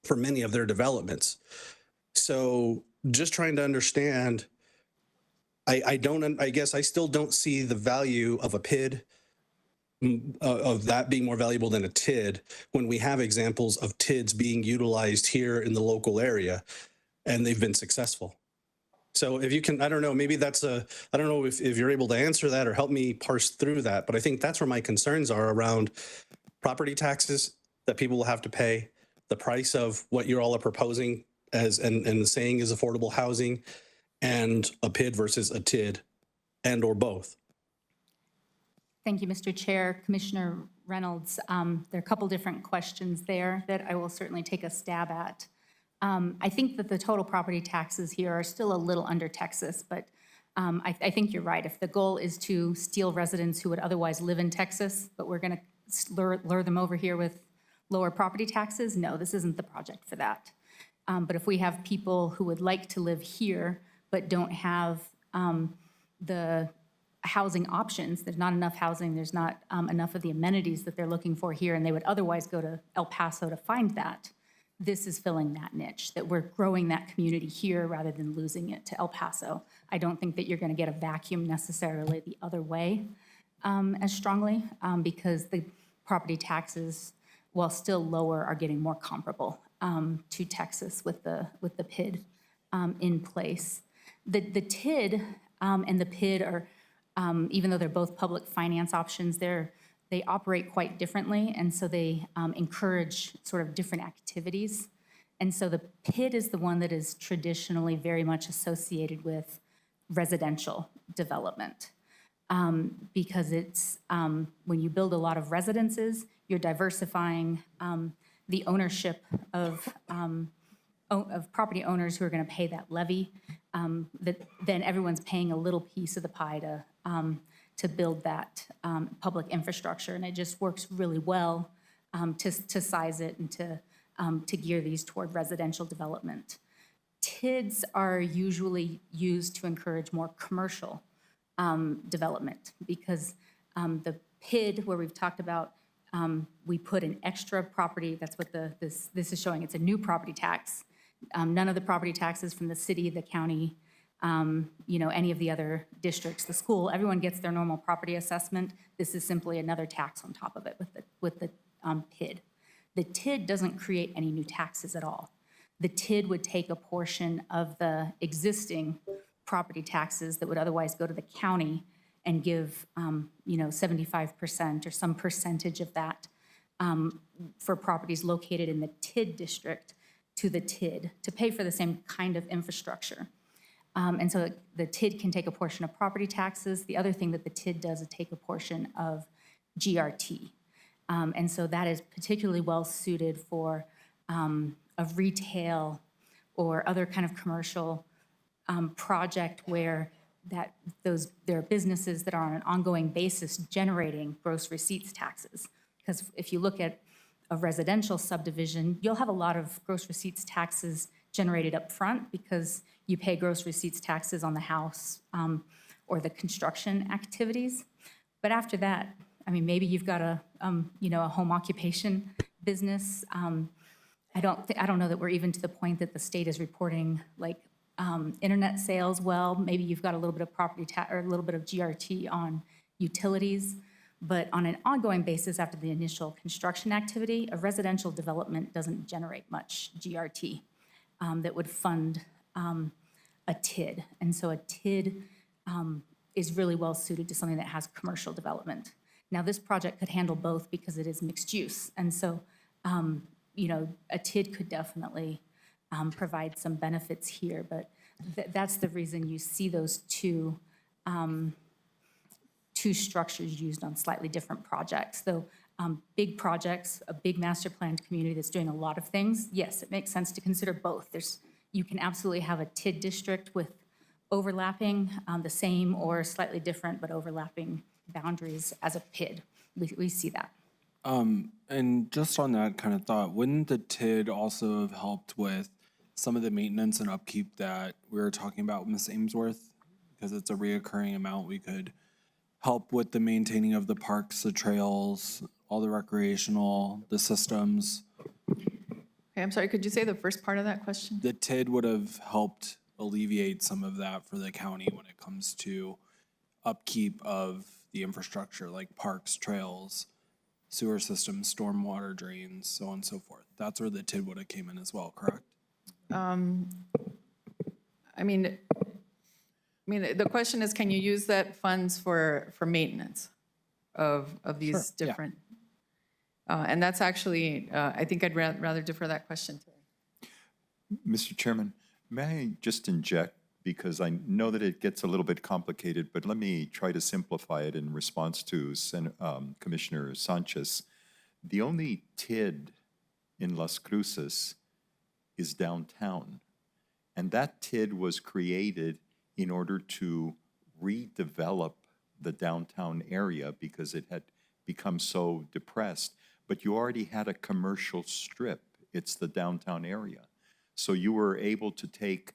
for many of their developments. So just trying to understand, I guess I still don't see the value of a PID, of that being more valuable than a TID, when we have examples of TIDs being utilized here in the local area and they've been successful. So if you can, I don't know, maybe I don't know if you're able to answer that or help me parse through that, but I think that's where my concerns are around property taxes that people will have to pay, the price of what you all are proposing and saying is affordable housing, and a PID versus a TID, and or both. Thank you, Mr. Chair. Commissioner Reynolds, there are a couple different questions there that I will certainly take a stab at. I think that the total property taxes here are still a little under Texas, but I think you're right. If the goal is to steal residents who would otherwise live in Texas, but we're going to lure them over here with lower property taxes, no, this isn't the project for that. But if we have people who would like to live here but don't have the housing options, there's not enough housing, there's not enough of the amenities that they're looking for here, and they would otherwise go to El Paso to find that, this is filling that niche, that we're growing that community here rather than losing it to El Paso. I don't think that you're going to get a vacuum necessarily the other way as strongly, because the property taxes, while still lower, are getting more comparable to Texas with the PID in place. The TID and the PID are, even though they're both public finance options, they operate quite differently, and so they encourage sort of different activities. And so the PID is the one that is traditionally very much associated with residential development, because it's when you build a lot of residences, you're diversifying the ownership of property owners who are going to pay that levy. That then everyone's paying a little piece of the pie to build that public infrastructure. And it just works really well to size it and to gear these toward residential development. TIDs are usually used to encourage more commercial development because the PID, where we've talked about, we put an extra property, that's what this is showing, it's a new property tax. None of the property taxes from the city, the county, any of the other districts, the school, everyone gets their normal property assessment. This is simply another tax on top of it with the PID. The TID doesn't create any new taxes at all. The TID would take a portion of the existing property taxes that would otherwise go to the county and give, 75% or some percentage of that for properties located in the TID district to the TID to pay for the same kind of infrastructure. And so the TID can take a portion of property taxes. The other thing that the TID does is take a portion of GRT. And so that is particularly well suited for a retail or other kind of commercial project where there are businesses that are on an ongoing basis generating gross receipts taxes. Because if you look at a residential subdivision, you'll have a lot of gross receipts taxes generated up front because you pay gross receipts taxes on the house or the construction activities. But after that, I mean, maybe you've got a home occupation business. I don't know that we're even to the point that the state is reporting like internet sales. Well, maybe you've got a little bit of property tax or a little bit of GRT on utilities. But on an ongoing basis after the initial construction activity, a residential development doesn't generate much GRT that would fund a TID. And so a TID is really well suited to something that has commercial development. Now, this project could handle both because it is mixed use. And so, a TID could definitely provide some benefits here, but that's the reason you see those two structures used on slightly different projects. Though big projects, a big master planned community that's doing a lot of things, yes, it makes sense to consider both. You can absolutely have a TID district with overlapping, the same or slightly different, but overlapping boundaries as a PID. We see that. And just on that kind of thought, wouldn't the TID also have helped with some of the maintenance and upkeep that we were talking about, Ms. Amesworth? Because it's a reoccurring amount, we could help with the maintaining of the parks, the trails, all the recreational, the systems. Okay, I'm sorry, could you say the first part of that question? The TID would have helped alleviate some of that for the county when it comes to upkeep of the infrastructure like parks, trails, sewer systems, stormwater drains, so on and so forth. That's where the TID would have came in as well, correct? I mean, the question is, can you use that funds for maintenance of these Sure, yeah. different? And that's actually, I think I'd rather defer that question to. Mr. Chairman, may I just inject, because I know that it gets a little bit complicated, but let me try to simplify it in response to Commissioner Sanchez. The only TID in Las Cruces is downtown, and that TID was created in order to redevelop the downtown area because it had become so depressed. But you already had a commercial strip. It's the downtown area. So you were able to take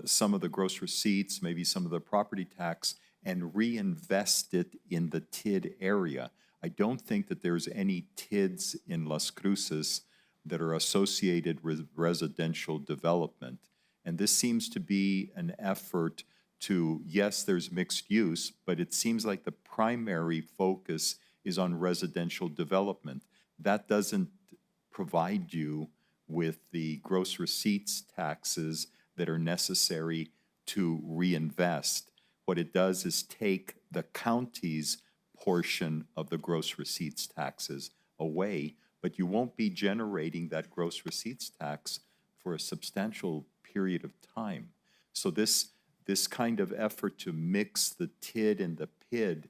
some of the gross receipts, maybe some of the property tax, and reinvest it in the TID area. I don't think that there's any TIDs in Las Cruces that are associated with residential development. And this seems to be an effort to, yes, there's mixed use, but it seems like the primary focus is on residential development. That doesn't provide you with the gross receipts taxes that are necessary to reinvest. What it does is take the county's portion of the gross receipts taxes away, but you won't be generating that gross receipts tax for a substantial period of time. So this kind of effort to mix the TID and the PID,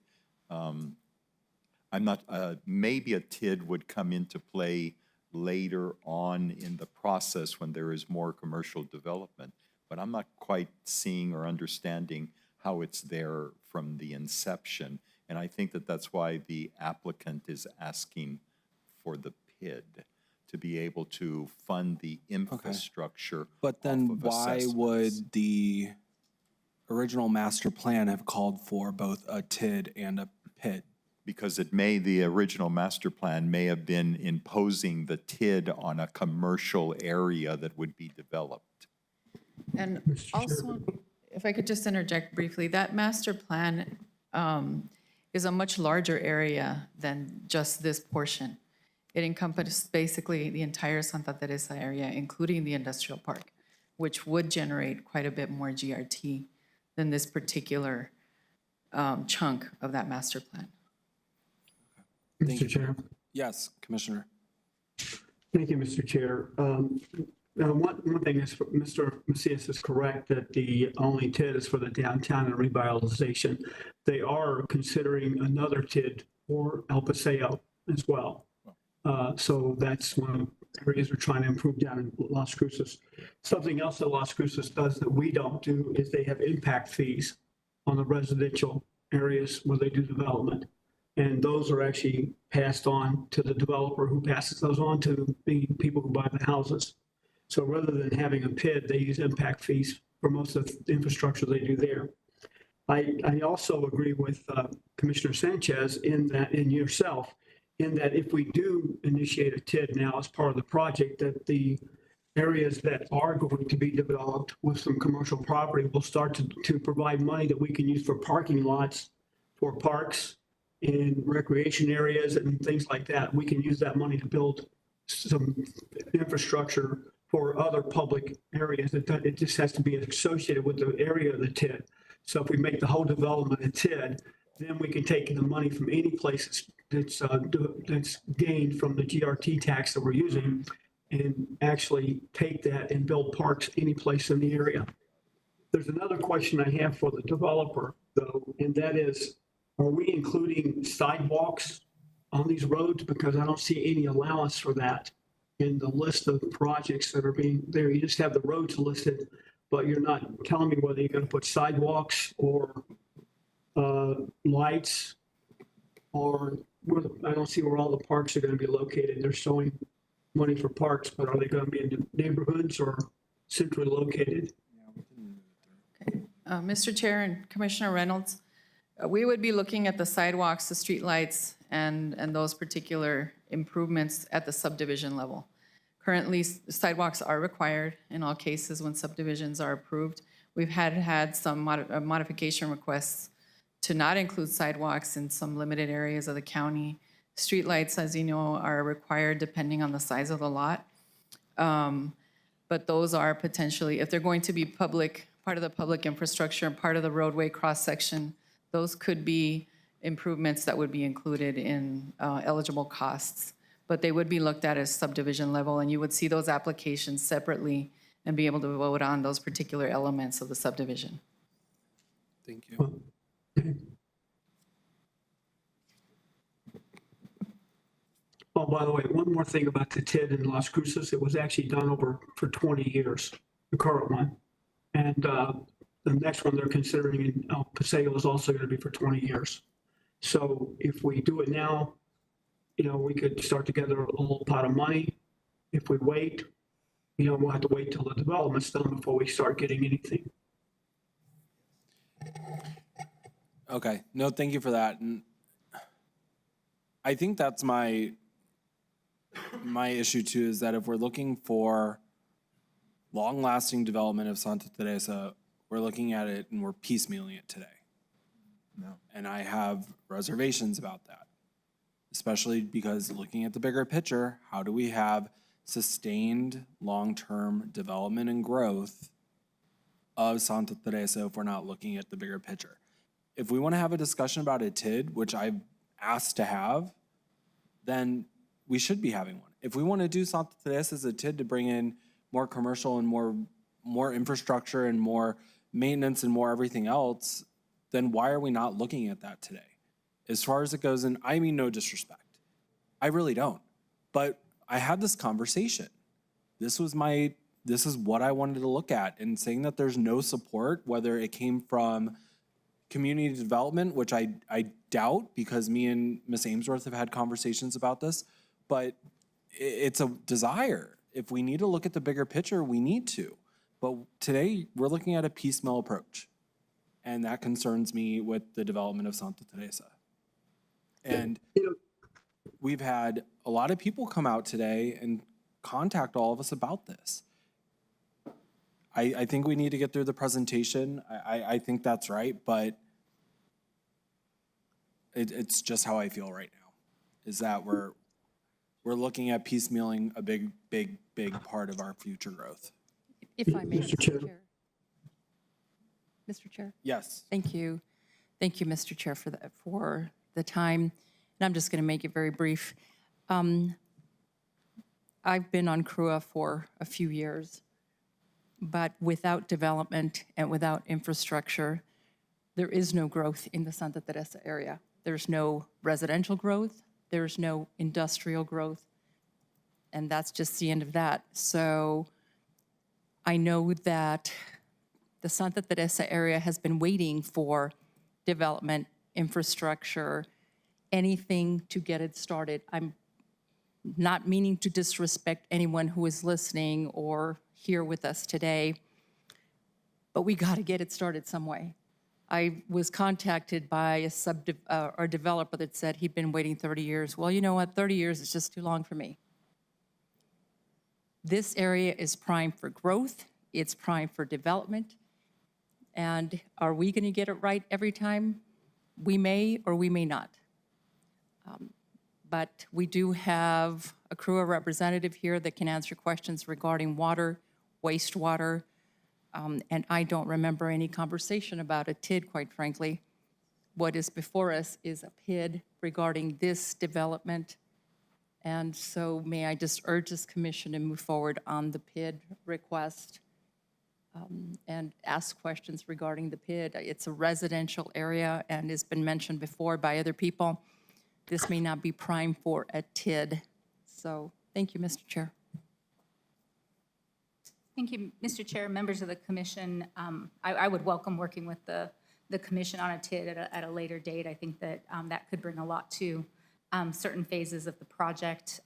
maybe a TID would come into play later on in the process when there is more commercial development, but I'm not quite seeing or understanding how it's there from the inception. And I think that that's why the applicant is asking for the PID, to be able to fund the infrastructure. But then off of why assessments. would the original master plan have called for both a TID and a PID? Because the original master plan may have been imposing the TID on a commercial area that would be developed. And also, if I could just interject briefly, that master plan is a much larger area than just this portion. It encompasses basically the entire Santa Teresa area, including the industrial park, which would generate quite a bit more GRT than this particular chunk of that master plan. Thank Mr. Chair. Yes, Commissioner. Thank you, Mr. Chair. Now, one thing is, Mr. Macias is correct that the only TID is for the downtown and revitalization. They are considering another TID for El Paseo as well. So that's one of the areas we're trying to improve down in Las Cruces. Something else that Las Cruces does that we don't do is they have impact fees on the residential areas where they do development. And those are actually passed on to the developer, who passes those on to the people who buy the houses. So rather than having a PID, they use impact fees for most of the infrastructure they do there. I also agree with Commissioner Sanchez in yourself, in that if we do initiate a TID now as part of the project, that the areas that are going to be developed with some commercial property will start to provide money that we can use for parking lots, for parks, in recreation areas and things like that. We can use that money to build some infrastructure for other public areas. It just has to be associated with the area of the TID. So if we make the whole development a TID, then we can take the money from any place that's gained from the GRT tax that we're using and actually take that and build parks any place in the area. There's another question I have for the developer, though, and that is, are we including sidewalks on these roads? Because I don't see any allowance for that in the list of projects that are being there. You just have the roads listed, but you're not telling me whether you're going to put sidewalks or lights, or I don't see where all the parks are going to be located. They're showing money for parks, but are they going to be in the neighborhoods or centrally located? Mr. Chair and Commissioner Reynolds, we would be looking at the sidewalks, the streetlights, and those particular improvements at the subdivision level. Currently, sidewalks are required in all cases when subdivisions are approved. We've had some modification requests to not include sidewalks in some limited areas of the county. Streetlights, as you know, are required depending on the size of the lot. But those are potentially, if they're going to be public, part of the public infrastructure and part of the roadway cross-section, those could be improvements that would be included in eligible costs. But they would be looked at as subdivision level, and you would see those applications separately and be able to vote on those particular elements of the subdivision. Thank you. Oh, by the way, one more thing about the TID in Las Cruces. It was actually done over for 20 years, the current one. And the next one they're considering in El Paseo is also going to be for 20 years. So if we do it now, we could start together a little pot of money. If we wait, we'll have to wait till the development's done before we start getting anything. Okay, no, thank you for that. And I think that's my issue too, is that if we're looking for long-lasting development of Santa Teresa, we're looking at it and we're piecemealing it today. No. And I have reservations about that, especially because looking at the bigger picture, how do we have sustained long-term development and growth of Santa Teresa if we're not looking at the bigger picture? If we want to have a discussion about a TID, which I've asked to have, then we should be having one. If we want to do Santa Teresa as a TID to bring in more commercial and more infrastructure and more maintenance and more everything else, then why are we not looking at that today? As far as it goes, and I mean no disrespect, I really don't. But I had this conversation. This is what I wanted to look at, and saying that there's no support, whether it came from community development, which I doubt because me and Ms. Amesworth have had conversations about this, but it's a desire. If we need to look at the bigger picture, we need to. But today, we're looking at a piecemeal approach. And that concerns me with the development of Santa Teresa. And we've had a lot of people come out today and contact all of us about this. I think we need to get through the presentation. I think that's right, but it's just how I feel right now, is that we're looking at piecemealing a big part of our future growth. If I may, Mr. Chair. Mr. Chair? Yes. Thank you. Thank you, Mr. Chair, for the time. And I'm just going to make it very brief. I've been on CRUA for a few years, but without development and without infrastructure, there is no growth in the Santa Teresa area. There's no residential growth. There's no industrial growth. And that's just the end of that. So I know that the Santa Teresa area has been waiting for development, infrastructure, anything to get it started. I'm not meaning to disrespect anyone who is listening or here with us today, but we got to get it started some way. I was contacted by a developer that said he'd been waiting 30 years. Well, you know what? 30 years is just too long for me. This area is primed for growth. It's primed for development. And are we going to get it right every time? We may or we may not. But we do have a CRUA representative here that can answer questions regarding water, wastewater, and I don't remember any conversation about a TID, quite frankly. What is before us is a PID regarding this development. And so may I just urge this commission to move forward on the PID request and ask questions regarding the PID. It's a residential area and has been mentioned before by other people. This may not be prime for a TID. So thank you, Mr. Chair. Thank you, Mr. Chair, members of the commission. I would welcome working with the commission on a TID at a later date. I think that that could bring a lot to certain phases of the project.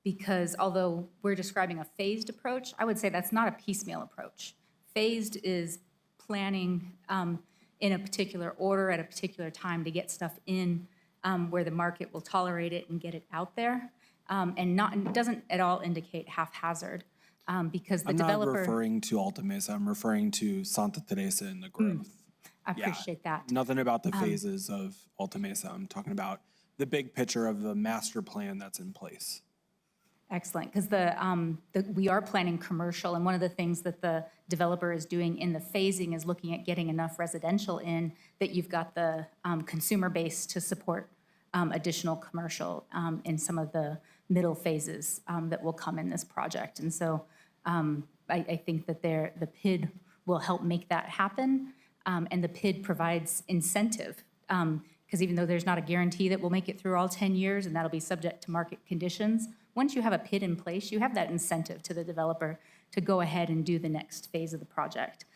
Because although we're describing a phased approach, I would say that's not a piecemeal approach. Phased is planning in a particular order at a particular time to get stuff in where the market will tolerate it and get it out there, and doesn't at all indicate haphazard. Because the developer... I'm not referring to Alta Mesa, I'm referring to Santa Teresa and the growth. I appreciate that. Nothing about the phases of Alta Mesa. I'm talking about the big picture of the master plan that's in place. Excellent, because we are planning commercial, and one of the things that the developer is doing in the phasing is looking at getting enough residential in that you've got the consumer base to support additional commercial in some of the middle phases that will come in this project. And so I think that the PID will help make that happen, and the PID provides incentive, because even though there's not a guarantee that we'll make it through all 10 years, and that'll be subject to market conditions, once you have a PID in place, you have that incentive to the developer to go ahead and do the next phase of the project.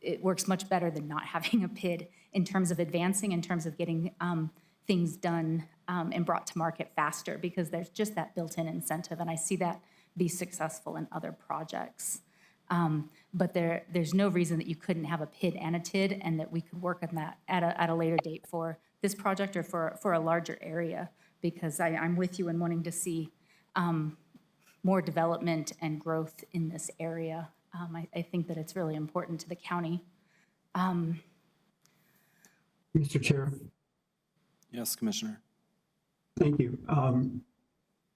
It works much better than not having a PID in terms of advancing, in terms of getting things done and brought to market faster, because there's just that built-in incentive, and I see that be successful in other projects. But there's no reason that you couldn't have a PID and a TID, and that we could work on that at a later date for this project or for a larger area, because I'm with you in wanting to see more development and growth in this area. I think that it's really important to the county. Mr. Chair. Yes, Commissioner. Thank you.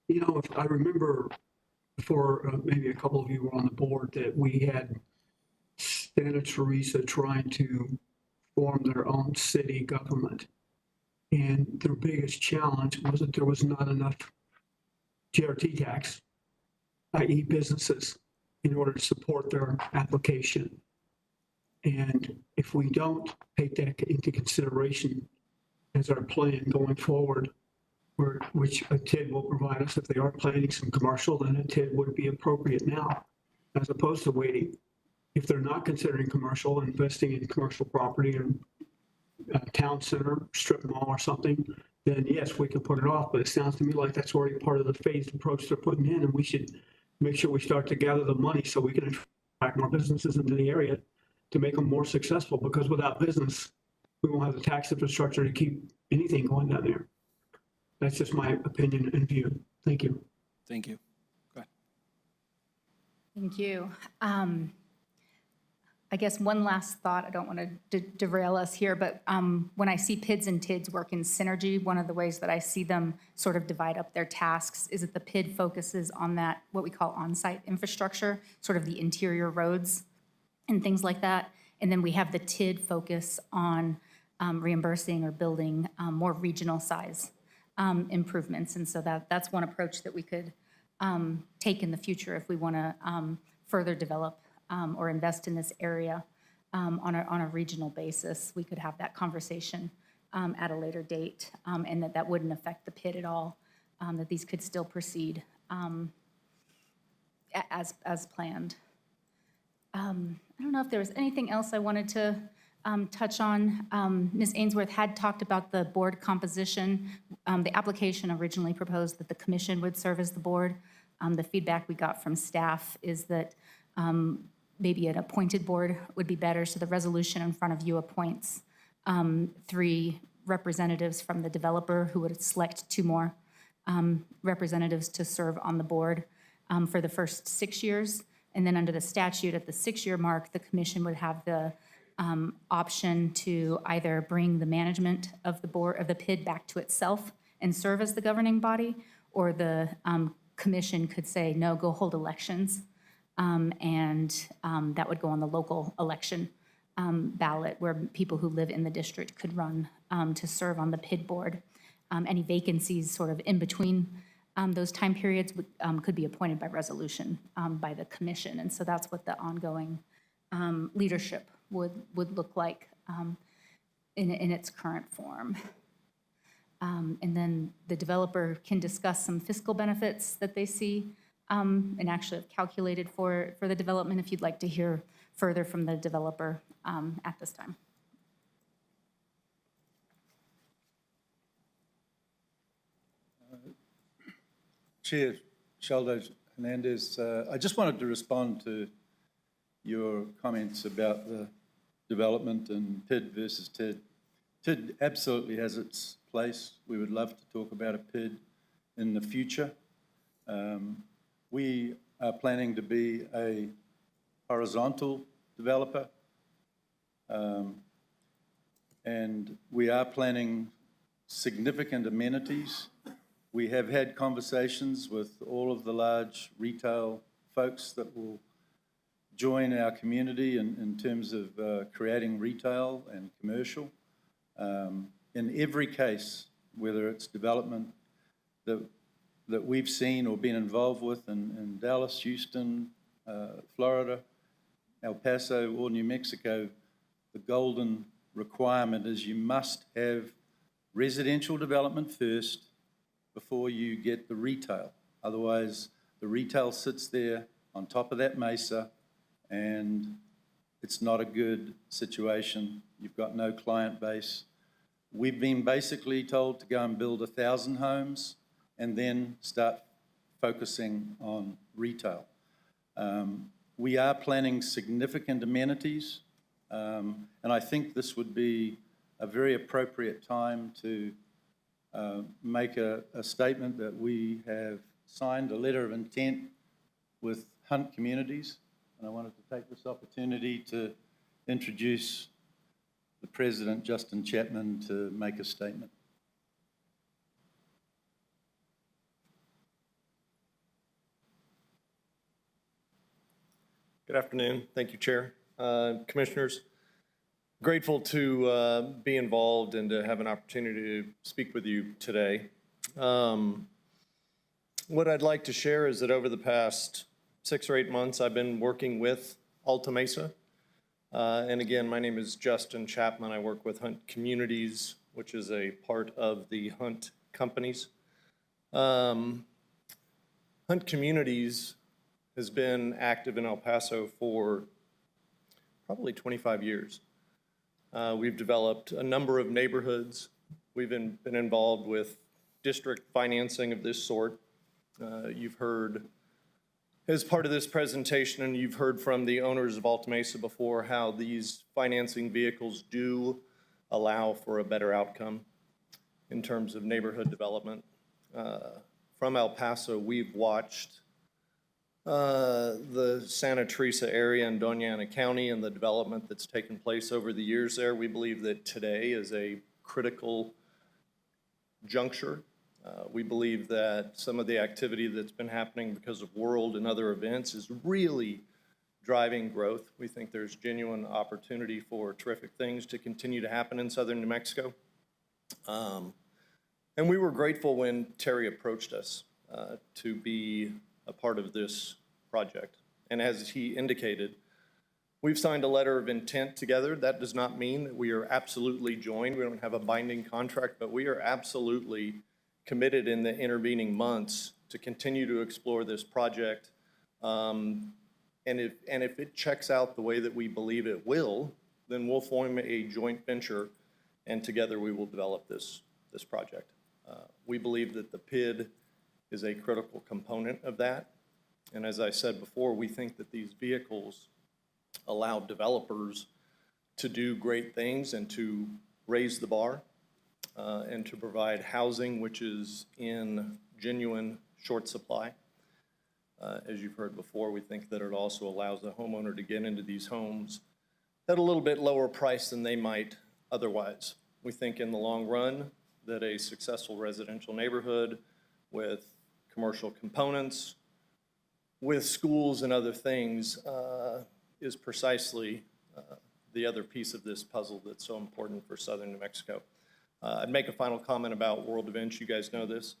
You know, if I remember before, maybe a couple of you were on the board, that we had Santa Teresa trying to form their own city government. And their biggest challenge was that there was not enough GRT tax, i.e. businesses, in order to support their application. And if we don't take that into consideration as our plan going forward, which a TID will provide us, if they are planning some commercial, then a TID would be appropriate now, as opposed to waiting. If they're not considering commercial, investing in commercial property and town center, strip mall or something, then yes, we can put it off. But it sounds to me like that's already part of the phased approach they're putting in, and we should make sure we start to gather the money so we can attract more businesses into the area to make them more successful, because without business, we won't have the tax infrastructure to keep anything going down there. That's just my opinion and view. Thank you. Thank you. Go ahead. Thank you. I guess one last thought, I don't want to derail us here, but when I see PIDs and TIDs work in synergy, one of the ways that I see them sort of divide up their tasks is that the PID focuses on that, what we call on-site infrastructure, sort of the interior roads and things like that. And then we have the TID focus on reimbursing or building more regional size improvements. And so that's one approach that we could take in the future if we want to further develop or invest in this area on a regional basis. We could have that conversation at a later date, and that wouldn't affect the PID at all, that these could still proceed as planned. I don't know if there was anything else I wanted to touch on. Ms. Ainsworth had talked about the board composition. The application originally proposed that the commission would serve as the board. The feedback we got from staff is that maybe an appointed board would be better, so the resolution in front of you appoints 3 representatives from the developer, who would select 2 more representatives to serve on the board for the first 6 years. And then under the statute, at the 6-year mark, the commission would have the option to either bring the management of the board, of the PID, back to itself and serve as the governing body, or the commission could say, no, go hold elections. And that would go on the local election ballot, where people who live in the district could run to serve on the PID board. Any vacancies sort of in between those time periods could be appointed by resolution by the commission. And so that's what the ongoing leadership would look like in its current form. And then the developer can discuss some fiscal benefits that they see and actually have calculated for the development, if you'd like to hear further from the developer at this time. Chair Shaldo Hernandez, I just wanted to respond to your comments about the development and PID versus TID. TID absolutely has its place. We would love to talk about a PID in the future. We are planning to be a horizontal developer, and we are planning significant amenities. We have had conversations with all of the large retail folks that will join our community in terms of creating retail and commercial. In every case, whether it's development that we've seen or been involved with in Dallas, Houston, Florida, El Paso, or New Mexico, the golden requirement is you must have residential development first before you get the retail. Otherwise, the retail sits there on top of that mesa, and it's not a good situation. You've got no client base. We've been basically told to go and build 1,000 homes and then start focusing on retail. We are planning significant amenities, and I think this would be a very appropriate time to make a statement that we have signed a letter of intent with Hunt Communities, and I wanted to take this opportunity to introduce the President, Justin Chapman, to make a statement. Good afternoon. Thank you, Chair. Commissioners, grateful to be involved and to have an opportunity to speak with you today. What I'd like to share is that over the past 6 or 8 months, I've been working with Alta Mesa. And again, my name is Justin Chapman. I work with Hunt Communities, which is a part of the Hunt Companies. Hunt Communities has been active in El Paso for probably 25 years. We've developed a number of neighborhoods. We've been involved with district financing of this sort. You've heard, as part of this presentation, and you've heard from the owners of Alta Mesa before, how these financing vehicles do allow for a better outcome in terms of neighborhood development. From El Paso, we've watched the Santa Teresa area in Doña County and the development that's taken place over the years there. We believe that today is a critical juncture. We believe that some of the activity that's been happening because of world and other events is really driving growth. We think there's genuine opportunity for terrific things to continue to happen in southern New Mexico. And we were grateful when Terry approached us to be a part of this project. And as he indicated, we've signed a letter of intent together. That does not mean that we are absolutely joined. We don't have a binding contract, but we are absolutely committed in the intervening months to continue to explore this project. And if it checks out the way that we believe it will, then we'll form a joint venture, and together we will develop this project. We believe that the PID is a critical component of that. And as I said before, we think that these vehicles allow developers to do great things and to raise the bar and to provide housing which is in genuine short supply. As you've heard before, we think that it also allows the homeowner to get into these homes at a little bit lower price than they might otherwise. We think in the long run that a successful residential neighborhood with commercial components, with schools and other things, is precisely the other piece of this puzzle that's so important for southern New Mexico. I'd make a final comment about world events. You guys know this,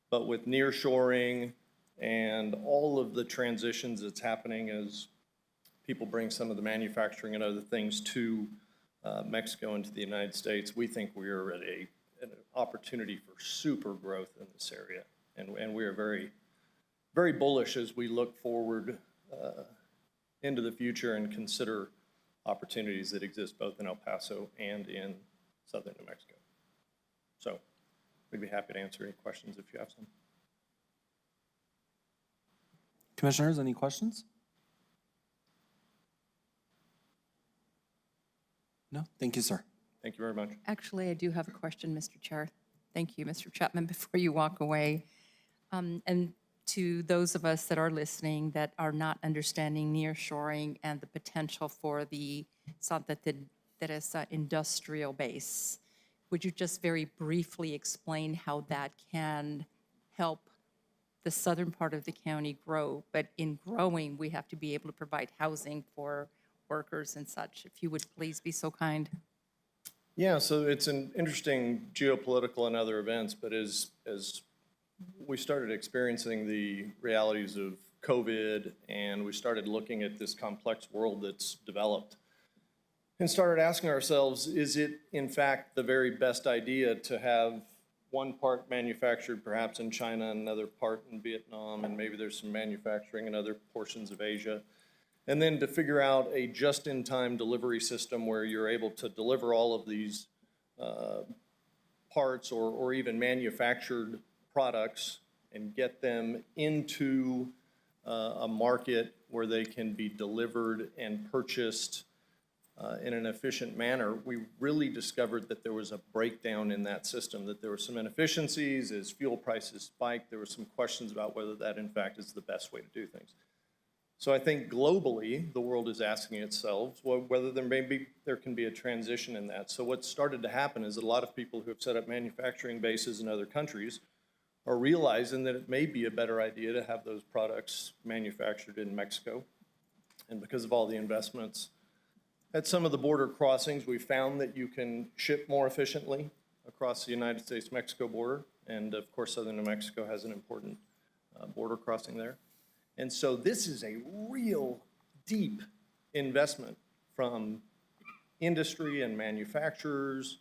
but with nearshoring and all of the transitions that's happening as people bring some of the manufacturing and other things to Mexico and to the United States, we think we are at an opportunity for super growth in this area. And we are very, very bullish as we look forward into the future and consider opportunities that exist both in El Paso and in southern New Mexico. So we'd be happy to answer any questions if you have some. Commissioners, any questions? No? Thank you, sir. Thank you very much. Actually, I do have a question, Mr. Chair. Thank you, Mr. Chapman, before you walk away. And to those of us that are listening that are not understanding nearshoring and the potential for the Santa Teresa industrial base, would you just very briefly explain how that can help the southern part of the county grow? But in growing, we have to be able to provide housing for workers and such. If you would please be so kind. Yeah, so it's an interesting geopolitical and other events, but as we started experiencing the realities of COVID and we started looking at this complex world that's developed and started asking ourselves, is it in fact the very best idea to have one part manufactured perhaps in China, another part in Vietnam, and maybe there's some manufacturing in other portions of Asia, and then to figure out a just-in-time delivery system where you're able to deliver all of these parts or even manufactured products and get them into a market where they can be delivered and purchased in an efficient manner. We really discovered that there was a breakdown in that system, that there were some inefficiencies. As fuel prices spiked, there were some questions about whether that in fact is the best way to do things. So I think globally, the world is asking itself whether there can be a transition in that. So what started to happen is that a lot of people who have set up manufacturing bases in other countries are realizing that it may be a better idea to have those products manufactured in Mexico. And because of all the investments at some of the border crossings, we found that you can ship more efficiently across the United States-Mexico border. And of course, southern New Mexico has an important border crossing there. And so this is a real deep investment from industry and manufacturers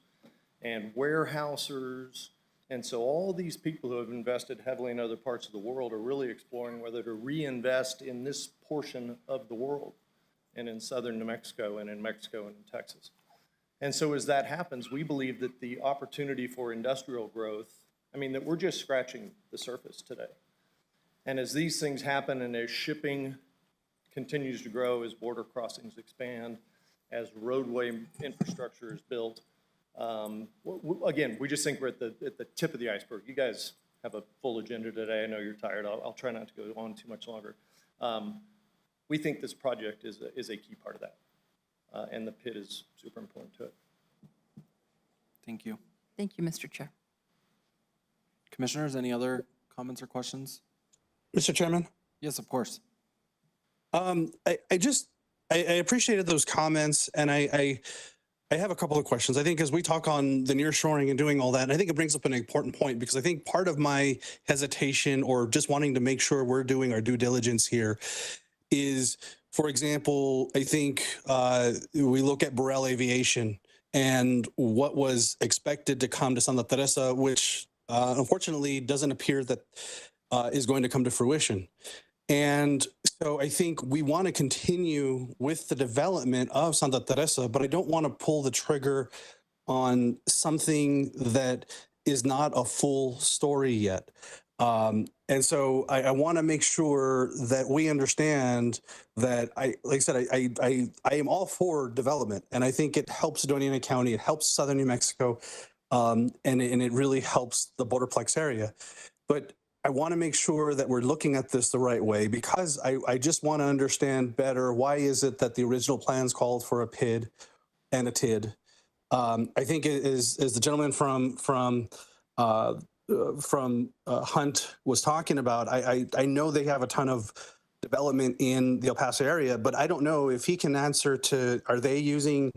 and warehousers. And so all these people who have invested heavily in other parts of the world are really exploring whether to reinvest in this portion of the world and in southern New Mexico and in Mexico and in Texas. And so as that happens, we believe that the opportunity for industrial growth, I mean, that we're just scratching the surface today. And as these things happen and as shipping continues to grow, as border crossings expand, as roadway infrastructure is built, again, we just think we're at the tip of the iceberg. You guys have a full agenda today. I know you're tired. I'll try not to go on too much longer. We think this project is a key part of that. And the pit is super important to it. Thank you. Thank you, Mr. Chair. Commissioners, any other comments or questions? Mr. Chairman? Yes, of course. I appreciated those comments, and I have a couple of questions. I think as we talk on the nearshoring and doing all that, I think it brings up an important point, because I think part of my hesitation or just wanting to make sure we're doing our due diligence here is, for example, I think we look at Burrell Aviation and what was expected to come to Santa Teresa, which unfortunately doesn't appear that is going to come to fruition. And so I think we want to continue with the development of Santa Teresa, but I don't want to pull the trigger on something that is not a full story yet. And so I want to make sure that we understand that like I said, I am all for development, and I think it helps Doña County, it helps Southern New Mexico, and it really helps the Borderplex area. But I want to make sure that we're looking at this the right way, because I just want to understand better, why is it that the original plans called for a PID and a TID? I think as the gentleman from Hunt was talking about, I know they have a ton of development in the El Paso area, but I don't know if he can answer to, are they using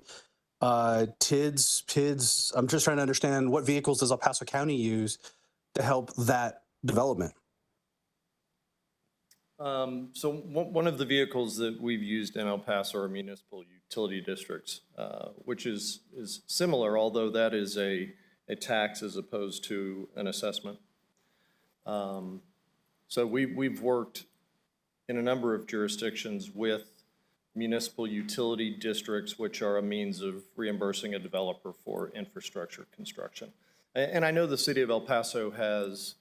TIDs, PIDs? I'm just trying to understand, what vehicles does El Paso County use to help that development? So one of the vehicles that we've used in El Paso are municipal utility districts, which is similar, although that is a tax as opposed to an assessment. So we've worked in a number of jurisdictions with municipal utility districts, which are a means of reimbursing a developer for infrastructure construction. And I know the city of El Paso has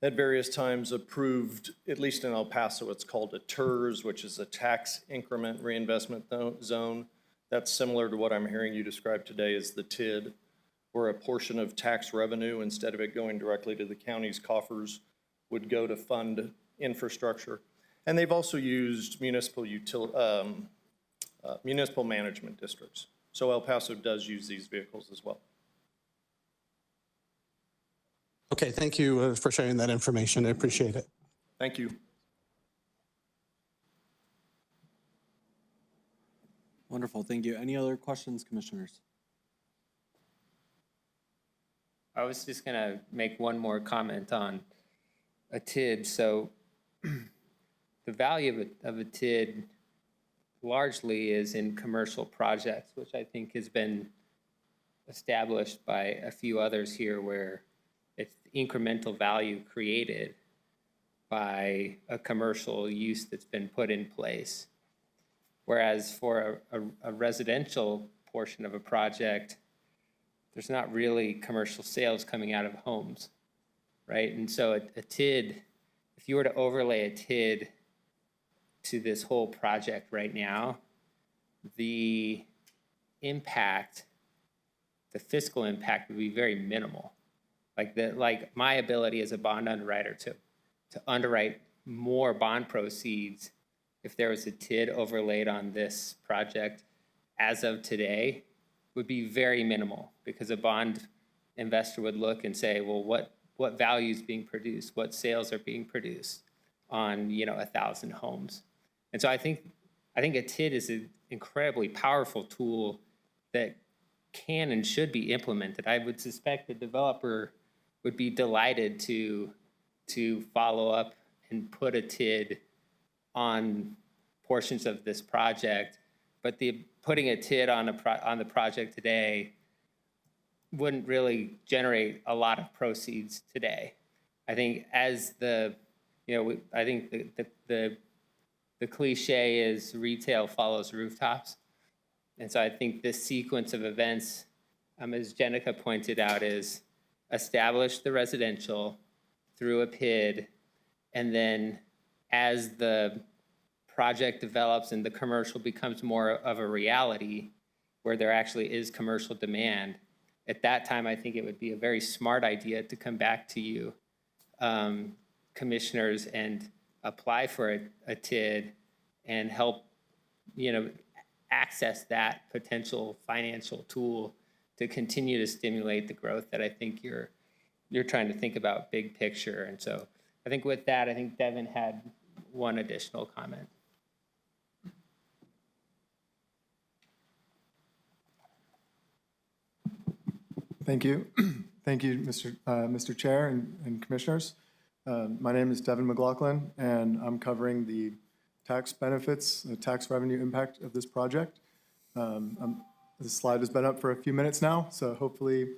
at various times approved, at least in El Paso, it's called a TERS, which is a tax increment reinvestment zone. That's similar to what I'm hearing you describe today as the TID, where a portion of tax revenue, instead of it going directly to the county's coffers, would go to fund infrastructure. And they've also used municipal management districts. So El Paso does use these vehicles as well. Okay, thank you for sharing that information. I appreciate it. Thank you. Wonderful, thank you. Any other questions, commissioners? I was just going to make one more comment on a TID. So the value of a TID largely is in commercial projects, which I think has been established by a few others here, where it's incremental value created by a commercial use that's been put in place. Whereas for a residential portion of a project, there's not really commercial sales coming out of homes, right? And so a TID, if you were to overlay a TID to this whole project right now, the impact, the fiscal impact would be very minimal. Like my ability as a bond underwriter to underwrite more bond proceeds if there was a TID overlaid on this project as of today would be very minimal, because a bond investor would look and say, well, what value is being produced? What sales are being produced on 1,000 homes? And so I think a TID is an incredibly powerful tool that can and should be implemented. I would suspect the developer would be delighted to follow up and put a TID on portions of this project, but putting a TID on the project today wouldn't really generate a lot of proceeds today. I think as I think the cliche is retail follows rooftops. And so I think this sequence of events, as Jenica pointed out, is establish the residential through a PID, and then as the project develops and the commercial becomes more of a reality, where there actually is commercial demand, at that time, I think it would be a very smart idea to come back to you, commissioners, and apply for a TID and help, access that potential financial tool to continue to stimulate the growth that I think you're trying to think about big picture. And so I think with that, I think Devin had one additional comment. Thank you. Thank you, Mr. Chair and Commissioners. My name is Devin McLaughlin, and I'm covering the tax benefits, the tax revenue impact of this project. This slide has been up for a few minutes now, so hopefully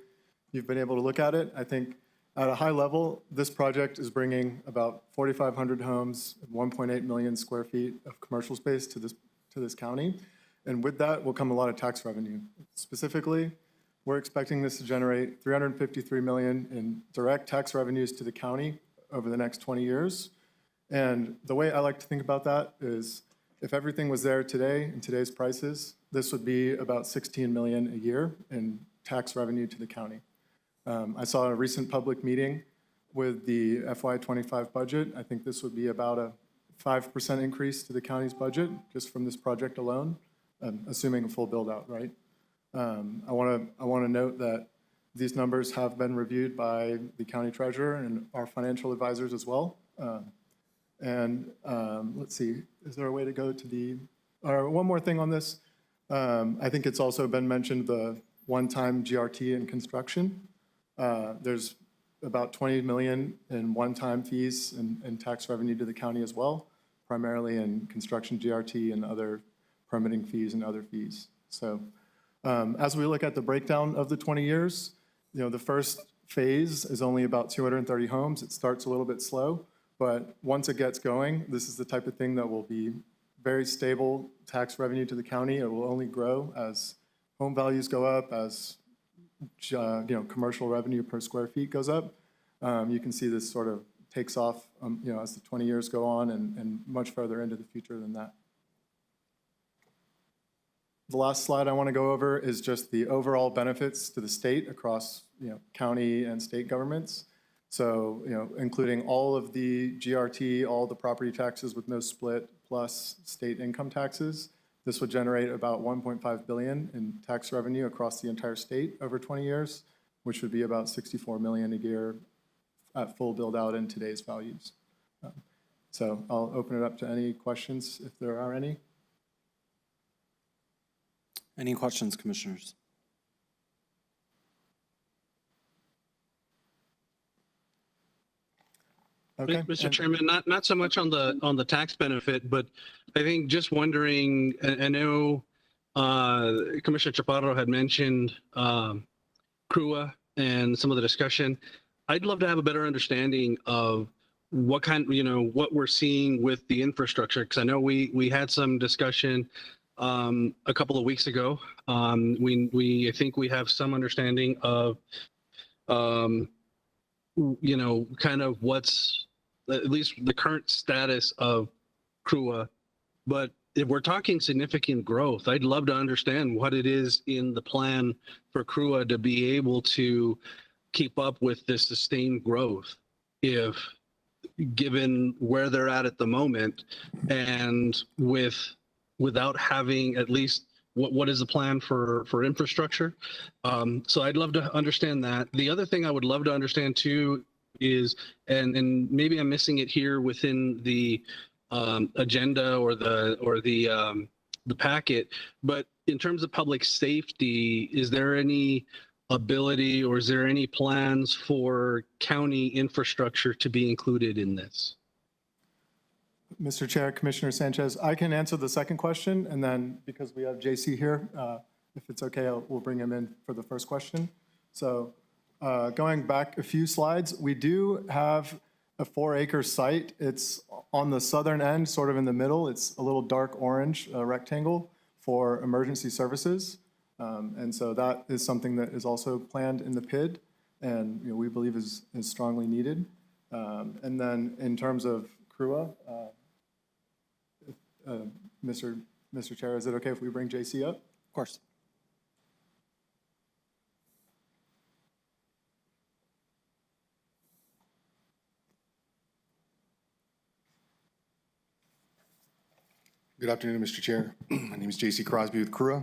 you've been able to look at it. I think at a high level, this project is bringing about 4,500 homes, 1.8 million square feet of commercial space to this county. And with that will come a lot of tax revenue. Specifically, we're expecting this to generate $353 million in direct tax revenues to the county over the next 20 years. And the way I like to think about that is if everything was there today in today's prices, this would be about $16 million a year in tax revenue to the county. I saw a recent public meeting with the FY25 budget. I think this would be about a 5% increase to the county's budget just from this project alone, assuming a full build out, right? I want to note that these numbers have been reviewed by the county treasurer and our financial advisors as well. Let's see, is there a way to go to one more thing on this? I think it's also been mentioned, the one-time GRT in construction. There's about $20 million in one-time fees and tax revenue to the county as well, primarily in construction GRT and other permitting fees and other fees. So as we look at the breakdown of the 20 years, the first phase is only about 230 homes. It starts a little bit slow, but once it gets going, this is the type of thing that will be very stable tax revenue to the county. It will only grow as home values go up, as commercial revenue per square feet goes up. You can see this sort of takes off, as the 20 years go on and much further into the future than that. The last slide I want to go over is just the overall benefits to the state across, county and state governments. So, including all of the GRT, all the property taxes with no split, plus state income taxes, this would generate about $1.5 billion in tax revenue across the entire state over 20 years, which would be about $64 million a year at full build out in today's values. So I'll open it up to any questions if there are any. Any questions, commissioners? Okay. Mr. Chairman, not so much on the tax benefit, but I think just wondering, I know Commissioner Chaparro had mentioned CRUA and some of the discussion. I'd love to have a better understanding of what what we're seeing with the infrastructure, because I know we had some discussion a couple of weeks ago. I think we have some understanding of kind of what's at least the current status of CRUA. But if we're talking significant growth, I'd love to understand what it is in the plan for CRUA to be able to keep up with this sustained growth, if given where they're at the moment, and without having at least what is the plan for infrastructure. So I'd love to understand that. The other thing I would love to understand too is, and maybe I'm missing it here within the agenda or the packet, but in terms of public safety, is there any ability or is there any plans for county infrastructure to be included in this? Mr. Chair, Commissioner Sanchez, I can answer the second question, and then because we have JC here, if it's okay, we'll bring him in for the first question. So going back a few slides, we do have a 4-acre site. It's on the southern end, sort of in the middle. It's a little dark orange rectangle, for emergency services. And so that is something that is also planned in the PID and we believe is strongly needed. And then in terms of CRUA, Mr. Chair, is it okay if we bring JC up? Of course. Good afternoon, Mr. Chair. My name is JC Crosby with CRUA.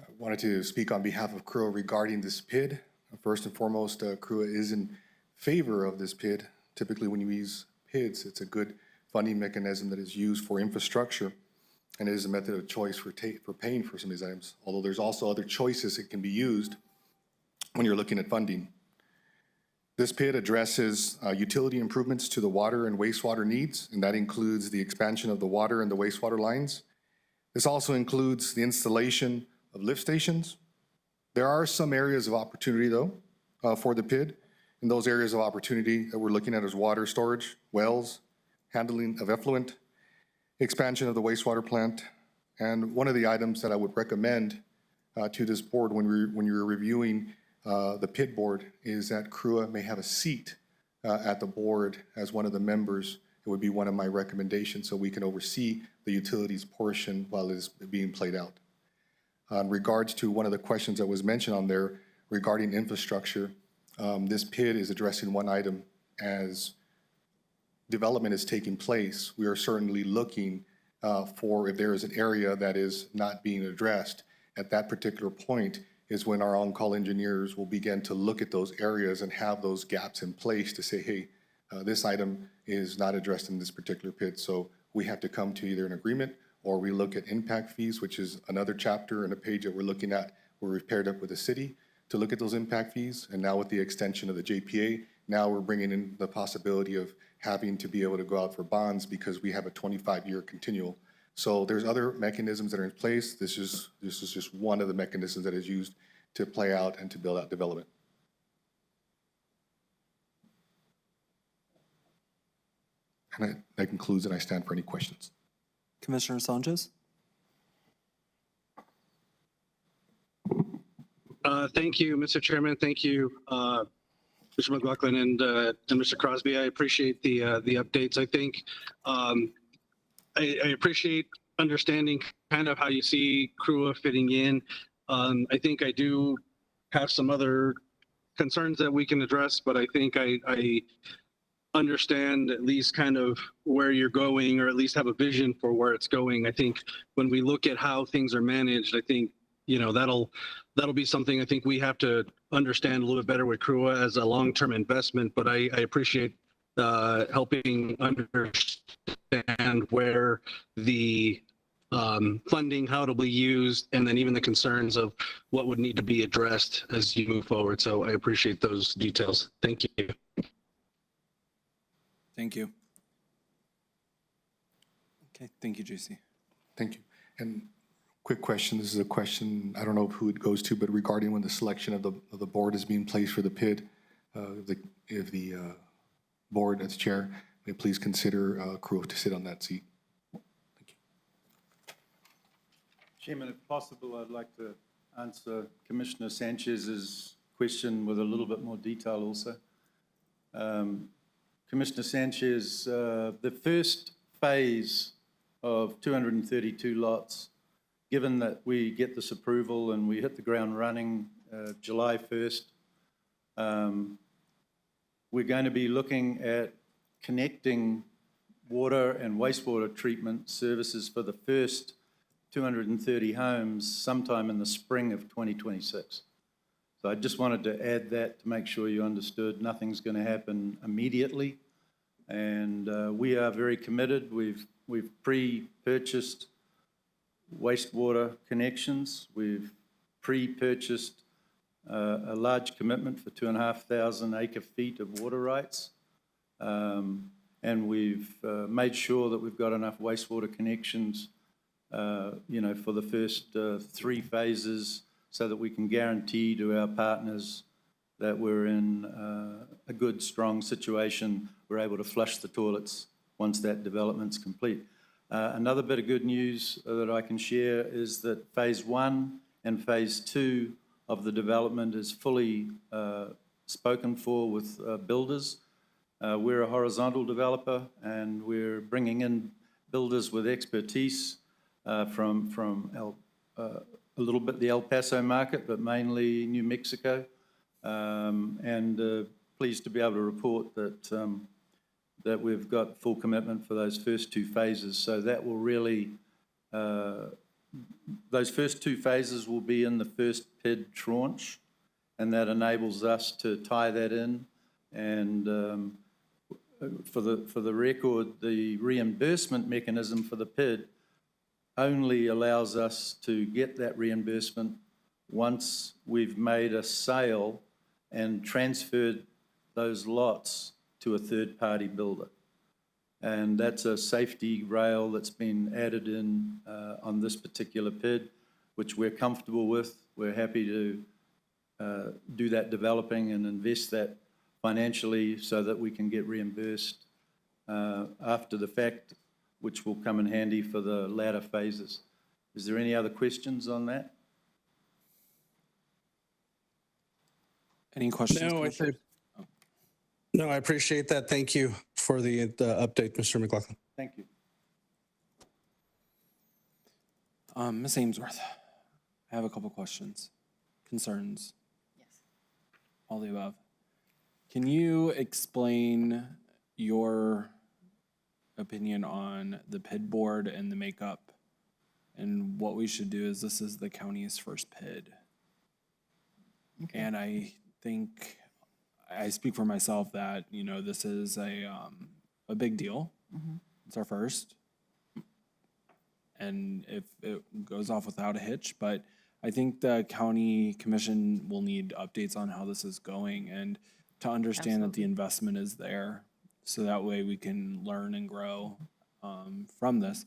I wanted to speak on behalf of CRUA regarding this PID. First and foremost, CRUA is in favor of this PID. Typically, when you use PIDs, it's a good funding mechanism that is used for infrastructure, and it is a method of choice for paying for some of these items, although there's also other choices that can be used when you're looking at funding. This PID addresses utility improvements to the water and wastewater needs, and that includes the expansion of the water and the wastewater lines. This also includes the installation of lift stations. There are some areas of opportunity, though, for the PID, and those areas of opportunity that we're looking at is water storage, wells, handling of effluent, expansion of the wastewater plant, and one of the items that I would recommend to this board when you're reviewing the PID board is that CRUA may have a seat at the board as one of the members. It would be one of my recommendations so we can oversee the utilities portion while it is being played out. In regards to one of the questions that was mentioned on there regarding infrastructure, this PID is addressing one item. As development is taking place, we are certainly looking for if there is an area that is not being addressed. At that particular point is when our on-call engineers will begin to look at those areas and have those gaps in place to say, hey, this item is not addressed in this particular PID. So we have to come to either an agreement or we look at impact fees, which is another chapter and a page that we're looking at where we've paired up with the city to look at those impact fees. And now with the extension of the JPA, now we're bringing in the possibility of having to be able to go out for bonds because we have a 25-year continual. So there's other mechanisms that are in place. This is just one of the mechanisms that is used to play out and to build out development. And that concludes, and I stand for any questions. Commissioner Sanchez? Thank you, Mr. Chairman. Thank you, Mr. McLaughlin and Mr. Crosby. I appreciate the updates. I think I appreciate understanding kind of how you see CRUA fitting in. I think I do have some other concerns that we can address, but I think I understand at least kind of where you're going, or at least have a vision for where it's going. I think when we look at how things are managed, I think, that'll be something I think we have to understand a little bit better with CRUA as a long-term investment, but I appreciate helping understand where the funding, how it'll be used, and then even the concerns of what would need to be addressed as you move forward. So I appreciate those details. Thank you. Thank you. Okay, thank you, JC. Thank you. And quick question, this is a question, I don't know who it goes to, but regarding when the selection of the board is being placed for the PID, if the board as chair may please consider CRUA to sit on that seat. Thank you. Chairman, if possible, I'd like to answer Commissioner Sanchez's question with a little bit more detail also. Commissioner Sanchez, the first phase of 232 lots, given that we get this approval and we hit the ground running July 1st, we're going to be looking at connecting water and wastewater treatment services for the first 230 homes sometime in the spring of 2026. So I just wanted to add that to make sure you understood nothing's going to happen immediately. And we are very committed. We've pre-purchased wastewater connections. We've pre-purchased a large commitment for 2,500 acre-feet of water rights. And we've made sure that we've got enough wastewater connections, for the first 3 phases, so that we can guarantee to our partners that we're in a good, strong situation. We're able to flush the toilets once that development's complete. Another bit of good news that I can share is that Phase 1 and Phase 2 of the development is fully spoken for with builders. We're a horizontal developer, and we're bringing in builders with expertise from a little bit the El Paso market, but mainly New Mexico. And pleased to be able to report that we've got full commitment for those first 2 phases. So that will really, those first 2 phases will be in the first PID tranche, and that enables us to tie that in. And for the record, the reimbursement mechanism for the PID only allows us to get that reimbursement once we've made a sale and transferred those lots to a third-party builder. And that's a safety rail that's been added in on this particular PID, which we're comfortable with. We're happy to do that developing and invest that financially so that we can get reimbursed after the fact, which will come in handy for the latter phases. Is there any other questions on that? Any questions? No, No, I appreciate that. Thank you for the update, Mr. McLaughlin. Thank you. Ms. Ainsworth, I have a couple questions, concerns. Yes. All the above. Can you explain your opinion on the PID board and the makeup and what we should do? Is this is the county's first PID. Okay. And I think I speak for myself that, you know, this is a big deal. Mm-hmm. It's our first. And if it goes off without a hitch, but I think the county commission will need updates on how this is going and to understand that the investment is there. So that way we can learn and grow from this.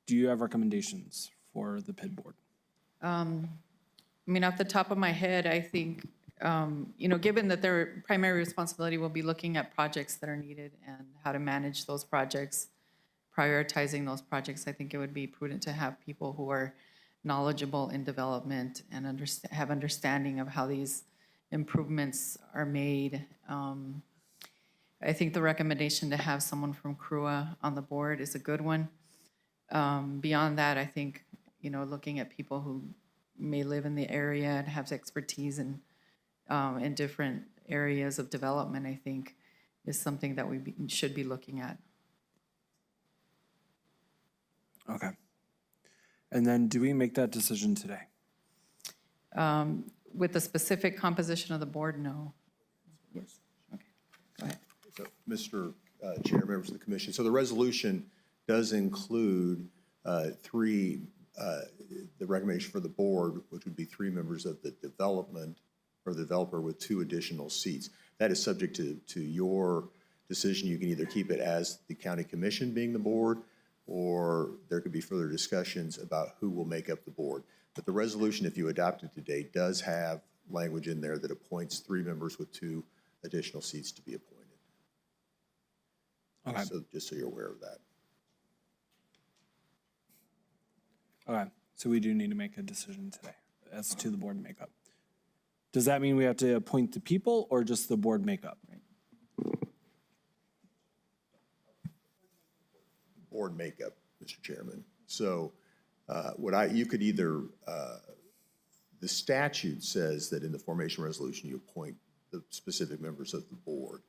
Do you have recommendations for the PID board? I mean, off the top of my head, I think, you know, given that their primary responsibility will be looking at projects that are needed and how to manage those projects, prioritizing those projects, I think it would be prudent to have people who are knowledgeable in development and have understanding of how these improvements are made. I think the recommendation to have someone from CRUA on the board is a good one. Beyond that, I think, you know, looking at people who may live in the area and have expertise in different areas of development, I think, is something that we should be looking at. Okay. And then do we make that decision today? With the specific composition of the board, no. Yes. Okay. Go ahead. So, Mr. Chair, members of the commission, so the resolution does include the recommendation for the board, which would be 3 members of the development or the developer with 2 additional seats. That is subject to your decision. You can either keep it as the county commission being the board, or there could be further discussions about who will make up the board. But the resolution, if you adopt it today, does have language in there that appoints 3 members with 2 additional seats to be appointed. Okay. So just so you're aware of that. Okay, so we do need to make a decision today as to the board makeup. Does that mean we have to appoint the people or just the board makeup? Board makeup, Mr. Chairman. So you could either, the statute says that in the formation resolution, you appoint the specific members of the board.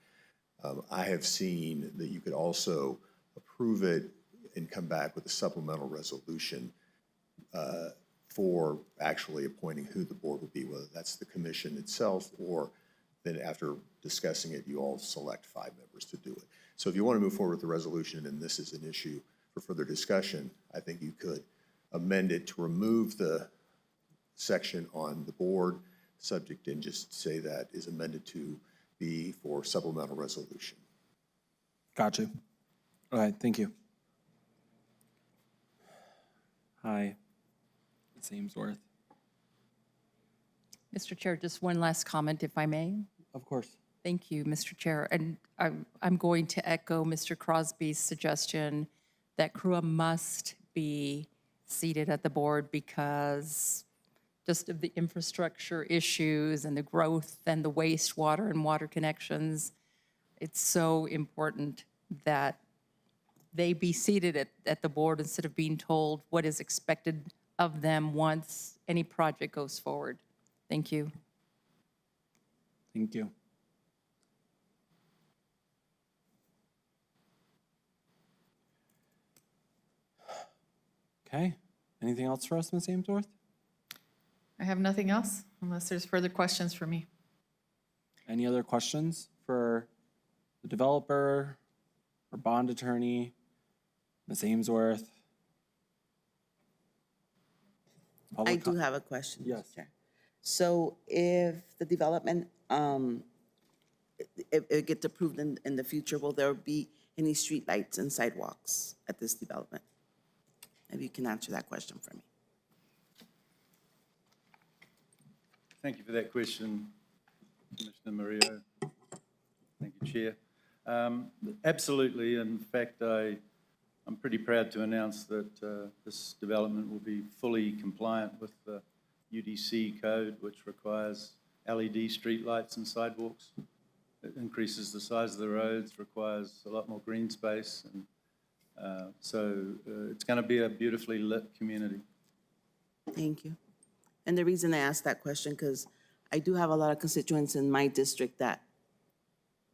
I have seen that you could also approve it and come back with a supplemental resolution for actually appointing who the board would be, whether that's the commission itself or then after discussing it, you all select 5 members to do it. So if you want to move forward with the resolution and this is an issue for further discussion, I think you could amend it to remove the section on the board subject and just say that is amended to be for supplemental resolution. Got you. All right, thank you. Hi, Ms. Ainsworth. Mr. Chair, just one last comment, if I may. Of course. Thank you, Mr. Chair. And I'm going to echo Mr. Crosby's suggestion that CRUA must be seated at the board because just of the infrastructure issues and the growth and the wastewater and water connections. It's so important that they be seated at the board instead of being told what is expected of them once any project goes forward. Thank you. Thank you. Okay. Anything else for us, Ms. Amesworth? I have nothing else unless there's further questions for me. Any other questions for the developer or bond attorney, Ms. Amesworth? I do have a question, Mr. Yes. Chair. So if the development, if it gets approved in the future, will there be any streetlights and sidewalks at this development? Maybe you can answer that question for me. Thank you for that question, Commissioner Murillo. Thank you, Chair. Absolutely. In fact, I'm pretty proud to announce that this development will be fully compliant with the UDC code, which requires LED streetlights and sidewalks. It increases the size of the roads, requires a lot more green space, and so it's going to be a beautifully lit community. Thank you. And the reason I asked that question, because I do have a lot of constituents in my district that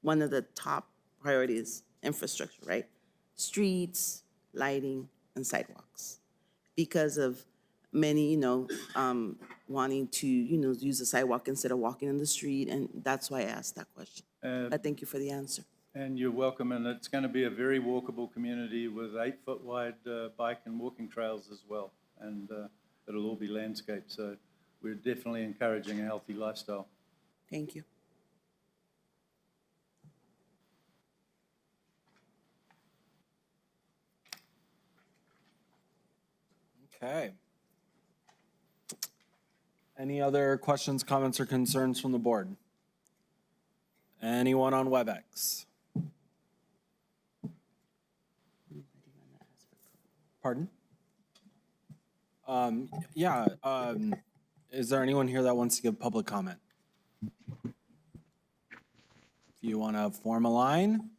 one of the top priorities is infrastructure, right? Streets, lighting, and sidewalks. Because of many, wanting to, use the sidewalk instead of walking in the street, and that's why I asked that question. But thank you for the answer. And you're welcome, and it's going to be a very walkable community with 8-foot wide bike and walking trails as well, and it'll all be landscaped, so we're definitely encouraging a healthy lifestyle. Thank you. Okay. Any other questions, comments, or concerns from the board? Anyone on WebEx? Pardon? Yeah, is there anyone here that wants to give public comment? If you want to form a line?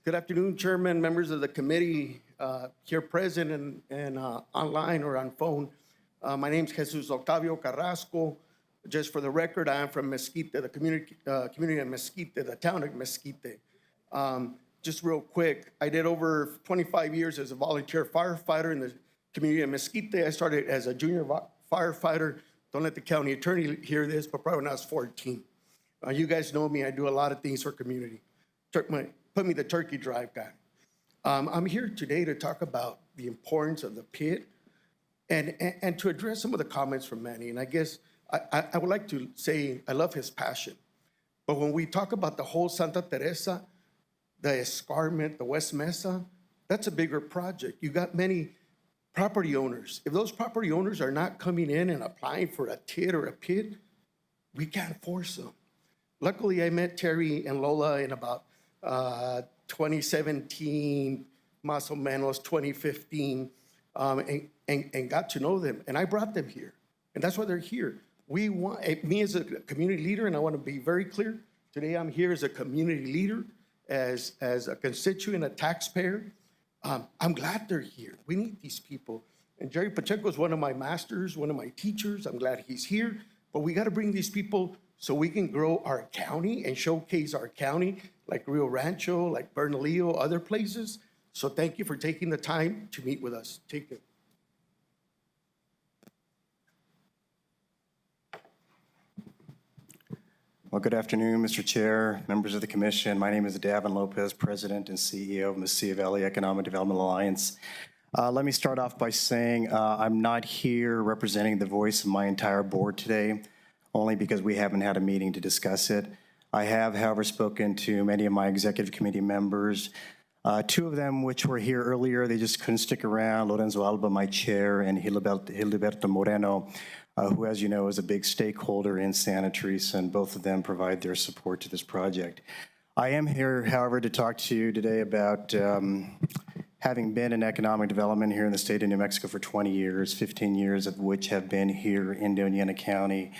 Good afternoon, Chairman, members of the committee here present and online or on phone. My name is Jesus Octavio Carrasco. Just for the record, I am from Mesquite, the community of Mesquite, the town of Mesquite. Just real quick, I did over 25 years as a volunteer firefighter in the community of Mesquite. I started as a junior firefighter. Don't let the county attorney hear this, but probably when I was 14. You guys know me, I do a lot of things for community. Put me the turkey drive guy. I'm here today to talk about the importance of the pit and to address some of the comments from Manny. And I guess I would like to say I love his passion. But when we talk about the whole Santa Teresa, the escarpment, the West Mesa, that's a bigger project. You got many property owners. If those property owners are not coming in and applying for a TID or a PID, we can't force them. Luckily, I met Terry and Lola in about 2017, más o menos 2015, and got to know them. And I brought them here, and that's why they're here. We want, me as a community leader, and I want to be very clear, today I'm here as a community leader, as a constituent, a taxpayer. I'm glad they're here. We need these people. And Jerry Pacheco is one of my masters, one of my teachers. I'm glad he's here. But we got to bring these people so we can grow our county and showcase our county, like Rio Rancho, like Bernalillo, other places. So thank you for taking the time to meet with us. Take it. Well, good afternoon, Mr. Chair, members of the commission. My name is Davin Lopez, President and CEO of Mesilla Valley Economic Development Alliance. Let me start off by saying I'm not here representing the voice of my entire board today, only because we haven't had a meeting to discuss it. I have, however, spoken to many of my executive committee members. Two of them, which were here earlier, they just couldn't stick around. Lorenzo Alba, my chair, and Gilberto Moreno, who, as you know, is a big stakeholder in Santa Teresa, and both of them provide their support to this project. I am here, however, to talk to you today about having been in economic development here in the state of New Mexico for 20 years, 15 years of which have been here in Doña County.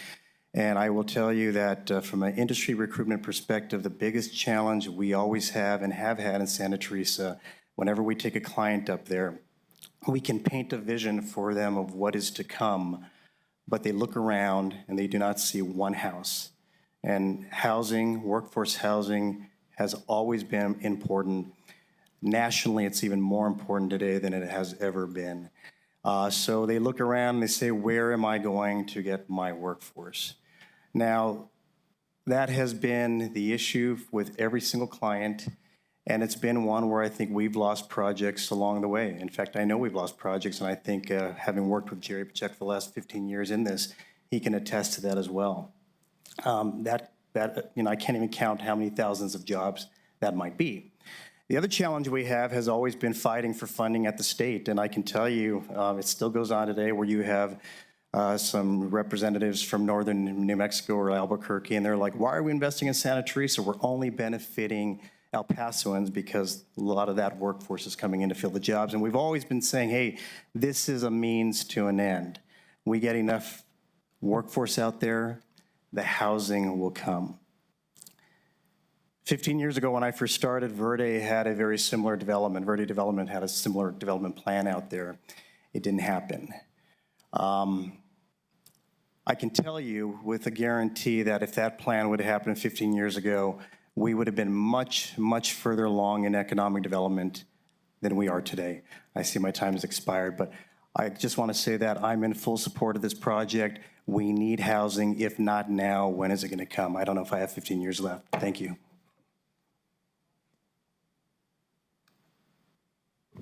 And I will tell you that from an industry recruitment perspective, the biggest challenge we always have and have had in Santa Teresa, whenever we take a client up there, we can paint a vision for them of what is to come, but they look around and they do not see one house. And housing, workforce housing, has always been important. Nationally, it's even more important today than it has ever been. So they look around and they say, where am I going to get my workforce? Now, that has been the issue with every single client, and it's been one where I think we've lost projects along the way. In fact, I know we've lost projects, and I think having worked with Jerry Pacheco for the last 15 years in this, he can attest to that as well. I can't even count how many thousands of jobs that might be. The other challenge we have has always been fighting for funding at the state, and I can tell you it still goes on today where you have some representatives from northern New Mexico or Albuquerque, and they're like, why are we investing in Santa Teresa? We're only benefiting El Pasoans because a lot of that workforce is coming in to fill the jobs. And we've always been saying, hey, this is a means to an end. We get enough workforce out there, the housing will come. 15 years ago when I first started, Verde had a very similar development. Verde Development had a similar development plan out there. It didn't happen. I can tell you with a guarantee that if that plan would have happened 15 years ago, we would have been much, much further along in economic development than we are today. I see my time has expired, but I just want to say that I'm in full support of this project. We need housing. If not now, when is it going to come? I don't know if I have 15 years left. Thank you.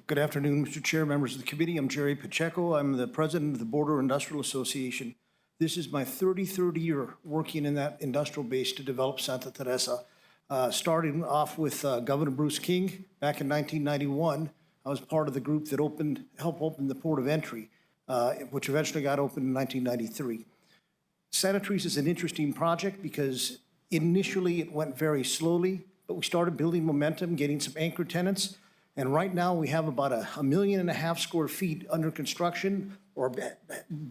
Good afternoon, Mr. Chair, members of the committee. I'm Jerry Pacheco. I'm the president of the Border Industrial Association. This is my 33rd year working in that industrial base to develop Santa Teresa. Starting off with Governor Bruce King back in 1991. I was part of the group that helped open the port of entry, which eventually got opened in 1993. Santa Teresa is an interesting project because initially it went very slowly, but we started building momentum, getting some anchor tenants. And right now we have about 1.5 million square feet under construction or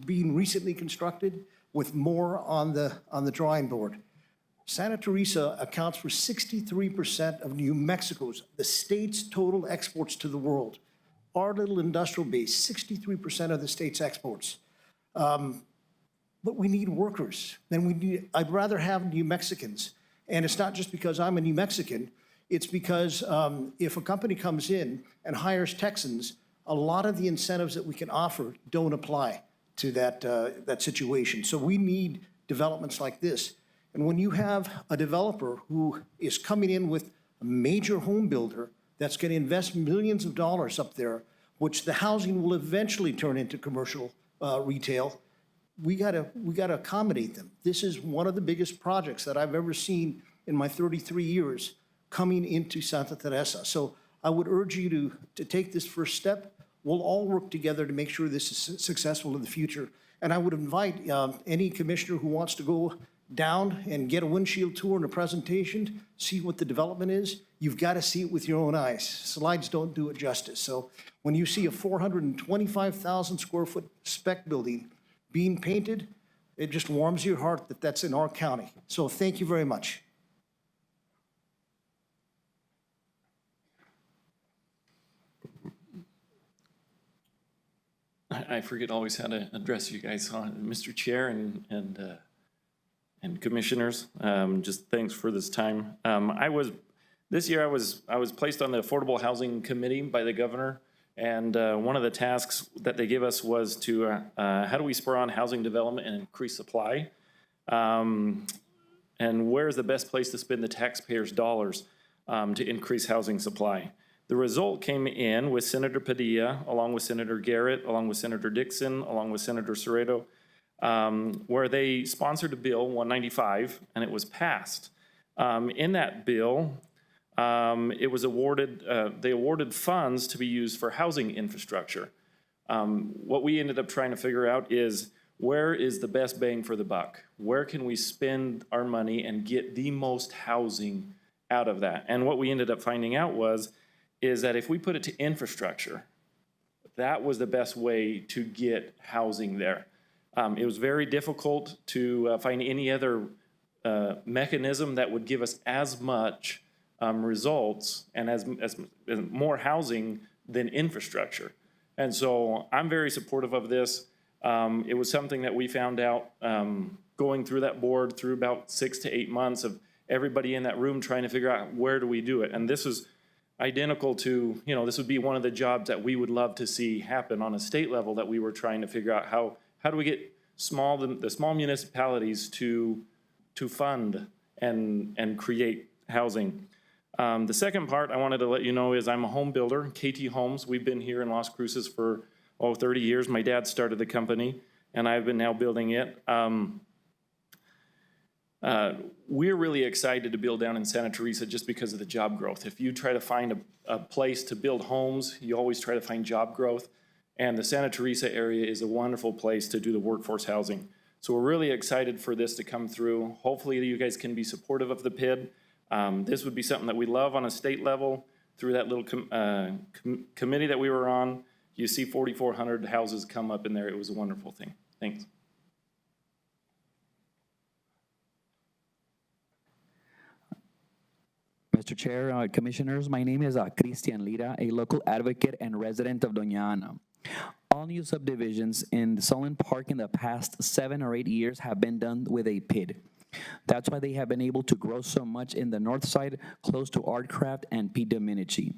being recently constructed, with more on the drawing board. Santa Teresa accounts for 63% of New Mexico's, the state's total exports to the world. Our little industrial base, 63% of the state's exports. But we need workers. I'd rather have New Mexicans. And it's not just because I'm a New Mexican. It's because if a company comes in and hires Texans, a lot of the incentives that we can offer don't apply to that situation. So we need developments like this. And when you have a developer who is coming in with a major home builder that's going to invest millions of dollars up there, which the housing will eventually turn into commercial retail, we gotta accommodate them. This is one of the biggest projects that I've ever seen in my 33 years coming into Santa Teresa. So I would urge you to take this first step. We'll all work together to make sure this is successful in the future. And I would invite any commissioner who wants to go down and get a windshield tour and a presentation, see what the development is, you've got to see it with your own eyes. Slides don't do it justice. So when you see a 425,000 square foot spec building being painted, it just warms your heart that that's in our county. So thank you very much. I forget always how to address you guys, Mr. Chair and commissioners. Just thanks for this time. This year I was placed on the Affordable Housing Committee by the governor, and one of the tasks that they give us was to how do we spur on housing development and increase supply, and where's the best place to spend the taxpayers' dollars to increase housing supply. The result came in with Senator Padilla, along with Senator Garrett, along with Senator Dixon, along with Senator Cerrito, where they sponsored a bill, 195, and it was passed. In that bill, it was awarded, they awarded funds to be used for housing infrastructure. What we ended up trying to figure out is where is the best bang for the buck? Where can we spend our money and get the most housing out of that? And what we ended up finding out is that if we put it to infrastructure, that was the best way to get housing there. It was very difficult to find any other mechanism that would give us as much results and as more housing than infrastructure. And so I'm very supportive of this. It was something that we found out going through that board through about 6 to 8 months of everybody in that room trying to figure out where do we do it. And this is identical to, this would be one of the jobs that we would love to see happen on a state level, that we were trying to figure out how do we get the small municipalities to fund and create housing. The second part I wanted to let you know is I'm a home builder, KT Homes. We've been here in Las Cruces for 30 years. My dad started the company, and I've been now building it. We're really excited to build down in Santa Teresa just because of the job growth. If you try to find a place to build homes, you always try to find job growth. And the Santa Teresa area is a wonderful place to do the workforce housing. So we're really excited for this to come through. Hopefully you guys can be supportive of the PID. This would be something that we love on a state level through that little committee that we were on. You see 4,400 houses come up in there. It was a wonderful thing. Thanks. Mr. Chair, Commissioners, my name is Cristian Lira, a local advocate and resident of Doña Ana. All new subdivisions in Solon Park in the past 7 or 8 years have been done with a PID. That's why they have been able to grow so much in the north side, close to Artcraft and P. Dominici.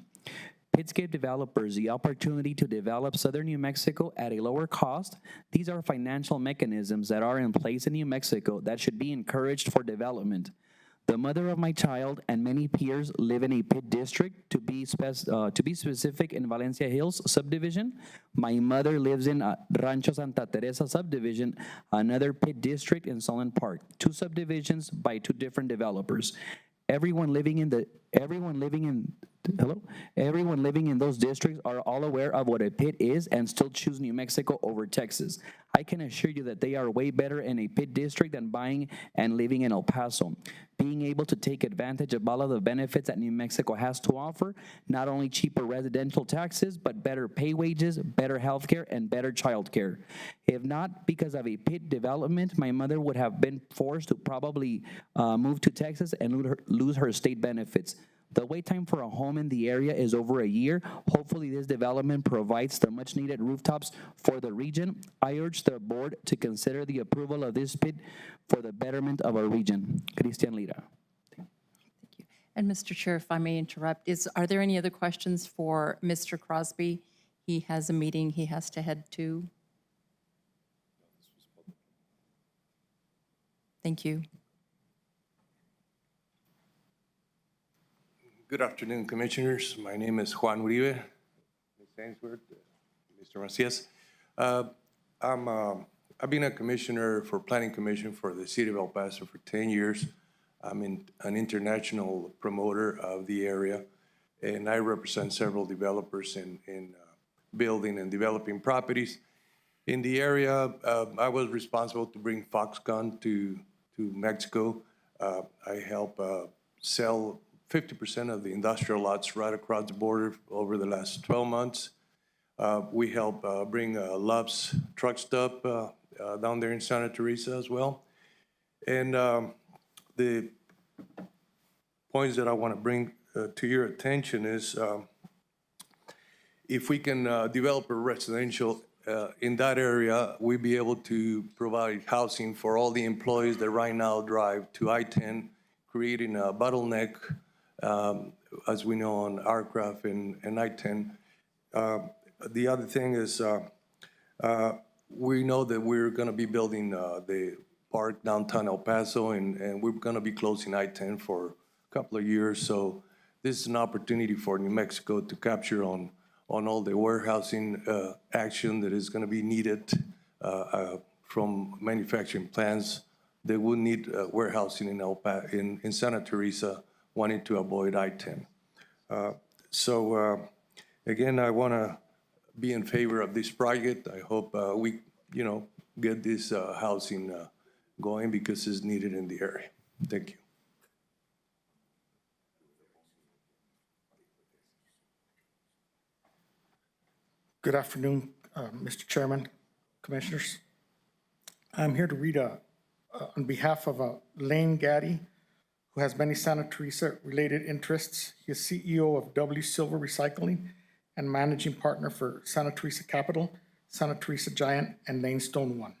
PIDs give developers the opportunity to develop southern New Mexico at a lower cost. These are financial mechanisms that are in place in New Mexico that should be encouraged for development. The mother of my child and many peers live in a PID district, to be specific, in Valencia Hills subdivision. My mother lives in Rancho Santa Teresa subdivision, another PID district in Solon Park. 2 subdivisions by 2 different developers. Everyone living in those districts are all aware of what a PID is and still choose New Mexico over Texas. I can assure you that they are way better in a PID district than buying and living in El Paso. Being able to take advantage of all of the benefits that New Mexico has to offer, not only cheaper residential taxes, but better pay wages, better health care, and better child care. If not because of a PID development, my mother would have been forced to probably move to Texas and lose her state benefits. The wait time for a home in the area is over a year. Hopefully this development provides the much needed rooftops for the region. I urge the board to consider the approval of this PID for the betterment of our region. Cristian Lira. Thank you. And Mr. Chair, if I may interrupt, are there any other questions for Mr. Crosby? He has a meeting he has to head to. Thank you. Good afternoon, Commissioners. My name is Juan Uribe. Ms. Ainsworth, Mr. Macias. I've been a commissioner for Planning Commission for the City of El Paso for 10 years. I'm an international promoter of the area, and I represent several developers in building and developing properties. In the area, I was responsible to bring Foxconn to Mexico. I help sell 50% of the industrial lots right across the border over the last 12 months. We help bring Love's truck stop down there in Santa Teresa as well. And the points that I want to bring to your attention is if we can develop a residential in that area, we'll be able to provide housing for all the employees that right now drive to I-10, creating a bottleneck, as we know, on aircraft and I-10. The other thing is we know that we're going to be building the park downtown El Paso, and we're going to be closing I-10 for a couple of years. So this is an opportunity for New Mexico to capture on all the warehousing action that is going to be needed from manufacturing plants that will need warehousing in Santa Teresa, wanting to avoid I-10. Again, I want to be in favor of this project. I hope we, get this housing going because it's needed in the area. Thank you. Good afternoon, Mr. Chairman, Commissioners. I'm here to read on behalf of Lane Gaddy, who has many Santa Teresa-related interests. He is CEO of W Silver Recycling and managing partner for Santa Teresa Capital, Santa Teresa Giant, and Lane Stone One.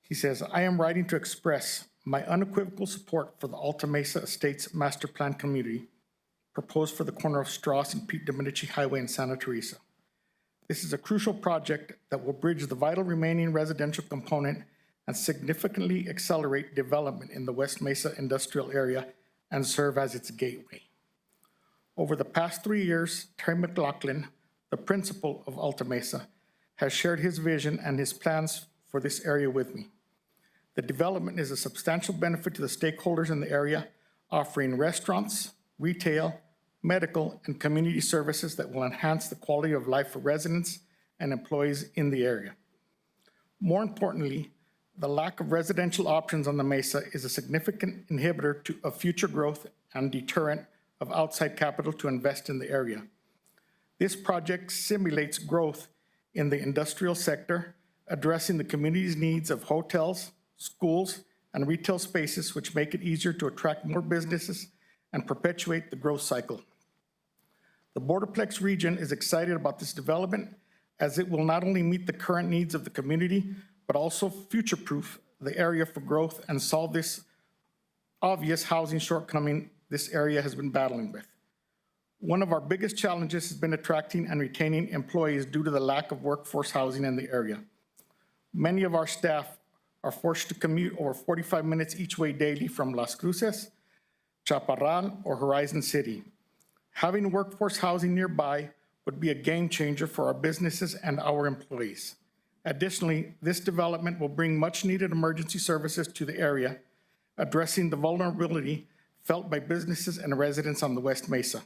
He says, I am writing to express my unequivocal support for the Alta Mesa Estates Master Plan Community proposed for the corner of Strauss and Pete Dominici Highway in Santa Teresa. This is a crucial project that will bridge the vital remaining residential component and significantly accelerate development in the West Mesa industrial area and serve as its gateway. Over the past 3 years, Terry McLaughlin, the principal of Alta Mesa, has shared his vision and his plans for this area with me. The development is a substantial benefit to the stakeholders in the area, offering restaurants, retail, medical, and community services that will enhance the quality of life for residents and employees in the area. More importantly, the lack of residential options on the Mesa is a significant inhibitor of future growth and deterrent of outside capital to invest in the area. This project simulates growth in the industrial sector, addressing the community's needs of hotels, schools, and retail spaces, which make it easier to attract more businesses and perpetuate the growth cycle. The Borderplex region is excited about this development as it will not only meet the current needs of the community, but also future-proof the area for growth and solve this obvious housing shortcoming this area has been battling with. One of our biggest challenges has been attracting and retaining employees due to the lack of workforce housing in the area. Many of our staff are forced to commute over 45 minutes each way daily from Las Cruces, Chaparral, or Horizon City. Having workforce housing nearby would be a game changer for our businesses and our employees. Additionally, this development will bring much needed emergency services to the area, addressing the vulnerability felt by businesses and residents on the West Mesa.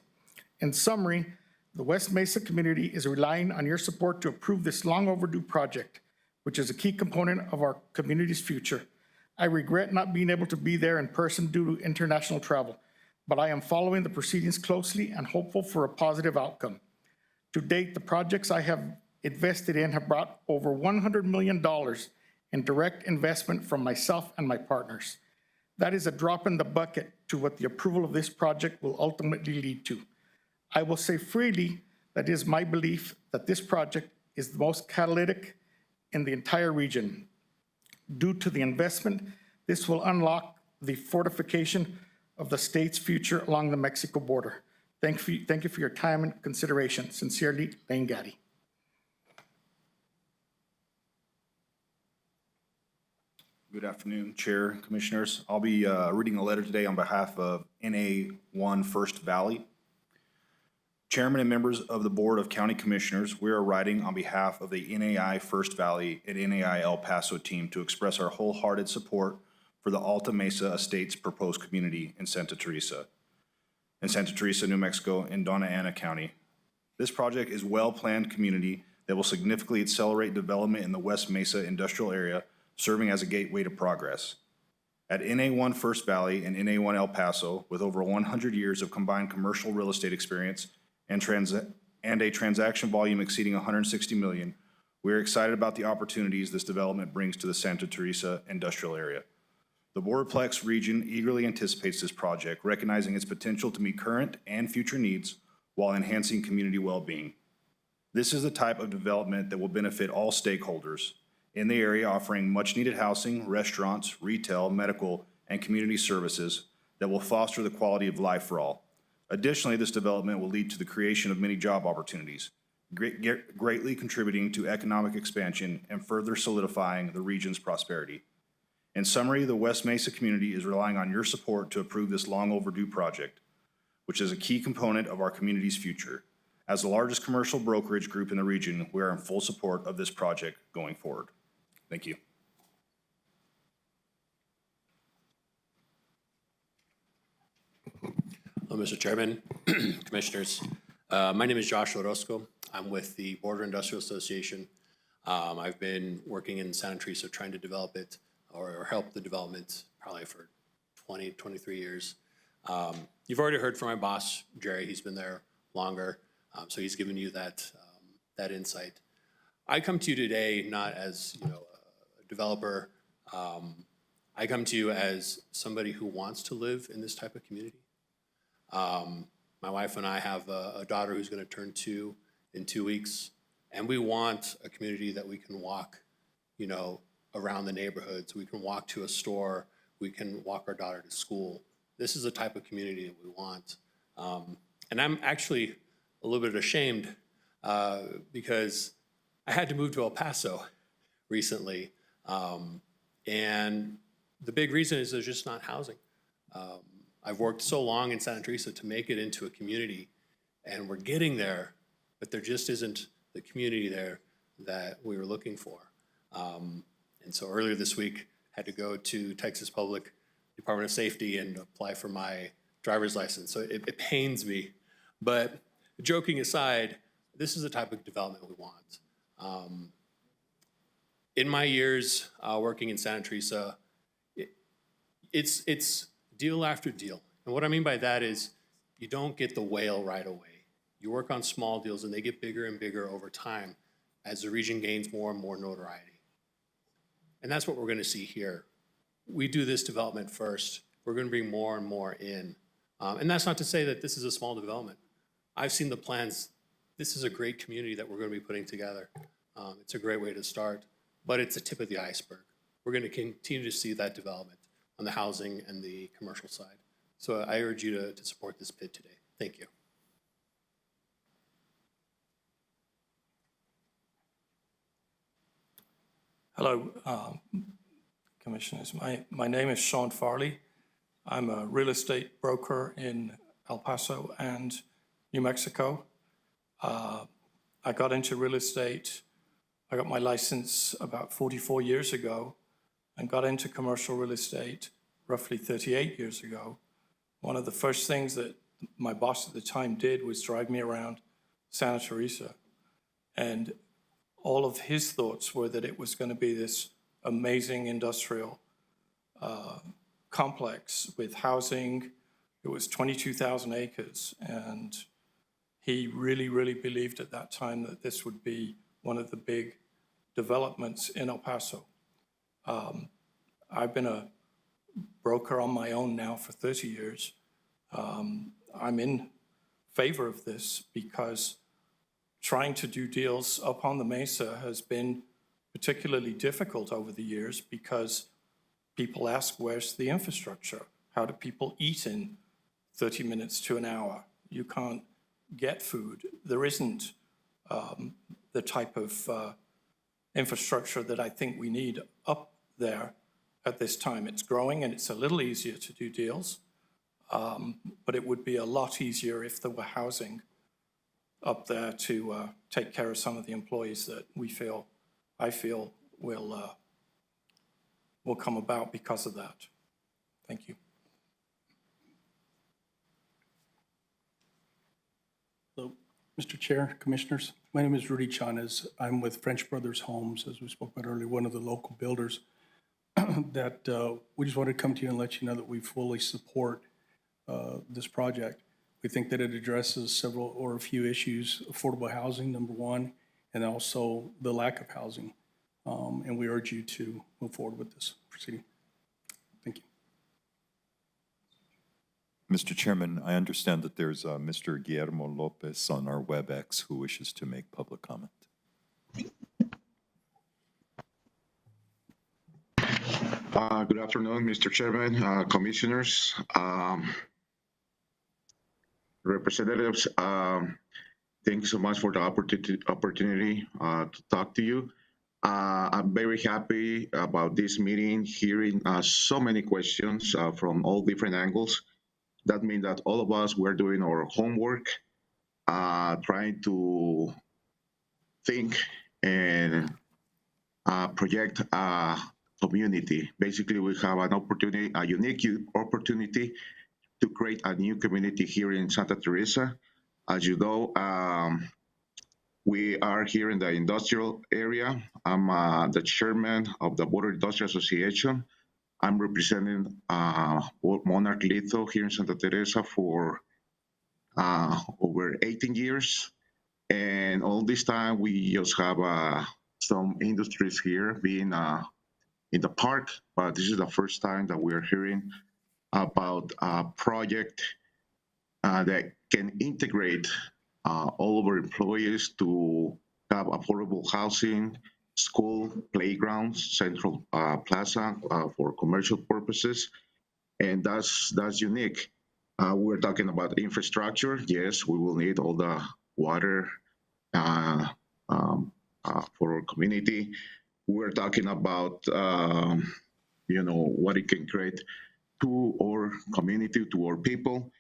In summary, the West Mesa community is relying on your support to approve this long overdue project, which is a key component of our community's future. I regret not being able to be there in person due to international travel, but I am following the proceedings closely and hopeful for a positive outcome. To date, the projects I have invested in have brought over $100 million in direct investment from myself and my partners. That is a drop in the bucket to what the approval of this project will ultimately lead to. I will say freely that it is my belief that this project is the most catalytic in the entire region. Due to the investment, this will unlock the fortification of the state's future along the Mexico border. Thank you for your time and consideration. Sincerely, Lane Gaddy. Good afternoon, Chair, Commissioners. I'll be reading a letter today on behalf of NA1 First Valley. Chairman and members of the Board of County Commissioners, we are writing on behalf of the NAI First Valley and NAI El Paso team to express our wholehearted support for the Alta Mesa Estates proposed community in Santa Teresa, New Mexico, in Doña Ana County. This project is a well-planned community that will significantly accelerate development in the West Mesa industrial area, serving as a gateway to progress. At NA1 First Valley and NA1 El Paso, with over 100 years of combined commercial real estate experience and a transaction volume exceeding 160 million, we are excited about the opportunities this development brings to the Santa Teresa industrial area. The Borderplex region eagerly anticipates this project, recognizing its potential to meet current and future needs while enhancing community well-being. This is the type of development that will benefit all stakeholders in the area, offering much-needed housing, restaurants, retail, medical, and community services that will foster the quality of life for all. Additionally, this development will lead to the creation of many job opportunities, greatly contributing to economic expansion and further solidifying the region's prosperity. In summary, the West Mesa community is relying on your support to approve this long overdue project, which is a key component of our community's future. As the largest commercial brokerage group in the region, we are in full support of this project going forward. Thank you. Hello, Mr. Chairman, Commissioners. My name is Josh Orozco. I'm with the Border Industrial Association. I've been working in Santa Teresa trying to develop it or help the development probably for 20, 23 years. You've already heard from my boss, Jerry. He's been there longer, so he's given you that insight. I come to you today not as a developer. I come to you as somebody who wants to live in this type of community. My wife and I have a daughter who's going to turn 2 in 2 weeks, and we want a community that we can walk, around the neighborhoods. We can walk to a store. We can walk our daughter to school. This is the type of community that we want. And I'm actually a little bit ashamed because I had to move to El Paso recently. And the big reason is there's just not housing. I've worked so long in Santa Teresa to make it into a community, and we're getting there, but there just isn't the community there that we were looking for. And so earlier this week, I had to go to Texas Public Department of Safety and apply for my driver's license. So it pains me. But joking aside, this is the type of development we want. In my years working in Santa Teresa, it's deal after deal. And what I mean by that is you don't get the whale right away. You work on small deals and they get bigger and bigger over time as the region gains more and more notoriety. And that's what we're going to see here. We do this development first. We're going to bring more and more in. And that's not to say that this is a small development. I've seen the plans. This is a great community that we're going to be putting together. It's a great way to start, but it's the tip of the iceberg. We're going to continue to see that development on the housing and the commercial side. So I urge you to support this bid today. Thank you. Hello, Commissioners. My name is Sean Farley. I'm a real estate broker in El Paso and New Mexico. I got into real estate. I got my license about 44 years ago and got into commercial real estate roughly 38 years ago. One of the first things that my boss at the time did was drive me around Santa Teresa. And all of his thoughts were that it was going to be this amazing industrial complex with housing. It was 22,000 acres. And he really, really believed at that time that this would be one of the big developments in El Paso. I've been a broker on my own now for 30 years. I'm in favor of this because trying to do deals up on the Mesa has been particularly difficult over the years because people ask, where's the infrastructure? How do people eat in 30 minutes to an hour? You can't get food. There isn't the type of infrastructure that I think we need up there at this time. It's growing and it's a little easier to do deals, but it would be a lot easier if there were housing up there to take care of some of the employees that I feel will come about because of that. Thank you. Hello, Mr. Chair, Commissioners. My name is Rudy Chanez. I'm with French Brothers Homes, as we spoke about earlier, one of the local builders. that we just wanted to come to you and let you know that we fully support this project. We think that it addresses several or a few issues, affordable housing, number one, and also the lack of housing. And we urge you to move forward with this proceeding. Thank you. Mr. Chairman, I understand that there's Mr. Guillermo Lopez on our WebEx who wishes to make public comment. Good afternoon, Mr. Chairman, commissioners, representatives. Thank you so much for the opportunity to talk to you. I'm very happy about this meeting, hearing so many questions from all different angles. That means that all of us were doing our homework, trying to think and project a community. Basically, we have an opportunity, a unique opportunity to create a new community here in Santa Teresa. As you know, we are here in the industrial area. I'm the chairman of the Border Industrial Association. I'm representing Monarch Litho here in Santa Teresa for over 18 years. And all this time, we just have some industries here being in the park, but this is the first time that we're hearing about a project that can integrate all of our employees to have affordable housing, school, playgrounds, central plaza for commercial purposes, and that's unique. We're talking about infrastructure. Yes, we will need all the water for our community. We're talking about what it can create to our community, to our people.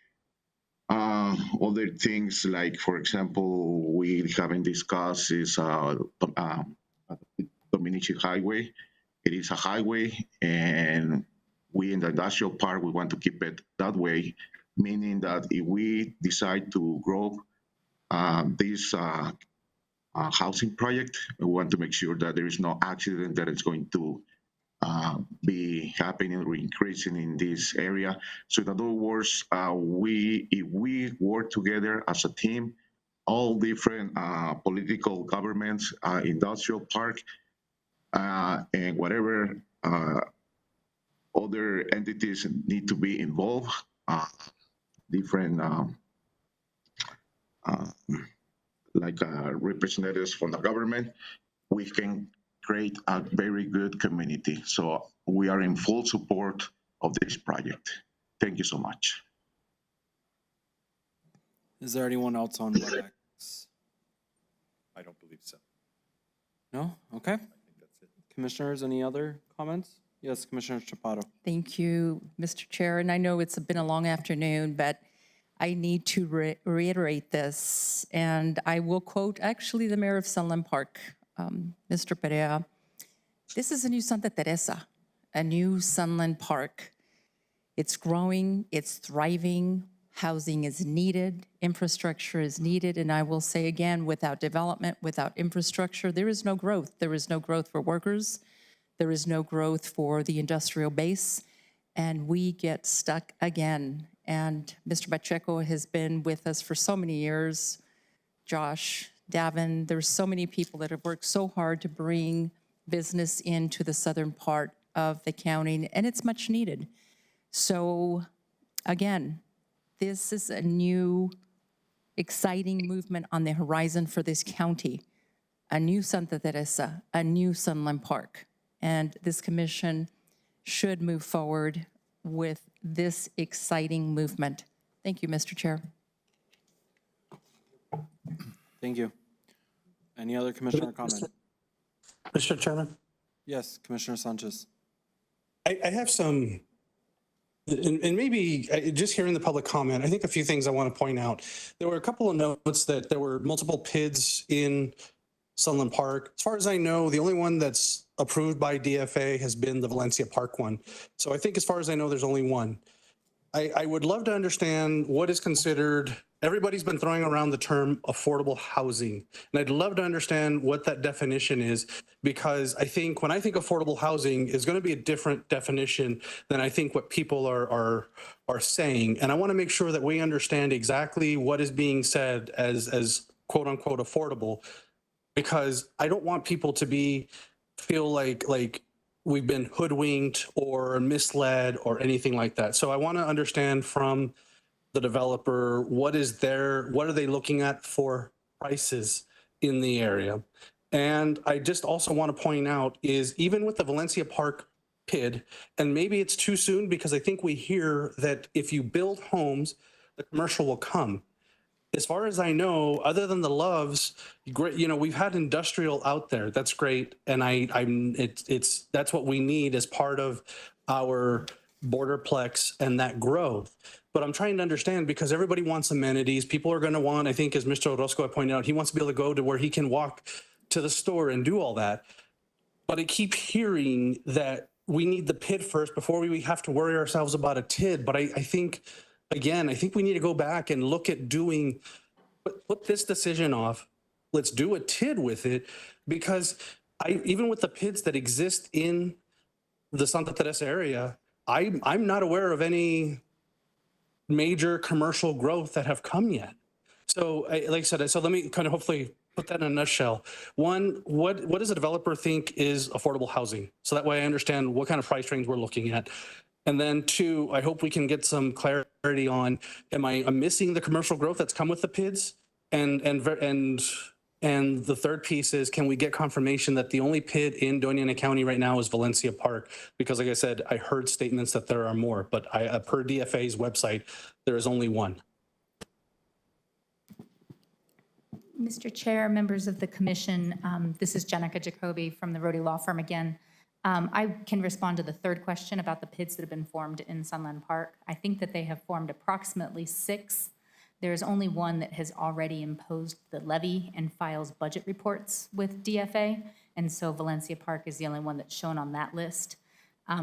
Other things like, for example, we haven't discussed is Dominici Highway. It is a highway, and we in the industrial park, we want to keep it that way, meaning that if we decide to grow this housing project, we want to make sure that there is no accident that is going to be happening or increasing in this area. So in other words, if we work together as a team, all different political governments, industrial park, and whatever other entities need to be involved, different representatives from the government, we can create a very good community. So we are in full support of this project. Thank you so much. Is there anyone else on WebEx? I don't believe so. No? Okay. Commissioners, any other comments? Yes, Commissioner Chaparro. Thank you, Mr. Chair. And I know it's been a long afternoon, but I need to reiterate this. And I will quote actually the mayor of Sunland Park, Mr. Perea. This is a new Santa Teresa, a new Sunland Park. It's growing, it's thriving, housing is needed, infrastructure is needed, and I will say again, without development, without infrastructure, there is no growth. There is no growth for workers, there is no growth for the industrial base, and we get stuck again. And Mr. Pacheco has been with us for so many years, Josh, Davin, there's so many people that have worked so hard to bring business into the southern part of the county, and it's much needed. So again, this is a new, exciting movement on the horizon for this county, a new Santa Teresa, a new Sunland Park. And this commission should move forward with this exciting movement. Thank you, Mr. Chair. Thank you. Any other commissioner comment? Mr. Chairman? Yes, Commissioner Sanchez. I have some, and maybe just hearing the public comment, I think a few things I want to point out. There were a couple of notes that there were multiple PIDs in Sunland Park. As far as I know, the only one that's approved by DFA has been the Valencia Park one. So I think as far as I know, there's only one. I would love to understand what is considered everybody's been throwing around the term affordable housing. And I'd love to understand what that definition is, because I think when I think affordable housing is going to be a different definition than I think what people are saying. And I want to make sure that we understand exactly what is being said as quote unquote affordable, because I don't want people to feel like we've been hoodwinked or misled or anything like that. So I want to understand from the developer, what are they looking at for prices in the area? And I just also want to point out is even with the Valencia Park PID, and maybe it's too soon because I think we hear that if you build homes, the commercial will come. As far as I know, other than the Loves, we've had industrial out there. That's great, and that's what we need as part of our borderplex and that growth. But I'm trying to understand, because everybody wants amenities. People are going to want, I think, as Mr. Orozco pointed out, he wants to be able to go to where he can walk to the store and do all that. But I keep hearing that we need the PID first before we have to worry ourselves about a TID. But I think, again, I think we need to go back and look at put this decision off. Let's do a TID with it, because even with the PIDs that exist in the Santa Teresa area, I'm not aware of any major commercial growth that have come yet. So like I said, so let me kind of hopefully put that in a nutshell. One, what does a developer think is affordable housing? So that way I understand what kind of price range we're looking at. And then two, I hope we can get some clarity on, am I missing the commercial growth that's come with the PIDs? And the third piece is, can we get confirmation that the only PID in Doña County right now is Valencia Park? Because like I said, I heard statements that there are more, but per DFA's website, there is only one. Mr. Chair, members of the commission, this is Jenica Jacoby from the Rody Law Firm again. I can respond to the third question about the PIDs that have been formed in Sunland Park. I think that they have formed approximately 6. There's only one that has already imposed the levy and files budget reports with DFA, and so Valencia Park is the only one that's shown on that list.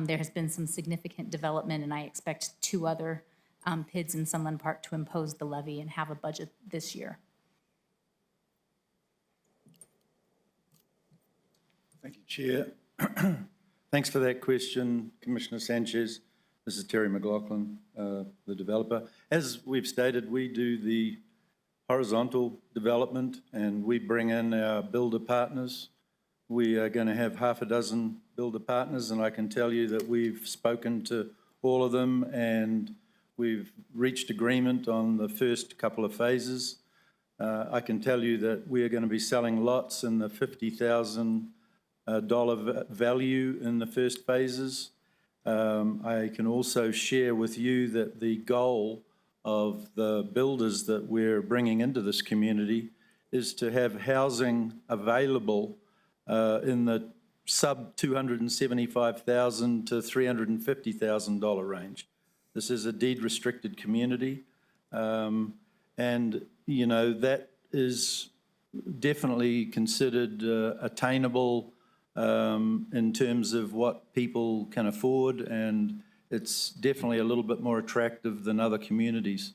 There has been some significant development, and I expect 2 other PIDs in Sunland Park to impose the levy and have a budget this year. Thank you, Chair. Thanks for that question, Commissioner Sanchez. This is Terry McLaughlin, the developer. As we've stated, we do the horizontal development and we bring in our builder partners. We are going to have half a dozen builder partners, and I can tell you that we've spoken to all of them and we've reached agreement on the first couple of phases. I can tell you that we are going to be selling lots in the $50,000 value in the first phases. I can also share with you that the goal of the builders that we're bringing into this community is to have housing available in the sub $275,000 to $350,000 range. This is a deed restricted community, and you know that is definitely considered attainable in terms of what people can afford, and it's definitely a little bit more attractive than other communities.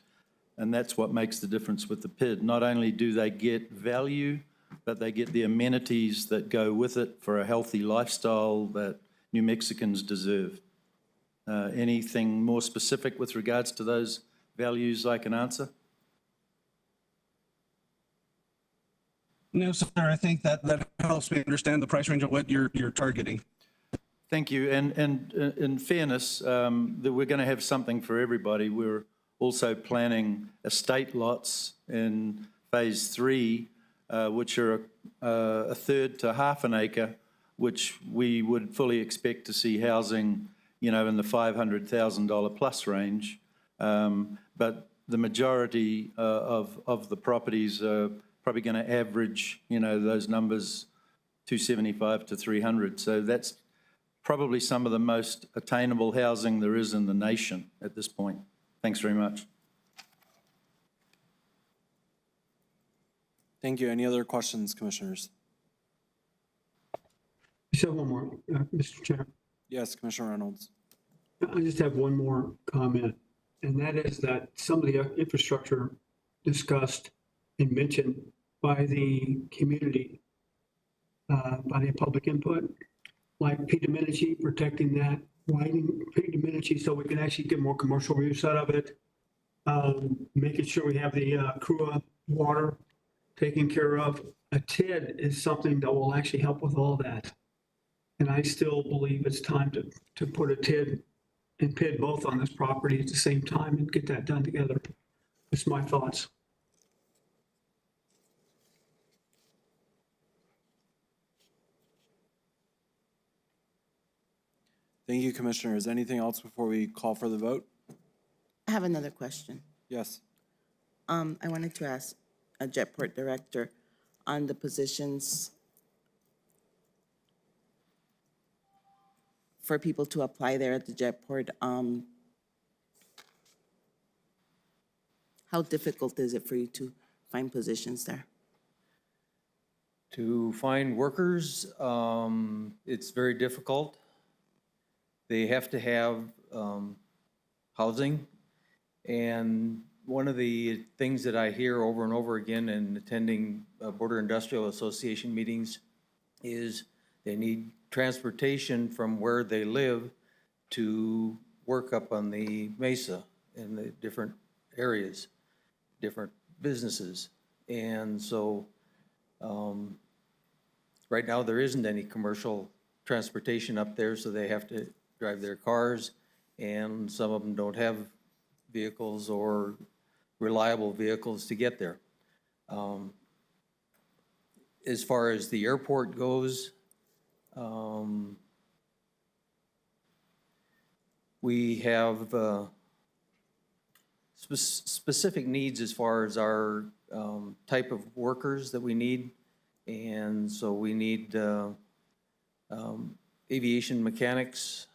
And that's what makes the difference with the PID. Not only do they get value, but they get the amenities that go with it for a healthy lifestyle that New Mexicans deserve. Anything more specific with regards to those values I can answer? No, sir, I think that helps me understand the price range of what you're targeting. Thank you. And in fairness, that we're going to have something for everybody. We're also planning estate lots in phase 3, which are a third to half an acre, which we would fully expect to see housing, you know, in the $500,000 plus range. But the majority of the properties are probably going to average, you know, those numbers 275 to 300. So that's probably some of the most attainable housing there is in the nation at this point. Thanks very much. Thank you. Any other questions, commissioners? I just have one more, Mr. Chair. Yes, Commissioner Reynolds. I just have one more comment, and that is that some of the infrastructure discussed and mentioned by the community, by the public input, like P. Domenici, protecting that, widening P. Domenici so we can actually get more commercial use out of it. Making sure we have the Crua water taken care of. A TID is something that will actually help with all that. And I still believe it's time to put a TID and PID both on this property at the same time and get that done together. It's my thoughts. Thank you, Commissioners. Anything else before we call for the vote? I have another question. Yes. I wanted to ask a Jetport director on the positions for people to apply there at the Jetport. How difficult is it for you to find positions there? To find workers, it's very difficult. They have to have housing. And one of the things that I hear over and over again in attending Border Industrial Association meetings is they need transportation from where they live to work up on the mesa in the different areas, different businesses. And so right now there isn't any commercial transportation up there, so they have to drive their cars, and some of them don't have vehicles or reliable vehicles to get there. As far as the airport goes, we have specific needs as far as our type of workers that we need. And so we need aviation mechanics,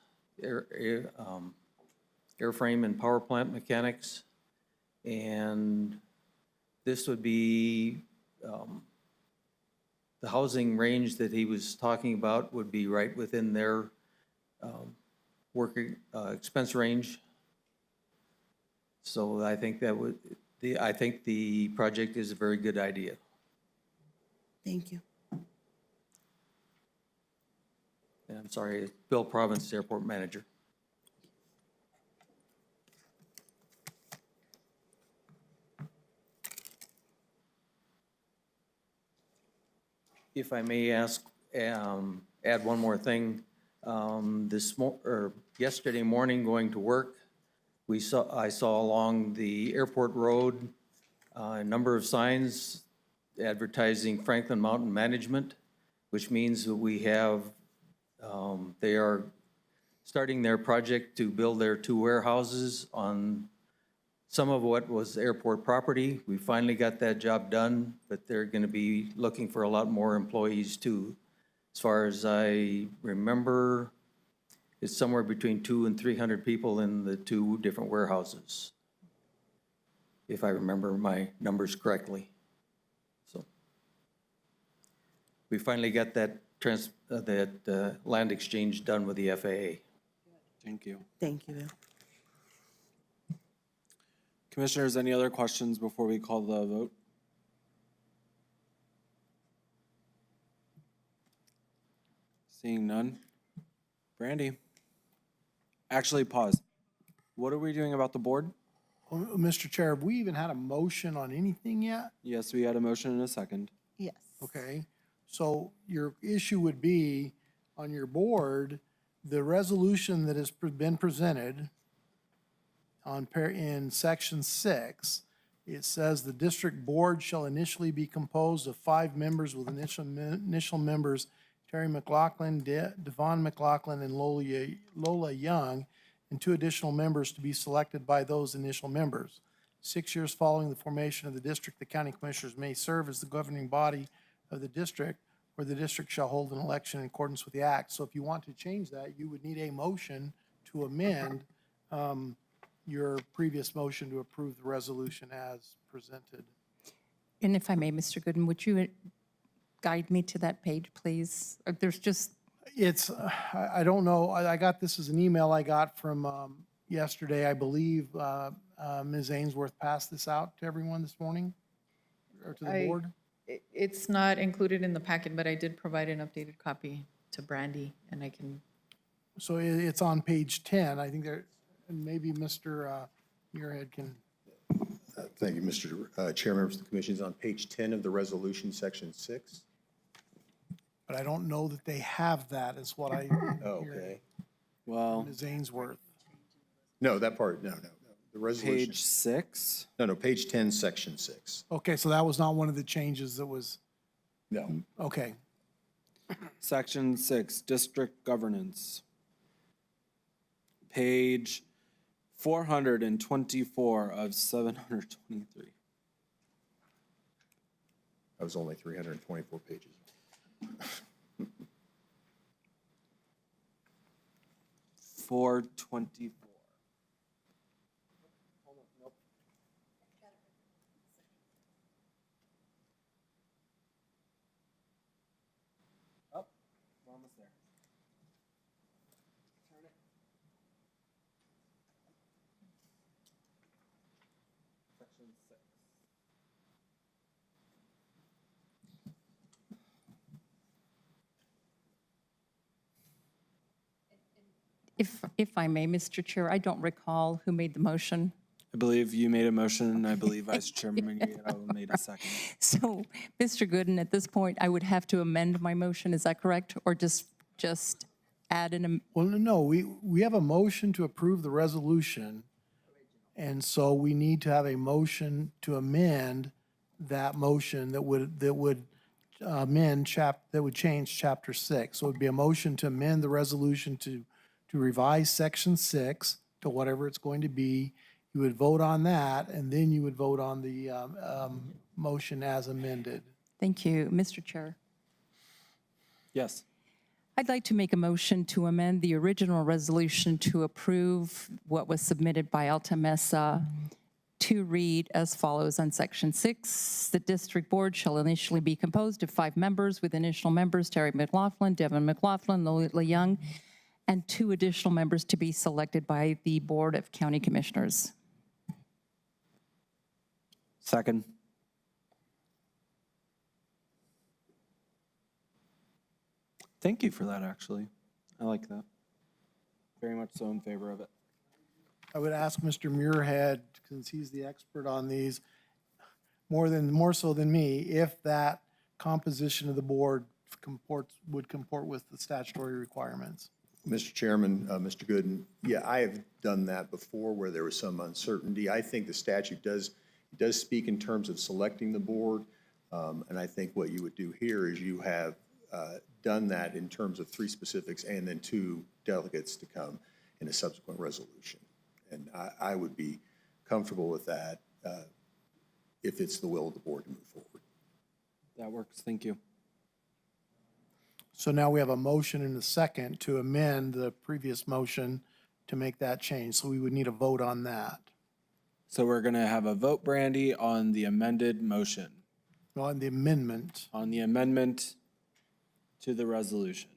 airframe and power plant mechanics. And this would be, the housing range that he was talking about would be right within their working expense range. So I think that would, I think the project is a very good idea. Thank you. And I'm sorry, Bill Province, Airport Manager. If I may ask, add one more thing. Yesterday morning going to work, I saw along the airport road a number of signs advertising Franklin Mountain Management, which means that we have, they are starting their project to build their 2 warehouses on some of what was airport property. We finally got that job done, but they're going to be looking for a lot more employees too. As far as I remember, it's somewhere between 200 and 300 people in the 2 different warehouses, if I remember my numbers correctly. So we finally got that land exchange done with the FAA. Thank you. Thank you, Bill. Commissioners, any other questions before we call the vote? Seeing none. Brandy. Actually, pause. What are we doing about the board? Well, Mr. Chair, have we even had a motion on anything yet? Yes, we had a motion and a second. Yes. Okay, so your issue would be on your board, the resolution that has been presented in section 6, it says the district board shall initially be composed of 5 members with initial members Terry McLaughlin, Devon McLaughlin, and Lola Young, and 2 additional members to be selected by those initial members. 6 years following the formation of the district, the county commissioners may serve as the governing body of the district, where the district shall hold an election in accordance with the act. So if you want to change that, you would need a motion to amend your previous motion to approve the resolution as presented. And if I may, Mr. Gooden, would you guide me to that page, please? There's just... It's, I don't know, I got this as an email I got from yesterday, I believe, Ms. Ainsworth pass this out to everyone this morning or to the board? It's not included in the packet, but I did provide an updated copy to Brandy, and I can, So it's on page 10. I think there, and maybe Mr. Muirhead can. Thank you, Mr. Chair, members of the commission. It's on page 10 of the resolution, section 6. But I don't know that they have that, is what I Oh, hear. okay. Well, Ms. Ainsworth. No, that part, no. The resolution. page 6. No, page 10, section 6. Okay, so that was not one of the changes that was, No. okay. Section 6, district governance. Page 424 of 723. That was only 324 pages. 424. Oh, we're almost there. Turn it. Section 6. If I may, Mr. Chair, I don't recall who made the motion. I believe you made a motion, and I believe Vice Chairman Guerrero made a second. So, Mr. Gooden, at this point, I would have to amend my motion, is that correct? Or just add Well, no, we have a motion to approve the resolution. And so we need to have a motion to amend that motion that would change chapter 6. So it would be a motion to amend the resolution to revise section 6 to whatever it's going to be. You would vote on that, and then you would vote on the motion as amended. Thank you. Mr. Chair, Yes. I'd like to make a motion to amend the original resolution to approve what was submitted by Alta Mesa to read as follows on section 6. The district board shall initially be composed of 5 members, with initial members Terry McLaughlin, Devin McLaughlin, Lola Young, and 2 additional members to be selected by the Board of County Commissioners. Second. Thank you for that, actually. I like that. Very much so in favor of it. I would ask Mr. Muirhead, since he's the expert on these, more so than me, if that composition of the board would comport with the statutory requirements. Mr. Chairman, Mr. Gooden, yeah, I have done that before where there was some uncertainty. I think the statute does speak in terms of selecting the board. And I think what you would do here is you have done that in terms of 3 specifics and then 2 delegates to come in a subsequent resolution. And I would be comfortable with that if it's the will of the board to move forward. That works. Thank you. So now we have a motion and a second to amend the previous motion to make that change. So we would need a vote on that. So we're going to have a vote, Brandy, on the amended motion, On the amendment. on the amendment to the resolution.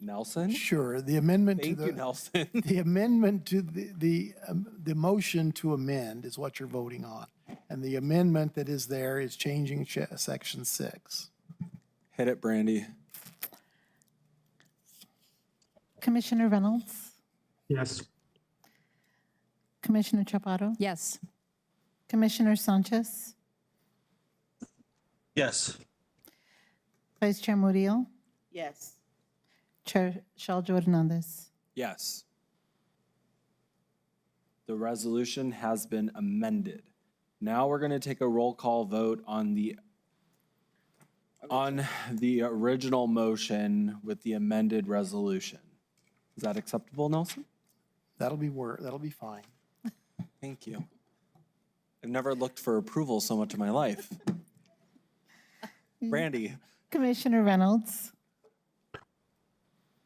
Nelson? Sure, the amendment to Thank the. you, Nelson. The amendment to the motion to amend is what you're voting on. And the amendment that is there is changing section 6. Hit it, Brandy. Commissioner Reynolds, Yes. Commissioner Chaparro, Yes. Commissioner Sanchez, yes. Vice Chair Murillo, Yes. Chair Shaljo Hernandez. Yes. The resolution has been amended. Now we're going to take a roll call vote on the original motion with the amended resolution. Is that acceptable, Nelson? That'll be fine. Thank you. I've never looked for approval so much in my life. Brandy? Commissioner Reynolds,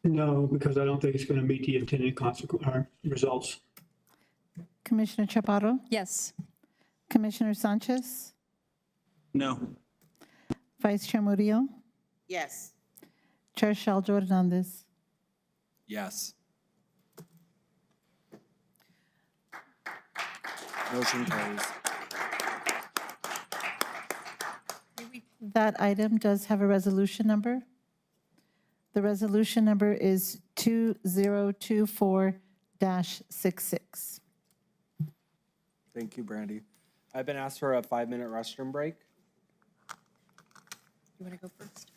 No, because I don't think it's going to meet the intended results. Commissioner Chaparro, Yes. Commissioner Sanchez, No. Vice Chair Murillo, Yes. Chair Shaljo Hernandez. Yes. Motion carries. That item does have a resolution number. The resolution number is 2024-66. Thank you, Brandy. I've been asked for a 5-minute restroom break. You want to go first?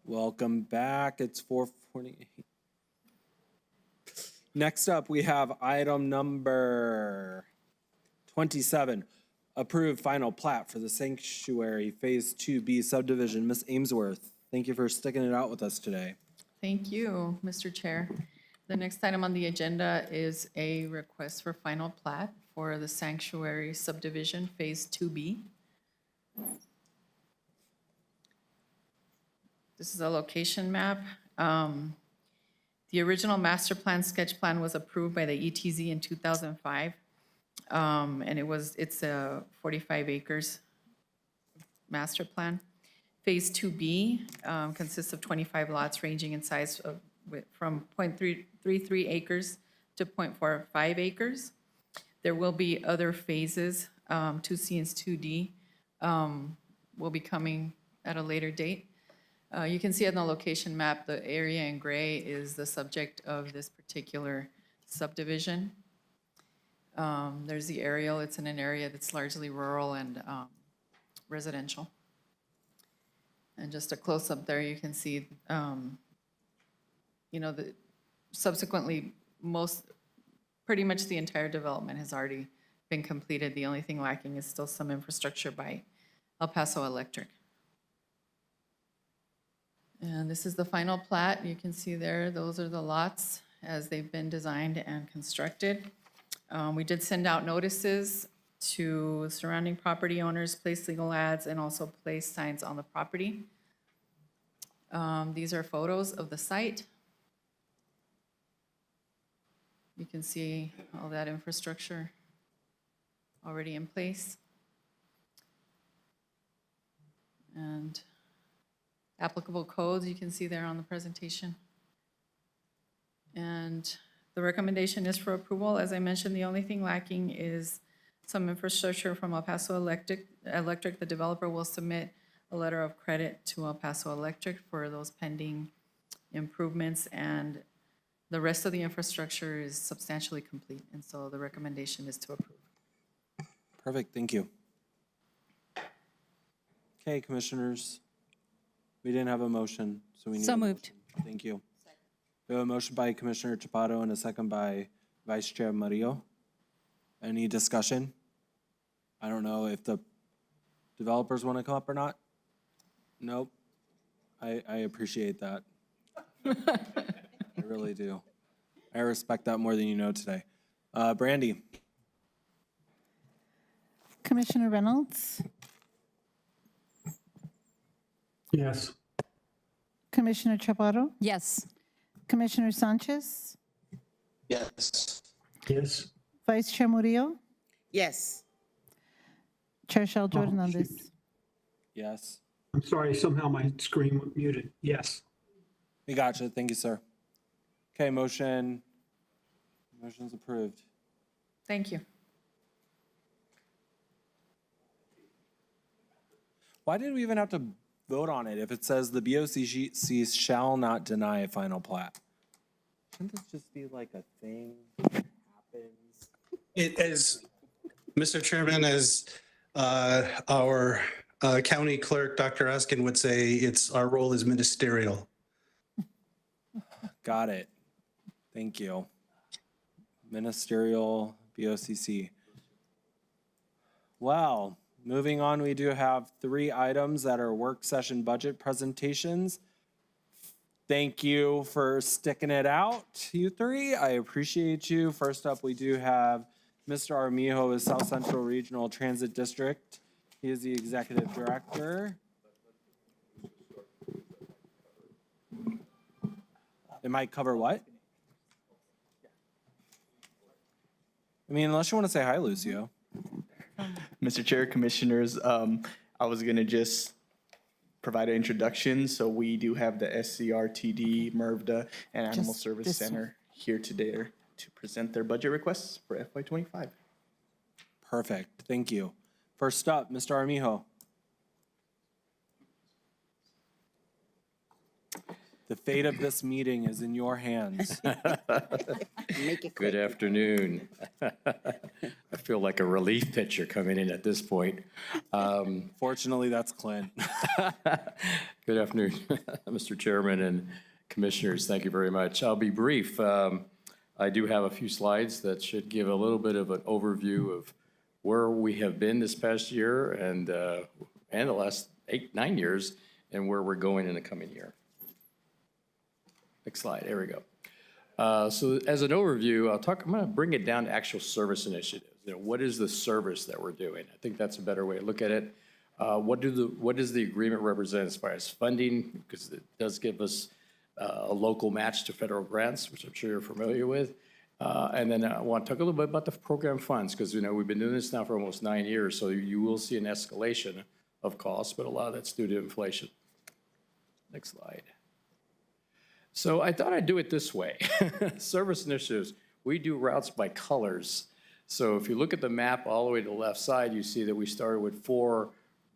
Welcome back. It's 4:48. Next up, we have item number 27. Approved final plat for the Sanctuary Phase 2B subdivision. Ms. Amesworth, thank you for sticking it out with us today. Thank you, Mr. Chair. The next item on the agenda is a request for final plat for the Sanctuary subdivision, Phase 2B. This is a location map. The original master plan sketch plan was approved by the ETZ in 2005. And it's a 45 acres master plan. Phase 2B consists of 25 lots ranging in size from 0.33 acres to 0.45 acres. There will be other phases, 2C and 2D will be coming at a later date. You can see on the location map, the area in gray is the subject of this particular subdivision. There's the aerial. It's in an area that's largely rural and residential. And just a close-up there, you can see, subsequently, pretty much the entire development has already been completed. The only thing lacking is still some infrastructure by El Paso Electric. And this is the final plat. You can see there, those are the lots as they've been designed and constructed. We did send out notices to surrounding property owners, place legal ads, and also place signs on the property. These are photos of the site. You can see all that infrastructure already in place. And applicable codes you can see there on the presentation. And the recommendation is for approval. As I mentioned, the only thing lacking is some infrastructure from El Paso Electric. The developer will submit a letter of credit to El Paso Electric for those pending improvements, and the rest of the infrastructure is substantially complete, and so the recommendation is to approve. Perfect, thank you. Okay, commissioners, we didn't have a motion, so we need. So moved. Thank you. We have a motion by Commissioner Chaparro and a second by Vice Chair Murillo. Any discussion? I don't know if the developers want to come up or not. Nope. I appreciate that. I really do. I respect that more than you know today. Brandy. Commissioner Reynolds, Yes. Commissioner Chaparro, Yes. Commissioner Sanchez, Yes. Yes. Vice Chair Murillo, Yes. Chair Sheldon Hernandez. Yes. I'm sorry, somehow my screen went muted. Yes. We gotcha. Thank you, sir. Okay, motion's approved. Thank you. Why did we even have to vote on it if it says the BOCC shall not deny a final plat? Shouldn't this just be like a thing that happens? It as Mr. Chairman, as our county clerk, Dr. Askin would say, our role is ministerial. Got it. Thank you. Ministerial BOCC. Well, moving on, we do have 3 items that are work session budget presentations. Thank you for sticking it out, you 3. I appreciate you. First up, we do have Mr. Armijo with South Central Regional Transit District. He is the executive director. It might cover what? I mean, unless you want to say hi, Lucio. Mr. Chair, Commissioners, I was going to just provide an introduction. So we do have the SCRTD, MRVDA, and Animal Service Center here today to present their budget requests for FY25. Perfect. Thank you. First up, Mr. Armijo. The fate of this meeting is in your hands. Good afternoon. I feel like a relief pitcher coming in at this point. Fortunately, that's Clint. Good afternoon, Mr. Chairman and Commissioners. Thank you very much. I'll be brief. I do have a few slides that should give a little bit of an overview of where we have been this past year and the last 8-9 years and where we're going in the coming year. Next slide. There we go. So as an overview, I'm going to bring it down to actual service initiatives. What is the service that we're doing? I think that's a better way to look at it. What does the agreement represent as far as funding? Because it does give us a local match to federal grants, which I'm sure you're familiar with. And then I want to talk a little bit about the program funds, because we've been doing this now for almost 9 years, so you will see an escalation of costs, but a lot of that's due to inflation. Next slide. So I thought I'd do it this way. Service initiatives, we do routes by colors. So if you look at the map all the way to the left side, you see that we started with 4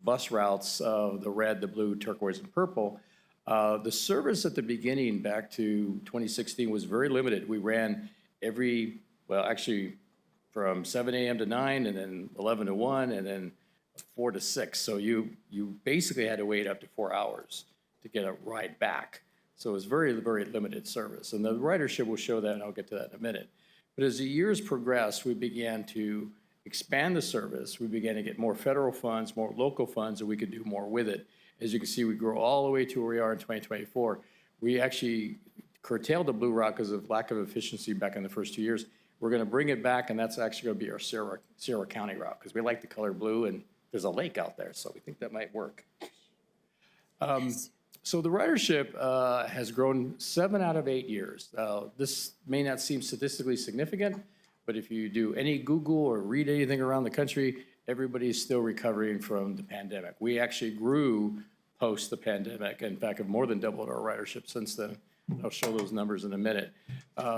bus routes of the red, the blue, turquoise, and purple. The service at the beginning back to 2016 was very limited. We ran actually from 7 a.m. to 9, and then 11 to 1, and then 4 to 6. So you basically had to wait up to 4 hours to get a ride back. So it was very, very limited service. And the ridership will show that, and I'll get to that in a minute. But as the years progressed, we began to expand the service. We began to get more federal funds, more local funds, and we could do more with it. As you can see, we grew all the way to where we are in 2024. We actually curtailed the blue route because of lack of efficiency back in the first 2 years. We're going to bring it back, and that's actually going to be our Sierra County route, because we like the color blue, and there's a lake out there, so we think that might work. So the ridership has grown 7 out of 8 years. This may not seem statistically significant, but if you do any Google or read anything around the country, everybody is still recovering from the pandemic. We actually grew post the pandemic. In fact, have more than doubled our ridership since then. I'll show those numbers in a minute.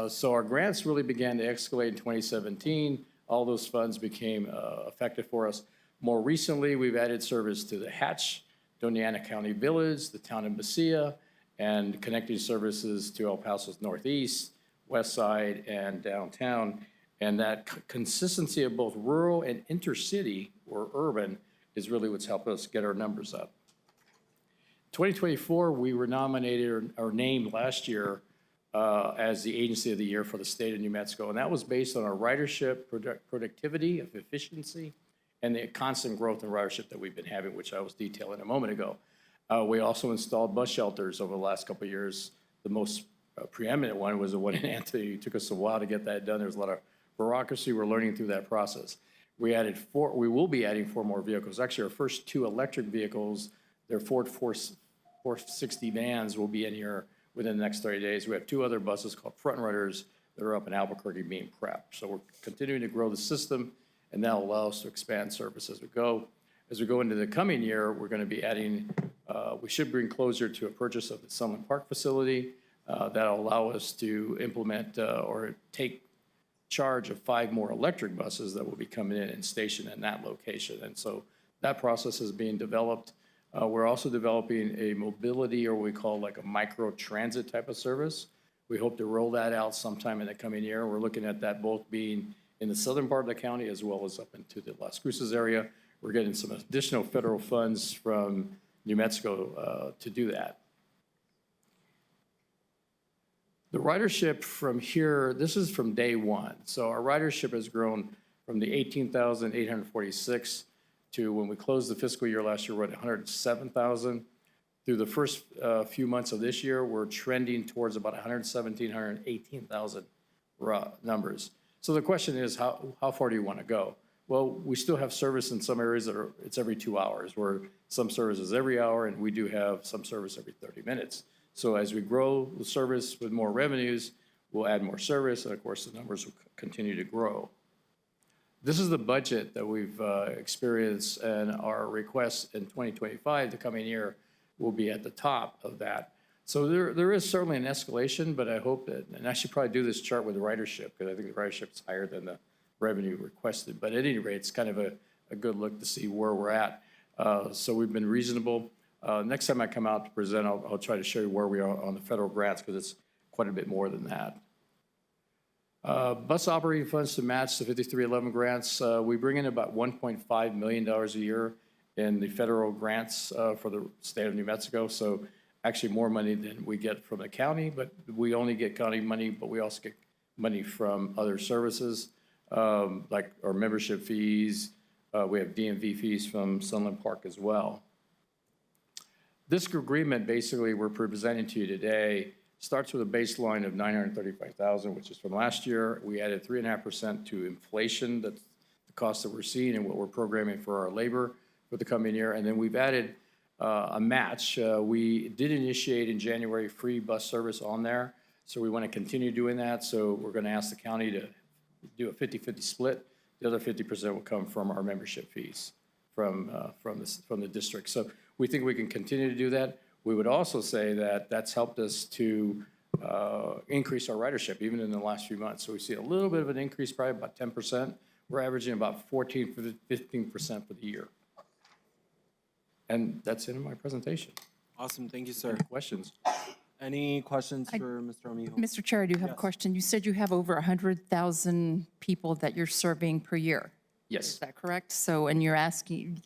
So our grants really began to escalate in 2017. All those funds became effective for us. More recently, we've added service to the Hatch, Doña County Village, the town of Mesilla, and connecting services to El Paso's Northeast, West Side, and downtown. And that consistency of both rural and intercity or urban is really what's helped us get our numbers up. 2024, we were nominated or named last year as the Agency of the Year for the state of New Mexico. And that was based on our ridership, productivity, of efficiency, and the constant growth in ridership that we've been having, which I was detailing a moment ago. We also installed bus shelters over the last couple of years. The most preeminent one was the one in Anthony. It took us a while to get that done. There was a lot of bureaucracy. We're learning through that process. We will be adding 4 more vehicles. Actually, our first 2 electric vehicles, they're Ford 460 vans, will be in here within the next 30 days. We have 2 other buses called Front Runners that are up in Albuquerque being prepped. So we're continuing to grow the system, and that will allow us to expand service as we go. As we go into the coming year, we're going to be adding, we should bring closure to a purchase of the Sunland Park facility. That'll allow us to implement or take charge of 5 more electric buses that will be coming in and stationed in that location. And so that process is being developed. We're also developing a mobility, or what we call like a micro transit type of service. We hope to roll that out sometime in the coming year. We're looking at that both being in the southern part of the county as well as up into the Las Cruces area. We're getting some additional federal funds from New Mexico to do that. The ridership from here, this is from day one. So our ridership has grown from the 18,846 to when we closed the fiscal year last year, we're at 107,000. Through the first few months of this year, we're trending towards about 117,000, 118,000 numbers. So the question is, how far do you want to go? Well, we still have service in some areas that it's every 2 hours, where some service is every hour, and we do have some service every 30 minutes. So as we grow the service with more revenues, we'll add more service, and of course, the numbers will continue to grow. This is the budget that we've experienced, and our requests in 2025, the coming year, will be at the top of that. So there is certainly an escalation, but I hope that, and I should probably do this chart with the ridership, because I think the ridership is higher than the revenue requested. But at any rate, it's kind of a good look to see where we're at. So we've been reasonable. Next time I come out to present, I'll try to show you where we are on the federal grants, because it's quite a bit more than that. Bus operating funds to match the 5311 grants. We bring in about $1.5 million a year in the federal grants for the state of New Mexico. So actually more money than we get from the county, but we only get county money, but we also get money from other services, like our membership fees. We have DMV fees from Sunland Park as well. This agreement, basically, we're presenting to you today, starts with a baseline of $935,000, which is from last year. We added 3.5% to inflation. That's the cost that we're seeing and what we're programming for our labor for the coming year. And then we've added a match. We did initiate in January free bus service on there, so we want to continue doing that. So we're going to ask the county to do a 50-50 split. The other 50% will come from our membership fees from the district. So we think we can continue to do that. We would also say that that's helped us to increase our ridership even in the last few months. So we see a little bit of an increase, probably about 10%. We're averaging about 14, 15% for the year. And that's it in my presentation. Awesome, thank you, sir. Any questions? Any questions for Mr. Armijo? Mr. Chair, I do have a question. You said you have over 100,000 people that you're serving per year. Yes. Is that correct? So, and you're asking,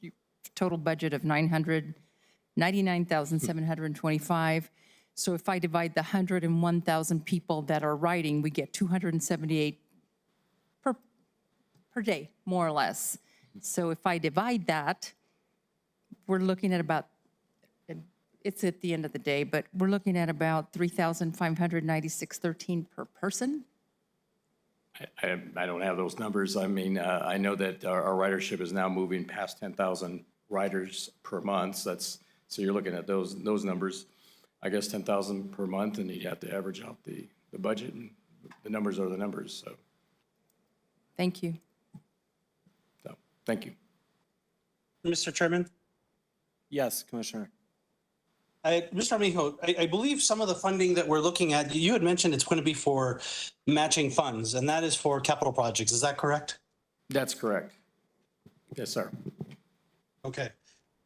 total budget of $999,725. So if I divide the 101,000 people that are riding, we get 278 per day, more or less. So if I divide that, we're looking at about, it's at the end of the day, but we're looking at about $3,596.13 per person. I don't have those numbers. I mean, I know that our ridership is now moving past 10,000 riders per month. So you're looking at those numbers. I guess 10,000 per month, and you have to average out the budget, and the numbers are the numbers. So, Thank you. thank you. Mr. Chairman? Yes, Commissioner. Mr. Armijo, I believe some of the funding that we're looking at, you had mentioned it's going to be for matching funds, and that is for capital projects. Is that correct? That's correct. Yes, sir. Okay.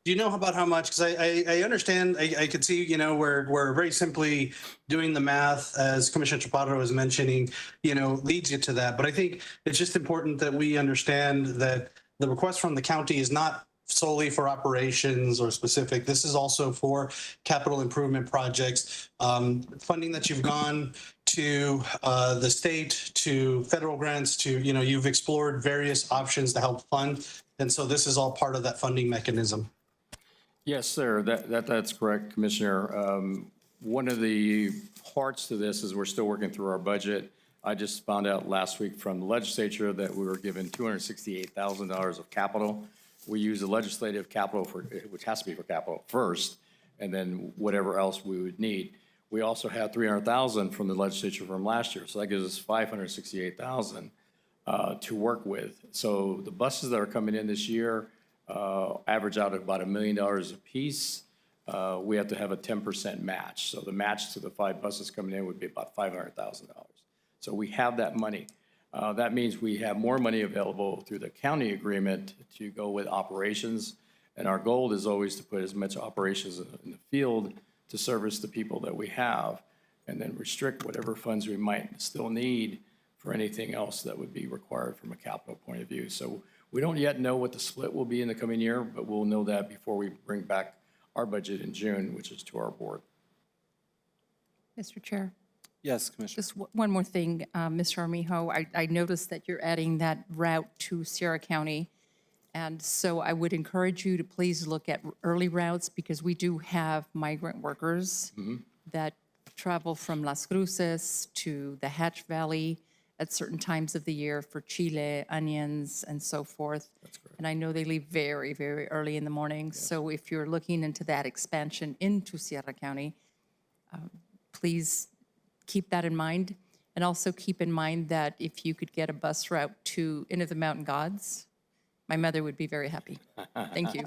Do you know about how much? Because I understand, I could see, we're very simply doing the math, as Commissioner Chaparro was mentioning, leads you to that. But I think it's just important that we understand that the request from the county is not solely for operations or specific. This is also for capital improvement projects. Funding that you've gone to the state, to federal grants, to, you've explored various options to help fund. And so this is all part of that funding mechanism. Yes, sir. That's correct, Commissioner. One of the parts to this is we're still working through our budget. I just found out last week from the legislature that we were given $268,000 of capital. We use the legislative capital which has to be for capital first, and then whatever else we would need. We also had $300,000 from the legislature from last year, so that gives us $568,000 to work with. So the buses that are coming in this year average out at about $1 million a piece. We have to have a 10% match. So the match to the 5 buses coming in would be about $500,000. So we have that money. That means we have more money available through the county agreement to go with operations. And our goal is always to put as much operations in the field to service the people that we have, and then restrict whatever funds we might still need for anything else that would be required from a capital point of view. So we don't yet know what the split will be in the coming year, but we'll know that before we bring back our budget in June, which is to our board. Mr. Chair? Yes, Commissioner. Just one more thing, Mr. Armijo. I noticed that you're adding that route to Sierra County. And so I would encourage you to please look at early routes, because we do have migrant workers that travel from Las Cruces to the Hatch Valley at certain times of the year for chile, onions, and so forth. That's correct. And I know they leave very, very early in the morning. Yes. So if you're looking into that expansion into Sierra County, please keep that in mind. And also keep in mind that if you could get a bus route to Inn of the Mountain Gods, my mother would be very happy. Thank you.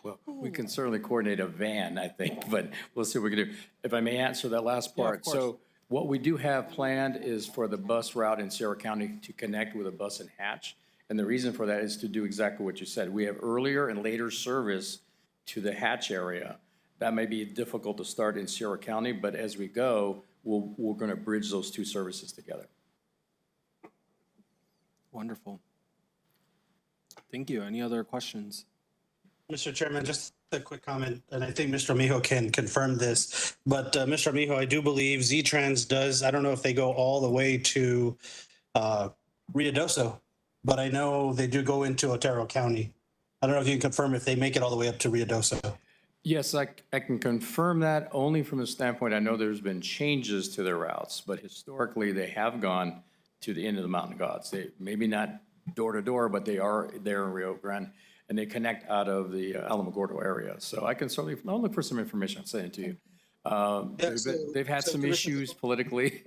Well, we can certainly coordinate a van, I think, but we'll see what we can do. If I may answer that last part. Yeah, of course. So what we do have planned is for the bus route in Sierra County to connect with a bus in Hatch. And the reason for that is to do exactly what you said. We have earlier and later service to the Hatch area. That may be difficult to start in Sierra County, but as we go, we're going to bridge those two services together. Wonderful. Thank you. Any other questions? Mr. Chairman, just a quick comment, and I think Mr. Mijo can confirm this, but Mr. Mijo, I do believe Z-Trans does, I don't know if they go all the way to Ruidoso, but I know they do go into Otero County. I don't know if you can confirm if they make it all the way up to Ruidoso. Yes, I can confirm that only from the standpoint, I know there's been changes to their routes, but historically, they have gone to the end of the Mountain Gods. They, maybe not door to door, but they are there in Rio Grande, and they connect out of the Alamogordo area. So I can certainly, I'll look for some information, I'll send it to you. They've had some issues politically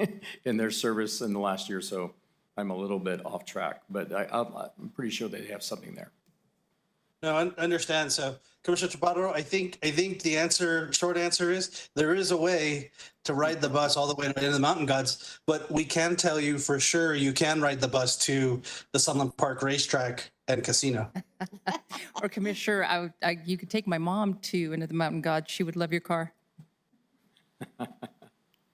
in their service in the last year, so I'm a little bit off track, but I'm pretty sure they have something there. No, I understand. So, Commissioner Chaparro, I think the short answer is there is a way to ride the bus all the way to the Mountain Gods, but we can tell you for sure you can ride the bus to the Sunland Park Racetrack and Casino. Or Commissioner, you could take my mom to into the Mountain Gods. She would love your car.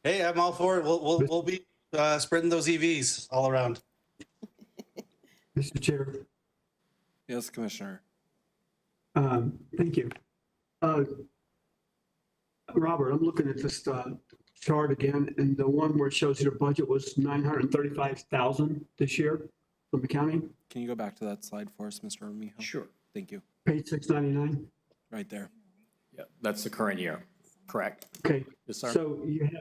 Hey, I'm all for it. We'll be spreading those EVs all around. Mr. Chair. Yes, Commissioner. Thank you. Robert, I'm looking at this chart again, and the one where it shows your budget was 935,000 this year from the county. Can you go back to that slide for us, Mr. Mijo? Sure. Thank you. Page 699. Right there. Yeah, that's the current year, correct? Okay. Yes, sir. So you had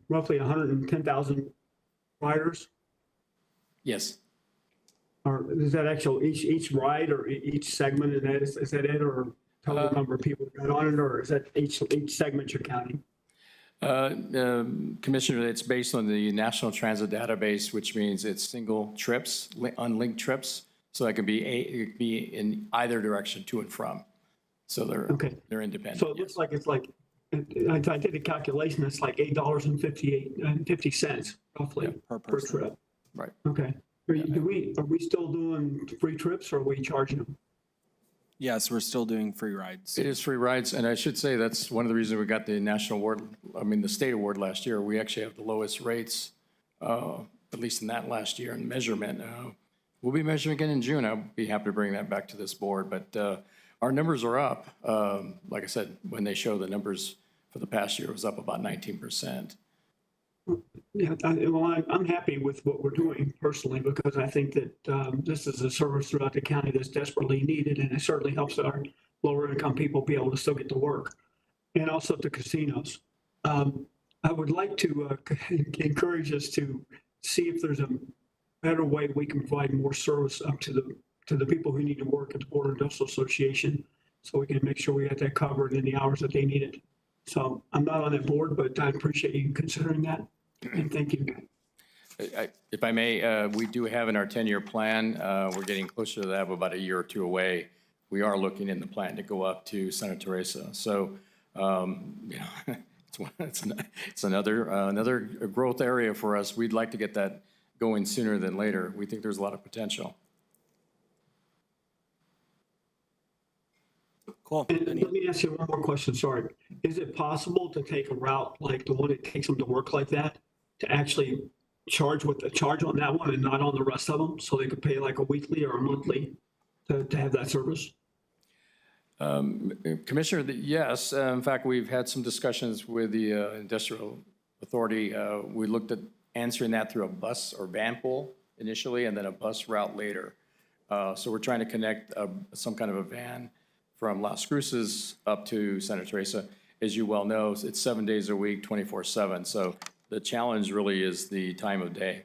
roughly 110,000 riders, Yes. or is that actual each ride or each segment? Is that it, or total number of people got on it, or is that each segment you're counting? Commissioner, it's based on the National Transit Database, which means it's single trips, unlinked trips. So it can be in either direction, to and from. So they're independent. So it looks like it's like, I did a calculation, it's like $8.50 roughly per trip. Right. Okay. Are we still doing free trips, or are we charging them? Yes, we're still doing free rides. It is free rides, and I should say that's one of the reasons we got the national award, the state award last year. We actually have the lowest rates, at least in that last year in measurement. We'll be measuring again in June. I'll be happy to bring that back to this board, but our numbers are up. Like I said, when they show the numbers for the past year, it was up about 19%. Yeah, I'm happy with what we're doing personally, because I think that this is a service throughout the county that's desperately needed, and it certainly helps our lower income people be able to still get to work, and also the casinos. I would like to encourage us to see if there's a better way we can provide more service up to the people who need to work at the Border Industrial Association, so we can make sure we get that covered in the hours that they need it. So I'm not on that board, but I appreciate you considering that, and thank you. If I may, we do have in our 10-year plan, we're getting closer to that, about a year or two away. We are looking in the plan to go up to Santa Teresa. So, it's another growth area for us. We'd like to get that going sooner than later. We think there's a lot of potential. Cool. And let me ask you one more question, sorry. Is it possible to take a route like the one that takes them to work like that, to actually charge on that one and not on the rest of them, so they could pay like a weekly or a monthly to have that service? Commissioner, yes. In fact, we've had some discussions with the Industrial Authority. We looked at answering that through a bus or van pool initially, and then a bus route later. So we're trying to connect some kind of a van from Las Cruces up to Santa Teresa. As you well know, it's 7 days a week, 24/7. So the challenge really is the time of day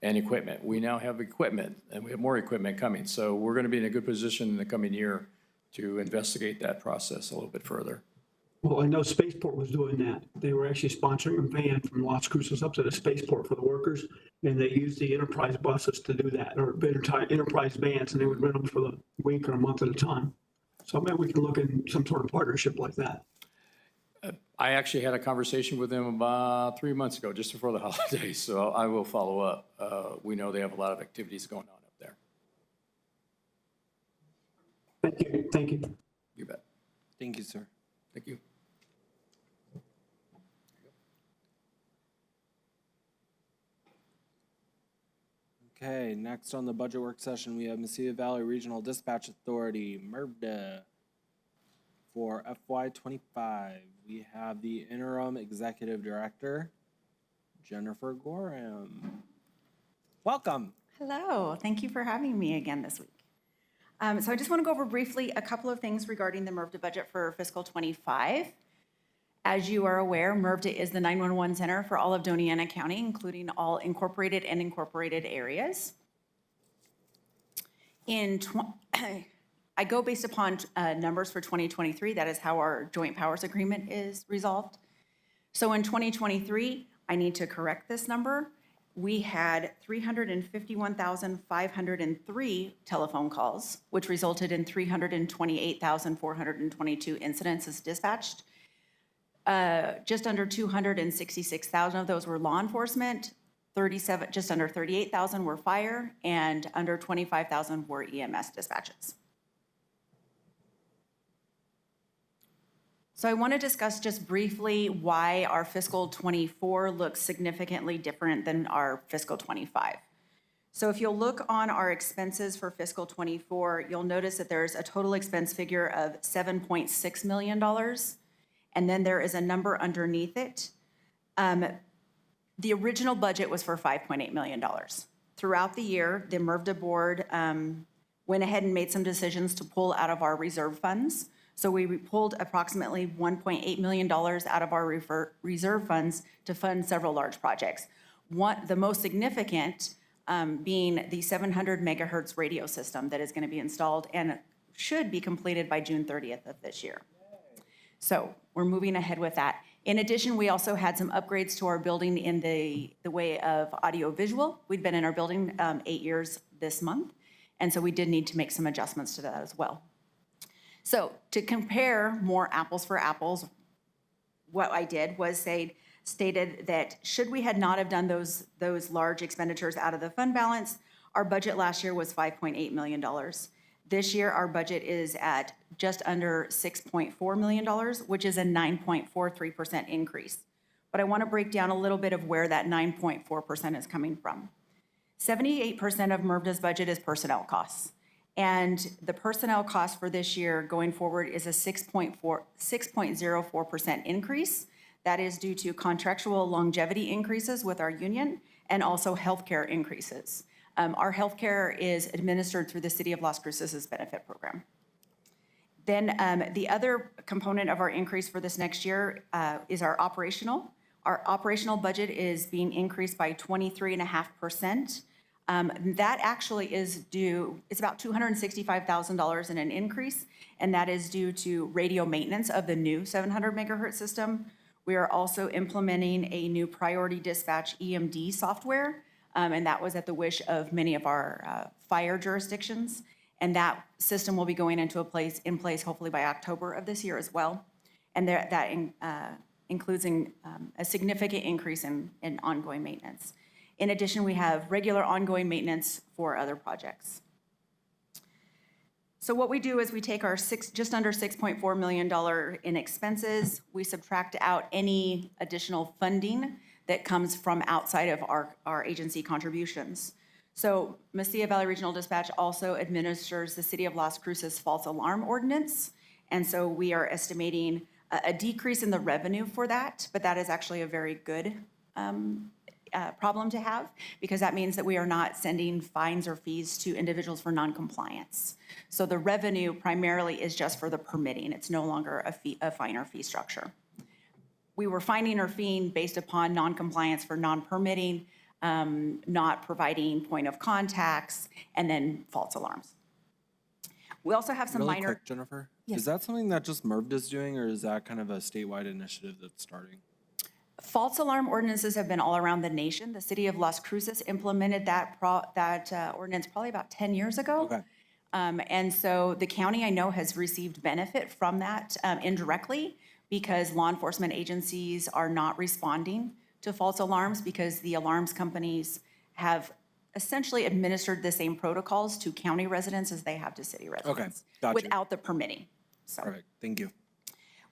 and equipment. We now have equipment, and we have more equipment coming. So we're going to be in a good position in the coming year to investigate that process a little bit further. Well, I know Spaceport was doing that. They were actually sponsoring a van from Las Cruces up to the Spaceport for the workers, and they used the enterprise buses to do that, or enterprise vans, and they would rent them for the week or a month at a time. So maybe we can look in some sort of partnership like that. I actually had a conversation with them about 3 months ago, just before the holidays, so I will follow up. We know they have a lot of activities going on up there. Thank you. Thank you. You bet. Thank you, sir. Thank you. Okay, next on the budget work session, we have Mesilla Valley Regional Dispatch Authority, MRVDA. for FY25. We have the interim executive director, Jennifer Gorham. Welcome. Hello, thank you for having me again this week. So I just want to go over briefly a couple of things regarding the MRVDA budget for fiscal '25. As you are aware, MRVDA is the 911 center for all of Doña County, including all incorporated and incorporated areas. I go based upon numbers for 2023. That is how our joint powers agreement is resolved. So in 2023, I need to correct this number. We had 351,503 telephone calls, which resulted in 328,422 incidents as dispatched. Just under 266,000 of those were law enforcement, just under 38,000 were fire, and under 25,000 were EMS dispatches. So I want to discuss just briefly why our fiscal '24 looks significantly different than our fiscal '25. So if you'll look on our expenses for fiscal '24, you'll notice that there's a total expense figure of $7.6 million, and then there is a number underneath it. The original budget was for $5.8 million. Throughout the year, the MRVDA board went ahead and made some decisions to pull out of our reserve funds. So we pulled approximately $1.8 million out of our reserve funds to fund several large projects. The most significant being the 700 megahertz radio system that is going to be installed and should be completed by June 30th of this year. So we're moving ahead with that. In addition, we also had some upgrades to our building in the way of audio-visual. We'd been in our building 8 years this month, and so we did need to make some adjustments to that as well. So to compare more apples for apples, what I did was stated that should we had not have done those large expenditures out of the fund balance, our budget last year was $5.8 million. This year, our budget is at just under $6.4 million, which is a 9.43% increase. But I want to break down a little bit of where that 9.4% is coming from. 78% of MRVDA's budget is personnel costs. And the personnel cost for this year going forward is a 6.04% increase. That is due to contractual longevity increases with our union and also healthcare increases. Our healthcare is administered through the City of Las Cruces' benefit program. Then the other component of our increase for this next year is our operational. Our operational budget is being increased by 23.5%. That actually is due, it's about $265,000 in an increase, and that is due to radio maintenance of the new 700 megahertz system. We are also implementing a new priority dispatch EMD software, and that was at the wish of many of our fire jurisdictions. And that system will be going in place hopefully by October of this year as well. And that includes a significant increase in ongoing maintenance. In addition, we have regular ongoing maintenance for other projects. So what we do is we take our just under $6.4 million in expenses, we subtract out any additional funding that comes from outside of our agency contributions. So Mesilla Valley Regional Dispatch also administers the City of Las Cruces false alarm ordinance. And so we are estimating a decrease in the revenue for that, but that is actually a very good problem to have, because that means that we are not sending fines or fees to individuals for noncompliance. So the revenue primarily is just for the permitting. It's no longer a fine or fee structure. We were fining or feeing based upon noncompliance for non-permitting, not providing point of contacts, and then false alarms. We also have some Really minor. quick, Jennifer, Yes. is that something that just MRVDA is doing, or is that kind of a statewide initiative that's starting? False alarm ordinances have been all around the nation. The City of Las Cruces implemented that ordinance probably about 10 years ago. Okay. And so the county, I know, has received benefit from that indirectly, because law enforcement agencies are not responding to false alarms because the alarms companies have essentially administered the same protocols to county residents as they have to city residents. Gotcha. Without the permitting. So. Perfect, thank you.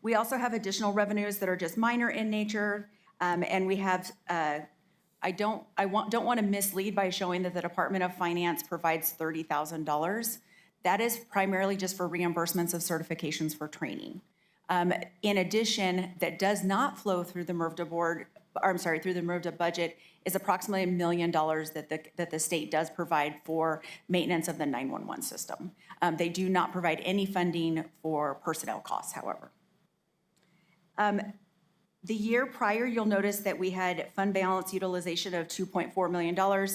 We also have additional revenues that are just minor in nature, and we have. I don't want to mislead by showing that the Department of Finance provides $30,000. That is primarily just for reimbursements of certifications for training. In addition, that does not flow through the MRVDA board, or I'm sorry, through the MRVDA budget, is approximately $1 million that the state does provide for maintenance of the 911 system. They do not provide any funding for personnel costs, however. The year prior, you'll notice that we had fund balance utilization of $2.4 million.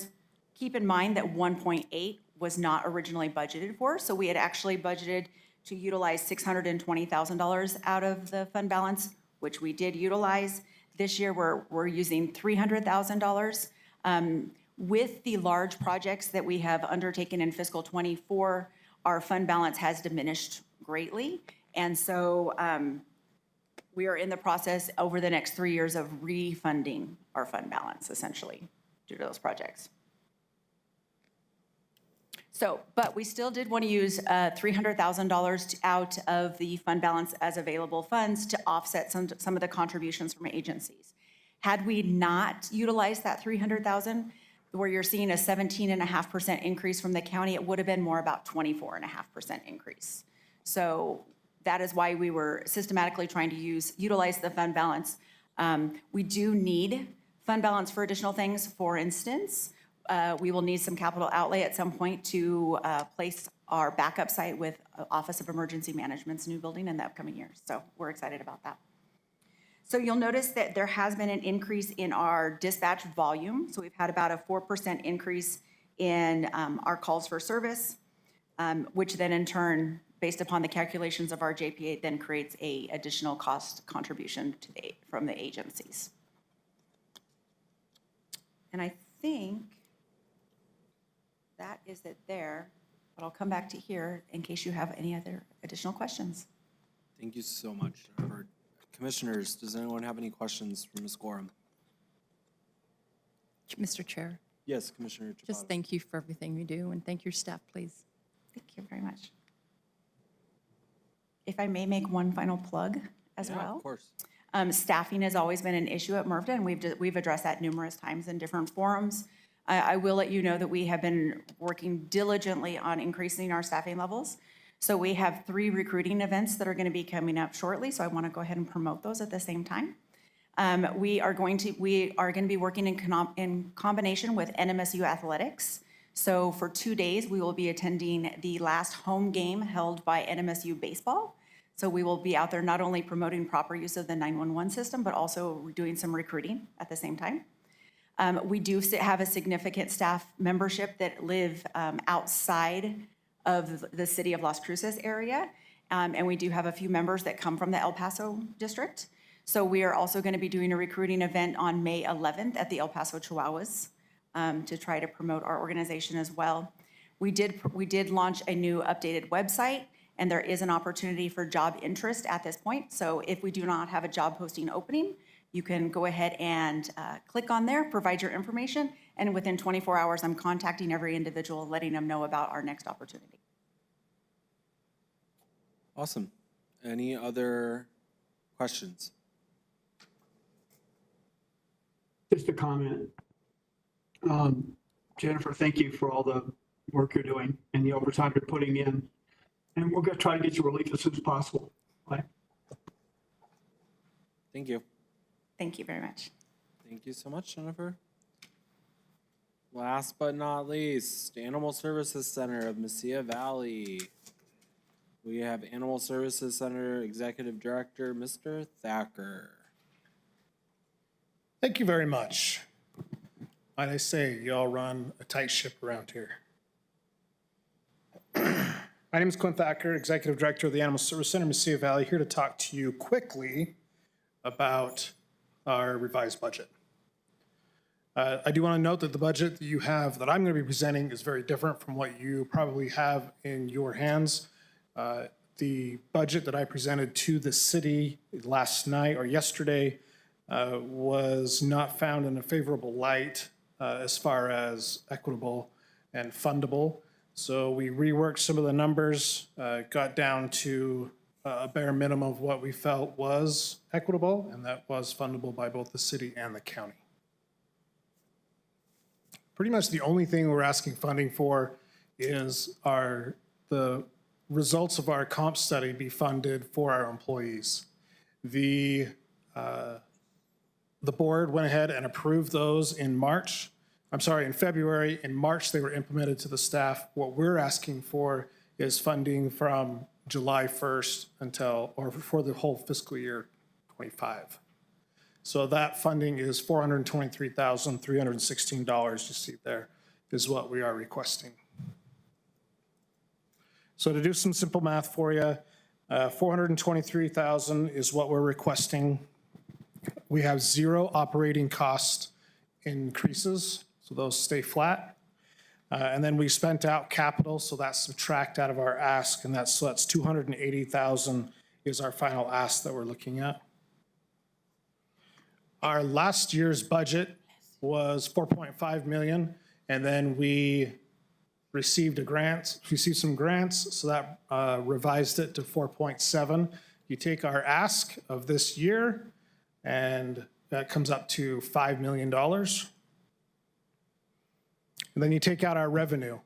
Keep in mind that 1.8 was not originally budgeted for, so we had actually budgeted to utilize $620,000 out of the fund balance, which we did utilize. This year, we're using $300,000. With the large projects that we have undertaken in fiscal '24, our fund balance has diminished greatly. And so we are in the process over the next 3 years of refunding our fund balance, essentially, due to those projects. So, but we still did want to use $300,000 out of the fund balance as available funds to offset some of the contributions from agencies. Had we not utilized that $300,000, where you're seeing a 17.5% increase from the county, it would have been more about 24.5% increase. So that is why we were systematically trying to utilize the fund balance. We do need fund balance for additional things. For instance, we will need some capital outlay at some point to place our backup site with Office of Emergency Management's new building in the upcoming years. So we're excited about that. So you'll notice that there has been an increase in our dispatch volume. So we've had about a 4% increase in our calls for service, which then in turn, based upon the calculations of our JPA, then creates a additional cost contribution from the agencies. And I think that is it there, but I'll come back to here in case you have any other additional questions. Thank you so much, Jennifer. Commissioners, does anyone have any questions for Ms. Gorham? Mr. Chair, Yes, Commissioner Chapada. just thank you for everything you do, and thank your staff, please. Thank you very much. If I may make one final plug as well. Of course. Staffing has always been an issue at MRVDA, and we've addressed that numerous times in different forums. I will let you know that we have been working diligently on increasing our staffing levels. So we have 3 recruiting events that are going to be coming up shortly, so I want to go ahead and promote those at the same time. We are going to be working in combination with NMSU Athletics. So for 2 days, we will be attending the last home game held by NMSU Baseball. So we will be out there not only promoting proper use of the 911 system, but also doing some recruiting at the same time. We do have a significant staff membership that live outside of the city of Las Cruces area. And we do have a few members that come from the El Paso district. So we are also going to be doing a recruiting event on May 11th at the El Paso Chihuahuas to try to promote our organization as well. We did launch a new updated website, and there is an opportunity for job interest at this point. So if we do not have a job posting opening, you can go ahead and click on there, provide your information, and within 24 hours, I'm contacting every individual, letting them know about our next opportunity. Awesome. Any other questions? Just a comment. Jennifer, thank you for all the work you're doing and the overtime you're putting in. And we're going to try to get you relief as soon as possible. Bye. Thank you. Thank you very much. Thank you so much, Jennifer. Last but not least, Animal Services Center of Mesilla Valley. We have Animal Services Center Executive Director, Mr. Thacker. Thank you very much. Like I say, y'all run a tight ship around here. My name is Clint Thacker, Executive Director of the Animal Service Center, Mesilla Valley, here to talk to you quickly about our revised budget. I do want to note that the budget that you have, that I'm going to be presenting, is very different from what you probably have in your hands. The budget that I presented to the city last night or yesterday was not found in a favorable light as far as equitable and fundable. So we reworked some of the numbers, got down to a bare minimum of what we felt was equitable, and that was fundable by both the city and the county. Pretty much the only thing we're asking funding for is the results of our comp study be funded for our employees. the board went ahead and approved those in March. I'm sorry, in February. In March, they were implemented to the staff. What we're asking for is funding from July 1st until, or for the whole fiscal year 25. So that funding is $423,316 you see there is what we are requesting. So to do some simple math for you, 423,000 is what we're requesting. We have 0 operating cost increases, so those stay flat. And then we spent out capital, so that's subtract out of our ask, and that's 280,000 is our final ask that we're looking at. Our last year's budget was 4.5 million, and then we received some grants, so that revised it to 4.7. You take our ask of this year, and that comes up to $5 million. And then you take out our revenue.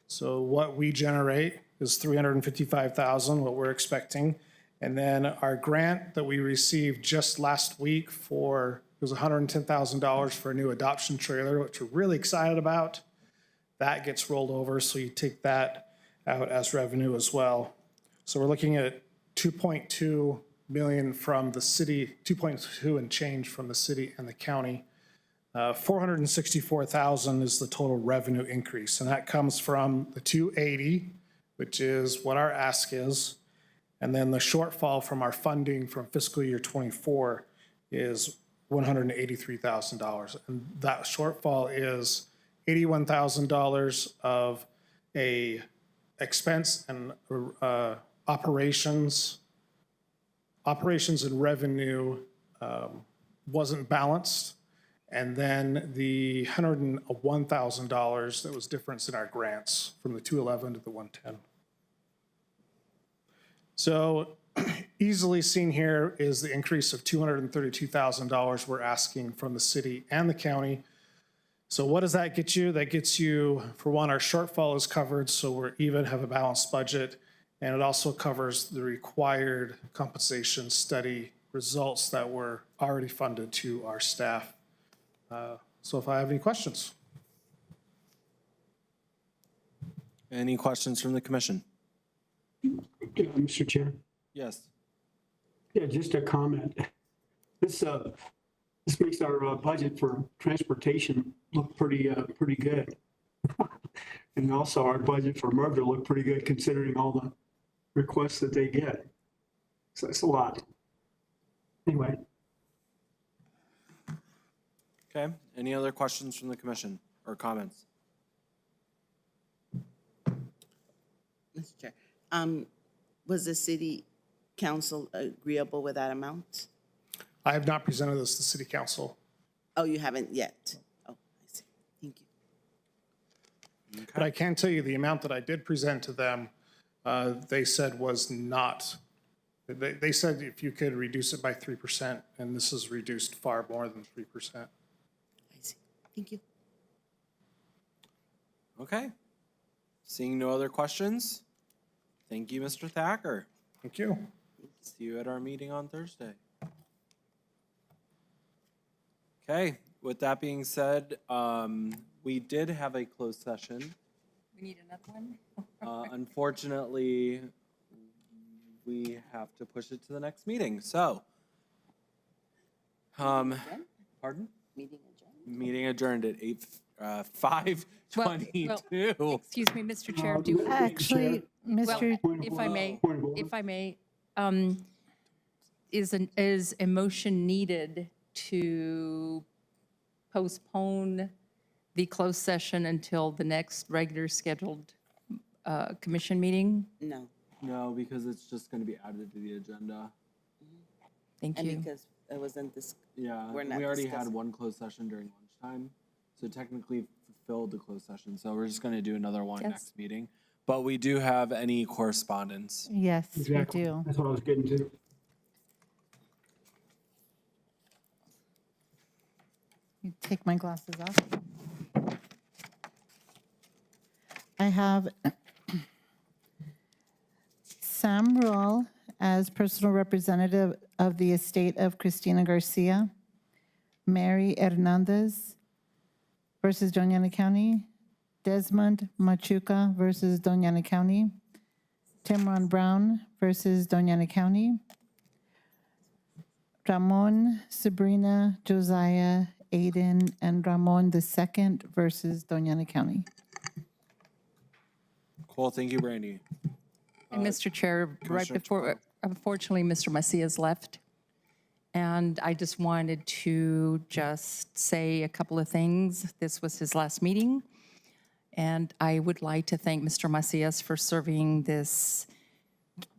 So what we generate is 355,000, what we're expecting. And then our grant that we received just last week it was $110,000 for a new adoption trailer, which we're really excited about. That gets rolled over, so you take that out as revenue as well. So we're looking at 2.2 million from the city, 2.2 and change from the city and the county. 464,000 is the total revenue increase, and that comes from the 280, which is what our ask is, and then the shortfall from our funding from fiscal year 24 is $183,000, and that shortfall is $81,000 of a expense and operations and revenue wasn't balanced. And then the $101,000 that was difference in our grants from the 211 to the 110. So easily seen here is the increase of $232,000 we're asking from the city and the county. So what does that get you? That gets you, for one, our shortfall is covered, so we're even, have a balanced budget, and it also covers the required compensation study results that were already funded to our staff. So if I have any questions. Any questions from the commission? Mr. Chair. Yes. Yeah, just a comment. This makes our budget for transportation look pretty good. And also our budget for MRVA look pretty good considering all the requests that they get. So that's a lot. Anyway. Okay, any other questions from the commission or comments? Mr. Chair, was the city council agreeable with that amount? I have not presented this to the city council. Oh, you haven't yet? Oh, I see. Thank you. Okay. But I can tell you the amount that I did present to them, they said was not, they said if you could reduce it by 3%, and this is reduced far more than 3%. I see. Thank you. Okay. Seeing no other questions, thank you, Mr. Thacker. Thank you. See you at our meeting on Thursday. Okay, with that being said, we did have a closed session. We need another one? Unfortunately, we have to push it to the next meeting, so. Pardon? Meeting adjourned at 5:22. Well, excuse me, Mr. Chair, do. Actually, Mr. Well, if I may, is a motion needed to postpone the closed session until the next regular scheduled commission meeting? No. No, because it's just going to be added to the agenda. Thank you. And because it wasn't this. Yeah, We're we not already had discussing. one closed session during lunchtime, so technically fulfilled the closed session. So we're just going to do another one Yes. next meeting. But we do have any correspondence. Yes, we Exactly. do. That's what I was getting to. You take my glasses off. I have Sam Ruhl as personal representative of the estate of Cristina Garcia, Mary Hernandez versus Doña Ana County, Desmond Machuca versus Doña Ana County, Timron Brown versus Doña Ana County, Ramon, Sabrina, Josiah, Aiden, and Ramon II versus Doña Ana County. Cool, thank you, Brandy. And Mr. Chair, right Commissioner before, unfortunately, Mr. Macias left. And I just wanted to just say a couple of things. This was his last meeting. And I would like to thank Mr. Macias for serving this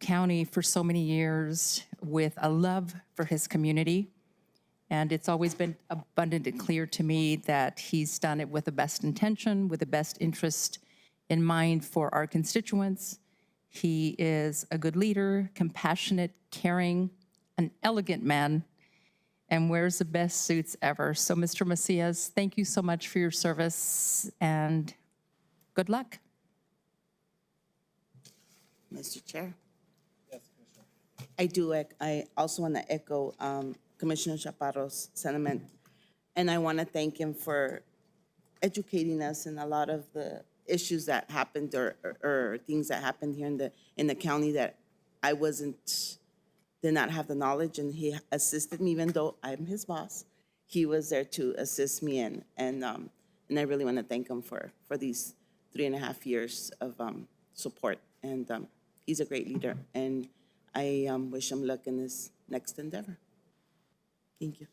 county for so many years with a love for his community. And it's always been abundant and clear to me that he's done it with the best intention, with the best interest in mind for our constituents. He is a good leader, compassionate, caring, an elegant man, and wears the best suits ever. So, Mr. Macias, thank you so much for your service, and good luck. Mr. Chair? Yes, Commissioner. I also want to echo Commissioner Chaparro's sentiment, and I want to thank him for educating us in a lot of the issues that happened or things that happened here in the county that I did not have the knowledge, and he assisted me, even though I'm his boss. He was there to assist me in, and I really want to thank him for these 3.5 years of support. And he's a great leader, and I wish him luck in his next endeavor. Thank you.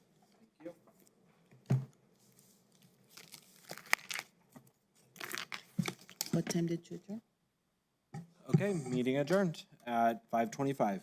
What time did you adjourn? Okay, meeting adjourned at 5:25.